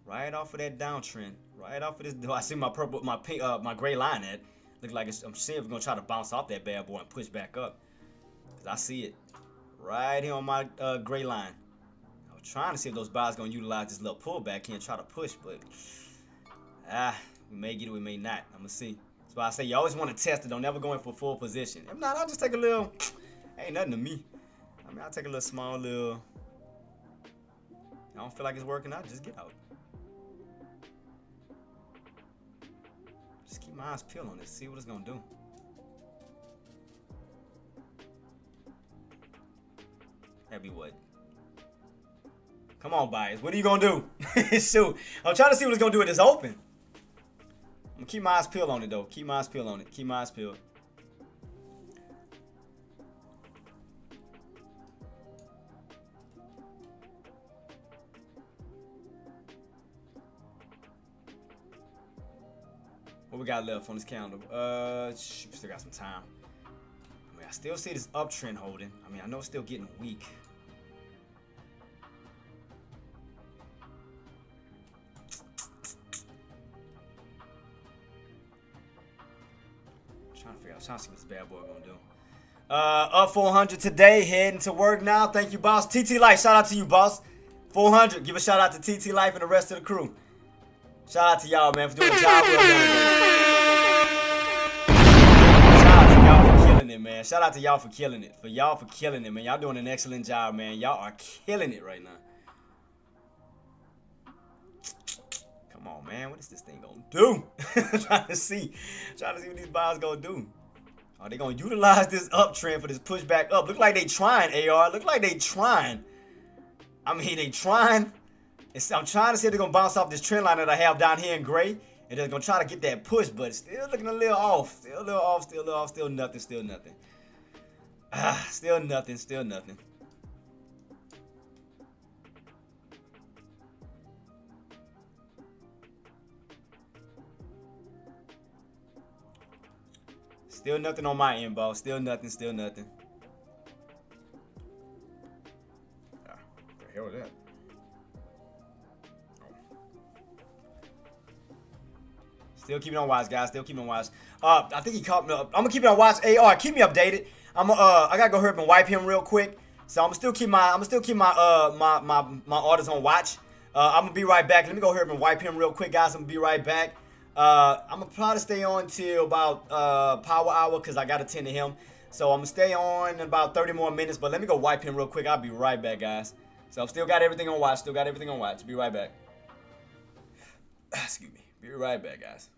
Right off of that downtrend. Right off of this. I see my purple, my pink, my gray line at. Look like I'm seeing if we're going to try to bounce off that bad boy and push back up. Because I see it right here on my gray line. I was trying to see if those buys going to utilize this little pullback here and try to push. But, we may get it, we may not. I'm going to see. That's why I say you always want to test it. Don't never go in for full position. If not, I'll just take a little, ain't nothing to me. I mean, I'll take a little small little. I don't feel like it's working out, just get out. Just keep my eyes peeled on this, see what it's gonna do. That'd be what? Come on, buyers. What are you gonna do? Shoot. I'm trying to see what it's gonna do with this open. I'm gonna keep my eyes peeled on it though. Keep my eyes peeled on it. Keep my eyes peeled. What we got left on this calendar? Shoot, still got some time. I mean, I still see this uptrend holding. I mean, I know it's still getting weak. Trying to see what this bad boy gonna do. Up 400 today, heading to work now. Thank you, boss. TT Life, shout out to you, boss. 400. Give a shout out to TT Life and the rest of the crew. Shout out to y'all, man, for doing the job well done. Shout out to y'all for killing it, man. Shout out to y'all for killing it. For y'all for killing it, man. Y'all doing an excellent job, man. Y'all are killing it right now. Come on, man. What is this thing gonna do? Trying to see what these buys gonna do. Are they gonna utilize this uptrend for this pushback up? Look like they trying, AR. Look like they trying. I mean, they trying. I'm trying to see if they're gonna bounce off this trend line that I have down here in gray, and they're gonna try to get that push, but it's still looking a little off. Still a little off. Still a little off. Still nothing. Still nothing. Still nothing. Still nothing. Still nothing on my end, boss. Still nothing. Still nothing. Ah, what the hell was that? Still keeping on watch, guys. Still keeping on watch. I think he caught me up. I'm gonna keep it on watch. AR, keep me updated. I gotta go hurry up and wipe him real quick. So I'm gonna still keep my my orders on watch. I'm gonna be right back. Let me go hurry up and wipe him real quick, guys. I'm gonna be right back. I'm gonna probably stay on till about power hour because I gotta tend to him. So I'm gonna stay on in about 30 more minutes. But let me go wipe him real quick. I'll be right back, guys. So I've still got everything on watch. Still got everything on watch. Be right back. Excuse me. Be right back, guys.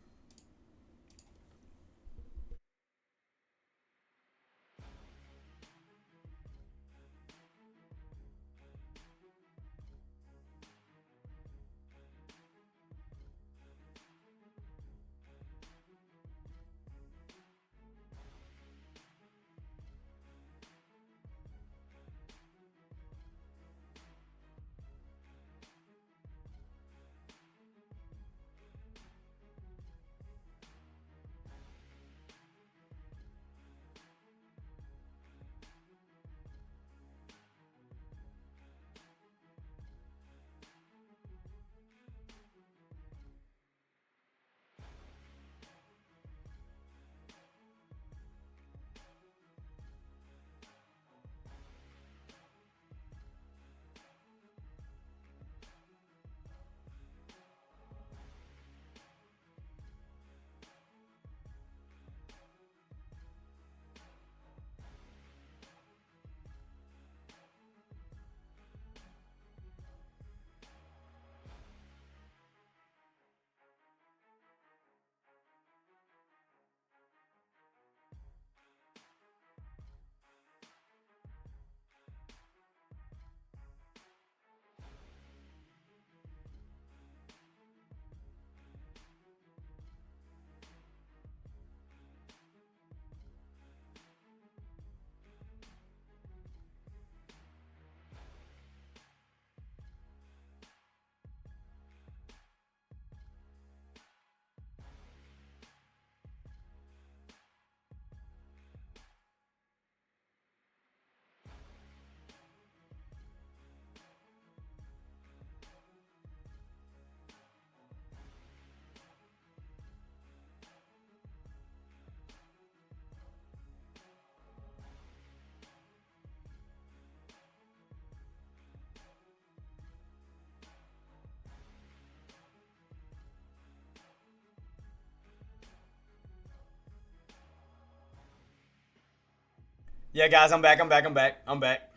Yeah, guys, I'm back. I'm back.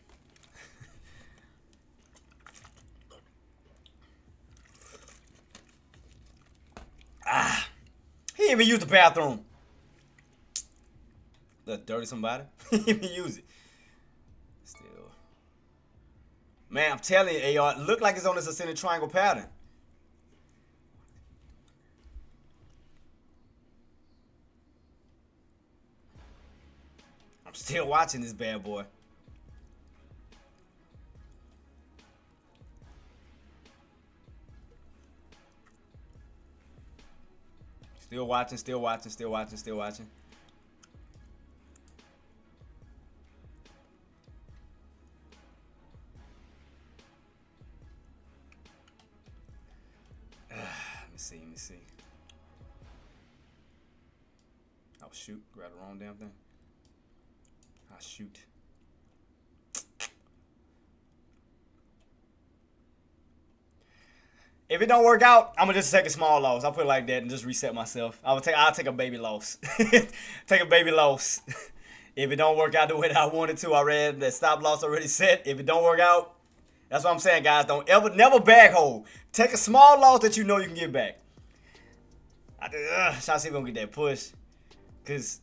He didn't even use the bathroom. That dirty somebody. He didn't even use it. Still. Man, I'm telling you, AR, look like it's on this ascending triangle pattern. I'm still watching this bad boy. Still watching. Let me see. Oh shoot, grab the wrong damn thing. Ah shoot. If it don't work out, I'm gonna just take a small loss. I'll put it like that and just reset myself. I'll take a baby loss. Take a baby loss. If it don't work out the way that I wanted to, I read that stop loss already set. If it don't work out, that's what I'm saying, guys. Never bag hold. Take a small loss that you know you can get back. Try to see if we're gonna get that push. Cause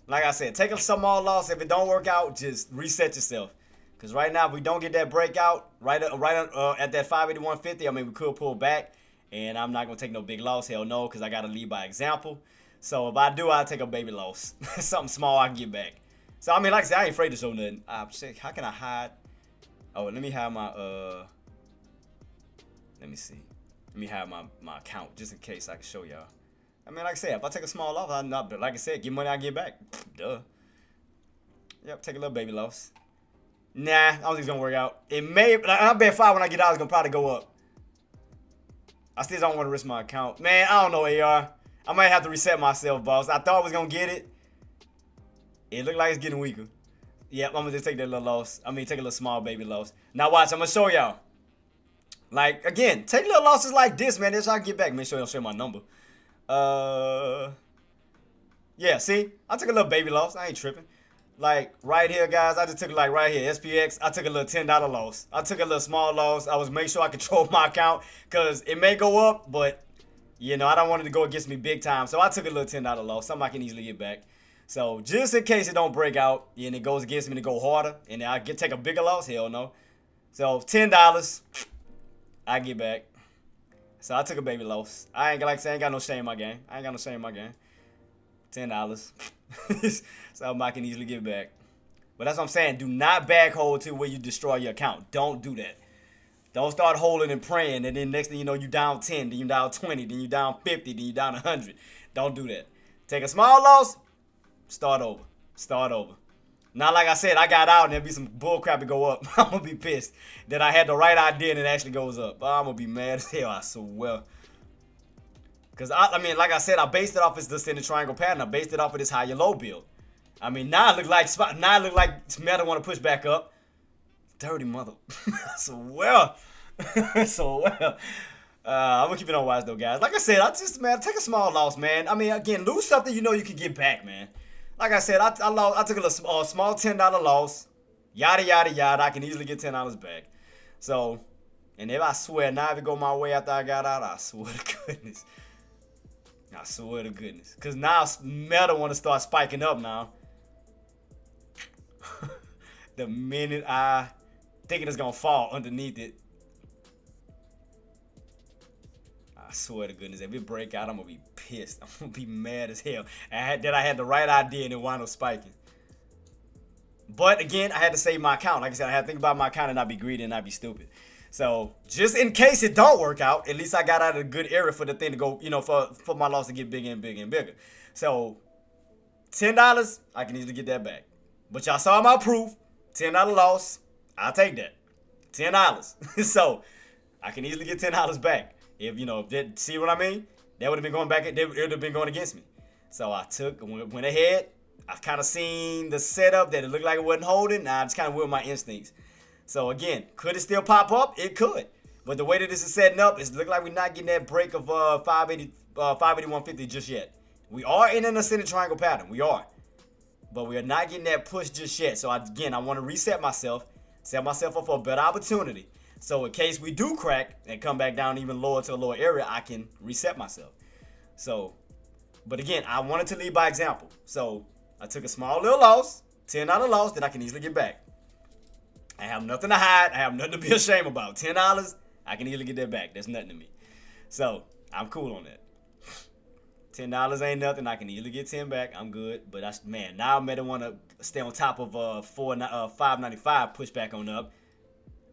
like I said, take a small loss. If it don't work out, just reset yourself. Because right now, if we don't get that breakout right at that 581.50, I mean, we could pull back. And I'm not going to take no big loss. Hell no, because I got to lead by example. So if I do, I'll take a baby loss. Something small I can get back. So, I mean, like I said, I ain't afraid to show nothing. How can I hide? Oh, let me have my, let me see. Let me have my account just in case I can show y'all. I mean, like I said, if I take a small loss, I'm not. But like I said, get money, I get back. Duh. Yep, take a little baby loss. Nah, I don't think it's gonna work out. It may. I bet 5 when I get out, it's gonna probably go up. I still don't want to risk my account. Man, I don't know, AR. I might have to reset myself, boss. I thought I was gonna get it. It looked like it's getting weaker. Yep, I'm gonna just take that little loss. I mean, take a little small baby loss. Now watch, I'm gonna show y'all. Like, again, take little losses like this, man. That's how I get back. Make sure I don't show my number. Yeah, see? I took a little baby loss. I ain't tripping. Like, right here, guys, I just took, like, right here, SPX, I took a little $10 loss. I took a little small loss. I was making sure I control my account because it may go up, but, you know, I don't want it to go against me big time. So I took a little $10 loss, something I can easily get back. So just in case it don't break out and it goes against me to go harder and I take a bigger loss, hell no. So $10, I get back. So I took a baby loss. I ain't got no shame in my game. I ain't got no shame in my game. $10. Something I can easily get back. But that's what I'm saying. Do not back hold to where you destroy your account. Don't do that. Don't start holding and praying, and then next thing you know, you down 10, then you down 20, then you down 50, then you down 100. Don't do that. Take a small loss, start over. Start over. Not like I said, I got out and there'll be some bullcrap to go up. I'm going to be pissed that I had the right idea and it actually goes up. I'm going to be mad as hell, I swear. Because, I mean, like I said, I based it off of this descending triangle pattern. I based it off of this higher low build. I mean, now it look like Meta want to push back up. Dirty mother. I swear. So, well. I'm going to keep it on watch, though, guys. Like I said, man, take a small loss, man. I mean, again, lose something you know you can get back, man. Like I said, I took a small $10 loss. Yada, yada, yada. I can easily get $10 back. So, and if I swear, now if it go my way after I got out, I swear to goodness. I swear to goodness. Because now Meta want to start spiking up now. The minute I thinking it's going to fall underneath it. I swear to goodness, if it break out, I'm going to be pissed. I'm going to be mad as hell. I had the right idea and it wound up spiking. But again, I had to save my account. Like I said, I had to think about my account and not be greedy and not be stupid. So just in case it don't work out, at least I got out of a good area for the thing to go, you know, for my loss to get bigger and bigger and bigger. So $10, I can easily get that back. But y'all saw my proof. $10 loss, I'll take that. $10. So I can easily get $10 back. If, you know, see what I mean? That would have been going back, it would have been going against me. So I went ahead. I kind of seen the setup that it looked like it wasn't holding. Now I just kind of went with my instincts. So again, could it still pop up? It could. But the way that this is setting up, it looks like we're not getting that break of 581.50 just yet. We are in an ascending triangle pattern. We are. But we are not getting that push just yet. So again, I want to reset myself, set myself up for a better opportunity. So in case we do crack and come back down even lower to a lower area, I can reset myself. So, but again, I wanted to lead by example. So I took a small little loss, $10 loss that I can easily get back. I have nothing to hide. I have nothing to be ashamed about. $10, I can easily get that back. That's nothing to me. So I'm cool on that. $10 ain't nothing. I can easily get 10 back. I'm good. But man, now I may want to stay on top of 595, push back on up.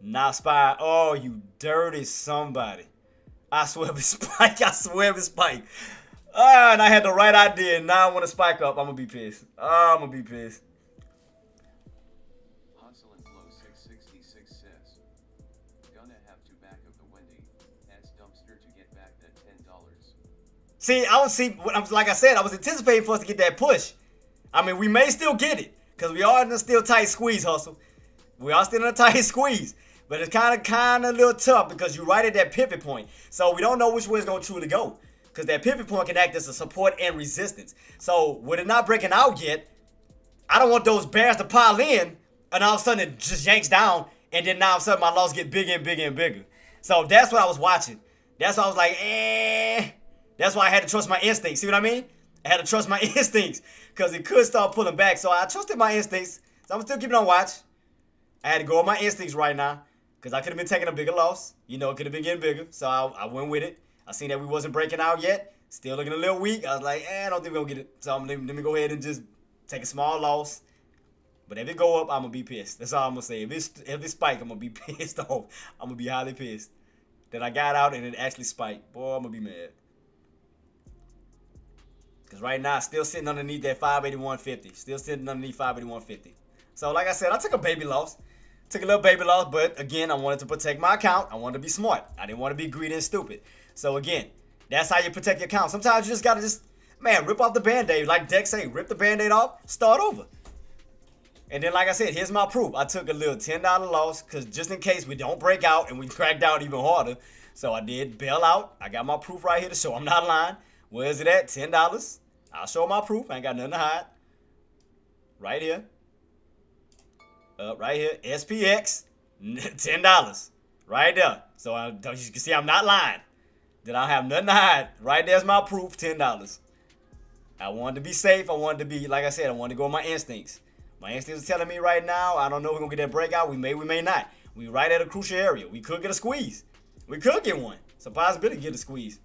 Now Spy, oh, you dirty somebody. I swear it spike. I swear it spike. And I had the right idea. Now I want to spike up. I'm going to be pissed. I'm going to be pissed. Hustle and Flow 666 says, gonna have to back of the Wendy as dumpster to get back that $10. See, like I said, I was anticipating for us to get that push. I mean, we may still get it because we are in a still tight squeeze, Hustle. We are still in a tight squeeze. But it's kind of a little tough because you're right at that pivot point. So we don't know which way it's going to truly go. Because that pivot point can act as a support and resistance. So with it not breaking out yet, I don't want those bears to pile in and all of a sudden it just yanks down and then now all of a sudden my loss get bigger and bigger and bigger. So that's what I was watching. That's why I was like, That's why I had to trust my instincts. See what I mean? I had to trust my instincts because it could start pulling back. So I trusted my instincts. So I'm still keeping on watch. I had to go with my instincts right now. Because I could have been taking a bigger loss. You know, it could have been getting bigger. So I went with it. I seen that we wasn't breaking out yet. Still looking a little weak. I was like, I don't think we're going to get it. So let me go ahead and just take a small loss. But if it go up, I'm going to be pissed. That's all I'm going to say. If it spike, I'm going to be pissed off. I'm going to be highly pissed. That I got out and it actually spiked. Boy, I'm going to be mad. Because right now, still sitting underneath that 581.50. Still sitting underneath 581.50. So, like I said, I took a baby loss. Took a little baby loss, but again, I wanted to protect my account. I wanted to be smart. I didn't want to be greedy and stupid. So, again, that's how you protect your account. Sometimes you just got to rip off the Band-Aid. Like Dex say, rip the Band-Aid off, start over. And then, like I said, here's my proof. I took a little $10 loss because just in case we don't break out and we crack down even harder. So I did bail out. I got my proof right here to show I'm not lying. Where is it at? $10. I'll show my proof. I ain't got nothing to hide. Right here. Right here. SPX. $10. Right there. So you can see I'm not lying. That I have nothing to hide. Right there's my proof. $10. I wanted to be safe. I wanted to be, like I said, I wanted to go with my instincts. My instincts are telling me right now, I don't know if we're going to get that breakout. We may not. We right at a crucial area. We could get a squeeze. We could get one. It's a possibility to get a squeeze.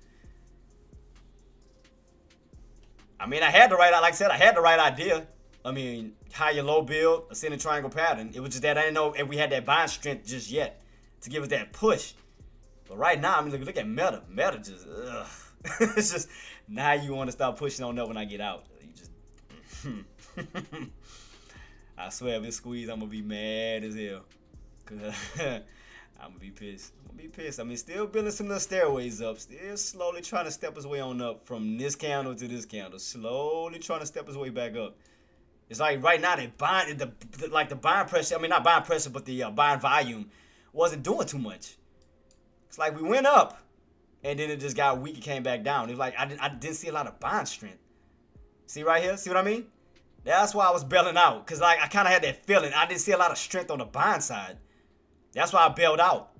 I mean, I had the right idea. I mean, higher low build, ascending triangle pattern. It was just that I didn't know if we had that buying strength just yet to give us that push. But right now, I mean, look at Meta. Meta just, ugh. It's just, now you want to start pushing on up when I get out. You just, I swear, if it's squeeze, I'm going to be mad as hell. I'm going to be pissed. I mean, still building some little stairways up. Still slowly trying to step his way on up from this candle to this candle. Slowly trying to step his way back up. It's like right now, the buying pressure, I mean, not buying pressure, but the buying volume wasn't doing too much. It's like we went up, and then it just got weak and came back down. It was like I didn't see a lot of buying strength. See right here? See what I mean? That's why I was bailing out. Because like I kind of had that feeling. I didn't see a lot of strength on the buying side. That's why I bailed out.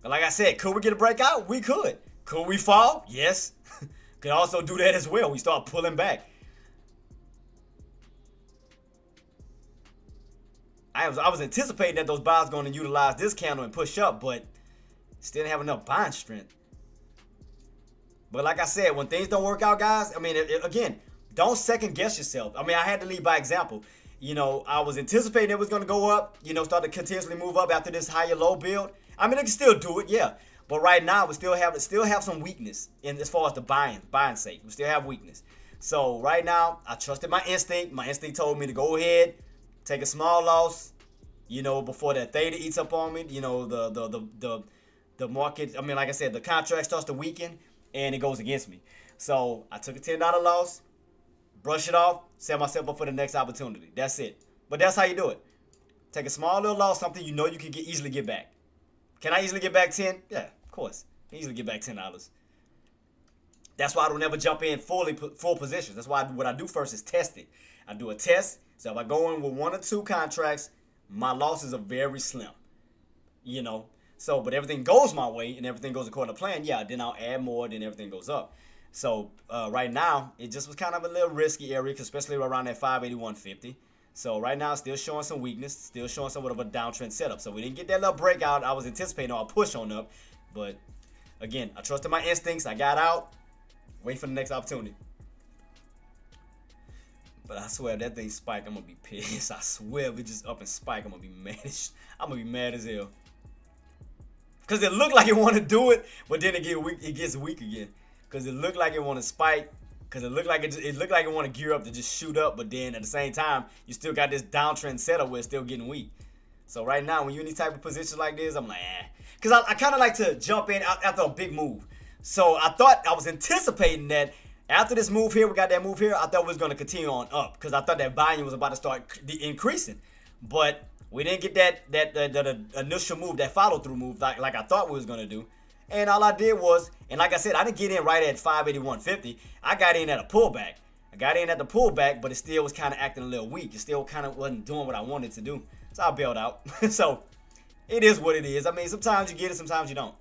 But like I said, could we get a breakout? We could. Could we fall? Yes. Could also do that as well. We start pulling back. I was anticipating that those buyers going to utilize this candle and push up, but still didn't have enough buying strength. But like I said, when things don't work out, guys, I mean, again, don't second guess yourself. I mean, I had to lead by example. You know, I was anticipating it was going to go up, you know, start to continuously move up after this higher low build. I mean, it can still do it, yeah. But right now, we still have some weakness in as far as the buying sake. We still have weakness. So right now, I trusted my instinct. My instinct told me to go ahead, take a small loss, you know, before that theta eats up on me. You know, the market, I mean, like I said, the contract starts to weaken and it goes against me. So I took a $10 loss, brush it off, set myself up for the next opportunity. That's it. But that's how you do it. Take a small little loss, something you know you can easily get back. Can I easily get back 10? Yeah, of course. I can easily get back $10. That's why I don't ever jump in full positions. That's why what I do first is test it. I do a test. So if I go in with 1 or 2 contracts, my losses are very slim. You know. So, but everything goes my way and everything goes according to plan. Yeah, then I'll add more, then everything goes up. So right now, it just was kind of a little risky area, especially around that 581.50. So right now, still showing some weakness, still showing somewhat of a downtrend setup. So we didn't get that little breakout I was anticipating or a push on up. But again, I trusted my instincts. I got out. Wait for the next opportunity. But I swear, if that thing spike, I'm going to be pissed. I swear, if it just up and spike, I'm going to be mad. I'm going to be mad as hell. Because it looked like it want to do it, but then it gets weak again. Because it looked like it want to spike. Because it looked like it want to gear up to just shoot up. But then at the same time, you still got this downtrend setup where it's still getting weak. So right now, when you're in these type of positions like this, I'm like, eh. Because I kind of like to jump in after a big move. So I was anticipating that after this move here, we got that move here, I thought we was going to continue on up. Because I thought that volume was about to start increasing. But we didn't get that initial move, that follow-through move like I thought we was going to do. And all I did was, and like I said, I didn't get in right at 581.50. I got in at a pullback. I got in at the pullback, but it still was kind of acting a little weak. It still kind of wasn't doing what I wanted to do. So I bailed out. So it is what it is. I mean, sometimes you get it, sometimes you don't.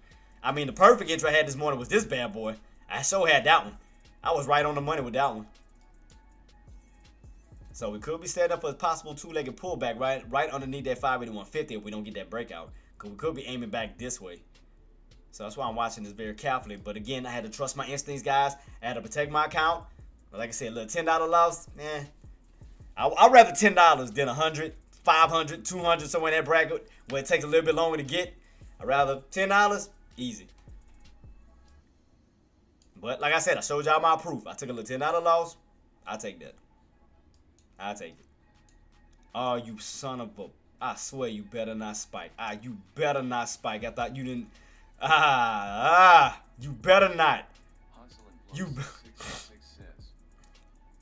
I mean, the perfect entry I had this morning was this bad boy. I sure had that one. I was right on the money with that one. So we could be set up for a possible two-legged pullback right underneath that 581.50 if we don't get that breakout. Because we could be aiming back this way. So that's why I'm watching this very carefully. But again, I had to trust my instincts, guys. I had to protect my account. But like I said, a little $10 loss, I'd rather $10 than 100, 500, 200, somewhere in that bracket where it takes a little bit longer to get. I'd rather $10, easy. But like I said, I showed y'all my proof. I took a little $10 loss. I'll take that. I'll take it. Oh, you son of a... I swear you better not spike. You better not spike. I thought you didn't... you better not. You... Says,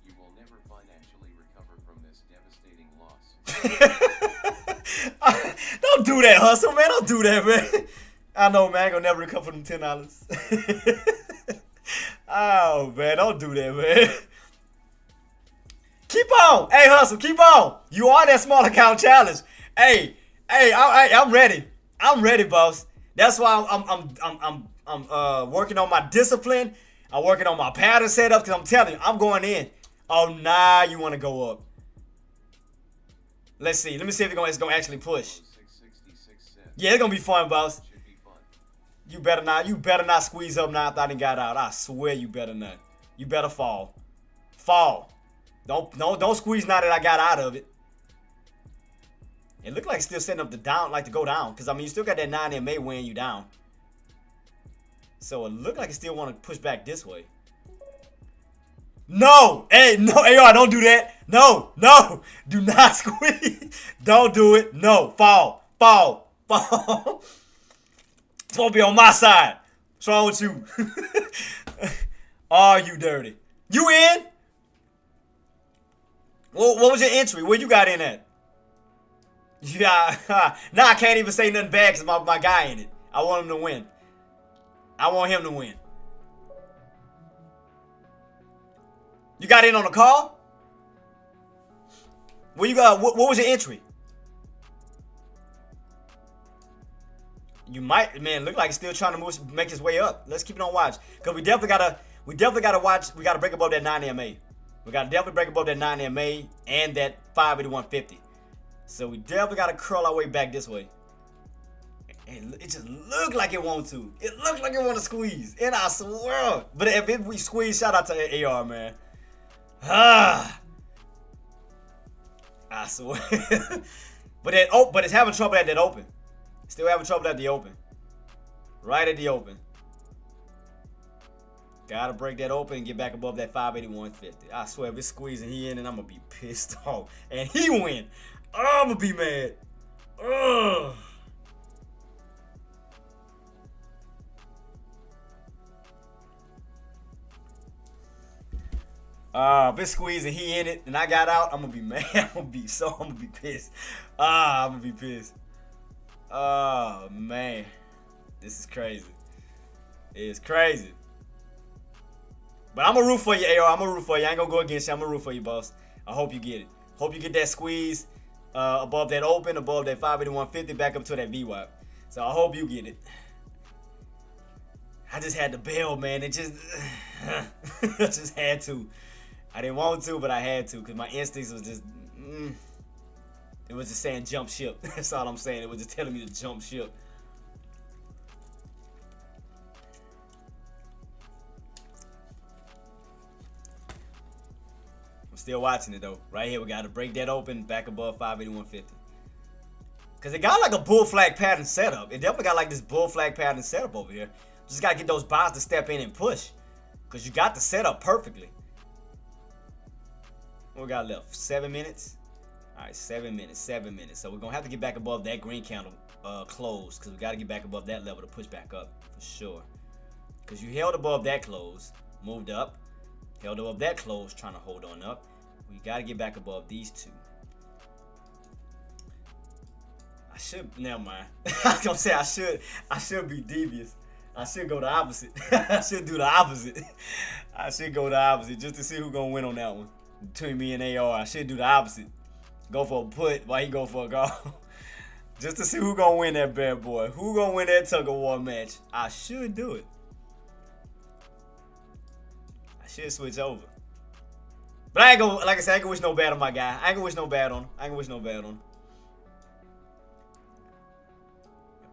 you will never financially recover from this devastating loss. Don't do that, Hustle, man. Don't do that, man. I know, man. I ain't gonna never recover from them $10. Oh, man. Don't do that, man. Keep on. Hey, Hustle, keep on. You are that small account challenge. Hey, I'm ready. I'm ready, boss. That's why I'm working on my discipline. I'm working on my pattern setup because I'm telling you, I'm going in. Oh, nah, you want to go up. Let's see. Let me see if it's gonna actually push. Yeah, it's gonna be fun, boss. You better not squeeze up now after I done got out. I swear you better not. You better fall. Fall. Don't squeeze now that I got out of it. It looked like it's still setting up the down, like to go down. Because, I mean, you still got that 9 MA weighing you down. So, it looked like it still want to push back this way. No! Hey, no, AR, don't do that. No. Do not squeeze. Don't do it. No. Fall. It's supposed to be on my side. What's wrong with you? Are you dirty? You in? What was your entry? Where you got in at? Yeah, now I can't even say nothing bad because my guy in it. I want him to win. I want him to win. You got in on the call? Where you got? What was your entry? You might, man. Look like it's still trying to make his way up. Let's keep it on watch because we definitely gotta watch. We gotta break above that 9 MA. We gotta definitely break above that 9 MA and that 581.50. So we definitely gotta curl our way back this way. And it just looked like it want to. It looked like it want to squeeze. And I swear. But if we squeeze, shout out to AR, man. I swear. but it's having trouble at that open. Still having trouble at the open. Right at the open. Gotta break that open and get back above that 581.50. I swear, if it's squeezing he in, and I'm gonna be pissed off. And he win. Oh, I'm gonna be mad. Ugh. If it's squeezing he in it and I got out, I'm gonna be mad. I'm gonna be pissed. I'm gonna be pissed. Oh man. This is crazy. It's crazy. But I'm gonna root for you, AR. I'm gonna root for you. I ain't gonna go against you. I'm gonna root for you, boss. I hope you get it. Hope you get that squeeze above that open, above that 581.50, back up to that VWAP. So I hope you get it. I just had to bail, man. It just, I just had to. I didn't want to, but I had to, because my instincts was just, it was just saying jump ship. That's all I'm saying. It was just telling me to jump ship. I'm still watching it, though. Right here, we got to break that open, back above 581.50. Because it got like a bull flag pattern setup. It definitely got like this bull flag pattern setup over here. Just got to get those buys to step in and push. Because you got the setup perfectly. What we got left? 7 minutes? Alright, 7 minutes. 7 minutes. So we're going to have to get back above that green candle close. Because we got to get back above that level to push back up. For sure. Because you held above that close. Moved up. Held above that close. Trying to hold on up. We got to get back above these two. I should... Never mind. I was going to say I should be devious. I should go the opposite. I should do the opposite. I should go the opposite just to see who's going to win on that one. Between me and AR, I should do the opposite. Go for a put while he go for a call. Just to see who's going to win that bad boy. Who going to win that tug of war match. I should do it. I should switch over. But I ain't going to, like I said, I ain't going to wish no bad on my guy. I ain't going to wish no bad on him. I ain't going to wish no bad on him.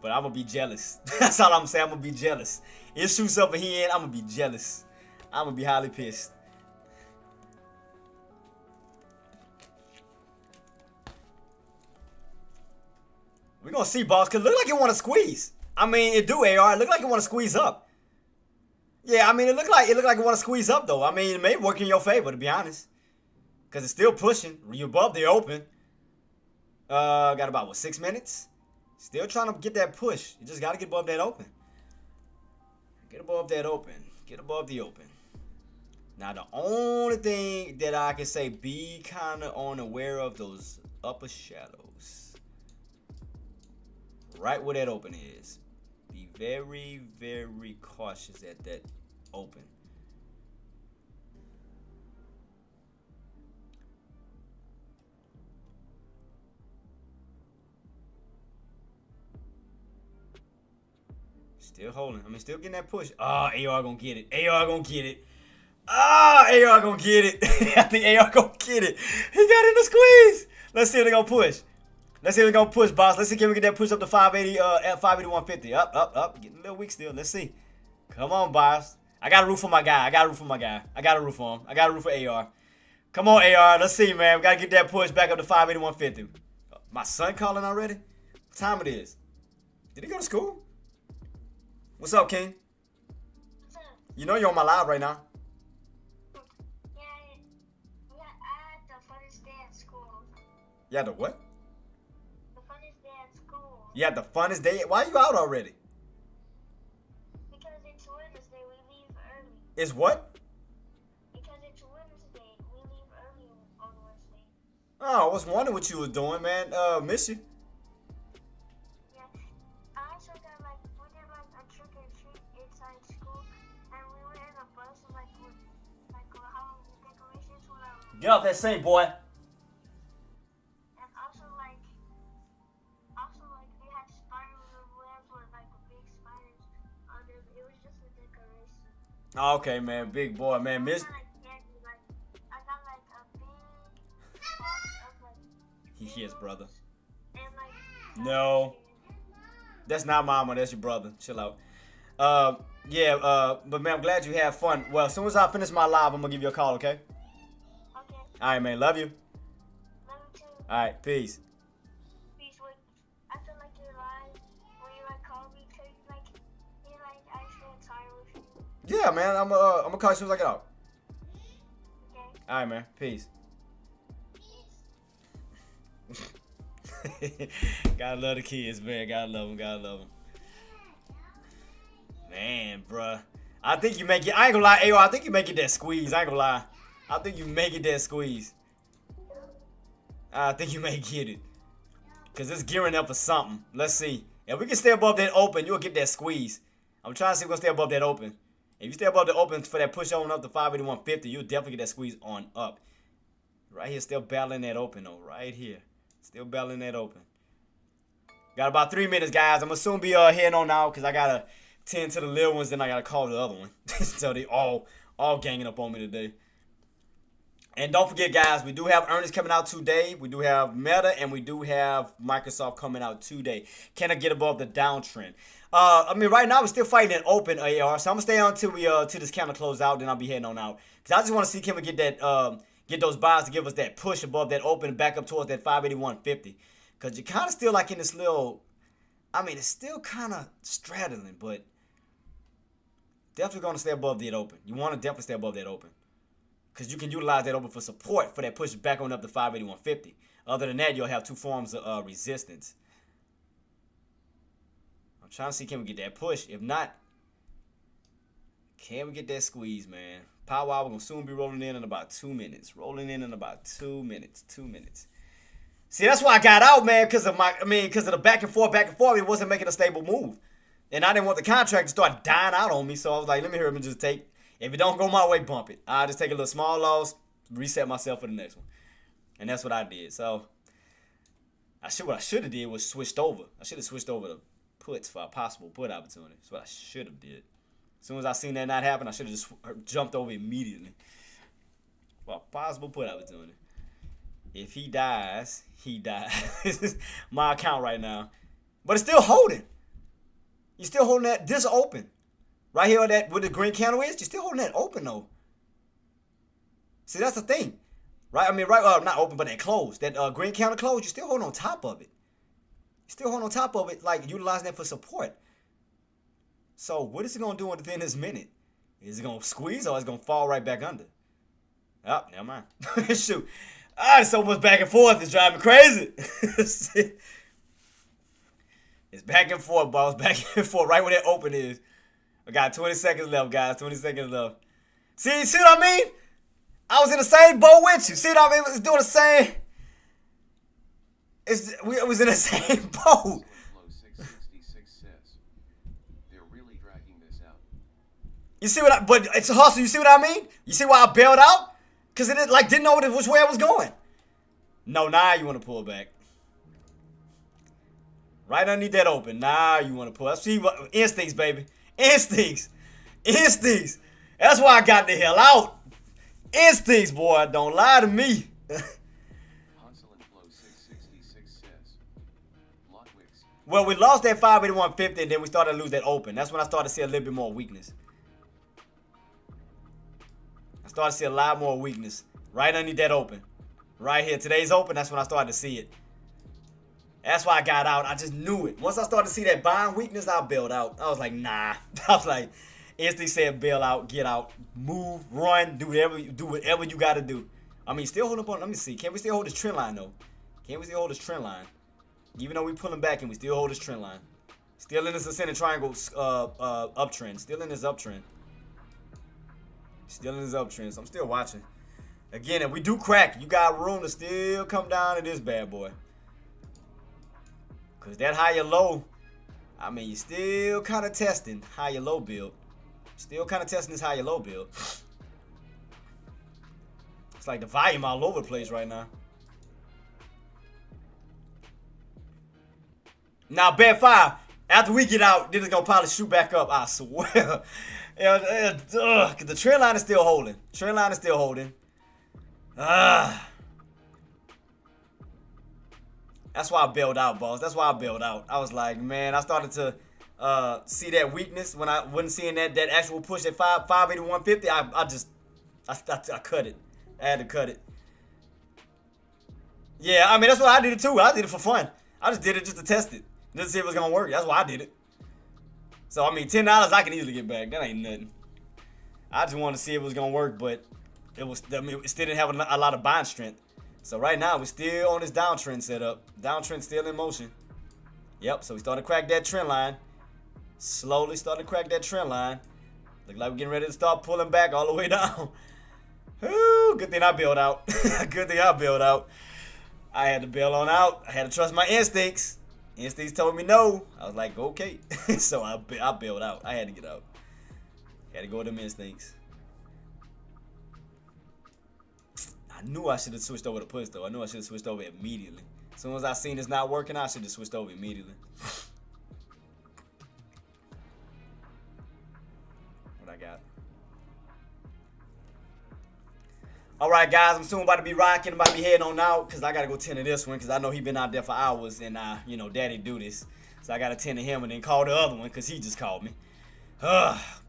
But I'm going to be jealous. That's all I'm saying. I'm going to be jealous. It shoots up and he in, I'm going to be jealous. I'm going to be highly pissed. We're going to see, boss, because it look like it want to squeeze. I mean, it do, AR. It look like it want to squeeze up. Yeah, I mean, it looked like it want to squeeze up though. I mean, it may work in your favor to be honest, because it's still pushing. You above the open. Got about what 6 minutes. Still trying to get that push. You just got to get above that open. Get above that open. Get above the open. Now the only thing that I can say, be kind of unaware of those upper shadows. Right where that open is. Be very, very cautious at that open. Still holding. I mean, still getting that push. Ah, AR gonna get it. AR gonna get it. Ah, AR gonna get it. I think AR gonna get it. He got in the squeeze. Let's see if they gonna push. Let's see if they gonna push, boss. Let's see if we get that push up to 580, at 580, 150. Up. Getting a little weak still. Let's see. Come on, boss. I got a root for my guy. I got a root for him. I got a root for AR. Come on, AR. Let's see, man. We gotta get that push back up to 580, 150. My son calling already? What time it is? Did he go to school? What's up, King? What's up? You know you're on my live right now. Yeah, I had the funnest day at school. You had the what? The funnest day at school. You had the funnest day. Why are you out already? Because it's Wednesday, we leave early. It's what? Because it's Wednesday, we leave early on Wednesday. Oh, I was wondering what you was doing, man. Miss you. Yeah, I also got we did a trick or treat inside school, and we went in a bus with with Halloween decorations with Get off that sink, boy. and also they had spider webs with big spiders on them. It was just a decoration. Okay, man. Big boy, man. Miss. I got a big box of Yes, brother. and No. That's not mama. That's your brother. Chill out. But man, I'm glad you had fun. Well, as soon as I finish my live, I'm gonna give you a call, okay? Okay. All right, man. Love you. Love you too. All right, peace. Peace. I feel like you're lying when you call me because you actually tired with you. Yeah, man. I'm gonna call you as soon as I get out. Okay. All right, man. Peace. Peace. Gotta love the kids, man. Gotta love them. Man, bruh. I think you make it. I ain't gonna lie, AO. I think you make it that squeeze. I ain't gonna lie. I think you make it that squeeze. I think you may get it. Because it's gearing up for something. Let's see. If we can stay above that open, you'll get that squeeze. I'm trying to see if we can stay above that open. If you stay above the open for that push on up to 581.50, you'll definitely get that squeeze on up. Right here, still battling that open, though. Right here. Still battling that open. Got about 3 minutes, guys. I'm going to soon be heading on now because I got to tend to the little ones. Then I got to call the other one. So they all ganging up on me today. And don't forget, guys, we do have earnings coming out today. We do have Meta and we do have Microsoft coming out today. Can I get above the downtrend? I mean, right now we're still fighting an open AR, so I'm gonna stay on till till this counter close out. Then I'll be heading on out because I just want to see can we get that get those buys to give us that push above that open and back up towards that 581.50. Because you're kind of still like in this little, I mean, it's still kind of straddling, but definitely gonna stay above that open. You want to definitely stay above that open. Because you can utilize that open for support for that push back on up to 581.50. Other than that, you'll have two forms of resistance. I'm trying to see can we get that push. If not, can we get that squeeze, man? Power hour, we're going to soon be rolling in about 2 minutes. Rolling in about 2 minutes. 2 minutes. See, that's why I got out, man, because of the back and forth, it wasn't making a stable move. And I didn't want the contract to start dying out on me, so I was like, let me hurry up and just take. If it don't go my way, bump it. I'll just take a little small loss, reset myself for the next one. And that's what I did. So, what I should have did was switched over. I should have switched over to puts for a possible put opportunity. That's what I should have did. As soon as I seen that not happen, I should have just jumped over immediately. For a possible put opportunity. If he dies, he dies. This is my account right now. But it's still holding. You're still holding this open. Right here where the green candle is, you're still holding that open though. See, that's the thing. Right? I mean, not open, but that closed. That green candle closed, you're still holding on top of it. You're still holding on top of it, like utilizing that for support. So what is it going to do within this minute? Is it gonna squeeze or is it gonna fall right back under? Oh, never mind. Shoot. There's so much back and forth. It's driving me crazy. It's back and forth, boss. Back and forth. Right where that open is. I got 20 seconds left, guys. 20 seconds left. See what I mean? I was in the same boat with you. See what I mean? It's doing the same. We was in the same boat. Flow 666 says, they're really dragging this out. You see but it's a hustle. You see what I mean? You see why I bailed out? Because it didn't know which way I was going. No, now you want to pull back. Right underneath that open. Now you want to pull. I see what instincts, baby. Instincts. That's why I got the hell out. Instincts, boy. Don't lie to me. Hansel and Flow 666 says, Lotwix. Well, we lost that 581.50 and then we started to lose that open. That's when I started to see a little bit more weakness. I started to see a lot more weakness. Right underneath that open. Right here. Today's open, that's when I started to see it. That's why I got out. I just knew it. Once I started to see that buying weakness, I bailed out. I was like, nah. I was like, instantly said bail out, get out, move, run, do whatever you got to do. I mean, still hold up on. Let me see. Can we still hold this trend line though? Can we still hold this trend line? Even though we pulling back and we still hold this trend line. Still in this ascending triangle uptrend. Still in this uptrend. Still in this uptrend. So I'm still watching. Again, if we do crack, you got room to still come down to this bad boy. Because that higher low, I mean, you still kind of testing higher low build. Still kind of testing this higher low build. It's like the volume all over the place right now. Now, bet 5. After we get out, then it's going to probably shoot back up. I swear. Because the trend line is still holding. Trend line is still holding. That's why I bailed out, boss. That's why I bailed out. I was like, man, I started to see that weakness when I wasn't seeing that actual push at 581.50. I cut it. I had to cut it. Yeah, I mean, that's what I did it too. I did it for fun. I just did it just to test it. Just to see if it was going to work. That's why I did it. So, I mean, $10 I can easily get back. That ain't nothing. I just wanted to see if it was going to work, but it still didn't have a lot of buying strength. So right now, we're still on this downtrend setup. Downtrend still in motion. Yep, so we started to crack that trend line. Slowly started to crack that trend line. Look like we're getting ready to start pulling back all the way down. Ooh, good thing I bailed out. Good thing I bailed out. I had to bail on out. I had to trust my instincts. Instincts told me no. I was like, okay. So I bailed out. I had to get out. Had to go with them instincts. I knew I should have switched over to push though. I knew I should have switched over immediately. As soon as I seen it's not working, I should have switched over immediately. What I got? Alright guys, I'm soon about to be rocking, about to be heading on out because I gotta go tend to this one because I know he been out there for hours and you know, daddy do this. So I gotta tend to him and then call the other one because he just called me.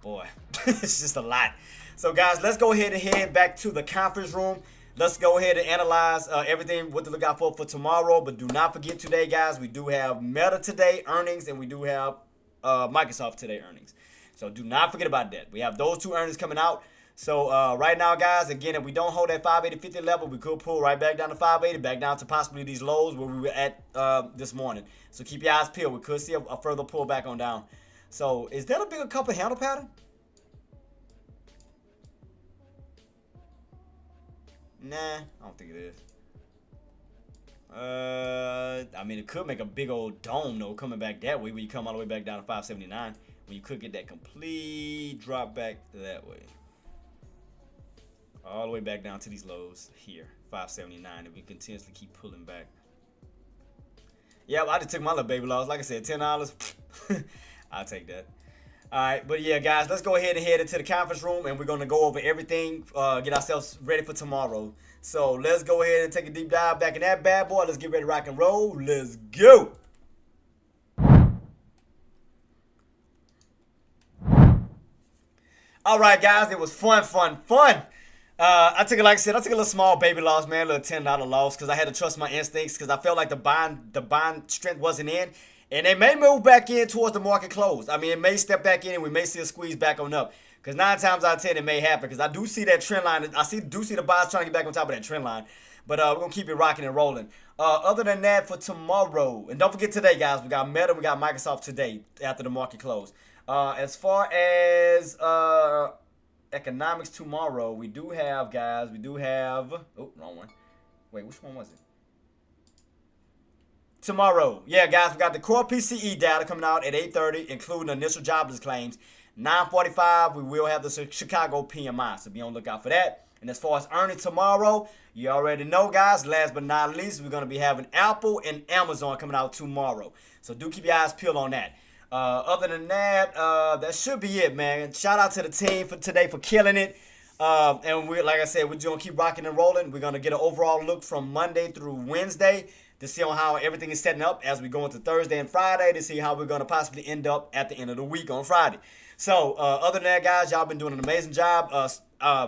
Boy. It's just a lot. So guys, let's go ahead and head back to the conference room. Let's go ahead and analyze everything, what to look out for tomorrow. But do not forget today, guys, we do have Meta today earnings and we do have Microsoft today earnings. So do not forget about that. We have those two earnings coming out. So right now, guys, again, if we don't hold that 580.50 level, we could pull right back down to 580, back down to possibly these lows where we were at this morning. So keep your eyes peeled. We could see a further pull back on down. So is that a bigger cup of handle pattern? Nah, I don't think it is. I mean, it could make a big old dome, though, coming back that way when you come all the way back down to 579. When you could get that complete drop back that way. All the way back down to these lows here, 579, and we continuously keep pulling back. Yeah, I just took my little baby loss. Like I said, $10. I'll take that. All right, but yeah, guys, let's go ahead and head into the conference room, and we're going to go over everything, get ourselves ready for tomorrow. So let's go ahead and take a deep dive back in that bad boy. Let's get ready to rock and roll. Let's go. All right, guys, it was fun. I took it, like I said, I took a little small baby loss, man, a little $10 loss because I had to trust my instincts because I felt like the buying strength wasn't in. And they may move back in towards the market close. I mean, it may step back in and we may see a squeeze back on up. Because 9 times out of 10 it may happen. Because I do see that trend line. Do see the buyers trying to get back on top of that trend line. But we're going to keep it rocking and rolling. Other than that, for tomorrow, and don't forget today, guys, we got Meta, we got Microsoft today after the market close. As far as economics tomorrow, we do have, guys, oh, wrong one. Wait, which one was it? Tomorrow, yeah, guys, we got the core PCE data coming out at 8:30, including initial jobless claims. 9:45, we will have the Chicago PMI, so be on the lookout for that. And as far as earnings tomorrow, you already know, guys, last but not least, we're going to be having Apple and Amazon coming out tomorrow. So do keep your eyes peeled on that. Other than that, that should be it, man. Shout out to the team for today for killing it. And we, like I said, we're going to keep rocking and rolling. We're going to get an overall look from Monday through Wednesday to see on how everything is setting up as we go into Thursday and Friday to see how we're going to possibly end up at the end of the week on Friday. So, other than that, guys, y'all been doing an amazing job.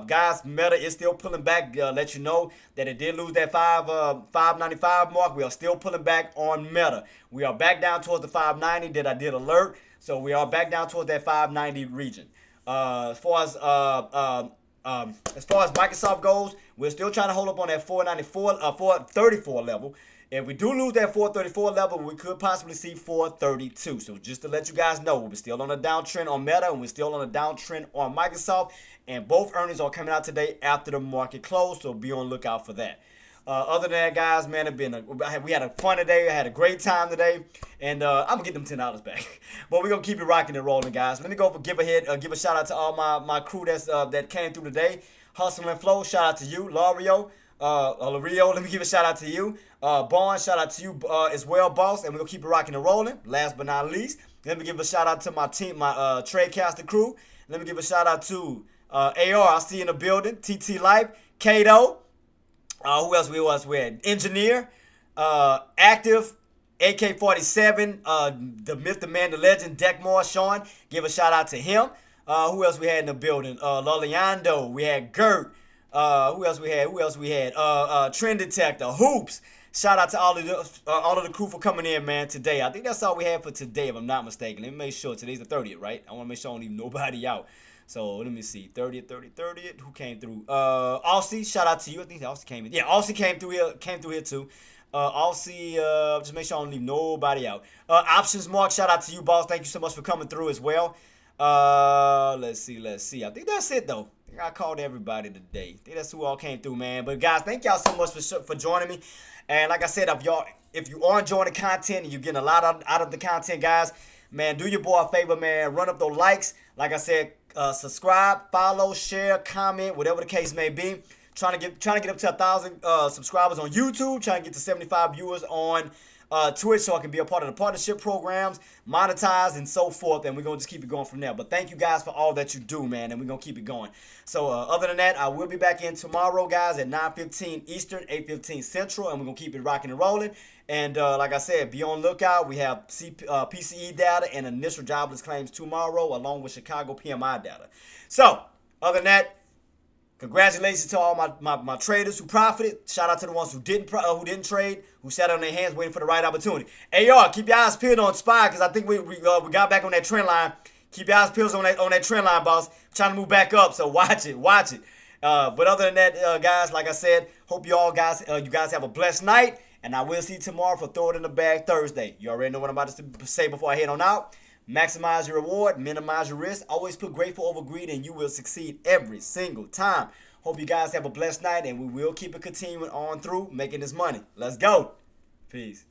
Guys, Meta is still pulling back. Let you know that it did lose that 595 mark. We are still pulling back on Meta. We are back down towards the 590 that I did alert. So we are back down towards that 590 region. As far as Microsoft goes, we're still trying to hold up on that 434 level. If we do lose that 434 level, we could possibly see 432. So just to let you guys know, we're still on a downtrend on Meta, and we're still on a downtrend on Microsoft. And both earnings are coming out today after the market close, so be on the lookout for that. Other than that, guys, man, we had a fun today. I had a great time today, and I'm gonna get them $10 back. But we're gonna keep it rocking and rolling, guys. Let me go give a shout out to all my crew that came through today. Hustle and Flow, shout out to you, Lario. Let me give a shout out to you. Bond, shout out to you as well, boss. And we're gonna keep it rocking and rolling. Last but not least, let me give a shout out to my team, my Tradecaster crew. Let me give a shout out to AR, I see you in the building. TT Life, Kato. Who else we had? Engineer, Active, AK-47, the myth, the man, the legend, Deckmore, Sean. Give a shout out to him. Who else we had in the building? Loliando. We had Gert. Who else we had? Trend Detector, Hoops. Shout out to all of the crew for coming in, man, today. I think that's all we had for today, if I'm not mistaken. Let me make sure. Today's the 30th, right? I want to make sure I don't leave nobody out. So let me see. 30th. Who came through? Aussie, shout out to you. I think Aussie came in. Yeah, Aussie came through here too. Aussie, just make sure I don't leave nobody out. Options Mark, shout out to you, boss. Thank you so much for coming through as well. Let's see. I think that's it though. I think I called everybody today. I think that's who all came through, man. But guys, thank y'all so much for joining me. And like I said, if you are enjoying the content and you're getting a lot out of the content, guys, man, do your boy a favor, man. Run up those likes. Like I said, subscribe, follow, share, comment, whatever the case may be. Trying to get up to 1,000 subscribers on YouTube. Trying to get to 75 viewers on Twitch so I can be a part of the partnership programs, monetize, and so forth. And we're going to just keep it going from there. But thank you guys for all that you do, man. And we're going to keep it going. So other than that, I will be back in tomorrow, guys, at 9:15 Eastern, 8:15 Central. And we're going to keep it rocking and rolling. And like I said, be on lookout. We have PCE data and initial jobless claims tomorrow, along with Chicago PMI data. So other than that, congratulations to all my traders who profited. Shout out to the ones who didn't trade, who sat on their hands waiting for the right opportunity. AR, keep your eyes peeled on SPY because I think we got back on that trend line. Keep your eyes peeled on that trend line, boss. Trying to move back up, so watch it. But other than that, guys, like I said, hope you guys have a blessed night, and I will see you tomorrow for Throw It in the Bag Thursday. You already know what I'm about to say before I head on out. Maximize your reward, minimize your risk. Always put grateful over greed, and you will succeed every single time. Hope you guys have a blessed night, and we will keep it continuing on through making this money. Let's go. Peace.